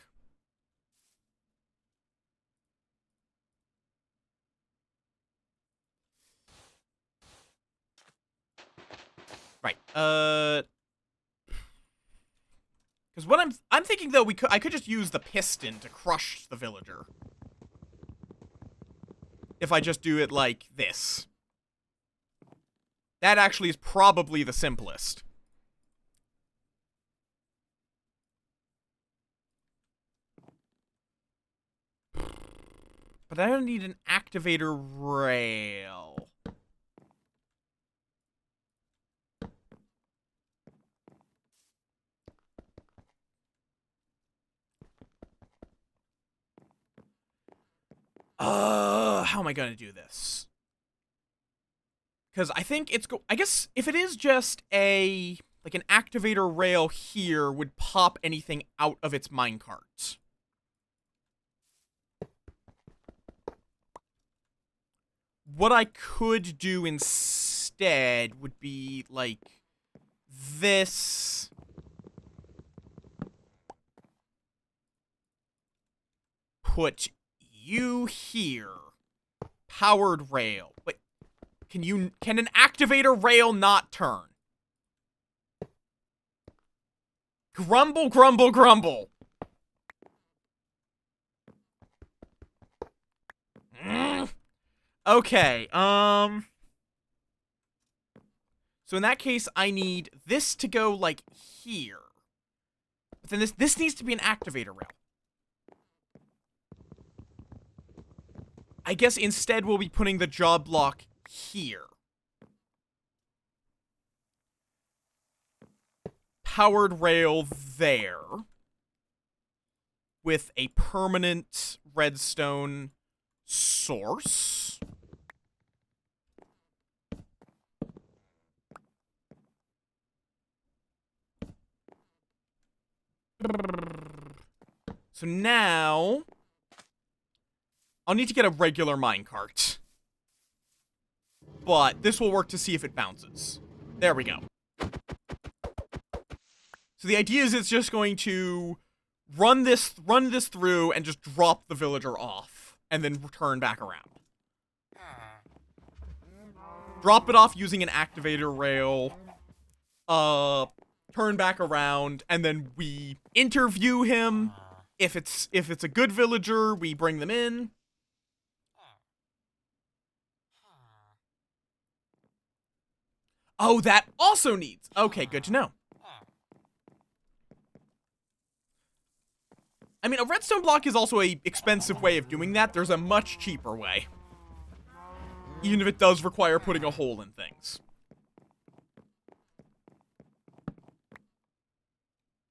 Right. Because what I'm thinking, though, I could just use the piston to crush the villager. If I just do it like this. That actually is probably the simplest. But I don't need an activator rail. How am I gonna do this? Because I think I guess if it is just like an activator rail here would pop anything out of its minecart. What I could do instead would be, like, this. Put you here. Powered rail. Wait, can an activator rail not turn? Grumble, grumble, grumble. Okay, so in that case, I need this to go, like, here. But then this needs to be an activator rail. I guess instead we'll be putting the job block here. Powered rail there. With a permanent redstone source. So now I'll need to get a regular minecart. But this will work to see if it bounces. There we go. So the idea is it's just going to run this through and just drop the villager off and then return back around. Drop it off using an activator rail. Turn back around, and then we interview him. If it's a good villager, we bring them in. Oh, that also needs. Okay, good to know. I mean, a redstone block is also a expensive way of doing that. There's a much cheaper way. Even if it does require putting a hole in things.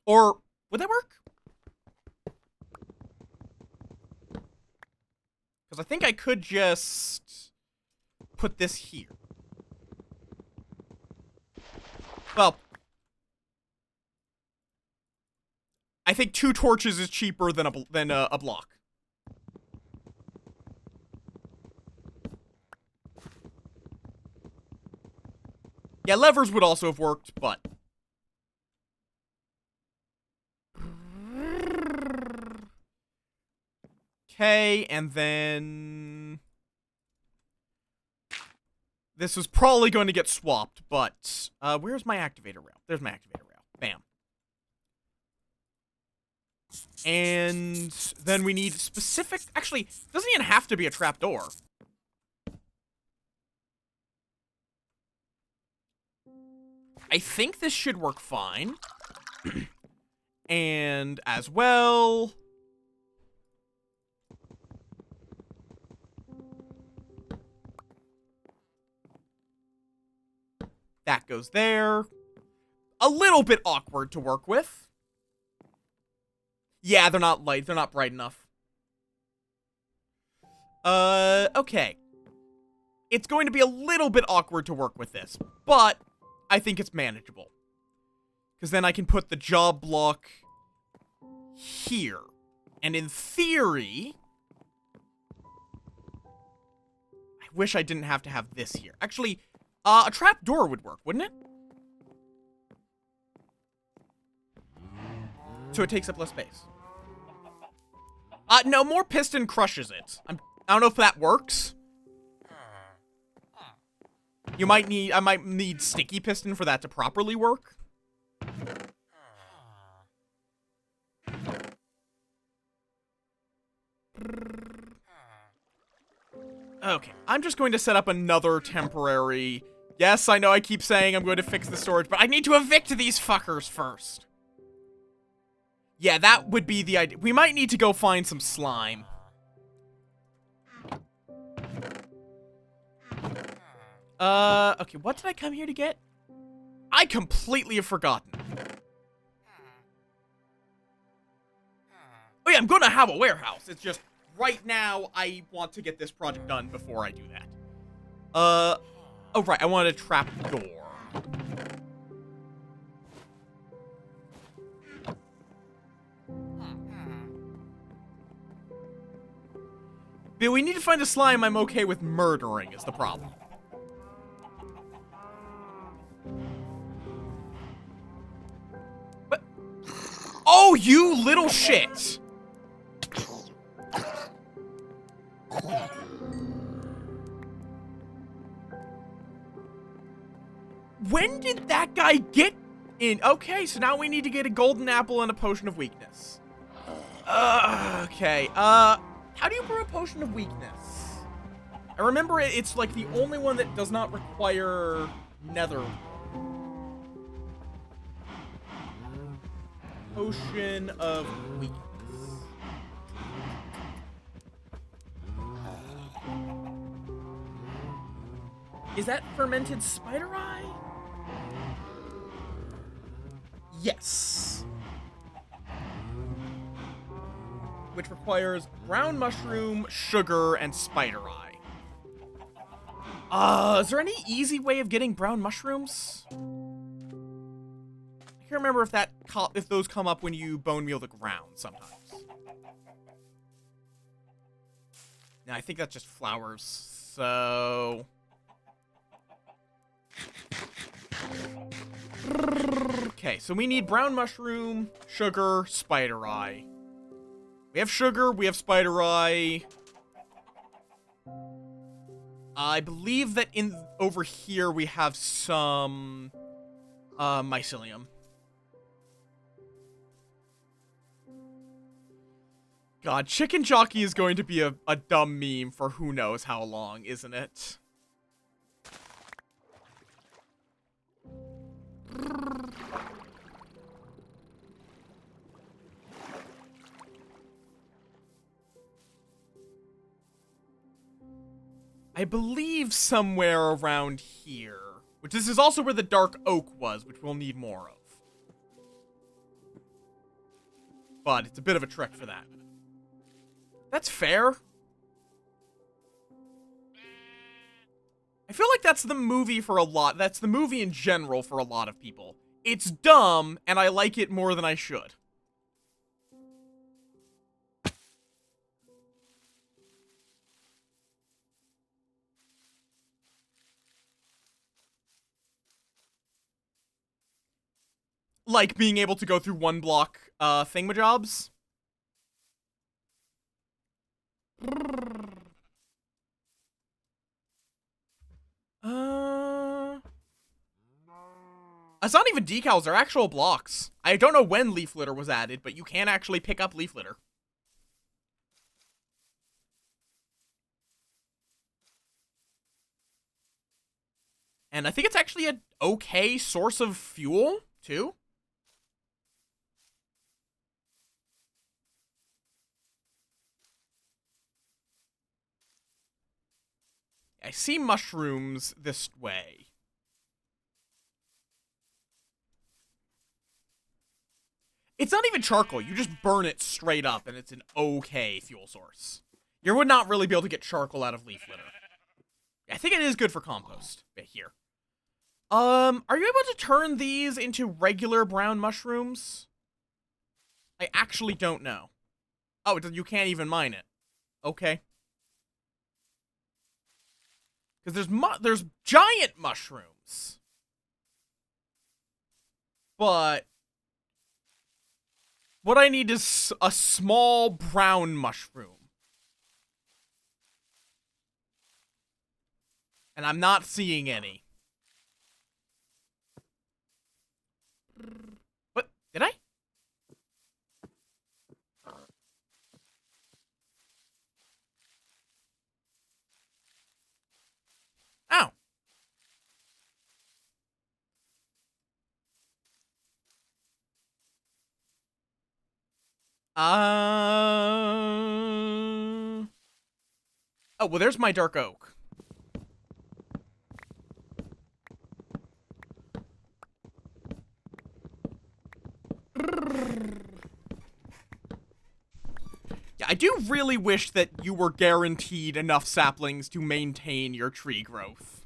Or, would that work? Because I think I could just put this here. Well, I think 2 torches is cheaper than a block. Yeah, levers would also have worked, but... Okay, and then... This is probably going to get swapped, but... where's my activator rail? There's my activator rail. Bam. And then we need specific... Actually, it doesn't even have to be a trapdoor. I think this should work fine. And as well... That goes there. A little bit awkward to work with. Yeah, they're not light. They're not bright enough. Okay. It's going to be a little bit awkward to work with this, but I think it's manageable. Because then I can put the job block here. And in theory... I wish I didn't have to have this here. Actually... a trapdoor would work, wouldn't it? So it takes up less space. No, more piston crushes it. I don't know if that works. I might need sticky piston for that to properly work. Okay, I'm just going to set up another temporary... Yes, I know I keep saying I'm going to fix the storage, but I need to evict these fuckers first. Yeah, that would be the idea. We might need to go find some slime. Okay, what did I come here to get? I completely have forgotten. Oh yeah, I'm gonna have a warehouse. It's just, right now, I want to get this project done before I do that. Oh, right, I wanted a trap door. But we need to find a slime I'm okay with murdering is the problem. But... Oh, you little shit! When did that guy get in? Okay, so now we need to get a golden apple and a potion of weakness. Okay, how do you brew a potion of weakness? I remember it's like the only one that does not require nether. Potion of weakness. Is that fermented spider eye? Yes. Which requires brown mushroom, sugar, and spider eye. Is there any easy way of getting brown mushrooms? I can't remember if those come up when you bone meal the ground sometimes. No, I think that's just flowers. So... Okay, so we need brown mushroom, sugar, spider eye. We have sugar, we have spider eye. I believe that over here we have some mycelium. God, chicken jockey is going to be a dumb meme for who knows how long, isn't it? I believe somewhere around here. Which this is also where the dark oak was, which we'll need more of. But it's a bit of a trek for that. That's fair. I feel like that's the movie for a lot. That's the movie in general for a lot of people. It's dumb, and I like it more than I should. Like being able to go through one block thingamajobs. It's not even decals, they're actual blocks. I don't know when leaf litter was added, but you can actually pick up leaf litter. And I think it's actually an okay source of fuel, too. I see mushrooms this way. It's not even charcoal. You just burn it straight up, and it's an okay fuel source. You would not really be able to get charcoal out of leaf litter. I think it is good for compost. Here. Are you able to turn these into regular brown mushrooms? I actually don't know. Oh, you can't even mine it. Okay. Because there's giant mushrooms. But what I need is a small brown mushroom. And I'm not seeing any. What? Did I? Ow. Oh, well, there's my dark oak. Yeah, I do really wish that you were guaranteed enough saplings to maintain your tree growth.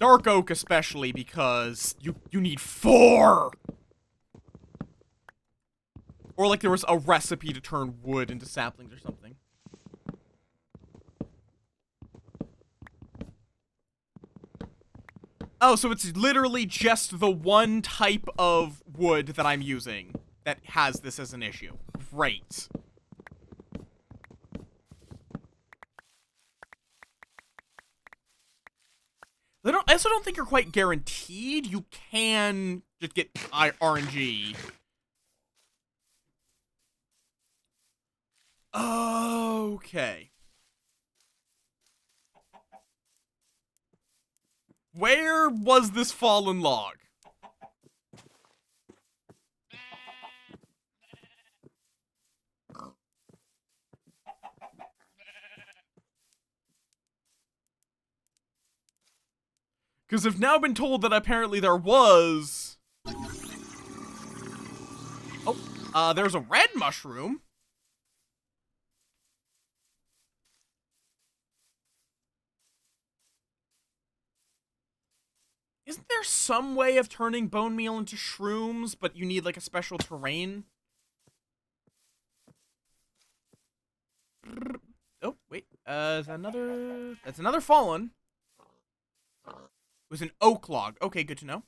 Dark oak especially, because you need 4! Or like there was a recipe to turn wood into saplings or something. Oh, so it's literally just the one type of wood that I'm using that has this as an issue. Great. I also don't think you're quite guaranteed. You can just get RNG. Okay. Where was this fallen log? Because I've now been told that apparently there was... Oh, there's a red mushroom. Isn't there some way of turning bone meal into shrooms, but you need like a special terrain? Oh, wait. Is that another... That's another fallen. It was an oak log. Okay, good to know.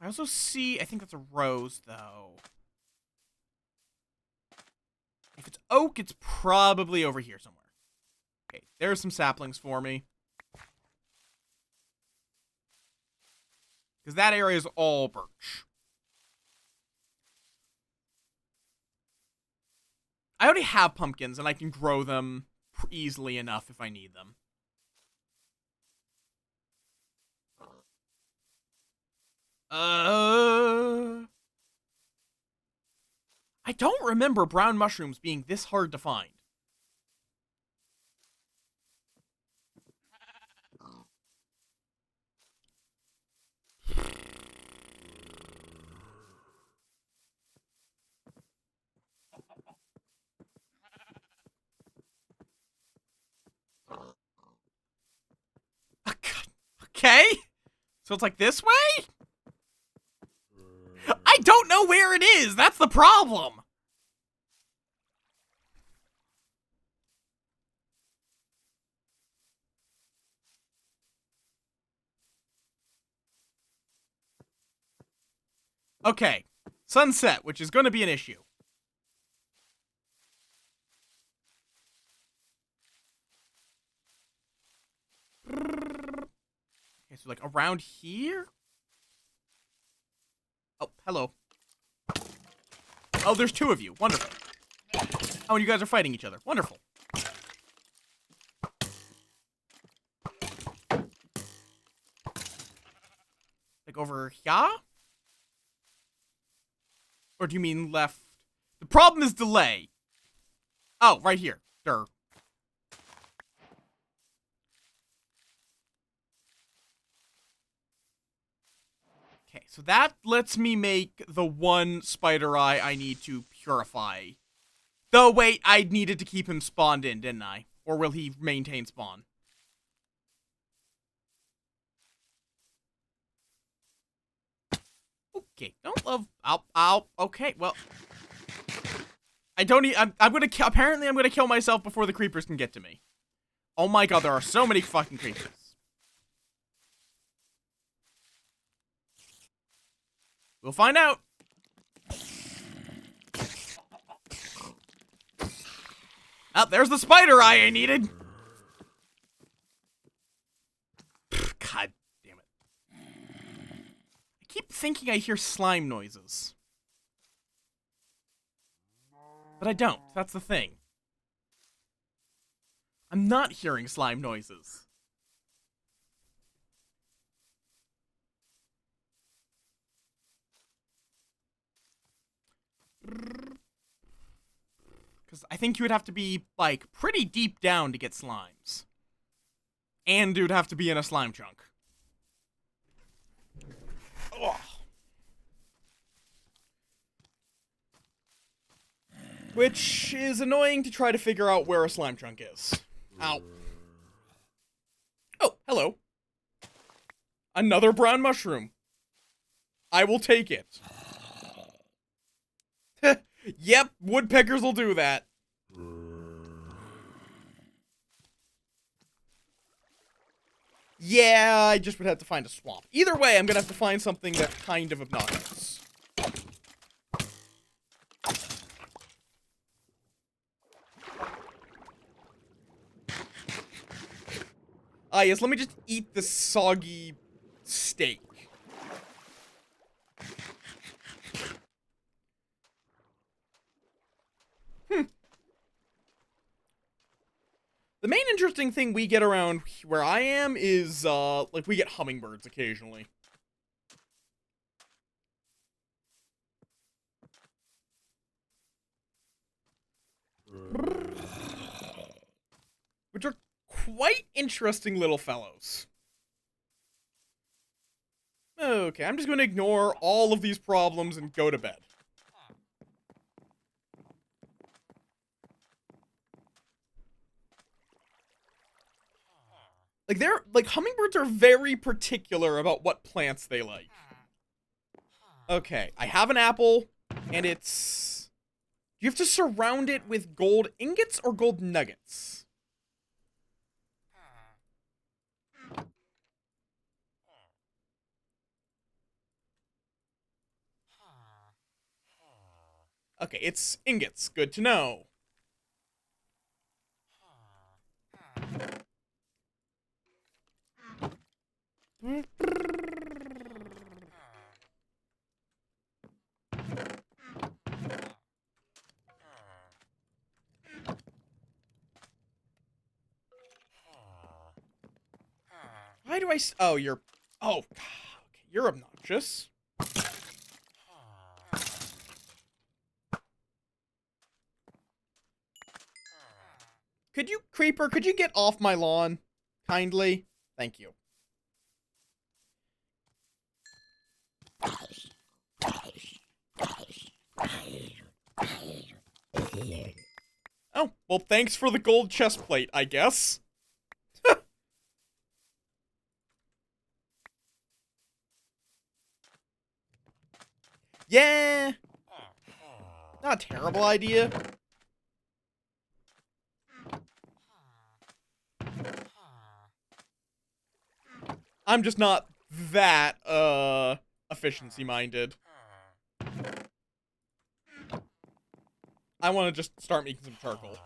I also see... I think that's a rose, though. If it's oak, it's probably over here somewhere. Okay, there's some saplings for me. Because that area is all birch. I already have pumpkins, and I can grow them easily enough if I need them. I don't remember brown mushrooms being this hard to find. Okay? So it's like this way? I don't know where it is! That's the problem! Okay. Sunset, which is gonna be an issue. Okay, so like around here? Oh, hello. Oh, there's 2 of you. Wonderful. Oh, and you guys are fighting each other. Wonderful. Like over here? Or do you mean left? The problem is delay. Oh, right here. Durr. Okay, so that lets me make the one spider eye I need to purify. Though, wait, I needed to keep him spawned in, didn't I? Or will he maintain spawn? Okay, don't love... Ow. Okay, well... I don't need... I'm gonna... Apparently, I'm gonna kill myself before the creepers can get to me. Oh my god, there are so many fucking creepers. We'll find out. Oh, there's the spider eye I needed. God damn it. I keep thinking I hear slime noises. But I don't. That's the thing. I'm not hearing slime noises. Because I think you would have to be, like, pretty deep down to get slimes. And you would have to be in a slime chunk. Ugh. Which is annoying to try to figure out where a slime chunk is. Ow. Hello. Another brown mushroom. I will take it. Yep, woodpeckers will do that. Yeah, I just would have to find a swamp. Either way, I'm gonna have to find something that's kind of obnoxious. Ah, yes, let me just eat the soggy steak. The main interesting thing we get around where I am is, like, we get hummingbirds occasionally. Which are quite interesting little fellows. Okay, I'm just going to ignore all of these problems and go to bed. Like, hummingbirds are very particular about what plants they like. Okay, I have an apple, and it's... You have to surround it with gold ingots or gold nuggets? Okay, it's ingots. Good to know. Why do I... Oh, you're... Oh, okay, you're obnoxious. Could you, Creeper, could you get off my lawn? Kindly? Thank you. Oh, well, thanks for the gold chest plate, I guess. Yeah! Not a terrible idea. I'm just not that, efficiency-minded. I want to just start making some charcoal.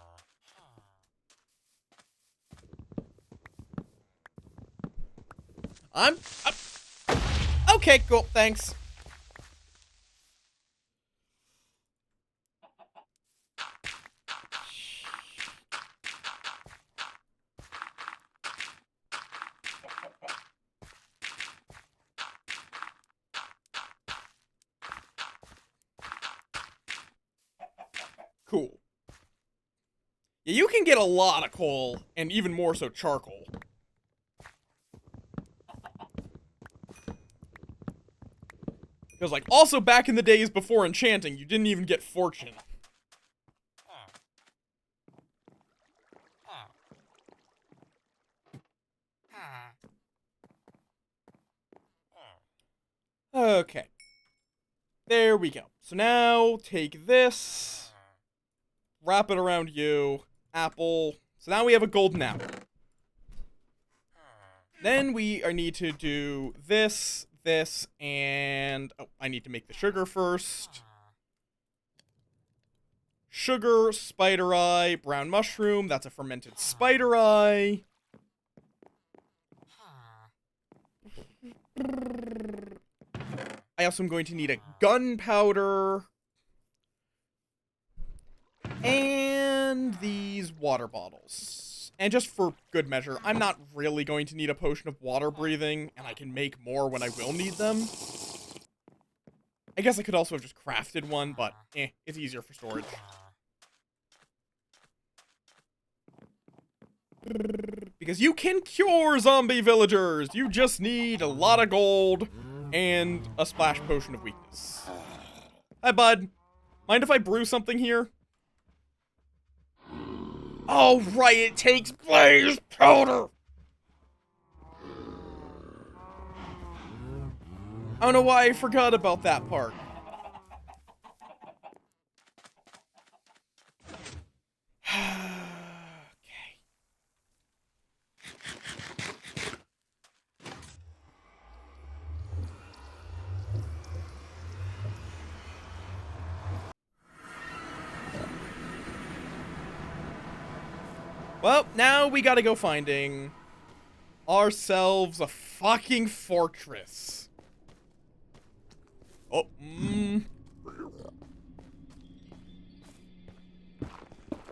I'm okay, cool, thanks. Cool. Yeah, you can get a lot of coal, and even more so charcoal. Because, like, also back in the days before enchanting, you didn't even get fortune. Okay. There we go. So now, take this, wrap it around you, apple. So now we have a golden apple. Then we need to do this, and... Oh, I need to make the sugar first. Sugar, spider eye, brown mushroom. That's a fermented spider eye. I also am going to need a gunpowder. And these water bottles. And just for good measure, I'm not really going to need a potion of water breathing, and I can make more when I will need them. I guess I could also have just crafted one, but it's easier for storage. Because you can cure zombie villagers! You just need a lot of gold and a splash potion of weakness. Hi, bud. Mind if I brew something here? Oh, right, it takes blaze powder! I don't know why I forgot about that part. Okay. Well, now we gotta go finding ourselves a fucking fortress. Oh,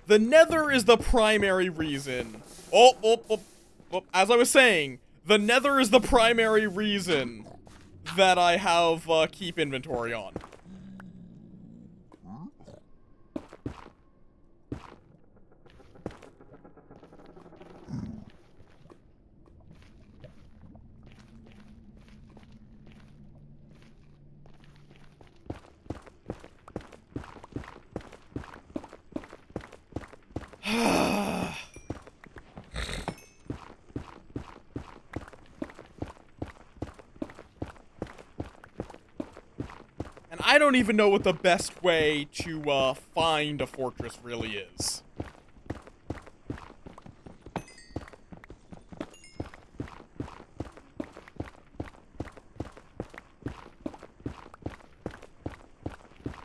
The Nether is the primary reason. As I was saying, the Nether is the primary reason that I have keep inventory on. And I don't even know what the best way to find a fortress really is.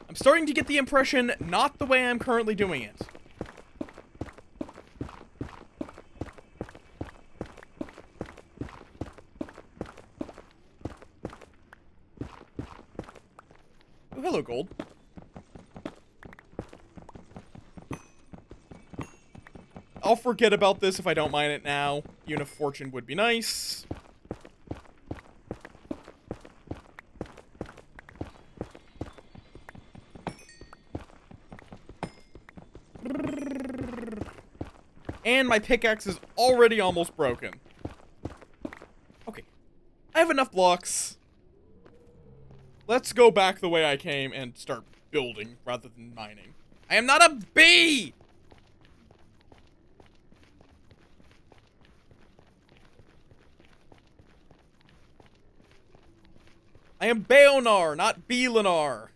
I'm starting to get the impression not the way I'm currently doing it. Oh, hello, gold. I'll forget about this if I don't mine it now. Unit of Fortune would be nice. And my pickaxe is already almost broken. Okay. I have enough blocks. Let's go back the way I came and start building rather than mining. I am not a bee! I am Bayonar, not Beelinar.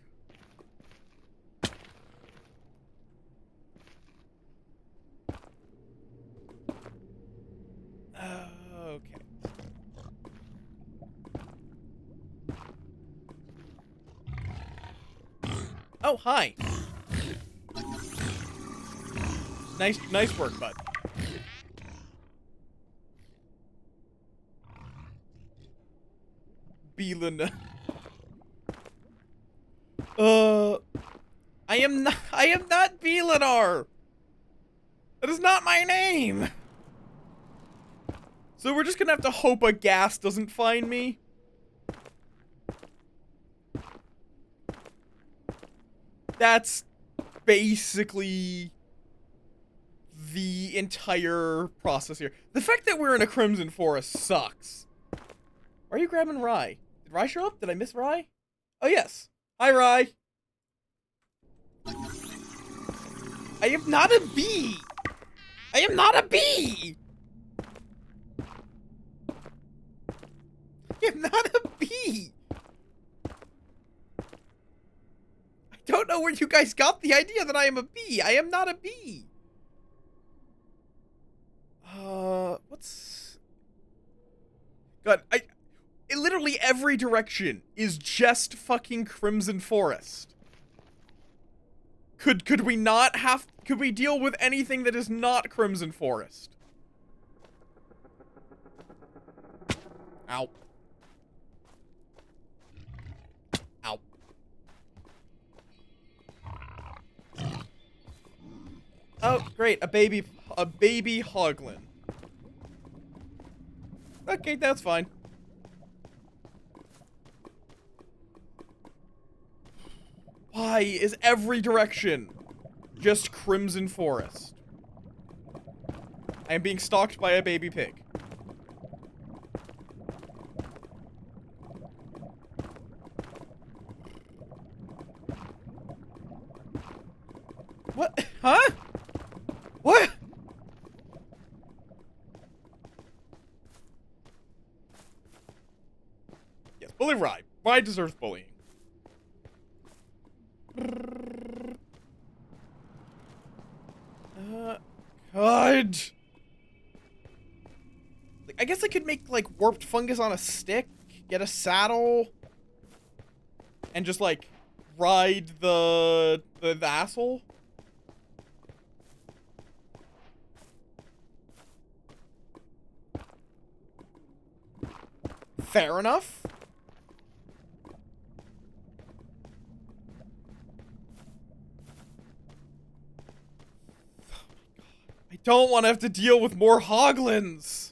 Okay. Oh, hi. Nice work, bud. Beelin. I am not Beelinar. That is not my name. So we're just gonna have to hope a gas doesn't find me. That's basically the entire process here. The fact that we're in a Crimson Forest sucks. Why are you grabbing Rye? Did Rye show up? Did I miss Rye? Oh, yes. Hi, Rye. I am not a bee. I am not a bee. I am not a bee. I don't know where you guys got the idea that I am a bee. I am not a bee. What's... God, literally every direction is just fucking Crimson Forest. Could we not have... Could we deal with anything that is not Crimson Forest? Ow. Ow. Oh, great, a baby hoglin. Okay, that's fine. Why is every direction just Crimson Forest? I am being stalked by a baby pig. What? Huh? What? Yes, bully Rye. guy deserves bullying. God. Like, I guess I could make, like, warped fungus on a stick, get a saddle, and just, like, ride the asshole. Fair enough. I don't want to have to deal with more hoglins.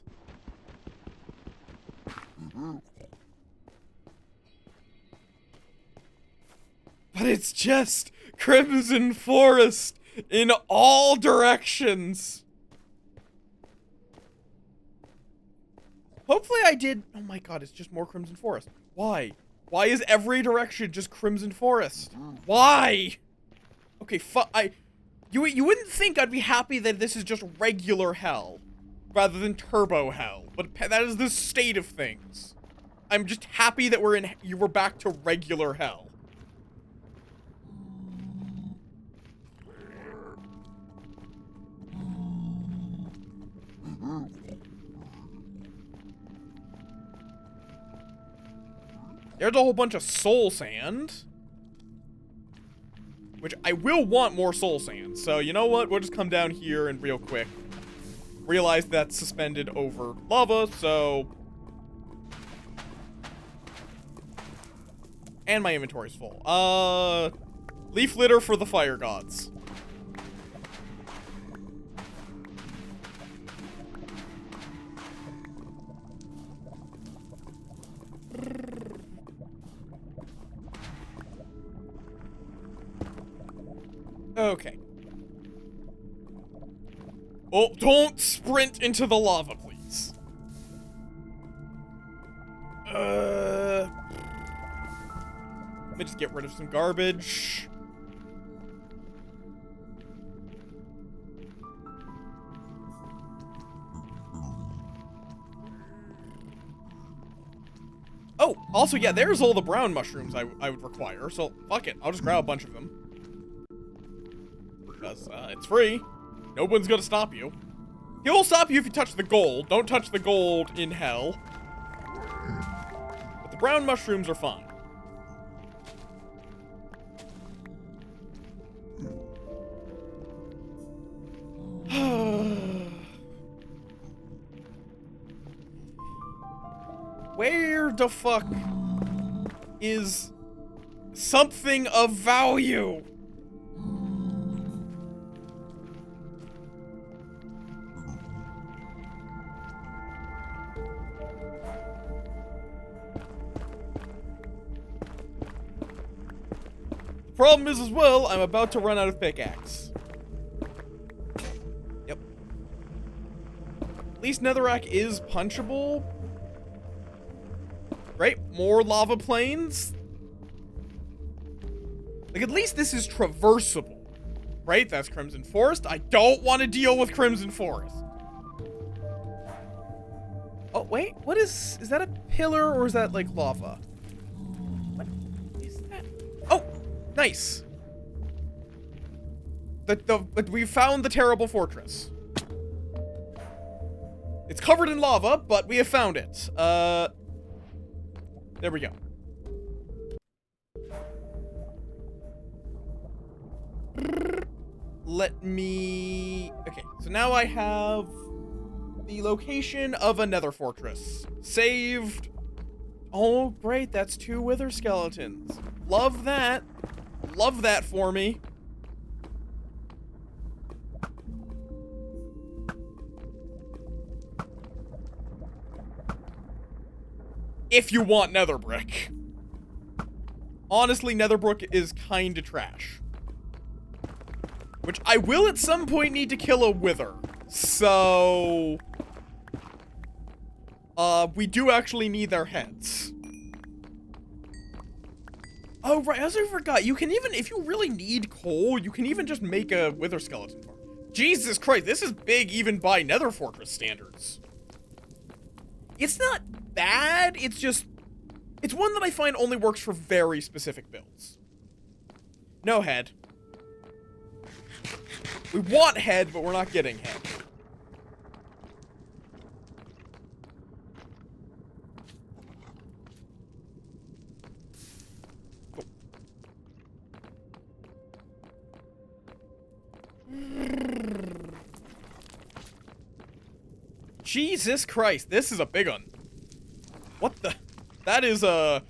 But it's just Crimson Forest in all directions. Hopefully I did. Oh my god, it's just more Crimson Forest. Why? Why is every direction just Crimson Forest? Why? Okay, you wouldn't think I'd be happy that this is just regular hell rather than turbo hell, but that is the state of things. I'm just happy that we're back to regular hell. There's a whole bunch of soul sand. Which I will want more soul sand. So, you know what? We'll just come down here and real quick realize that's suspended over lava, so... And my inventory's full. Leaf litter for the fire gods. Okay. Oh, don't sprint into the lava, please. Let me just get rid of some garbage. Oh, also, yeah, there's all the brown mushrooms I would require, so fuck it. I'll just grab a bunch of them. Because, it's free. No one's gonna stop you. He will stop you if you touch the gold. Don't touch the gold in hell. But the brown mushrooms are fine. Where the fuck is something of value? Problem is, as well, I'm about to run out of pickaxe. Yep. At least Netherrack is punchable. Right? More lava plains. Like, at least this is traversable. Right? That's Crimson Forest. I don't want to deal with Crimson Forest. Oh, wait. What is that a pillar or is that, like, lava? What is that? Oh! Nice. We found the terrible fortress. It's covered in lava, but we have found it. There we go. Let me... Okay, so now I have the location of a nether fortress. Saved. Oh, great, that's 2 wither skeletons. Love that. Love that for me. If you want nether brick. Honestly, nether brick is kinda trash. Which I will at some point need to kill a wither. So... we do actually need their heads. Oh, right, I also forgot, you can even, if you really need coal, you can even just make a wither skeleton farm. Jesus Christ, this is big even by nether fortress standards. It's not bad, it's It's one that I find only works for very specific builds. No head. We want head, but we're not getting head. Jesus Christ, this is a big one. What the? That is a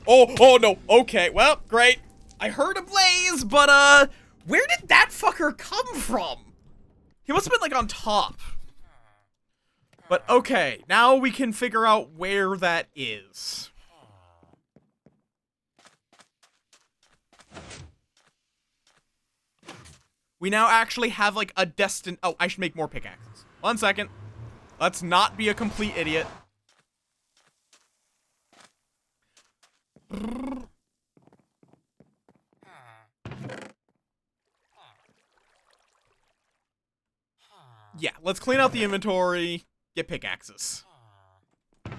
oh no, okay, well, great. I heard a blaze, but where did that fucker come from? He must have been like on top. But okay, now we can figure out where that is. We now actually have like a oh, I should make more pickaxes. 1 second. Let's not be a complete idiot. Yeah, let's clean out the inventory, get pickaxes. I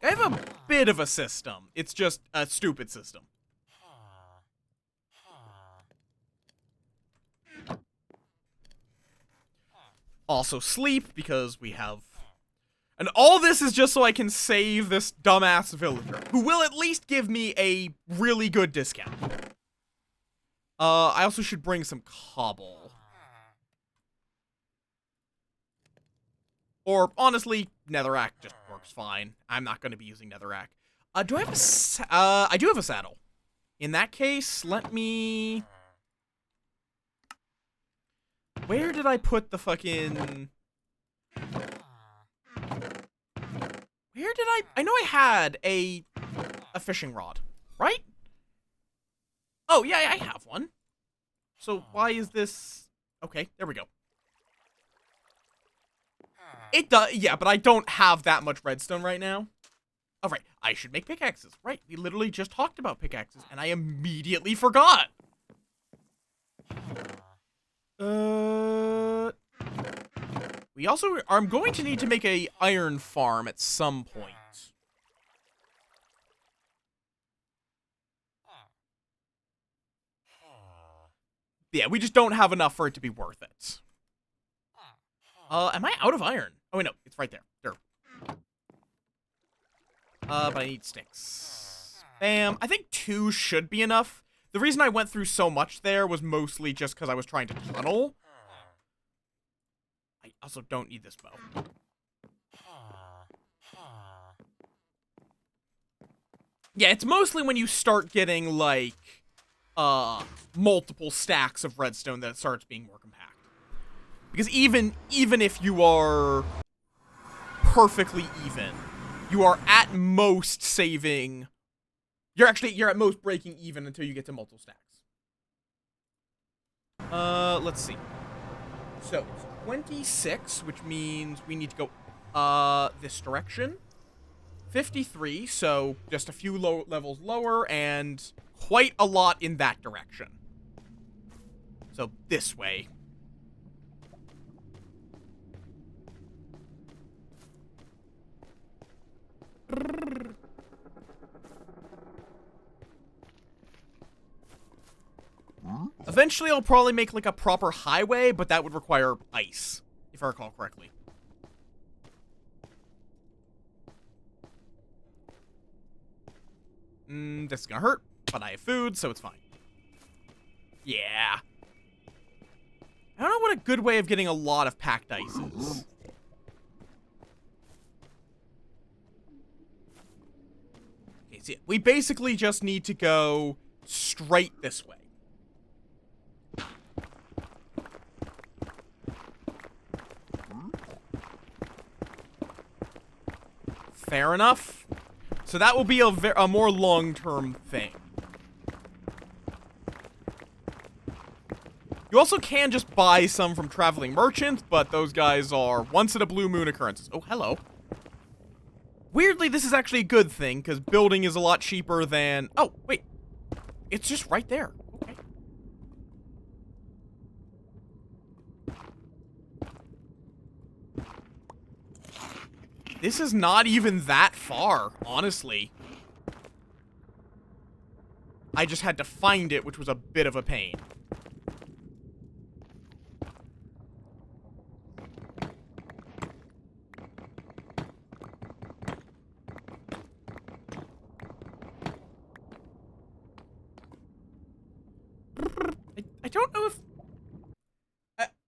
have a bit of a system. It's just a stupid system. Also sleep, because we have... And all this is just so I can save this dumbass villager, who will at least give me a really good discount. I also should bring some cobble. Or, honestly, netherrack just works fine. I'm not going to be using netherrack. Do I have a I do have a saddle. In that case, let me... Where did I put the fucking... Where did I know I had a fishing rod, right? Oh, yeah, I have one. So why is this... Okay, there we go. It does, yeah, but I don't have that much redstone right now. All right, I should make pickaxes. Right, we literally just talked about pickaxes, and I immediately forgot. We also are going to need to make a iron farm at some point. Yeah, we just don't have enough for it to be worth it. Am I out of iron? Oh, wait, no, it's right there. There. But I need sticks. Bam. I think 2 should be enough. The reason I went through so much there was mostly just because I was trying to tunnel. I also don't need this bow. Yeah, it's mostly when you start getting, like, multiple stacks of redstone that it starts being more compact. Because even if you are perfectly even, you are at most saving... You're at most breaking even until you get to multiple stacks. Let's see. So, 26, which means we need to go, this direction. 53, so just a few levels lower, and quite a lot in that direction. So, this way. Eventually, I'll probably make, like, a proper highway, but that would require ice, if I recall correctly. This is gonna hurt, but I have food, so it's fine. Yeah. I don't know what a good way of getting a lot of packed ice is. Okay, so yeah, we basically just need to go straight this way. Fair enough. So that will be a more long-term thing. You also can just buy some from traveling merchants, but those guys are once-in-a-blue-moon occurrences. Oh, hello. Weirdly, this is actually a good thing, because building is a lot cheaper than... Oh, wait. It's just right there. Okay. This is not even that far, honestly. I just had to find it, which was a bit of a pain. I don't know if...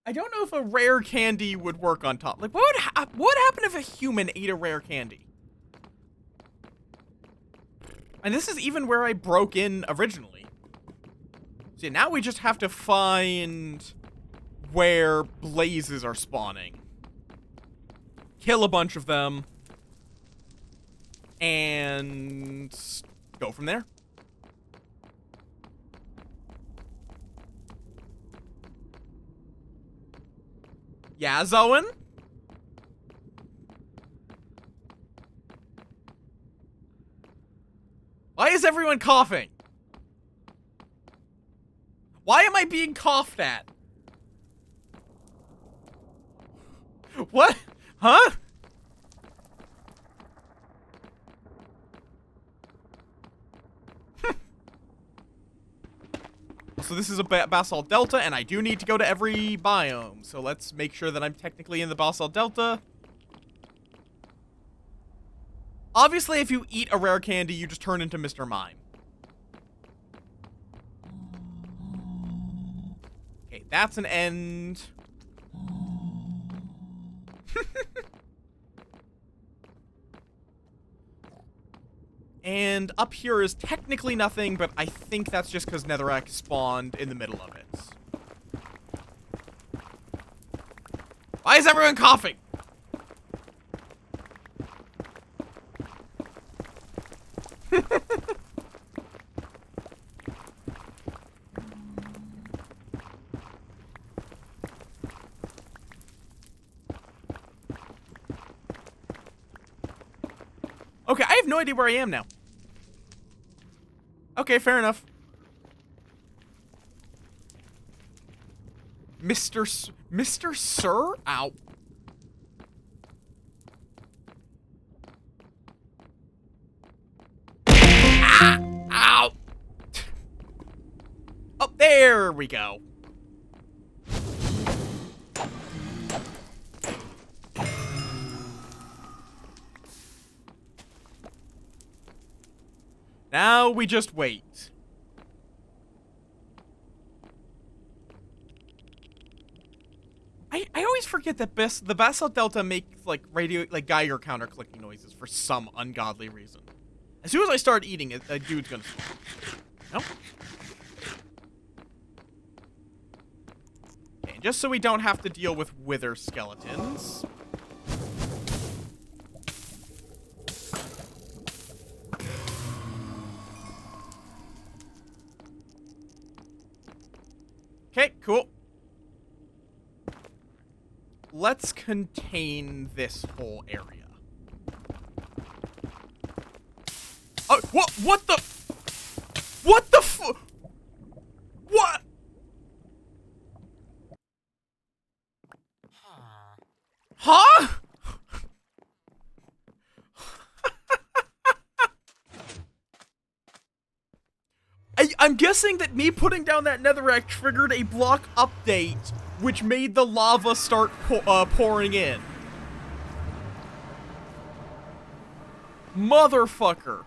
I don't know if a rare candy would work on top. Like, what would happen if a human ate a rare candy? And this is even where I broke in originally. See, now we just have to find where blazes are spawning. Kill a bunch of them. And go from there. Yeah, Zoen? Why is everyone coughing? Why am I being coughed at? What? Huh? So this is a basalt delta, and I do need to go to every biome. So let's make sure that I'm technically in the basalt delta. Obviously, if you eat a rare candy, you just turn into Mr. Mime. Okay, that's an end. And up here is technically nothing, but I think that's just because Netherrack spawned in the middle of it. Why is everyone coughing? Okay, I have no idea where I am now. Okay, fair enough. Mr. Sir? Ow. Ah! Ow! Oh, there we go. Now we just wait. I always forget that the basalt delta makes like Geiger counter clicking noises for some ungodly reason. As soon as I start eating it, a dude's gonna spawn. Nope. Okay, just so we don't have to deal with wither skeletons. Okay, cool. Let's contain this whole area. Oh, what the? What the what? Huh? I'm guessing that me putting down that netherrack triggered a block update, which made the lava start pouring in. Motherfucker.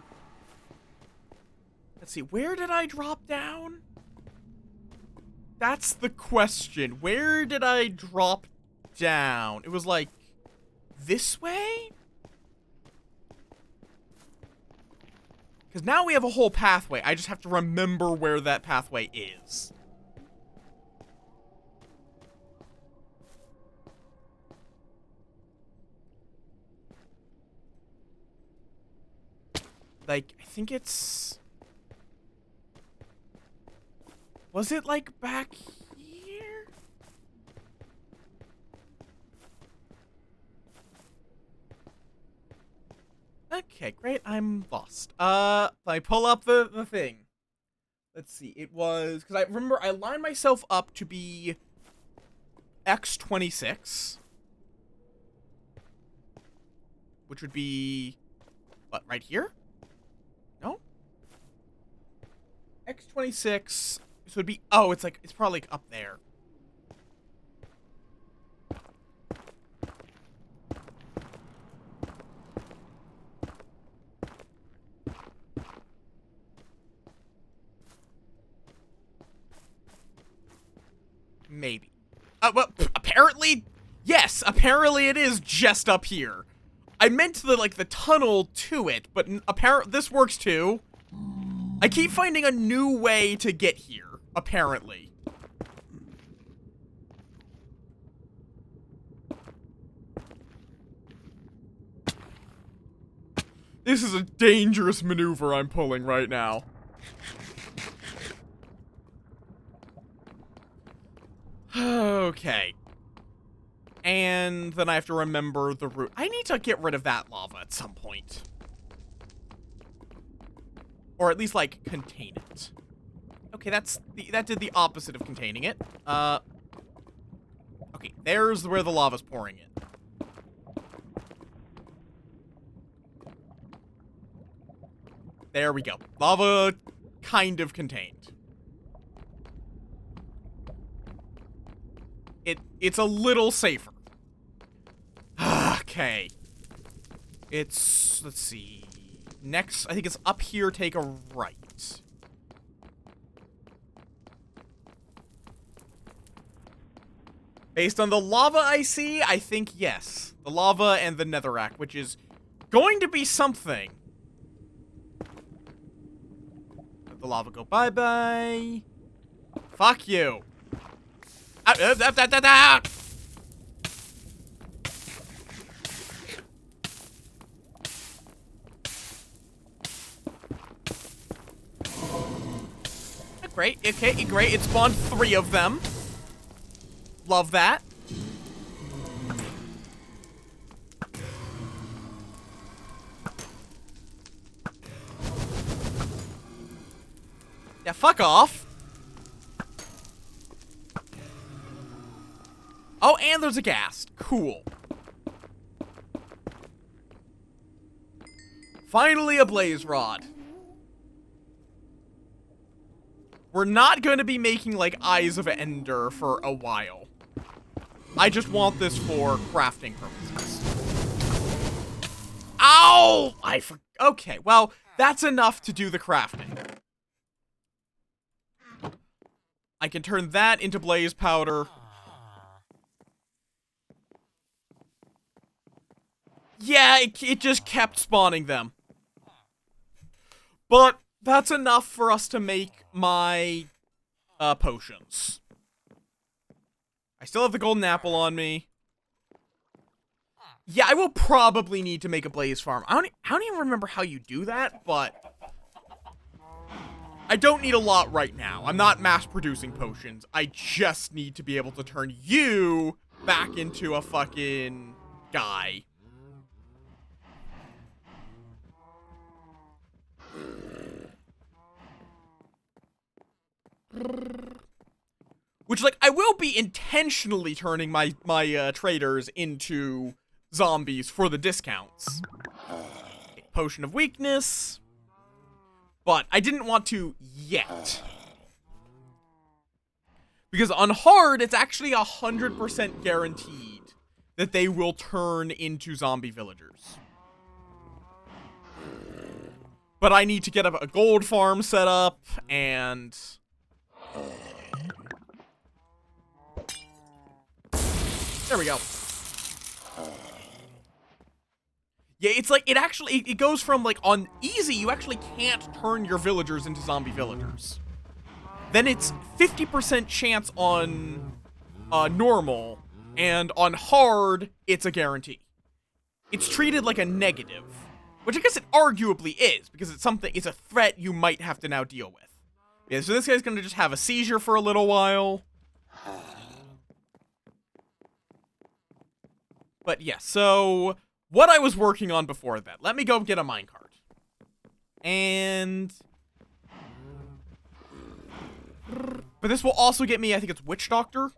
Let's see, where did I drop down? That's the question. Where did I drop down? It was like this way? Because now we have a whole pathway. I just have to remember where that pathway is. Like, I think it's... Was it, like, back here? Okay, great. I'm lost. I pull up the thing. Let's see. It was... Because I remember I lined myself up to be X26. which would be, what, right here? No? X26, so it'd be, oh, it's probably like up there. Maybe. Well, apparently, yes, apparently it is just up here. I meant the tunnel to it, but apparently this works too. I keep finding a new way to get here, apparently. This is a dangerous maneuver I'm pulling right now. Okay. And then I have to remember the route. I need to get rid of that lava at some point. Or at least, like, contain it. Okay, that did the opposite of containing it. Okay, there's where the lava's pouring in. There we go. Lava kind of contained. It's a little safer. Okay. Let's see. Next, I think it's up here, take a right. Based on the lava I see, I think yes. The lava and the netherrack, which is going to be something. Let the lava go bye-bye. Fuck you. Great, okay, great. It spawned 3 of them. Love that. Yeah, fuck off. Oh, and there's a ghast. Cool. Finally a blaze rod. We're not going to be making, like, Eyes of Ender for a while. I just want this for crafting purposes. Ow! Okay, well, that's enough to do the crafting. I can turn that into blaze powder. Yeah, it just kept spawning them. But that's enough for us to make my potions. I still have the golden apple on me. Yeah, I will probably need to make a blaze farm. I don't even remember how you do that, but I don't need a lot right now. I'm not mass producing potions. I just need to be able to turn you back into a fucking guy. Which, like, I will be intentionally turning my traders into zombies for the discounts. Okay, potion of weakness. But I didn't want to yet. Because on hard, it's actually 100% guaranteed that they will turn into zombie villagers. But I need to get a gold farm set up, and there we go. Yeah, it's like, it goes from, like, on easy, you actually can't turn your villagers into zombie villagers. Then it's 50% chance on normal, and on hard, it's a guarantee. It's treated like a negative, which I guess it arguably is, because it's a threat you might have to now deal with. Yeah, so this guy's gonna just have a seizure for a little while. But yeah, so what I was working on before that. Let me go get a minecart. And but this will also get me, I think it's Witch Doctor.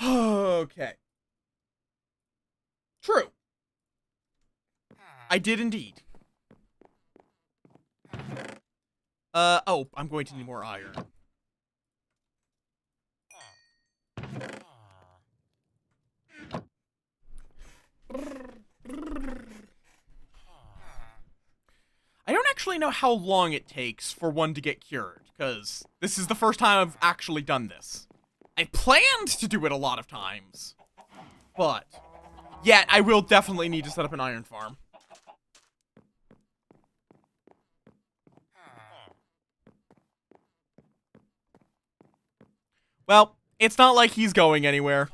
Okay. True. I did indeed. Oh, I'm going to need more iron. I don't actually know how long it takes for one to get cured, because this is the first time I've actually done this. I planned to do it a lot of times, but yeah, I will definitely need to set up an iron farm. Well, it's not like he's going anywhere.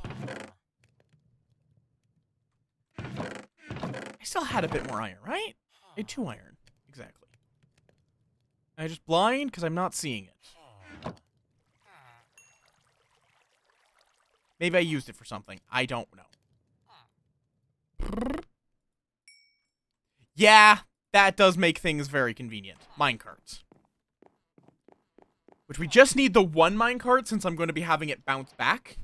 I still had a bit more iron, right? I had 2 iron. Exactly. Am I just blind because I'm not seeing it? Maybe I used it for something. I don't know. Yeah, that does make things very convenient. Minecarts. Which we just need the 1 minecart since I'm going to be having it bounce back.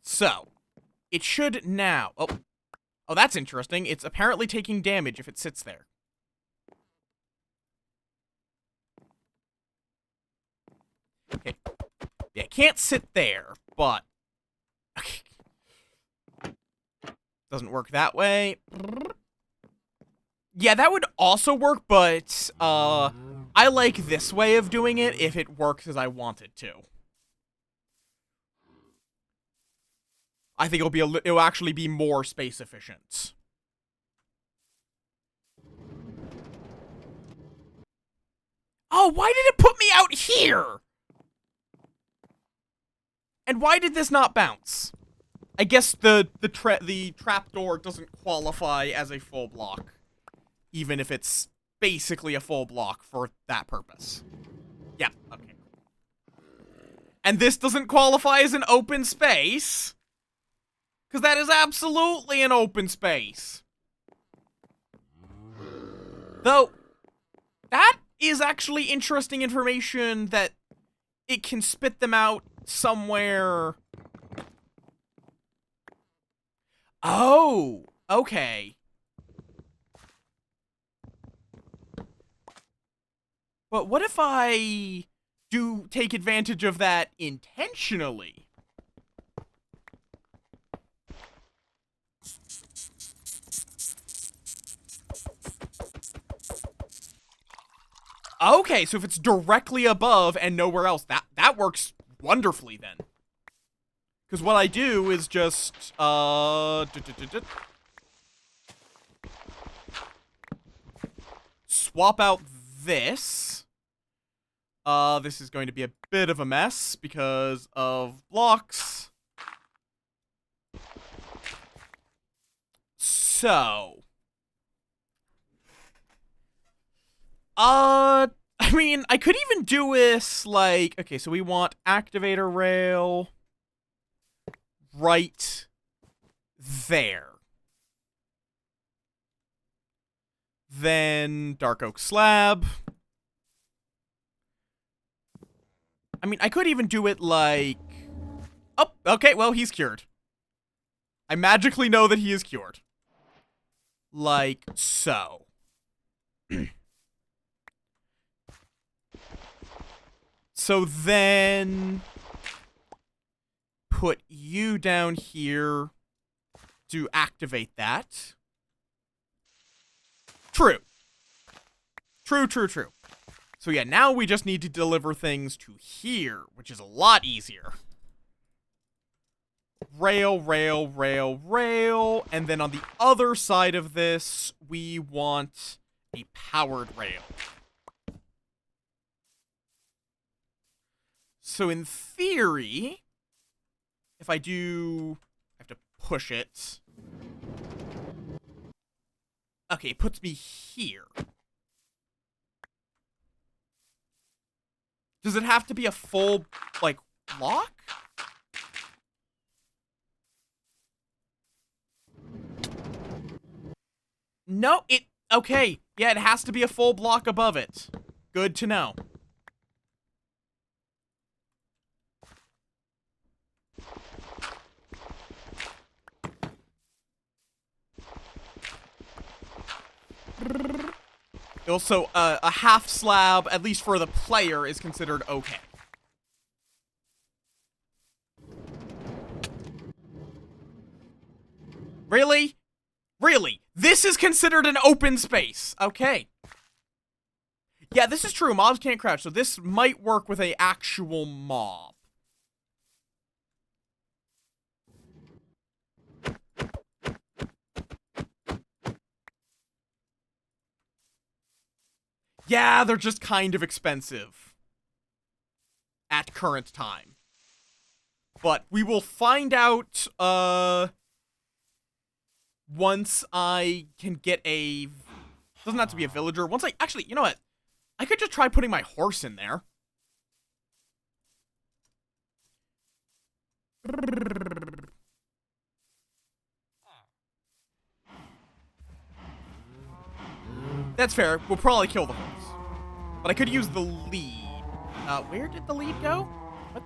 So, it should now... Oh, that's interesting. It's apparently taking damage if it sits there. Okay. Yeah, it can't sit there, but... Okay. Doesn't work that way. Yeah, that would also work, but, I like this way of doing it if it works as I want it to. I think it'll actually be more space efficient. Oh, why did it put me out here? And why did this not bounce? I guess the trapdoor doesn't qualify as a full block, even if it's basically a full block for that purpose. Yeah, okay. And this doesn't qualify as an open space, because that is absolutely an open space. Though, that is actually interesting information that it can spit them out somewhere. Oh, okay. But what if I do take advantage of that intentionally? Okay, so if it's directly above and nowhere else, that works wonderfully then. Because what I do is just, swap out this. This is going to be a bit of a mess because of blocks. So. I mean, I could even do this, like, okay, so we want activator rail right there. Then dark oak slab. I mean, I could even do it like... Oh, okay, well, he's cured. I magically know that he is cured. Like so. So then... put you down here to activate that. True. True. So yeah, now we just need to deliver things to here, which is a lot easier. Rail, and then on the other side of this, we want a powered rail. So in theory, if I do... I have to push it. Okay, it puts me here. Does it have to be a full, like, block? No, okay. Yeah, it has to be a full block above it. Good to know. Also, a half slab, at least for the player, is considered okay. Really? Really? This is considered an open space. Okay. Yeah, this is true. Mobs can't crouch, so this might work with an actual mob. Yeah, they're just kind of expensive. At current time. But we will find out, once I can get a... Doesn't have to be a villager. Once I... Actually, you know what? I could just try putting my horse in there. That's fair. We'll probably kill the horse. But I could use the lead. Where did the lead go? What?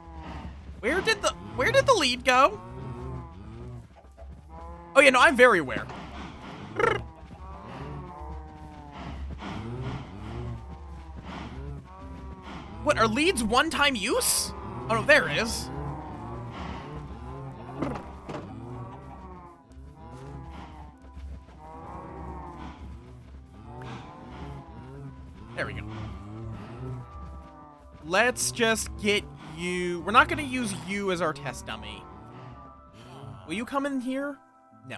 Where did the lead go? Oh yeah, no, I'm very aware. What, are leads one-time use? Oh no, there it is. There we go. Let's just get you... We're not going to use you as our test dummy. Will you come in here? No.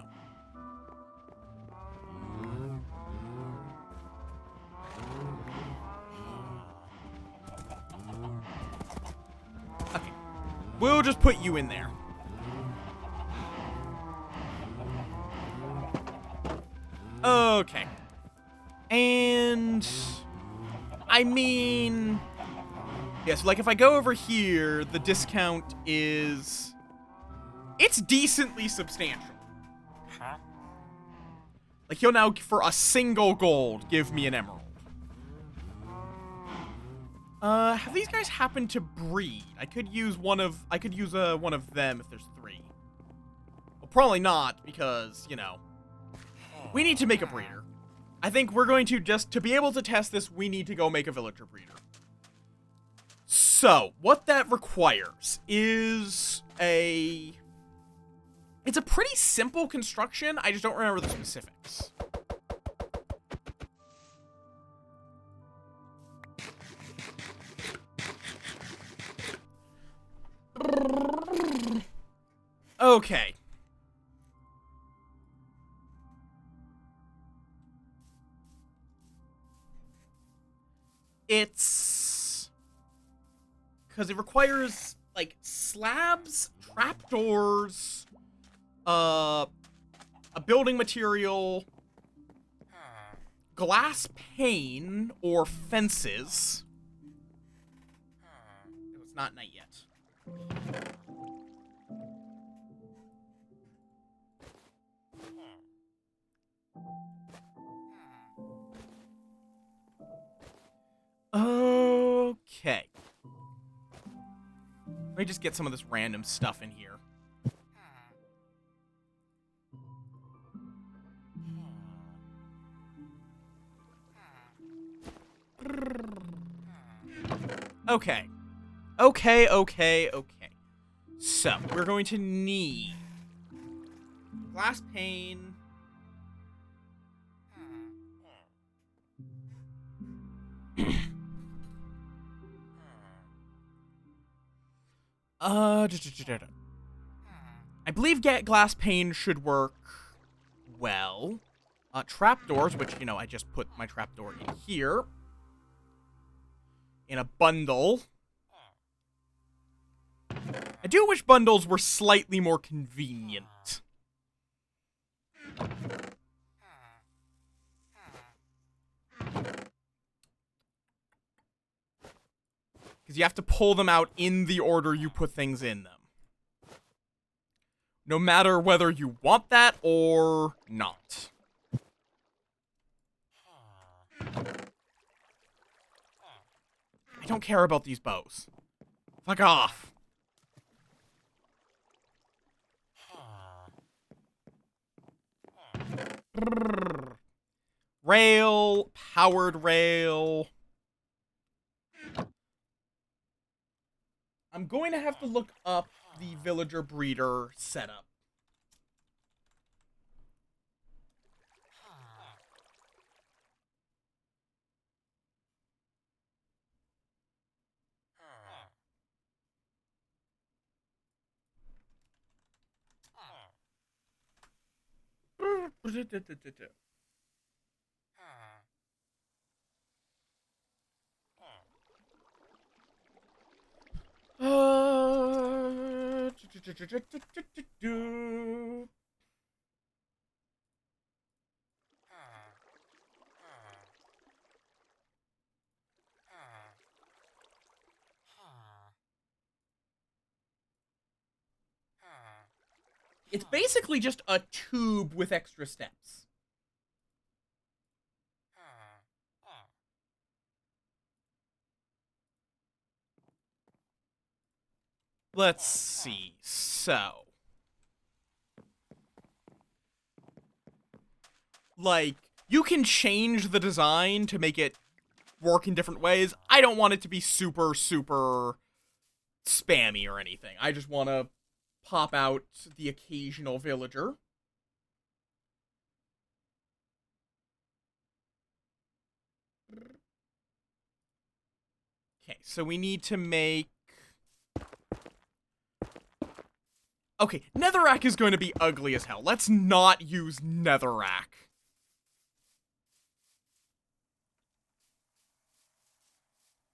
Okay. We'll just put you in there. Okay. And... I mean... Yeah, so like if I go over here, the discount is... It's decently substantial. Huh? Like he'll now, for a single gold, give me an emerald. Have these guys happened to breed? I could use one of them if there's 3. Well, probably not, because, you know, we need to make a breeder. I think we're going to to be able to test this, we need to go make a villager breeder. So, what that requires is it's a pretty simple construction, I just don't remember the specifics. Okay. It's... because it requires, like, slabs, trapdoors, a building material, glass pane, or fences. It was not night yet. Okay. Let me just get some of this random stuff in here. Okay. Okay. So, we're going to need glass pane. I believe glass pane should work well. Trapdoors, which, you know, I just put my trapdoor in here. In a bundle. I do wish bundles were slightly more convenient. Because you have to pull them out in the order you put things in them. No matter whether you want that or not. I don't care about these bows. Fuck off. Rail, powered rail. I'm going to have to look up the villager breeder setup. Uh, It's basically just a tube with extra steps. Let's see. So, like, you can change the design to make it work in different ways. I don't want it to be super, super spammy or anything. I just want to pop out the occasional villager. Okay, so we need to make... Okay, netherrack is going to be ugly as hell. Let's not use netherrack.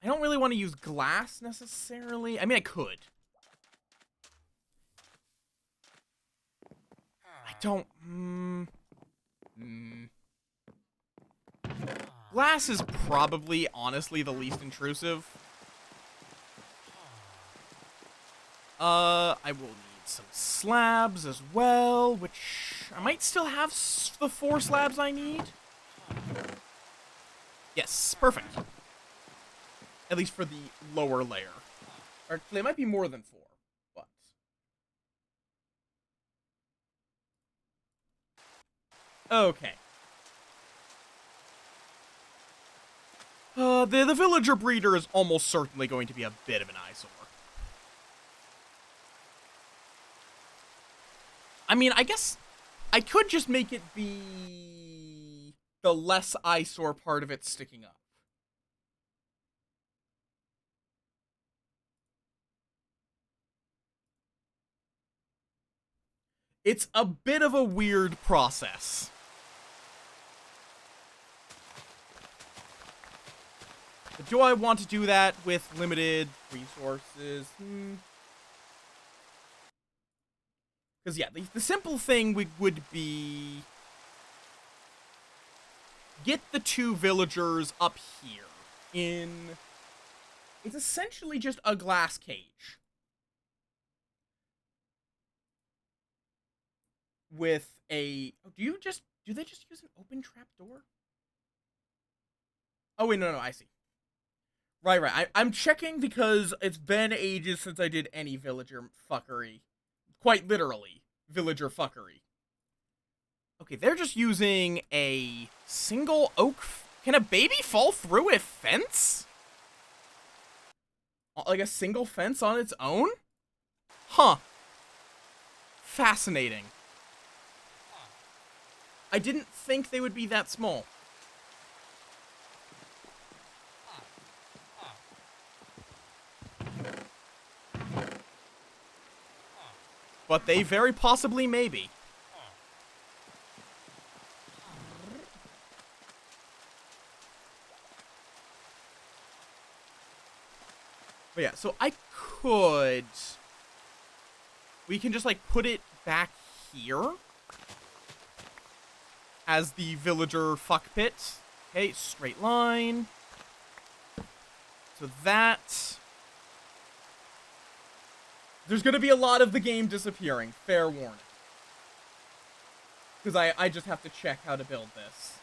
I don't really want to use glass, necessarily. I mean, I could. I don't... Glass is probably, honestly, the least intrusive. I will need some slabs as well, which I might still have the 4 slabs I need. Yes, perfect. At least for the lower layer. Or actually, it might be more than 4, but... Okay. The villager breeder is almost certainly going to be a bit of an eyesore. I mean, I guess I could just make it be the less eyesore part of it sticking up. It's a bit of a weird process. But do I want to do that with limited resources? Because, yeah, the simple thing would be... Get the 2 villagers up here in... It's essentially just a glass cage. With a... Do they just use an open trapdoor? Oh, wait, no, I see. Right. I'm checking because it's been ages since I did any villager fuckery. Quite literally, villager fuckery. Okay, they're just using a single oak... Can a baby fall through a fence? Like a single fence on its own? Huh. Fascinating. I didn't think they would be that small. But they very possibly may be. But yeah, so I could... We can just, like, put it back here. As the villager fuck pit. Okay, straight line. So that... There's gonna be a lot of the game disappearing. Fair warning. Because I just have to check how to build this.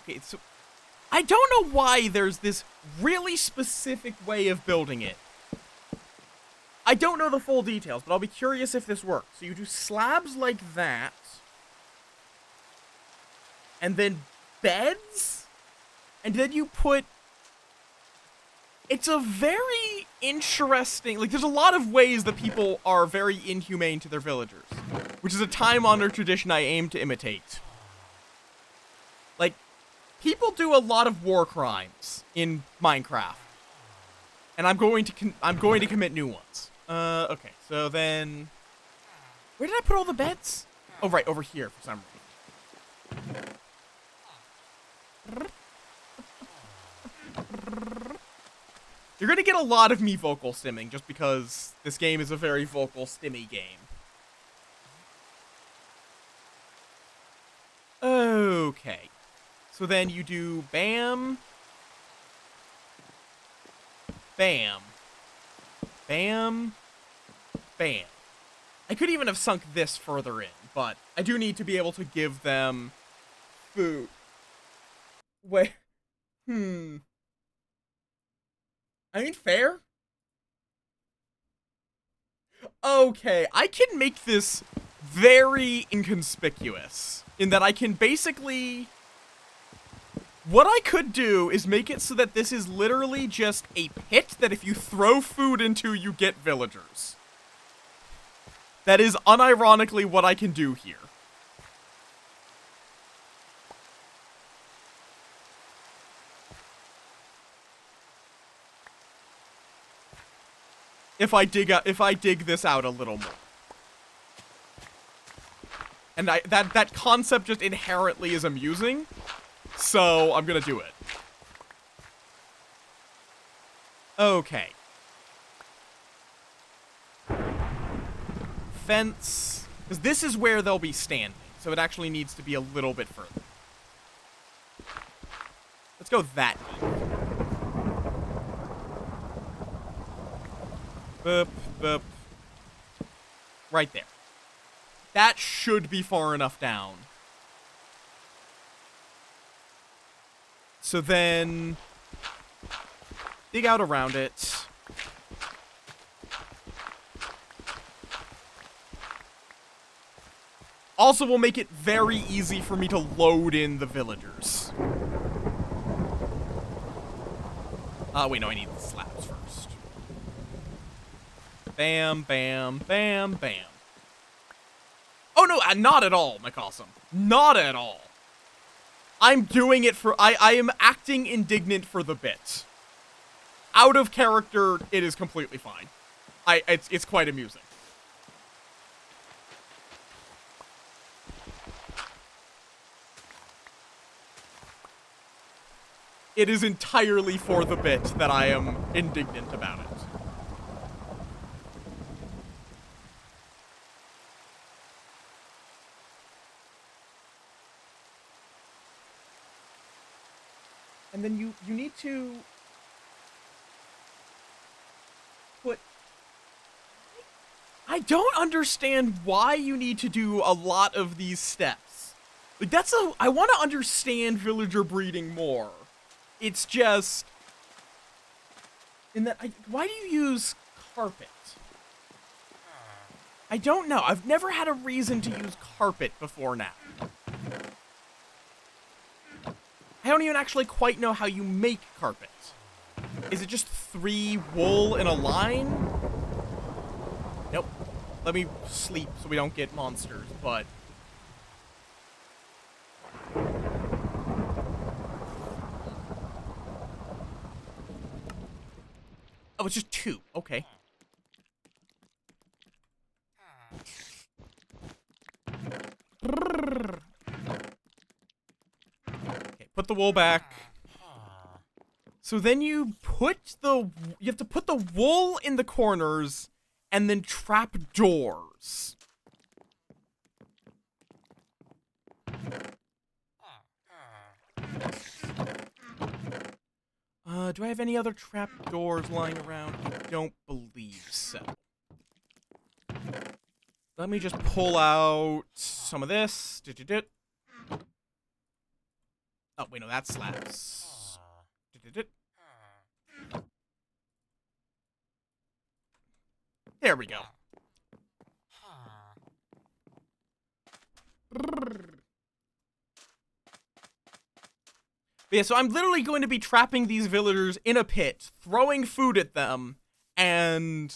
Okay, so I don't know why there's this really specific way of building it. I don't know the full details, but I'll be curious if this works. So you do slabs like that. And then beds? And then you put... It's a very interesting... Like, there's a lot of ways that people are very inhumane to their villagers. Which is a time-honored tradition I aim to imitate. Like, people do a lot of war crimes in Minecraft. And I'm going to commit new ones. Okay, so then... Where did I put all the beds? Oh, right, over here for some reason. You're gonna get a lot of me vocal stimming, just because this game is a very vocal stimmy game. Okay. So then you do bam. Bam. Bam. Bam. I could even have sunk this further in, but I do need to be able to give them food. Wait. I mean, fair? Okay, I can make this very inconspicuous. In that I can basically... What I could do is make it so that this is literally just a pit that if you throw food into, you get villagers. That is unironically what I can do here. If I dig this out a little more. And that concept just inherently is amusing. So I'm gonna do it. Okay. Fence. Because this is where they'll be standing. So it actually needs to be a little bit further. Let's go that deep. Boop, boop. Right there. That should be far enough down. So then... dig out around it. Also will make it very easy for me to load in the villagers. Wait, no, I need the slabs first. Bam, bam, bam, bam. Oh, no, not at all, McAwesome. Not at all. I'm doing it for... I am acting indignant for the bit. Out of character, it is completely fine. It's quite amusing. It is entirely for the bit that I am indignant about it. And then you need to put... I don't understand why you need to do a lot of these steps. Like, I want to understand villager breeding more. It's just... in that... why do you use carpet? I don't know. I've never had a reason to use carpet before now. I don't even actually quite know how you make carpet. Is it just 3 wool in a line? Nope. Let me sleep so we don't get monsters, but... oh, it's just 2. Okay. Put the wool back. So then you have to put the wool in the corners and then trap doors. Do I have any other trap doors lying around? I don't believe so. Let me just pull out some of this. Oh, wait, no, that slaps. There we go. But yeah, so I'm literally going to be trapping these villagers in a pit, throwing food at them, and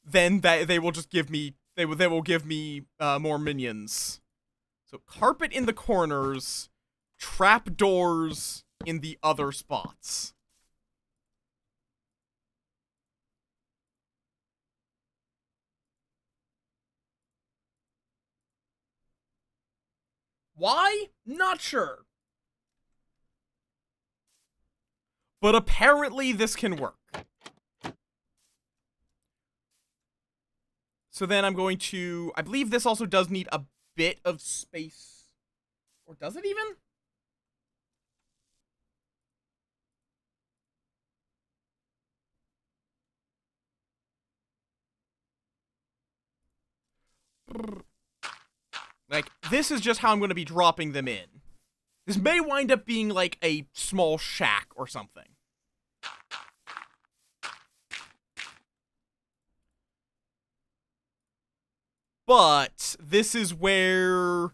then they will just give me they will give me more minions. So carpet in the corners, trap doors in the other spots. Why? Not sure. But apparently this can work. So then I'm going to... I believe this also does need a bit of space. Or does it even? Like, this is just how I'm going to be dropping them in. This may wind up being like a small shack or something. But this is where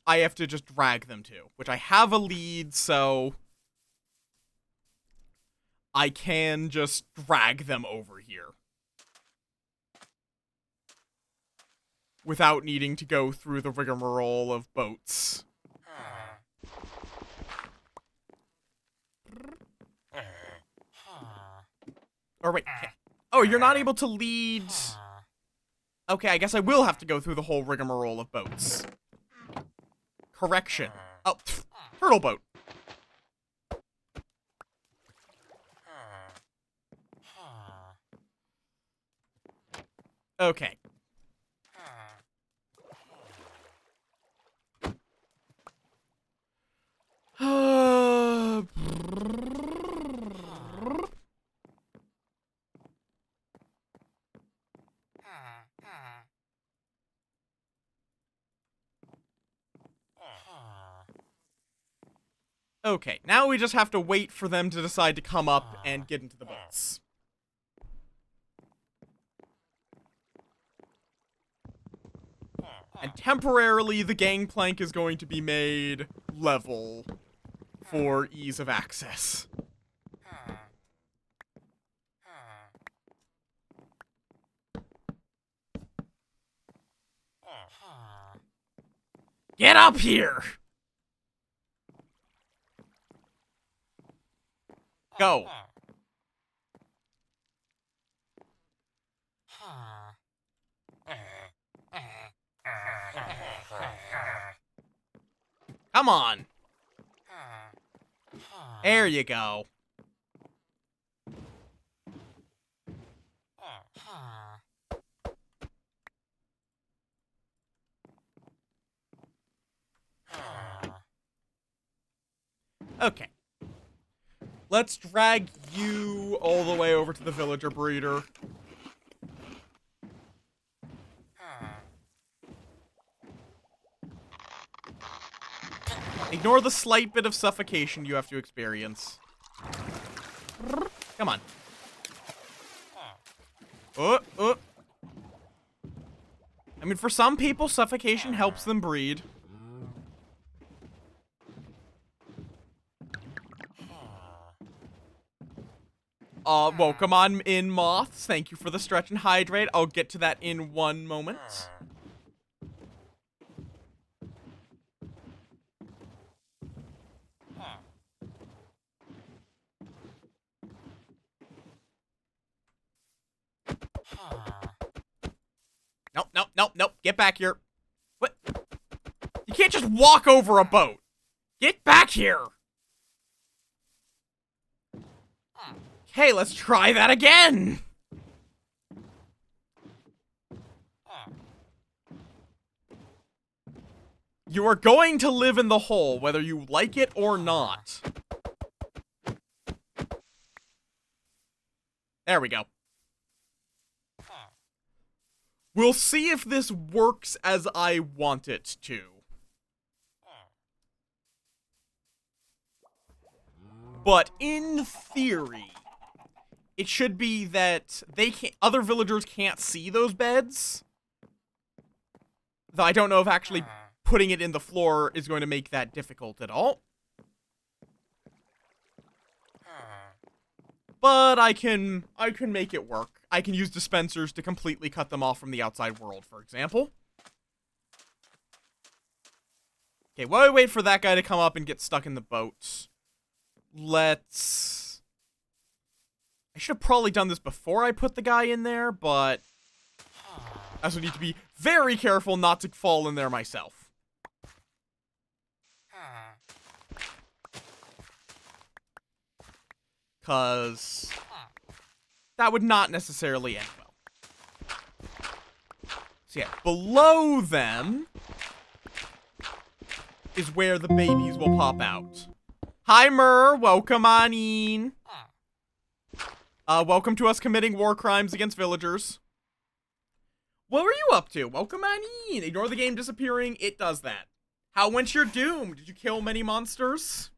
I have to just drag them to, which I have a lead, so I can just drag them over here without needing to go through the rigmarole of boats. Or wait, oh, you're not able to lead... Okay, I guess I will have to go through the whole rigmarole of boats. Correction. Oh, turtle boat. Okay. Okay, now we just have to wait for them to decide to come up and get into the boats. And temporarily, the gangplank is going to be made level for ease of access. Get up here! Go. Come on. There you go. Okay. Let's drag you all the way over to the villager breeder. Ignore the slight bit of suffocation you have to experience. Come on. I mean, for some people, suffocation helps them breed. Welcome on in, moths. Thank you for the stretch and hydrate. I'll get to that in one moment. Nope, nope, nope, nope. Get back here. What? You can't just walk over a boat. Get back here. Okay, let's try that again. You are going to live in the hole, whether you like it or not. There we go. We'll see if this works as I want it to. But in theory, it should be that other villagers can't see those beds. Though I don't know if actually putting it in the floor is going to make that difficult at all. But I can make it work. I can use dispensers to completely cut them off from the outside world, for example. Okay, while I wait for that guy to come up and get stuck in the boat, I should have probably done this before I put the guy in there, but I also need to be very careful not to fall in there myself. Because that would not necessarily end well. So yeah, below them is where the babies will pop out. Hi, Myrrh. Welcome on in. Welcome to us committing war crimes against villagers. What were you up to? welcome on in. Ignore the game disappearing. It does that. How went your doom? Did you kill many monsters?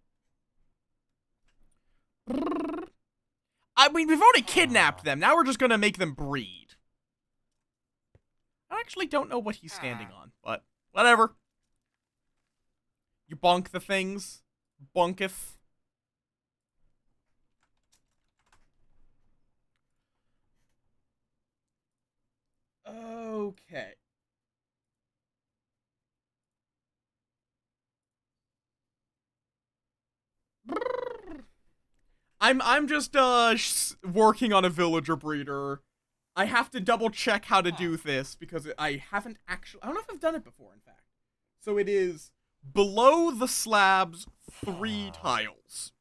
I mean, we've already kidnapped them. Now we're just gonna make them breed. I actually don't know what he's standing on, but whatever. You bonk the things. Bonketh. Okay. I'm just working on a villager breeder. I have to double check how to do this because I haven't actually. I don't know if I've done it before, in fact. So it is below the slabs 3 tiles.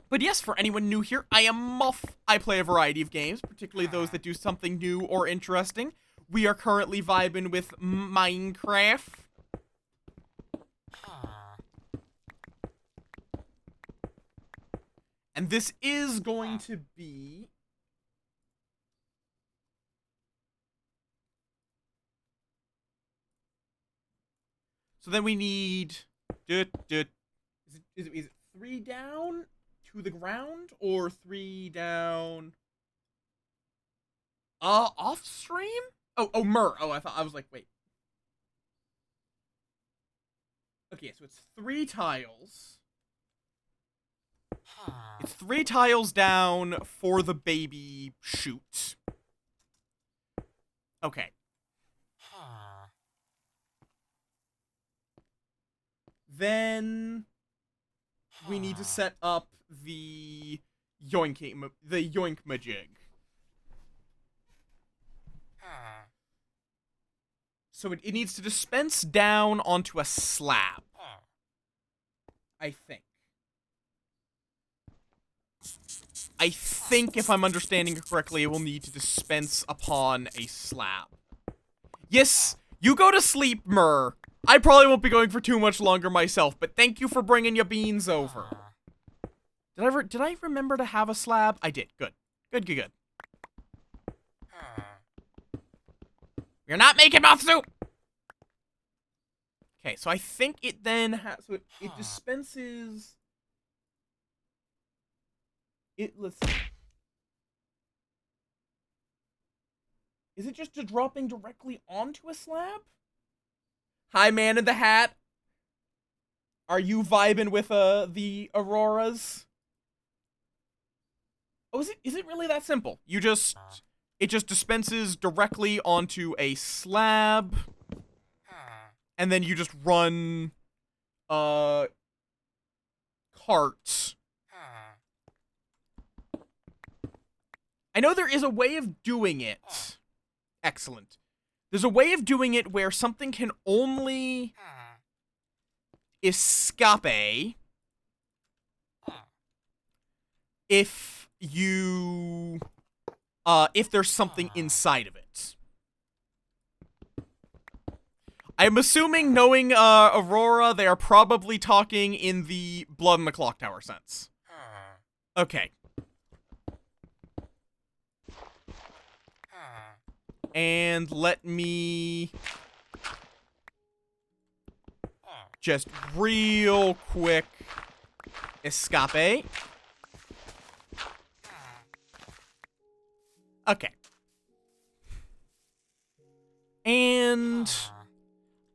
But yes, for anyone new here, I am Möth. I play a variety of games, particularly those that do something new or interesting. We are currently vibing with Minecraft. And this is going to be... So then we need... Is it 3 down to the ground? Or 3 down... off stream? Oh, Myrrh. Oh, I was like, wait. Okay, so it's 3 tiles. It's 3 tiles down for the baby shoot. Okay. Then we need to set up the yoink-majig. So it needs to dispense down onto a slab. I think if I'm understanding correctly, it will need to dispense upon a slab. Yes, you go to sleep, Myrrh. I probably won't be going for too much longer myself, but thank you for bringing your beans over. Did I remember to have a slab? I did. Good. Good. You're not making mouth soup! Okay, so I think it then has... So it dispenses... Let's see. Is it just dropping directly onto a slab? Hi, man in the hat. Are you vibing with the auroras? Oh, is it really that simple? It just dispenses directly onto a slab, and then you just run carts. I know there is a way of doing it. Excellent. There's a way of doing it where something can only escape if there's something inside of it. I'm assuming, knowing Aurora, they are probably talking in the Blood in the Clock Tower sense. Okay. And let me just real quick escape. Okay. And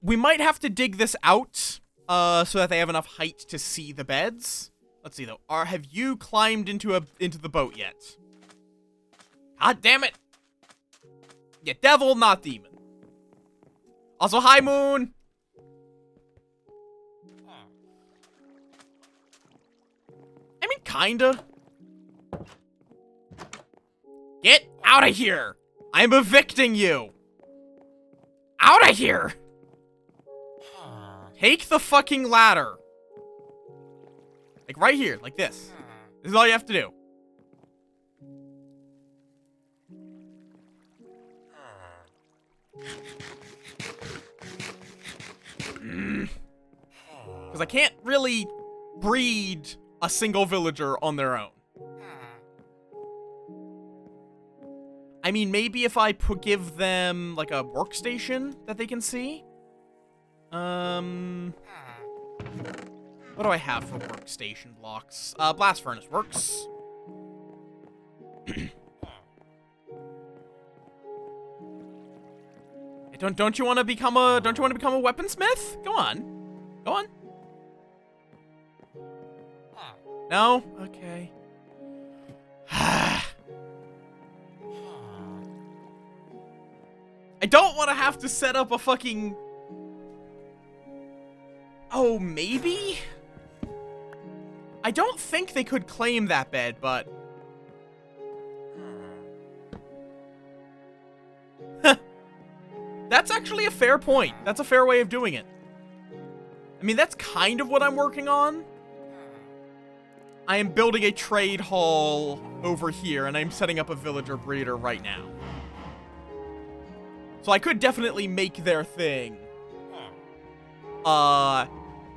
we might have to dig this out so that they have enough height to see the beds. Let's see though. Have you climbed into the boat yet? God damn it! Yeah, devil, not demon. Also, hi, Moon. I mean, kinda. Get out of here! I'm evicting you! Out of here! Take the fucking ladder. Like, right here, like this. This is all you have to do. Because I can't really breed a single villager on their own. I mean, maybe if I give them, like, a workstation that they can see? What do I have for workstation blocks? Blast furnace works. Don't you want to become a weaponsmith? Go on. Go on. No? Okay. I don't want to have to set up a fucking... Oh, maybe? I don't think they could claim that bed, but... That's actually a fair point. That's a fair way of doing it. I mean, that's kind of what I'm working on. I am building a trade hall over here, and I'm setting up a villager breeder right now. So I could definitely make their thing,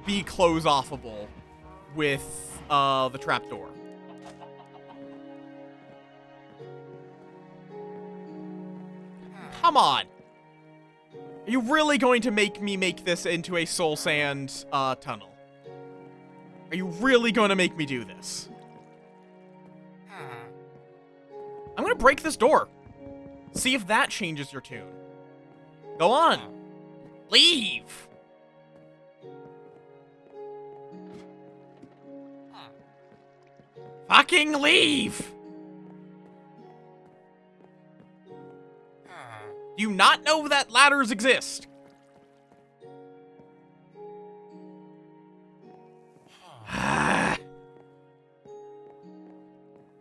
be close-offable with, the trapdoor. Come on. Are you really going to make me make this into a soul sand, tunnel? Are you really going to make me do this? I'm gonna break this door. See if that changes your tune. Go on. Leave. Fucking leave. Do you not know that ladders exist?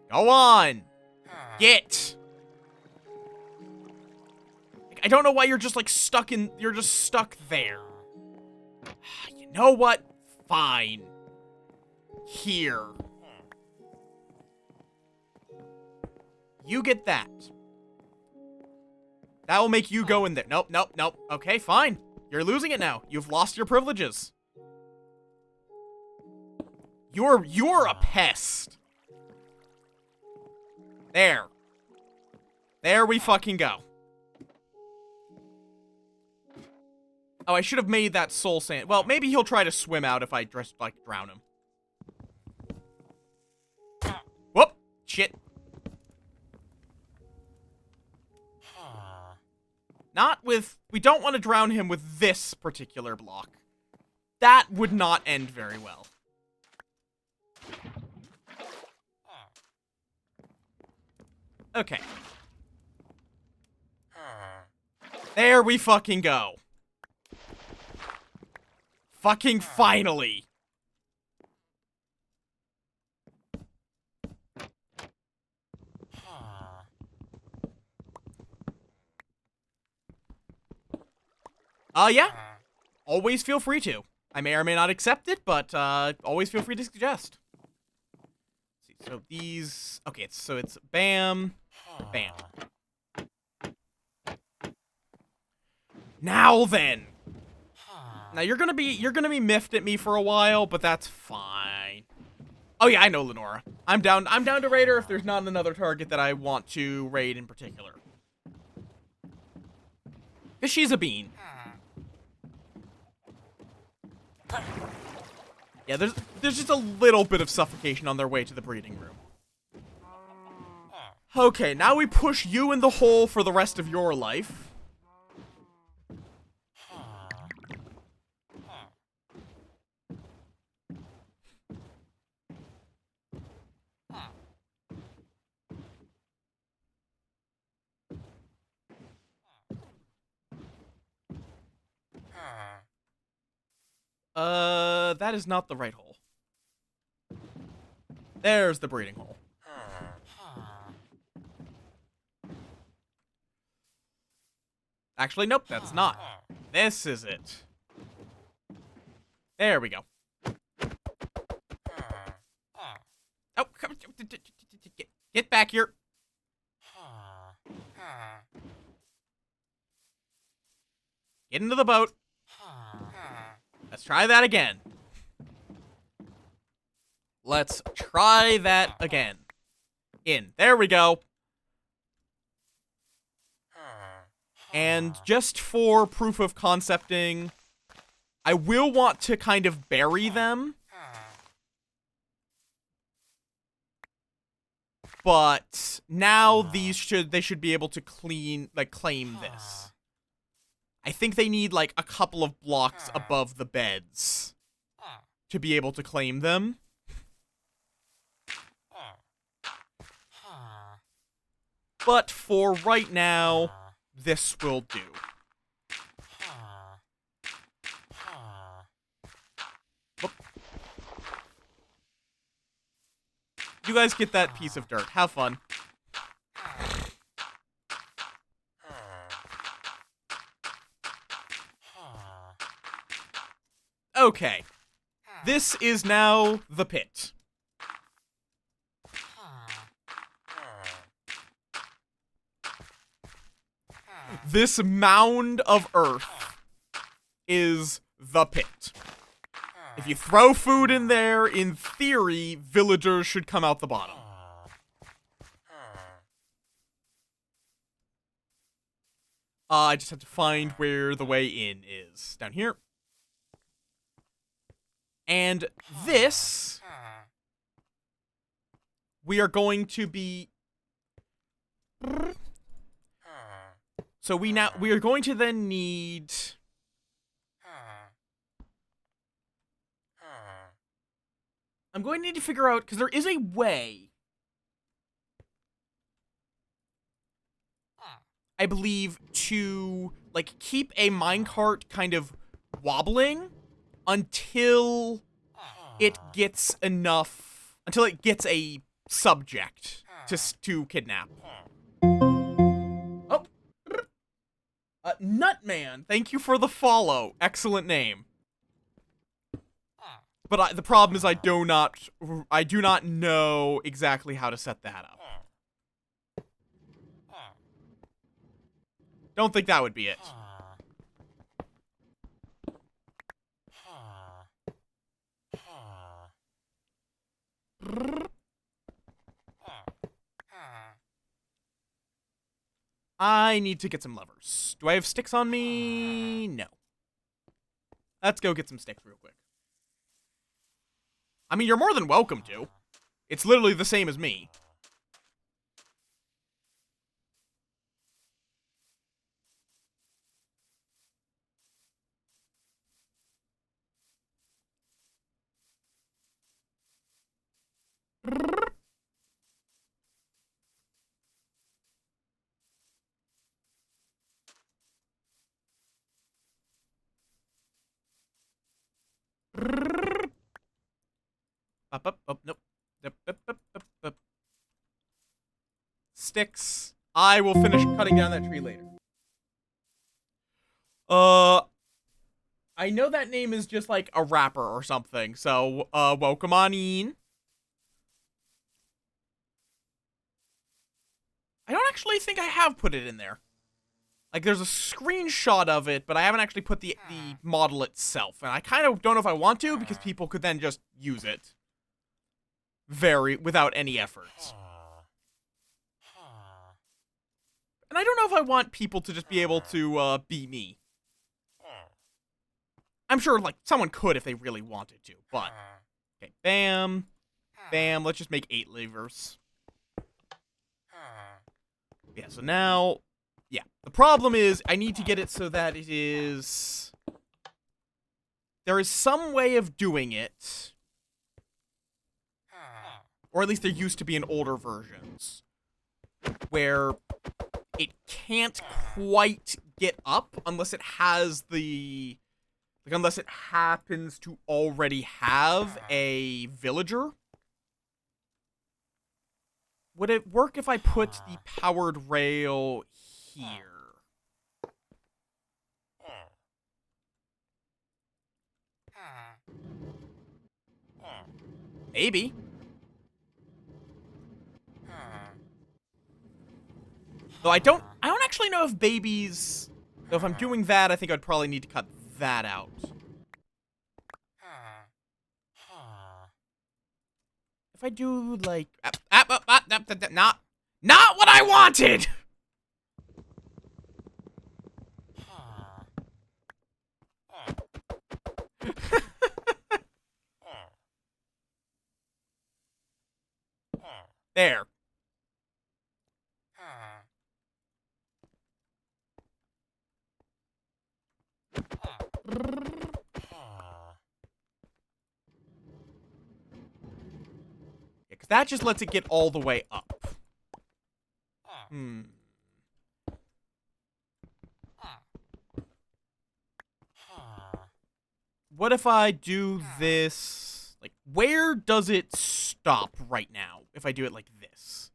Go on. Get. I don't know why you're just like you're just stuck there. You know what? Fine. Here. You get that. That will make you go in there. Nope, nope, nope. Okay, fine. You're losing it now. You've lost your privileges. You're a pest. There. There we fucking go. Oh, I should have made that soul sand. Well, maybe he'll try to swim out if I just, like, drown him. Whoop! Shit. Not with... We don't want to drown him with this particular block. That would not end very well. Okay. There we fucking go. Fucking finally. Yeah. Always feel free to. I may or may not accept it, but, always feel free to suggest. Let's see, so these... Okay, so it's bam, bam. Now then. Now you're gonna be miffed at me for a while, but that's fine. Oh yeah, I know Lenora. I'm down to raid her if there's not another target that I want to raid in particular. 'Cause she's a bean. Yeah, there's just a little bit of suffocation on their way to the breeding room. Okay, now we push you in the hole for the rest of your life. That is not the right hole. There's the breeding hole. Actually, nope, that's not. This is it. There we go. Oh, come, get back here. Get into the boat. Let's try that again. Let's try that again. In. There we go. And just for proof of concepting, I will want to kind of bury them. But now they should be able to claim this. I think they need like a couple of blocks above the beds to be able to claim them. But for right now, this will do. Whoop. You guys get that piece of dirt. Have fun. Okay. This is now the pit. This mound of earth is the pit. If you throw food in there, in theory, villagers should come out the bottom. I just have to find where the way in is. Down here. And this, we are going to be... So we are going to then need... I'm going to need to figure out, because there is a way, I believe, to, like, keep a minecart kind of wobbling until it gets a subject to kidnap. Oh. Nutman, thank you for the follow. Excellent name. But the problem is I do not know exactly how to set that up. Don't think that would be it. I need to get some levers. Do I have sticks on me? No. Let's go get some sticks real quick. I mean, you're more than welcome to. It's literally the same as me. Up, nope. Up. Sticks. I will finish cutting down that tree later. I know that name is just like a rapper or something, so, welcome on in. I don't actually think I have put it in there. Like, there's a screenshot of it, but I haven't actually put the model itself, and I kind of don't know if I want to, because people could then just use it. Without any effort. And I don't know if I want people to just be able to, be me. I'm sure, like, someone could if they really wanted to, but... Okay, bam. Bam, let's just make 8 levers. Yeah, so now... Yeah, the problem is I need to get it so that it is... There is some way of doing it... Or at least there used to be in older versions, where it can't quite get up unless it has the... Like, unless it happens to already have a villager. Would it work if I put the powered rail here? Maybe. Though I don't actually know if babies... Though if I'm doing that, I think I'd probably need to cut that out. If I do, like... Not what I wanted! There. Because that just lets it get all the way up. What if I do this... Like, where does it stop right now if I do it like this?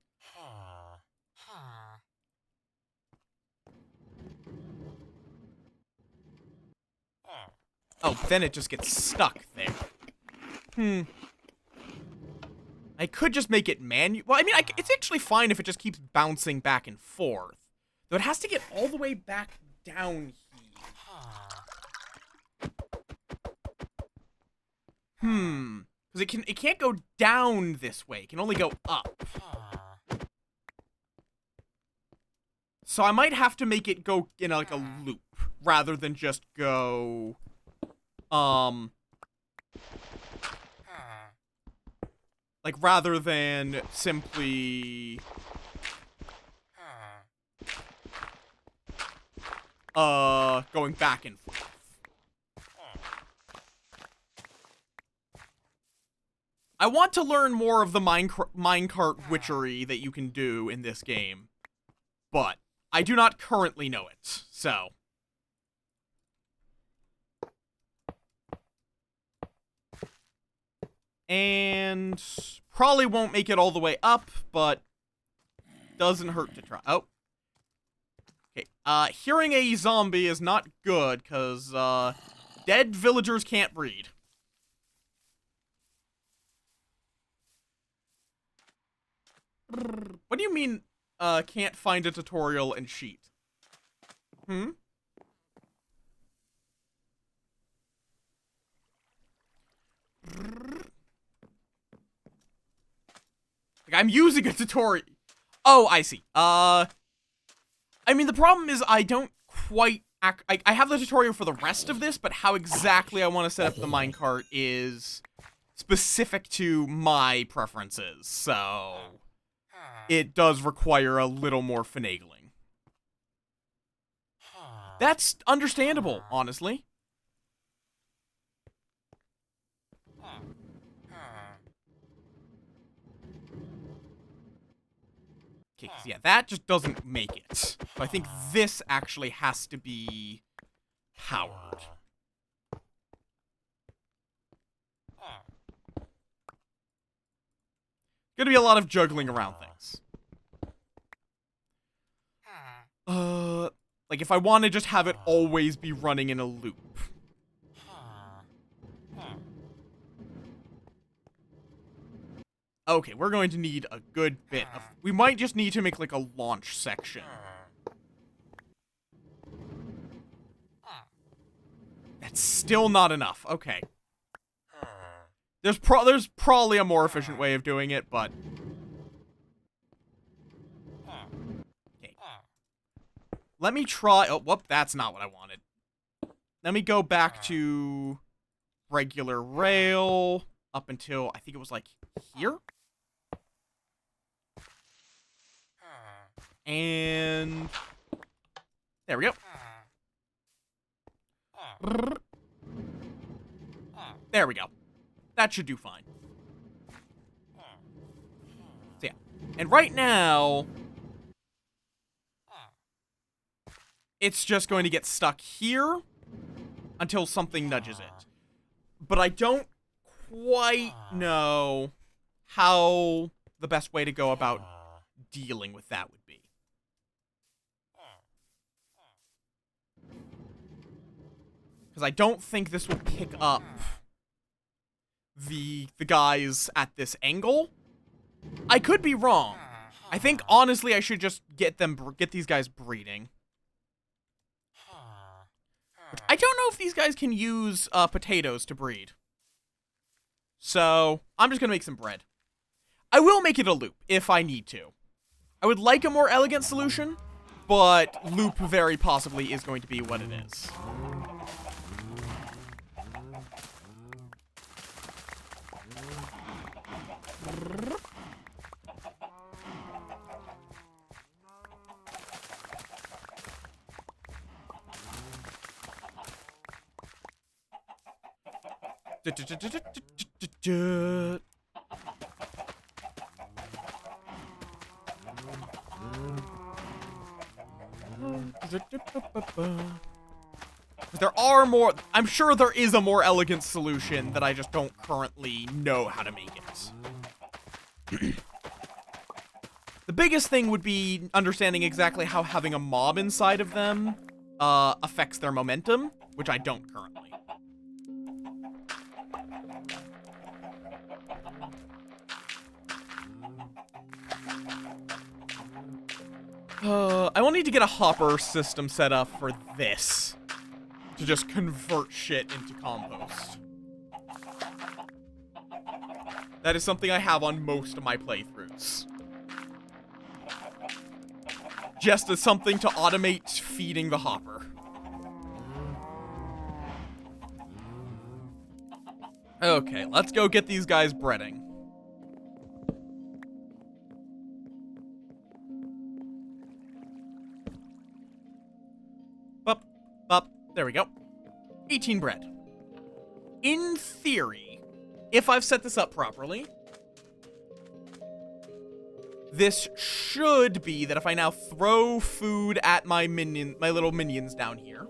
Oh, then it just gets stuck there. I could just make it manual. Well, I mean, it's actually fine if it just keeps bouncing back and forth. Though it has to get all the way back down here. Because it can't go down this way. It can only go up. So I might have to make it go in like a loop rather than just go like rather than simply going back and forth. I want to learn more of the minecart witchery that you can do in this game, but I do not currently know it, so. And probably won't make it all the way up, but doesn't hurt to try. Oh. Okay, hearing a zombie is not good, because, dead villagers can't breed. What do you mean, can't find a tutorial and sheet? Like, I'm using a tutorial. Oh, I see. I mean, the problem is I don't quite... I have the tutorial for the rest of this, but how exactly I want to set up the minecart is specific to my preferences, so... It does require a little more finagling. That's understandable, honestly. Okay, yeah, that just doesn't make it. So I think this actually has to be powered. Gonna be a lot of juggling around things. Like if I want to just have it always be running in a loop. Okay, we're going to need a good bit of... We might just need to make, like, a launch section. That's still not enough. Okay. There's probably a more efficient way of doing it, but... Okay. Let me try... Oh, whoop, that's not what I wanted. let me go back to regular rail up until I think it was like here. And there we go. There we go. That should do fine. So yeah. And right now, it's just going to get stuck here until something nudges it. But I don't quite know how the best way to go about dealing with that would be. Because I don't think this will pick up the guys at this angle. I could be wrong. I think honestly I should just get these guys breeding. I don't know if these guys can use potatoes to breed. So I'm just gonna make some bread. I will make it a loop if I need to. I would like a more elegant solution, but loop very possibly is going to be what it is. There are more. I'm sure there is a more elegant solution that I just don't currently know how to make it. The biggest thing would be understanding exactly how having a mob inside of them affects their momentum, which I don't currently. I will need to get a hopper system set up for this to just convert shit into compost. That is something I have on most of my playthroughs. Just as something to automate feeding the hopper. Okay, let's go get these guys breading. Up. There we go. 18 bread. In theory, if I've set this up properly, this should be that if I now throw food at my little minions down here,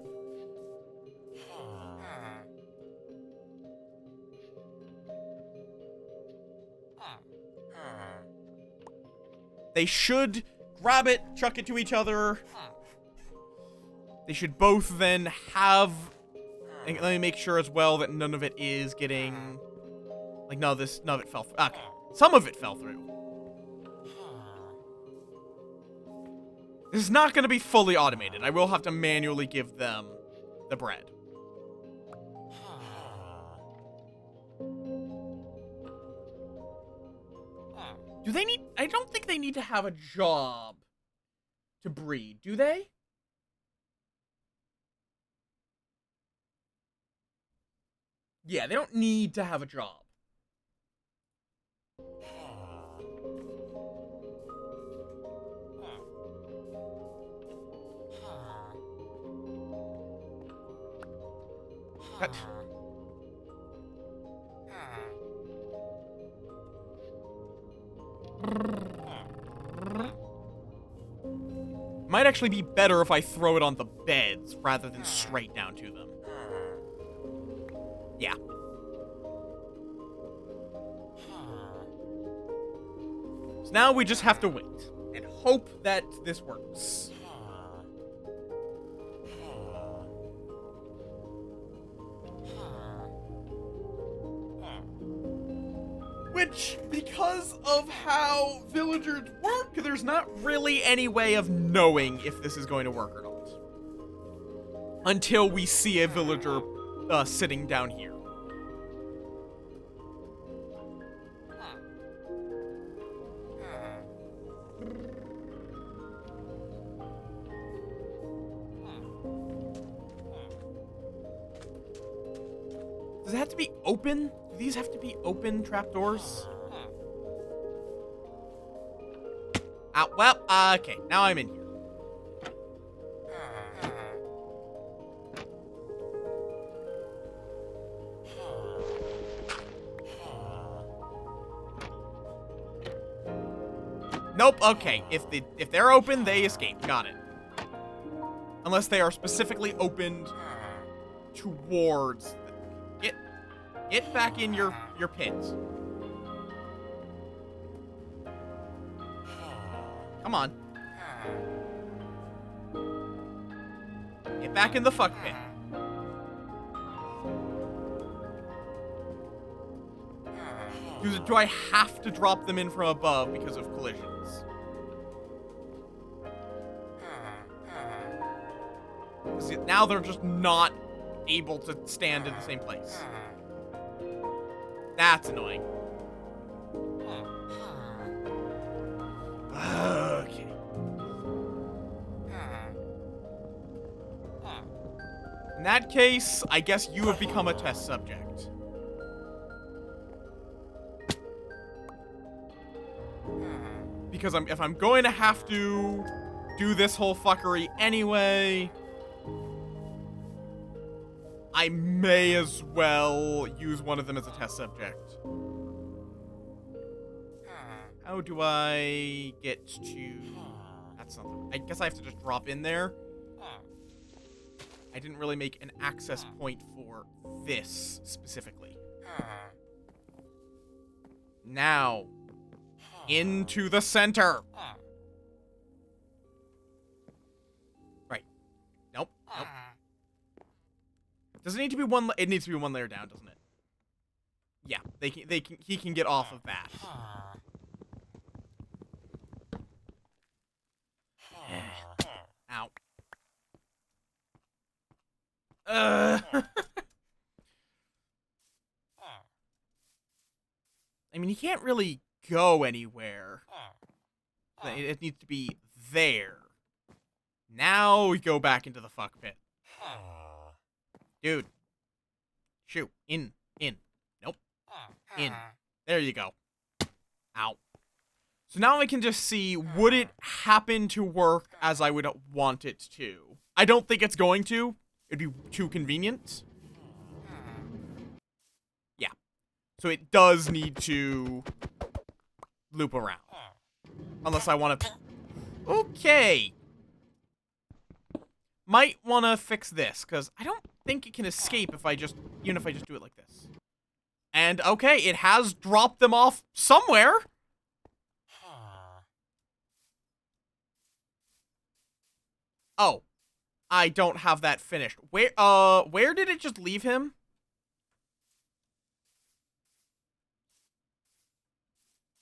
they should grab it, chuck it to each other. They should both then have... Let me make sure as well that none of it is getting... Like, none of it fell through. Okay. Some of it fell through. This is not going to be fully automated. I will have to manually give them the bread. Do they need... I don't think they need to have a job to breed, do they? Yeah, they don't need to have a job. That... Might actually be better if I throw it on the beds rather than straight down to them. Yeah. So now we just have to wait and hope that this works. Which, because of how villagers work, there's not really any way of knowing if this is going to work or not. Until we see a villager sitting down here. Does it have to be open? Do these have to be open trapdoors? Well, okay. Now I'm in here. Nope, okay. If they're open, they escape. Got it. Unless they are specifically opened towards... Get back in your pins. Come on. Get back in the fuck pit. Do I have to drop them in from above because of collisions? Because now they're just not able to stand in the same place. That's annoying. Okay. In that case, I guess you have become a test subject. Because if I'm going to have to do this whole fuckery anyway, I may as well use one of them as a test subject. How do I get to... That's something. I guess I have to just drop in there. I didn't really make an access point for this specifically. Now, into the center. Right. Nope. Nope. Does it need to be one? It needs to be one layer down, doesn't it? Yeah. He can get off of that. Ow. I mean, he can't really go anywhere. It needs to be there. Now we go back into the fuck pit. Dude. Shoot. In. Nope. In. There you go. Ow. So now I can just see, would it happen to work as I would want it to? I don't think it's going to. It'd be too convenient. Yeah. So it does need to loop around. Unless I want to... Okay. Might want to fix this, because I don't think it can escape if I just... Even if I just do it like this. And, okay, it has dropped them off somewhere. Oh. I don't have that finished. Where did it just leave him?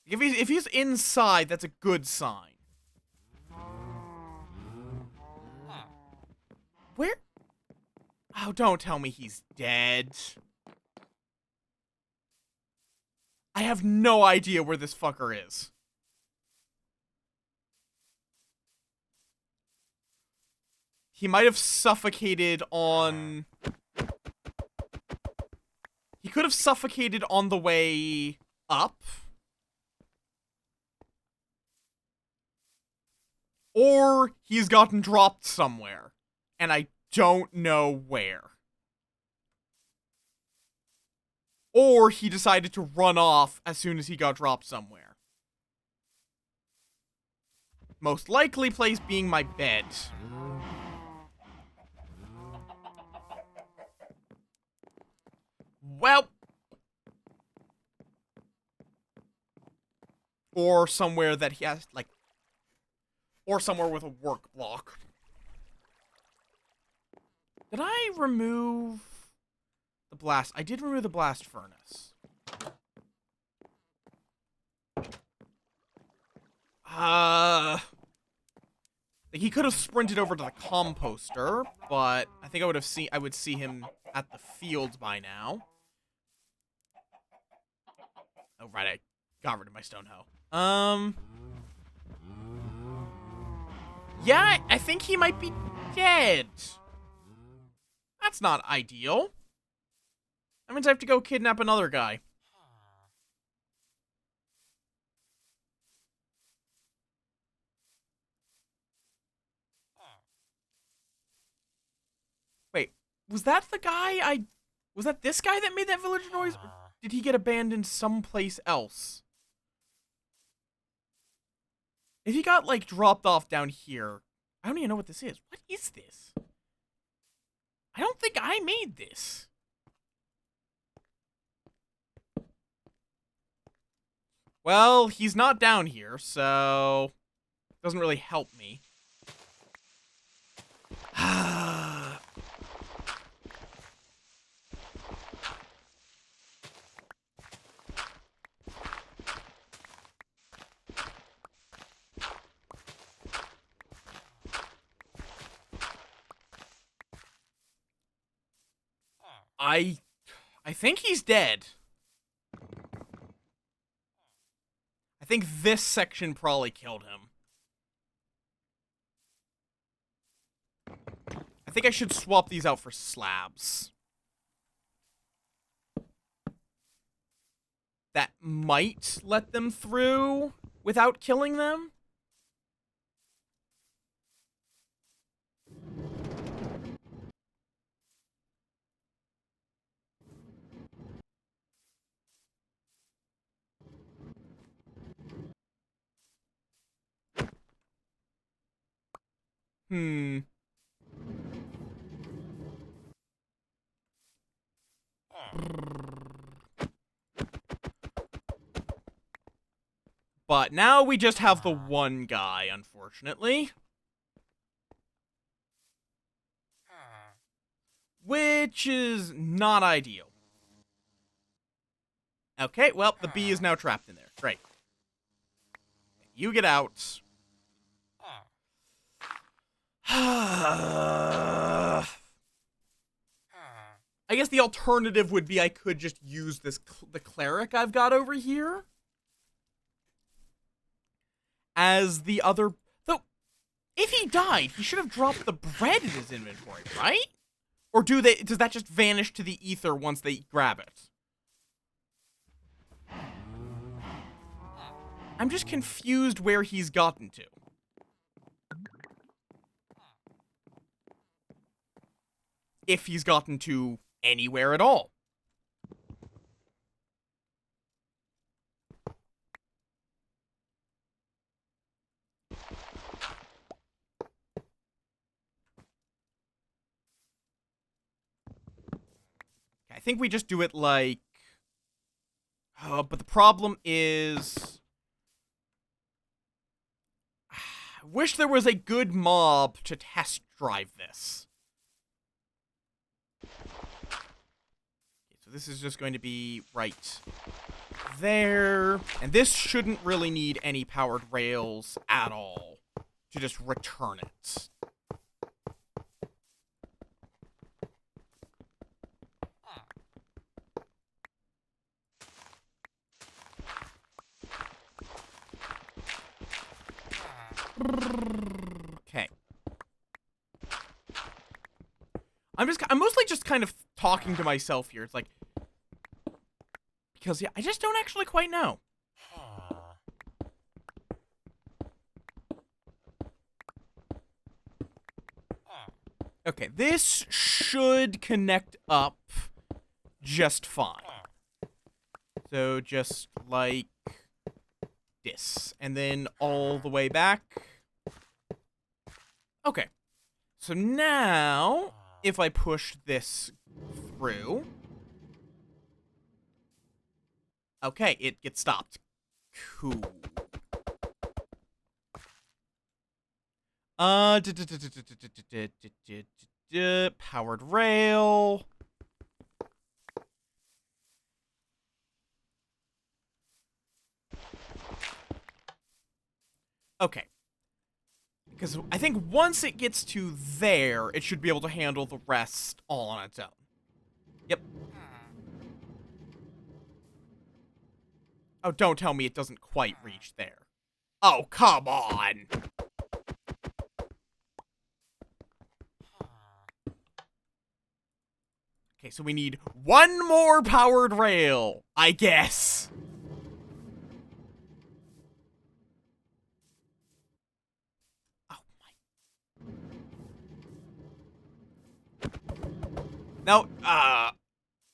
If he's inside, that's a good sign. Where? Oh, don't tell me he's dead. I have no idea where this fucker is. He might have suffocated on... He could have suffocated on the way up. Or he's gotten dropped somewhere. And I don't know where. Or he decided to run off as soon as he got dropped somewhere. Most likely place being my bed. Well. Or somewhere that he has, like... Or somewhere with a work block. Did I remove the blast? I did remove the blast furnace. Like he could have sprinted over to the composter, but I think I would see him at the fields by now. Oh, right, I got rid of my stone hoe. Yeah, I think he might be dead. That's not ideal. That means I have to go kidnap another guy. Wait, was that the guy Was that this guy that made that villager noise? Or did he get abandoned someplace else? If he got, like, dropped off down here, I don't even know what this is. What is this? I don't think I made this. Well, he's not down here, so it doesn't really help me. I think he's dead. I think this section probably killed him. I think I should swap these out for slabs. That might let them through without killing them. But now we just have the one guy, unfortunately. Which is not ideal. Okay, well, the bee is now trapped in there. Great. You get out. I guess the alternative would be I could just use the cleric I've got over here as the other. Though, if he died, he should have dropped the bread in his inventory, right? Or does that just vanish to the ether once they grab it? I'm just confused where he's gotten to. If he's gotten to anywhere at all. I think we just do it like... but the problem is... I wish there was a good mob to test drive this. So this is just going to be right there. And this shouldn't really need any powered rails at all to just return it. Okay. I'm mostly just kind of talking to myself here. It's like, because yeah, I just don't actually quite know. Okay, this should connect up just fine. So just like this, and then all the way back. Okay, so now if I push this through, okay, it gets stopped. Cool. Powered rail. Okay. Because I think once it gets to there, it should be able to handle the rest all on its own. Yep. Oh, don't tell me it doesn't quite reach there. Oh, come on! Okay, so we need one more powered rail, I guess. Oh my. Now,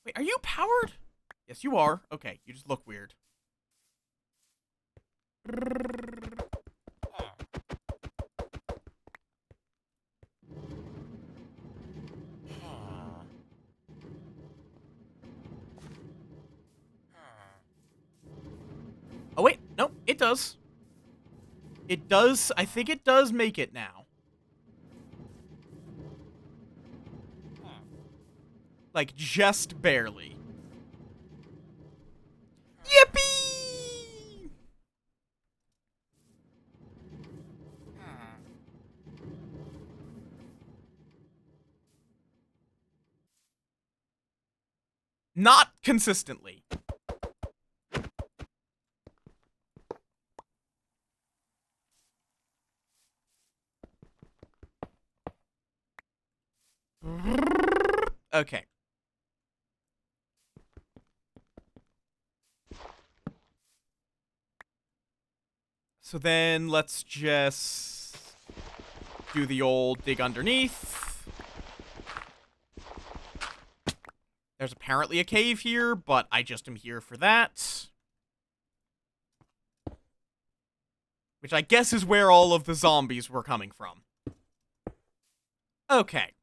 wait, are you powered? Yes, you are. Okay, you just look weird. Oh, wait. No, it does. It does. I think it does make it now. Like, just barely. Yippee! Not consistently. Okay. So then let's just do the old dig underneath. There's apparently a cave here, but I just am here for that. Which I guess is where all of the zombies were coming from. Okay.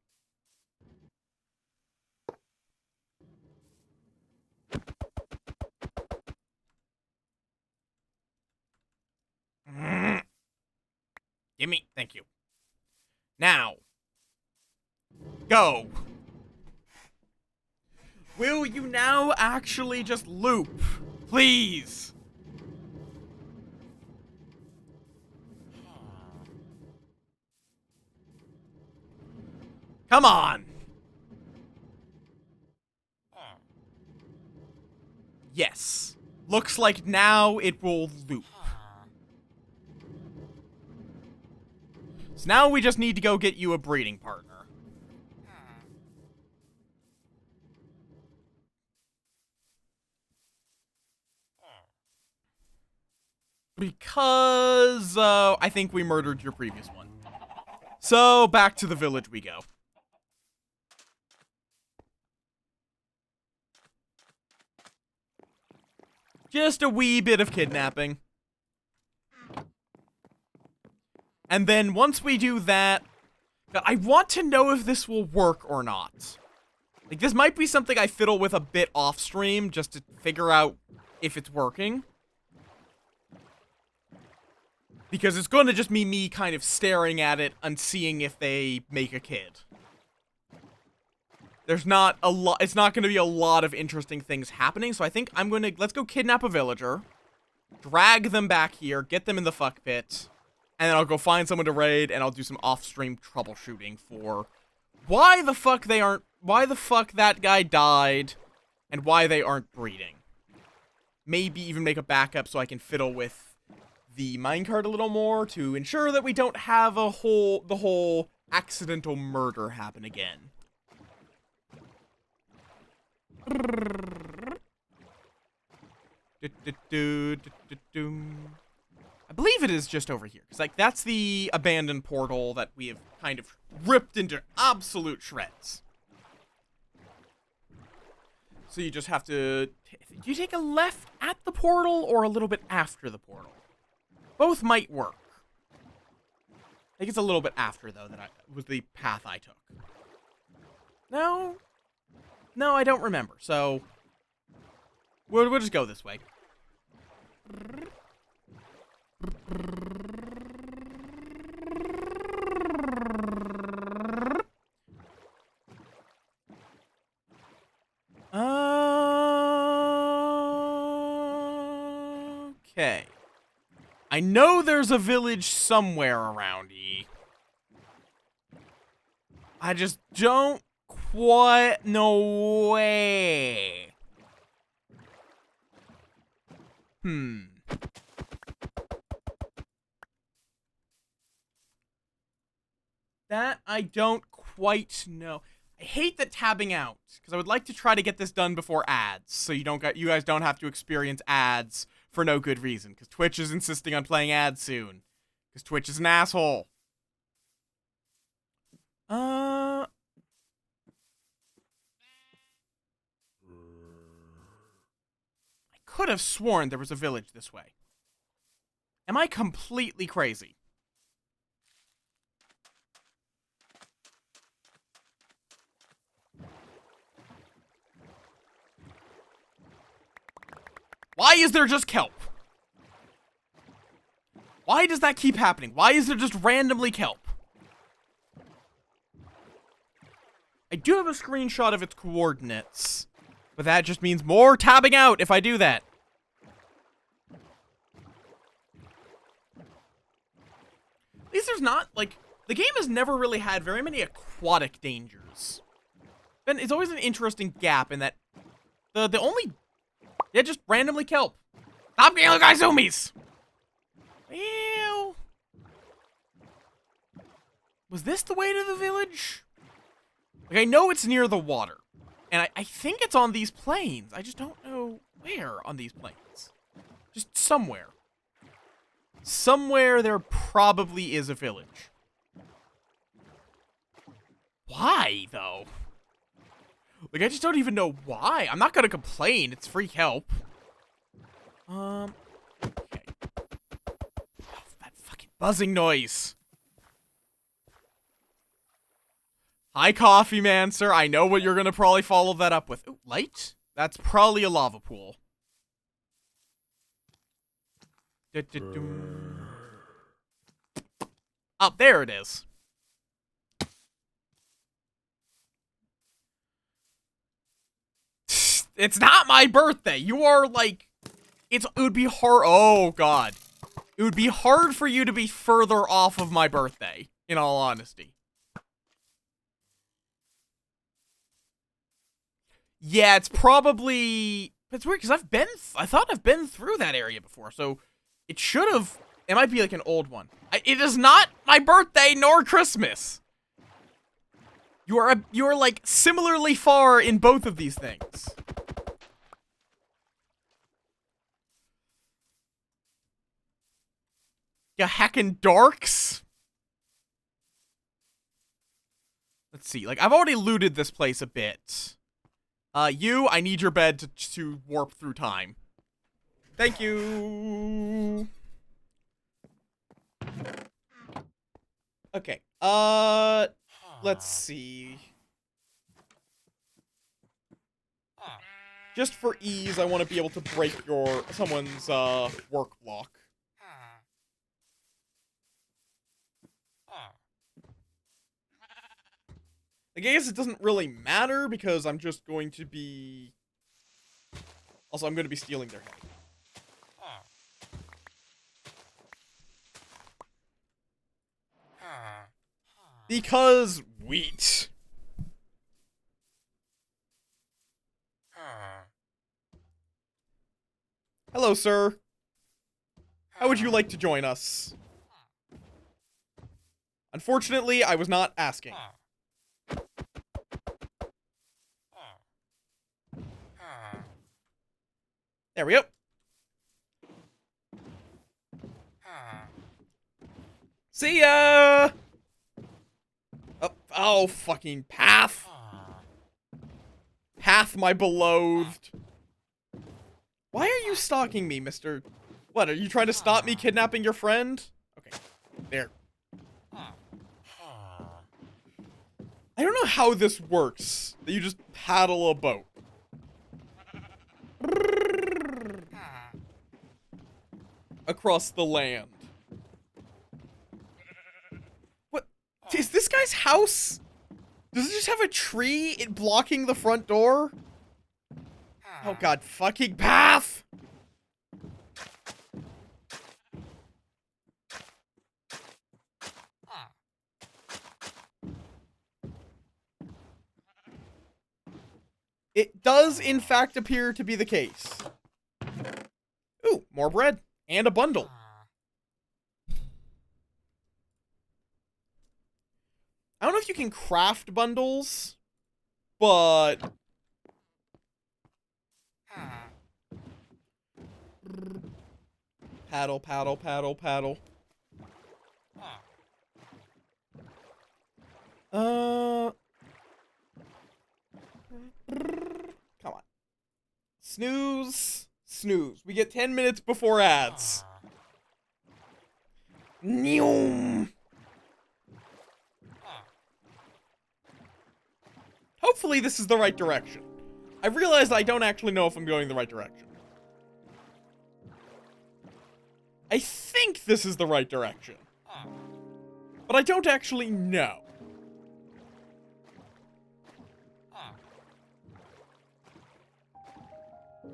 Gimme. Thank you. Now. Go. Will you now actually just loop? Please. Come on. Yes. Looks like now it will loop. So now we just need to go get you a breeding partner. Because, I think we murdered your previous one. So, back to the village we go. Just a wee bit of kidnapping. And then once we do that, I want to know if this will work or not. Like, this might be something I fiddle with a bit off stream just to figure out if it's working. Because it's going to just be me kind of staring at it and seeing if they make a kid. There's not a lot, it's not going to be a lot of interesting things happening, so I think I'm going to, let's go kidnap a villager, drag them back here, get them in the fuck pit, and then I'll go find someone to raid, and I'll do some off-stream troubleshooting for why the fuck that guy died, and why they aren't breeding. Maybe even make a backup so I can fiddle with the minecart a little more to ensure that we don't have the whole accidental murder happen again. I believe it is just over here. Because, like, that's the abandoned portal that we have kind of ripped into absolute shreds. So you just have to... Do you take a left at the portal or a little bit after the portal? Both might work. I think it's a little bit after, though, that was the path I took. No? No, I don't remember, so... We'll just go this way. Okay. I know there's a village somewhere around here. I just don't quite know where. That I don't quite know. I hate that tabbing out, because I would like to try to get this done before ads, so you guys don't have to experience ads for no good reason, because Twitch is insisting on playing ads soon, because Twitch is an asshole. I could have sworn there was a village this way. Am I completely crazy? Why is there just kelp? Why does that keep happening? Why is there just randomly kelp? I do have a screenshot of its coordinates, but that just means more tabbing out if I do that. At least there's not, like, the game has never really had very many aquatic dangers. And it's always an interesting gap in that the only... Yeah, just randomly kelp. Stop getting guys zoomies! Ew. Was this the way to the village? Like, I know it's near the water. And I think it's on these plains. I just don't know where on these plains. Just somewhere. Somewhere there probably is a village. Why, though? Like, I just don't even know why. I'm not gonna complain. It's free help. Okay. Oh, that fucking buzzing noise. Hi, Coffee Man, sir. I know what you're gonna probably follow that up with. Ooh, light? That's probably a lava pool. Oh, there it is. It's not my birthday. You are like, it would be hard. Oh God, it would be hard for you to be further off of my birthday. In all honesty. Yeah, it's probably. It's weird because I thought I've been through that area before, so it should have. It might be like an old one. It is not my birthday nor Christmas. You are like similarly far in both of these things. You heckin' dorks. Let's see. Like, I've already looted this place a bit. I need your bed to warp through time. Thank you. Okay. Let's see. Just for ease, I want to be able to break someone's work block. I guess it doesn't really matter because I'm just going to be... Also, I'm going to be stealing their head. Because wheat. Hello, sir. How would you like to join us? Unfortunately, I was not asking. There we go. See ya! Oh, fucking Path. Path, my beloved. Why are you stalking me, Mr. What, are you trying to stop me kidnapping your friend? Okay, there. I don't know how this works. That you just paddle a boat. Across the land. What? Is this guy's house? Does it just have a tree blocking the front door? Oh God, fucking Path! It does, in fact, appear to be the case. Ooh, more bread. And a bundle. I don't know if you can craft bundles. but... Paddle, paddle, paddle, paddle. Come on. Snooze. Snooze. We get 10 minutes before ads. Neom. Hopefully this is the right direction. I realized I don't actually know if I'm going the right direction. I think this is the right direction. But I don't actually know.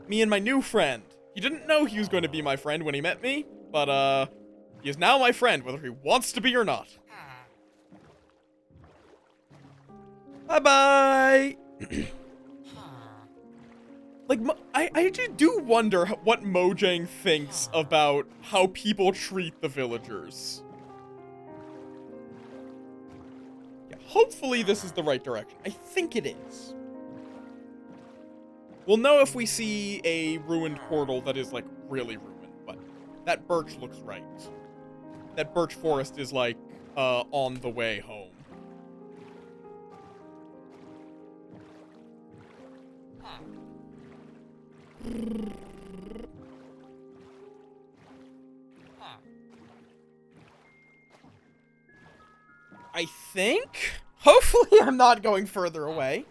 Me and my new friend. He didn't know he was going to be my friend when he met me, but, he is now my friend, whether he wants to be or not. Bye-bye! Like, I do wonder what Mojang thinks about how people treat the villagers. Yeah, hopefully this is the right direction. I think it is. We'll know if we see a ruined portal that is, like, really ruined, but that birch looks right. That birch forest is, like, on the way home. I think? Hopefully I'm not going further away.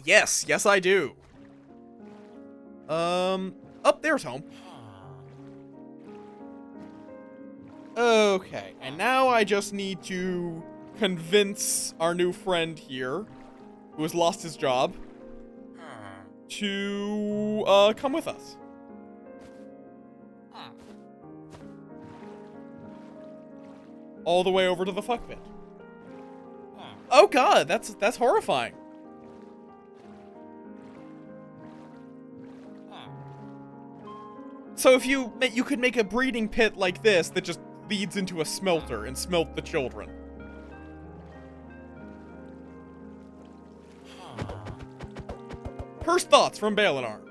Yes. Yes, I do. Up there's home. Okay, and now I just need to convince our new friend here, who has lost his job, to, come with us. All the way over to the fuck pit. Oh god, that's horrifying. So if you could make a breeding pit like this that just leads into a smelter and smelt the children. First thoughts from Balinar.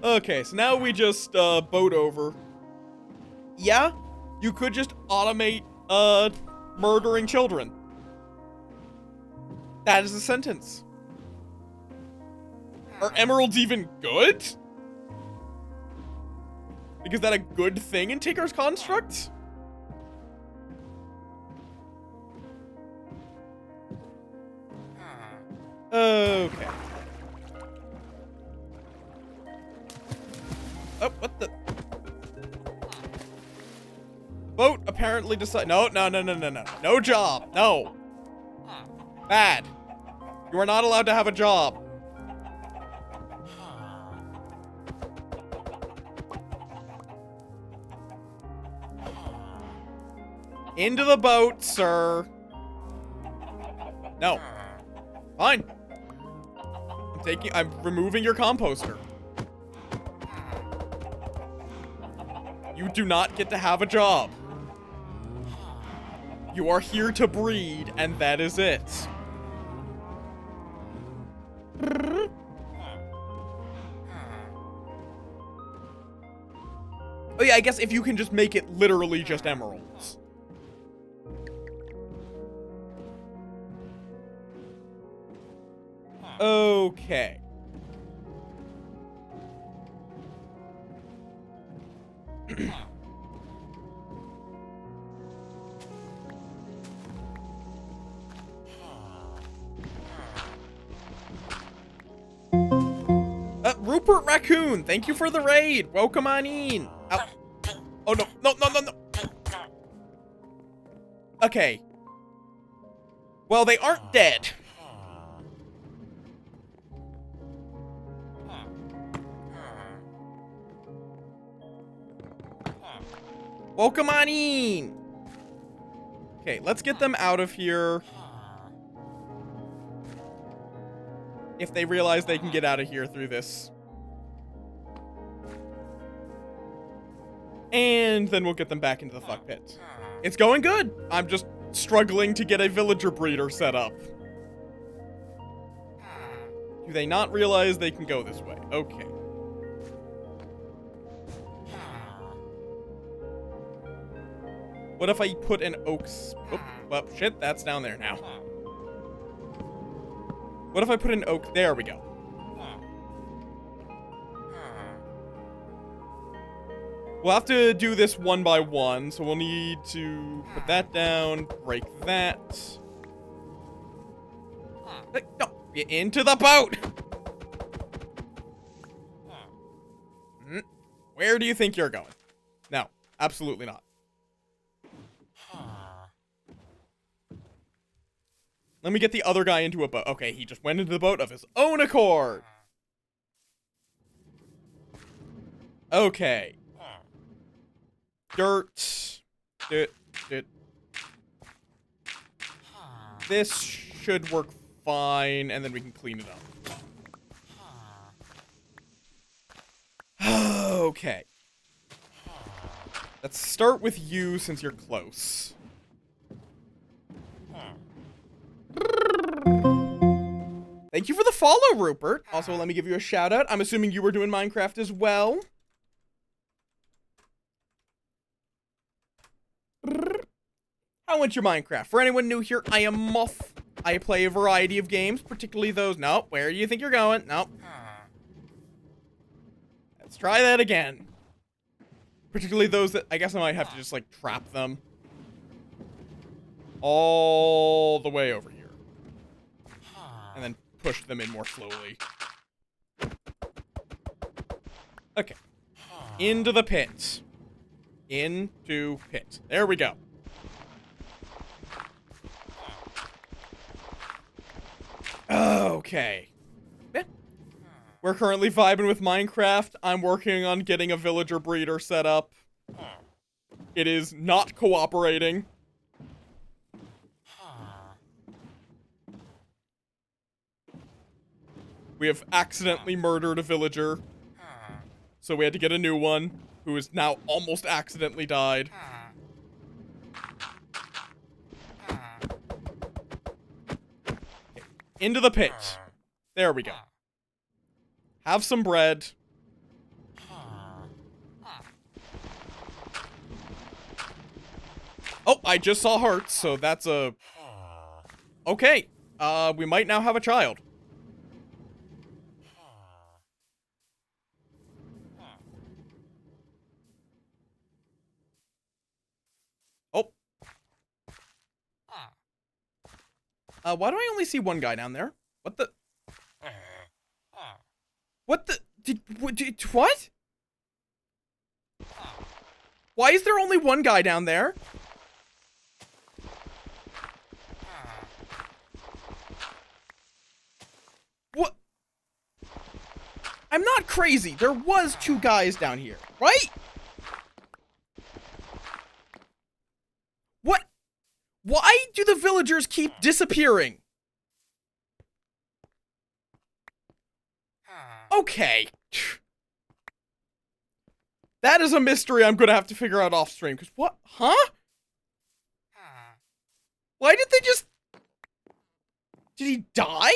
Okay, so now we just, boat over. Yeah, you could just automate, murdering children. That is a sentence. Are emeralds even good? Like, is that a good thing in Tinker's Construct? Okay. Oh, what the? Boat apparently decide. No. No job. No. Bad. You are not allowed to have a job. Into the boat, sir. No. Fine. I'm removing your composter. You do not get to have a job. You are here to breed, and that is it. Oh yeah, I guess if you can just make it literally just emeralds. Okay. Rupert Raccoon, thank you for the raid. Welcome on in. Ow. Oh no. No. Okay. Well, they aren't dead. Welcome on in. Okay, let's get them out of here. if they realize they can get out of here through this. And then we'll get them back into the fuck pit. It's going good. I'm just struggling to get a villager breeder set up. Do they not realize they can go this way? Okay. What if I put an oaks... Oh, well, shit, that's down there now. What if I put an oak... There we go. We'll have to do this one by one, so we'll need to put that down, break that. No, get into the boat! Where do you think you're going? No, absolutely not. Let me get the other guy into a boat. Okay, he just went into the boat of his own accord. Okay. Dirt. This should work fine, and then we can clean it up. Okay. Let's start with you since you're close. Thank you for the follow, Rupert. Also, let me give you a shout out. I'm assuming you were doing Minecraft as well. How went your Minecraft? For anyone new here, I am Möth. I play a variety of games, particularly those. Nope, where do you think you're going? Nope. Let's try that again. Particularly those that, I guess I might have to just, like, trap them. All the way over here. And then push them in more slowly. Okay. Into the pit. Into pit. There we go. Okay. We're currently vibing with Minecraft. I'm working on getting a villager breeder set up. It is not cooperating. We have accidentally murdered a villager. So we had to get a new one, who has now almost accidentally died. Into the pit. There we go. Have some bread. Oh, I just saw hearts, so that's a... Okay. We might now have a child. Oh. Why do I only see one guy down there? What the... What the... What? Why is there only one guy down there? What? I'm not crazy. There was two guys down here, right? What? Why do the villagers keep disappearing? Okay. That is a mystery I'm gonna have to figure out off stream. Cause what? Huh? Why did they just... Did he die?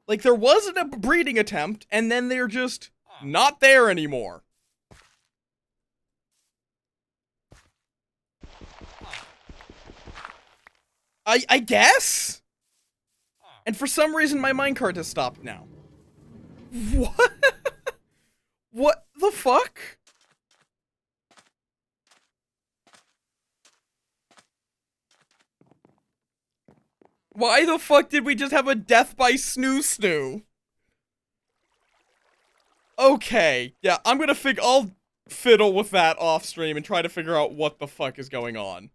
Like, there wasn't a breeding attempt, and then they're just not there anymore. I guess? And for some reason, my minecart has stopped now. What? What the fuck? Why the fuck did we just have a death by snoo? Okay, yeah, I'm gonna I'll fiddle with that off stream and try to figure out what the fuck is going on.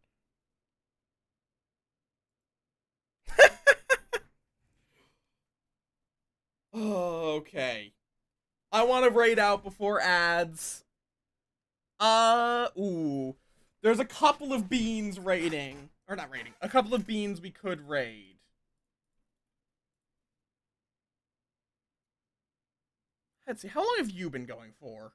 Okay. I want to raid out before ads. Ooh. There's a couple of beans raiding. Or not raiding. A couple of beans we could raid. Let's see. How long have you been going for?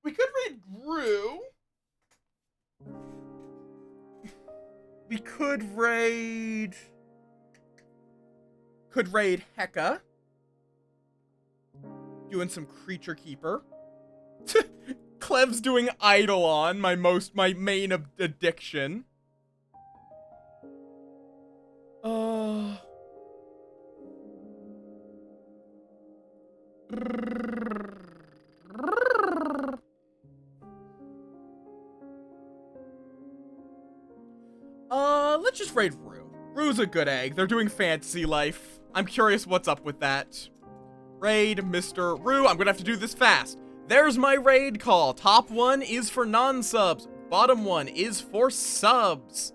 We could raid Gru. We could raid... Could raid Heka. Doing some Creature Keeper. Clev's doing Eidolon, my main addiction. Let's just raid Rue. Rue's a good egg. They're doing Fantasy Life. I'm curious what's up with that. Raid Mr. Rue. I'm gonna have to do this fast. There's my raid call. Top one is for non-subs. Bottom one is for subs.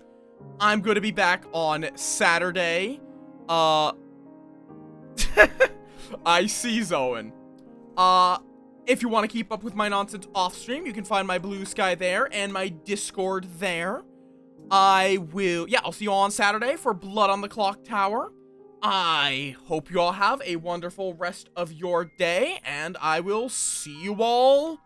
I'm gonna be back on Saturday. I see Zoan. If you want to keep up with my nonsense off stream, you can find my Blue Sky there and my Discord there. I'll see you all on Saturday for Blood on the Clock Tower. I hope you all have a wonderful rest of your day, and I will see you all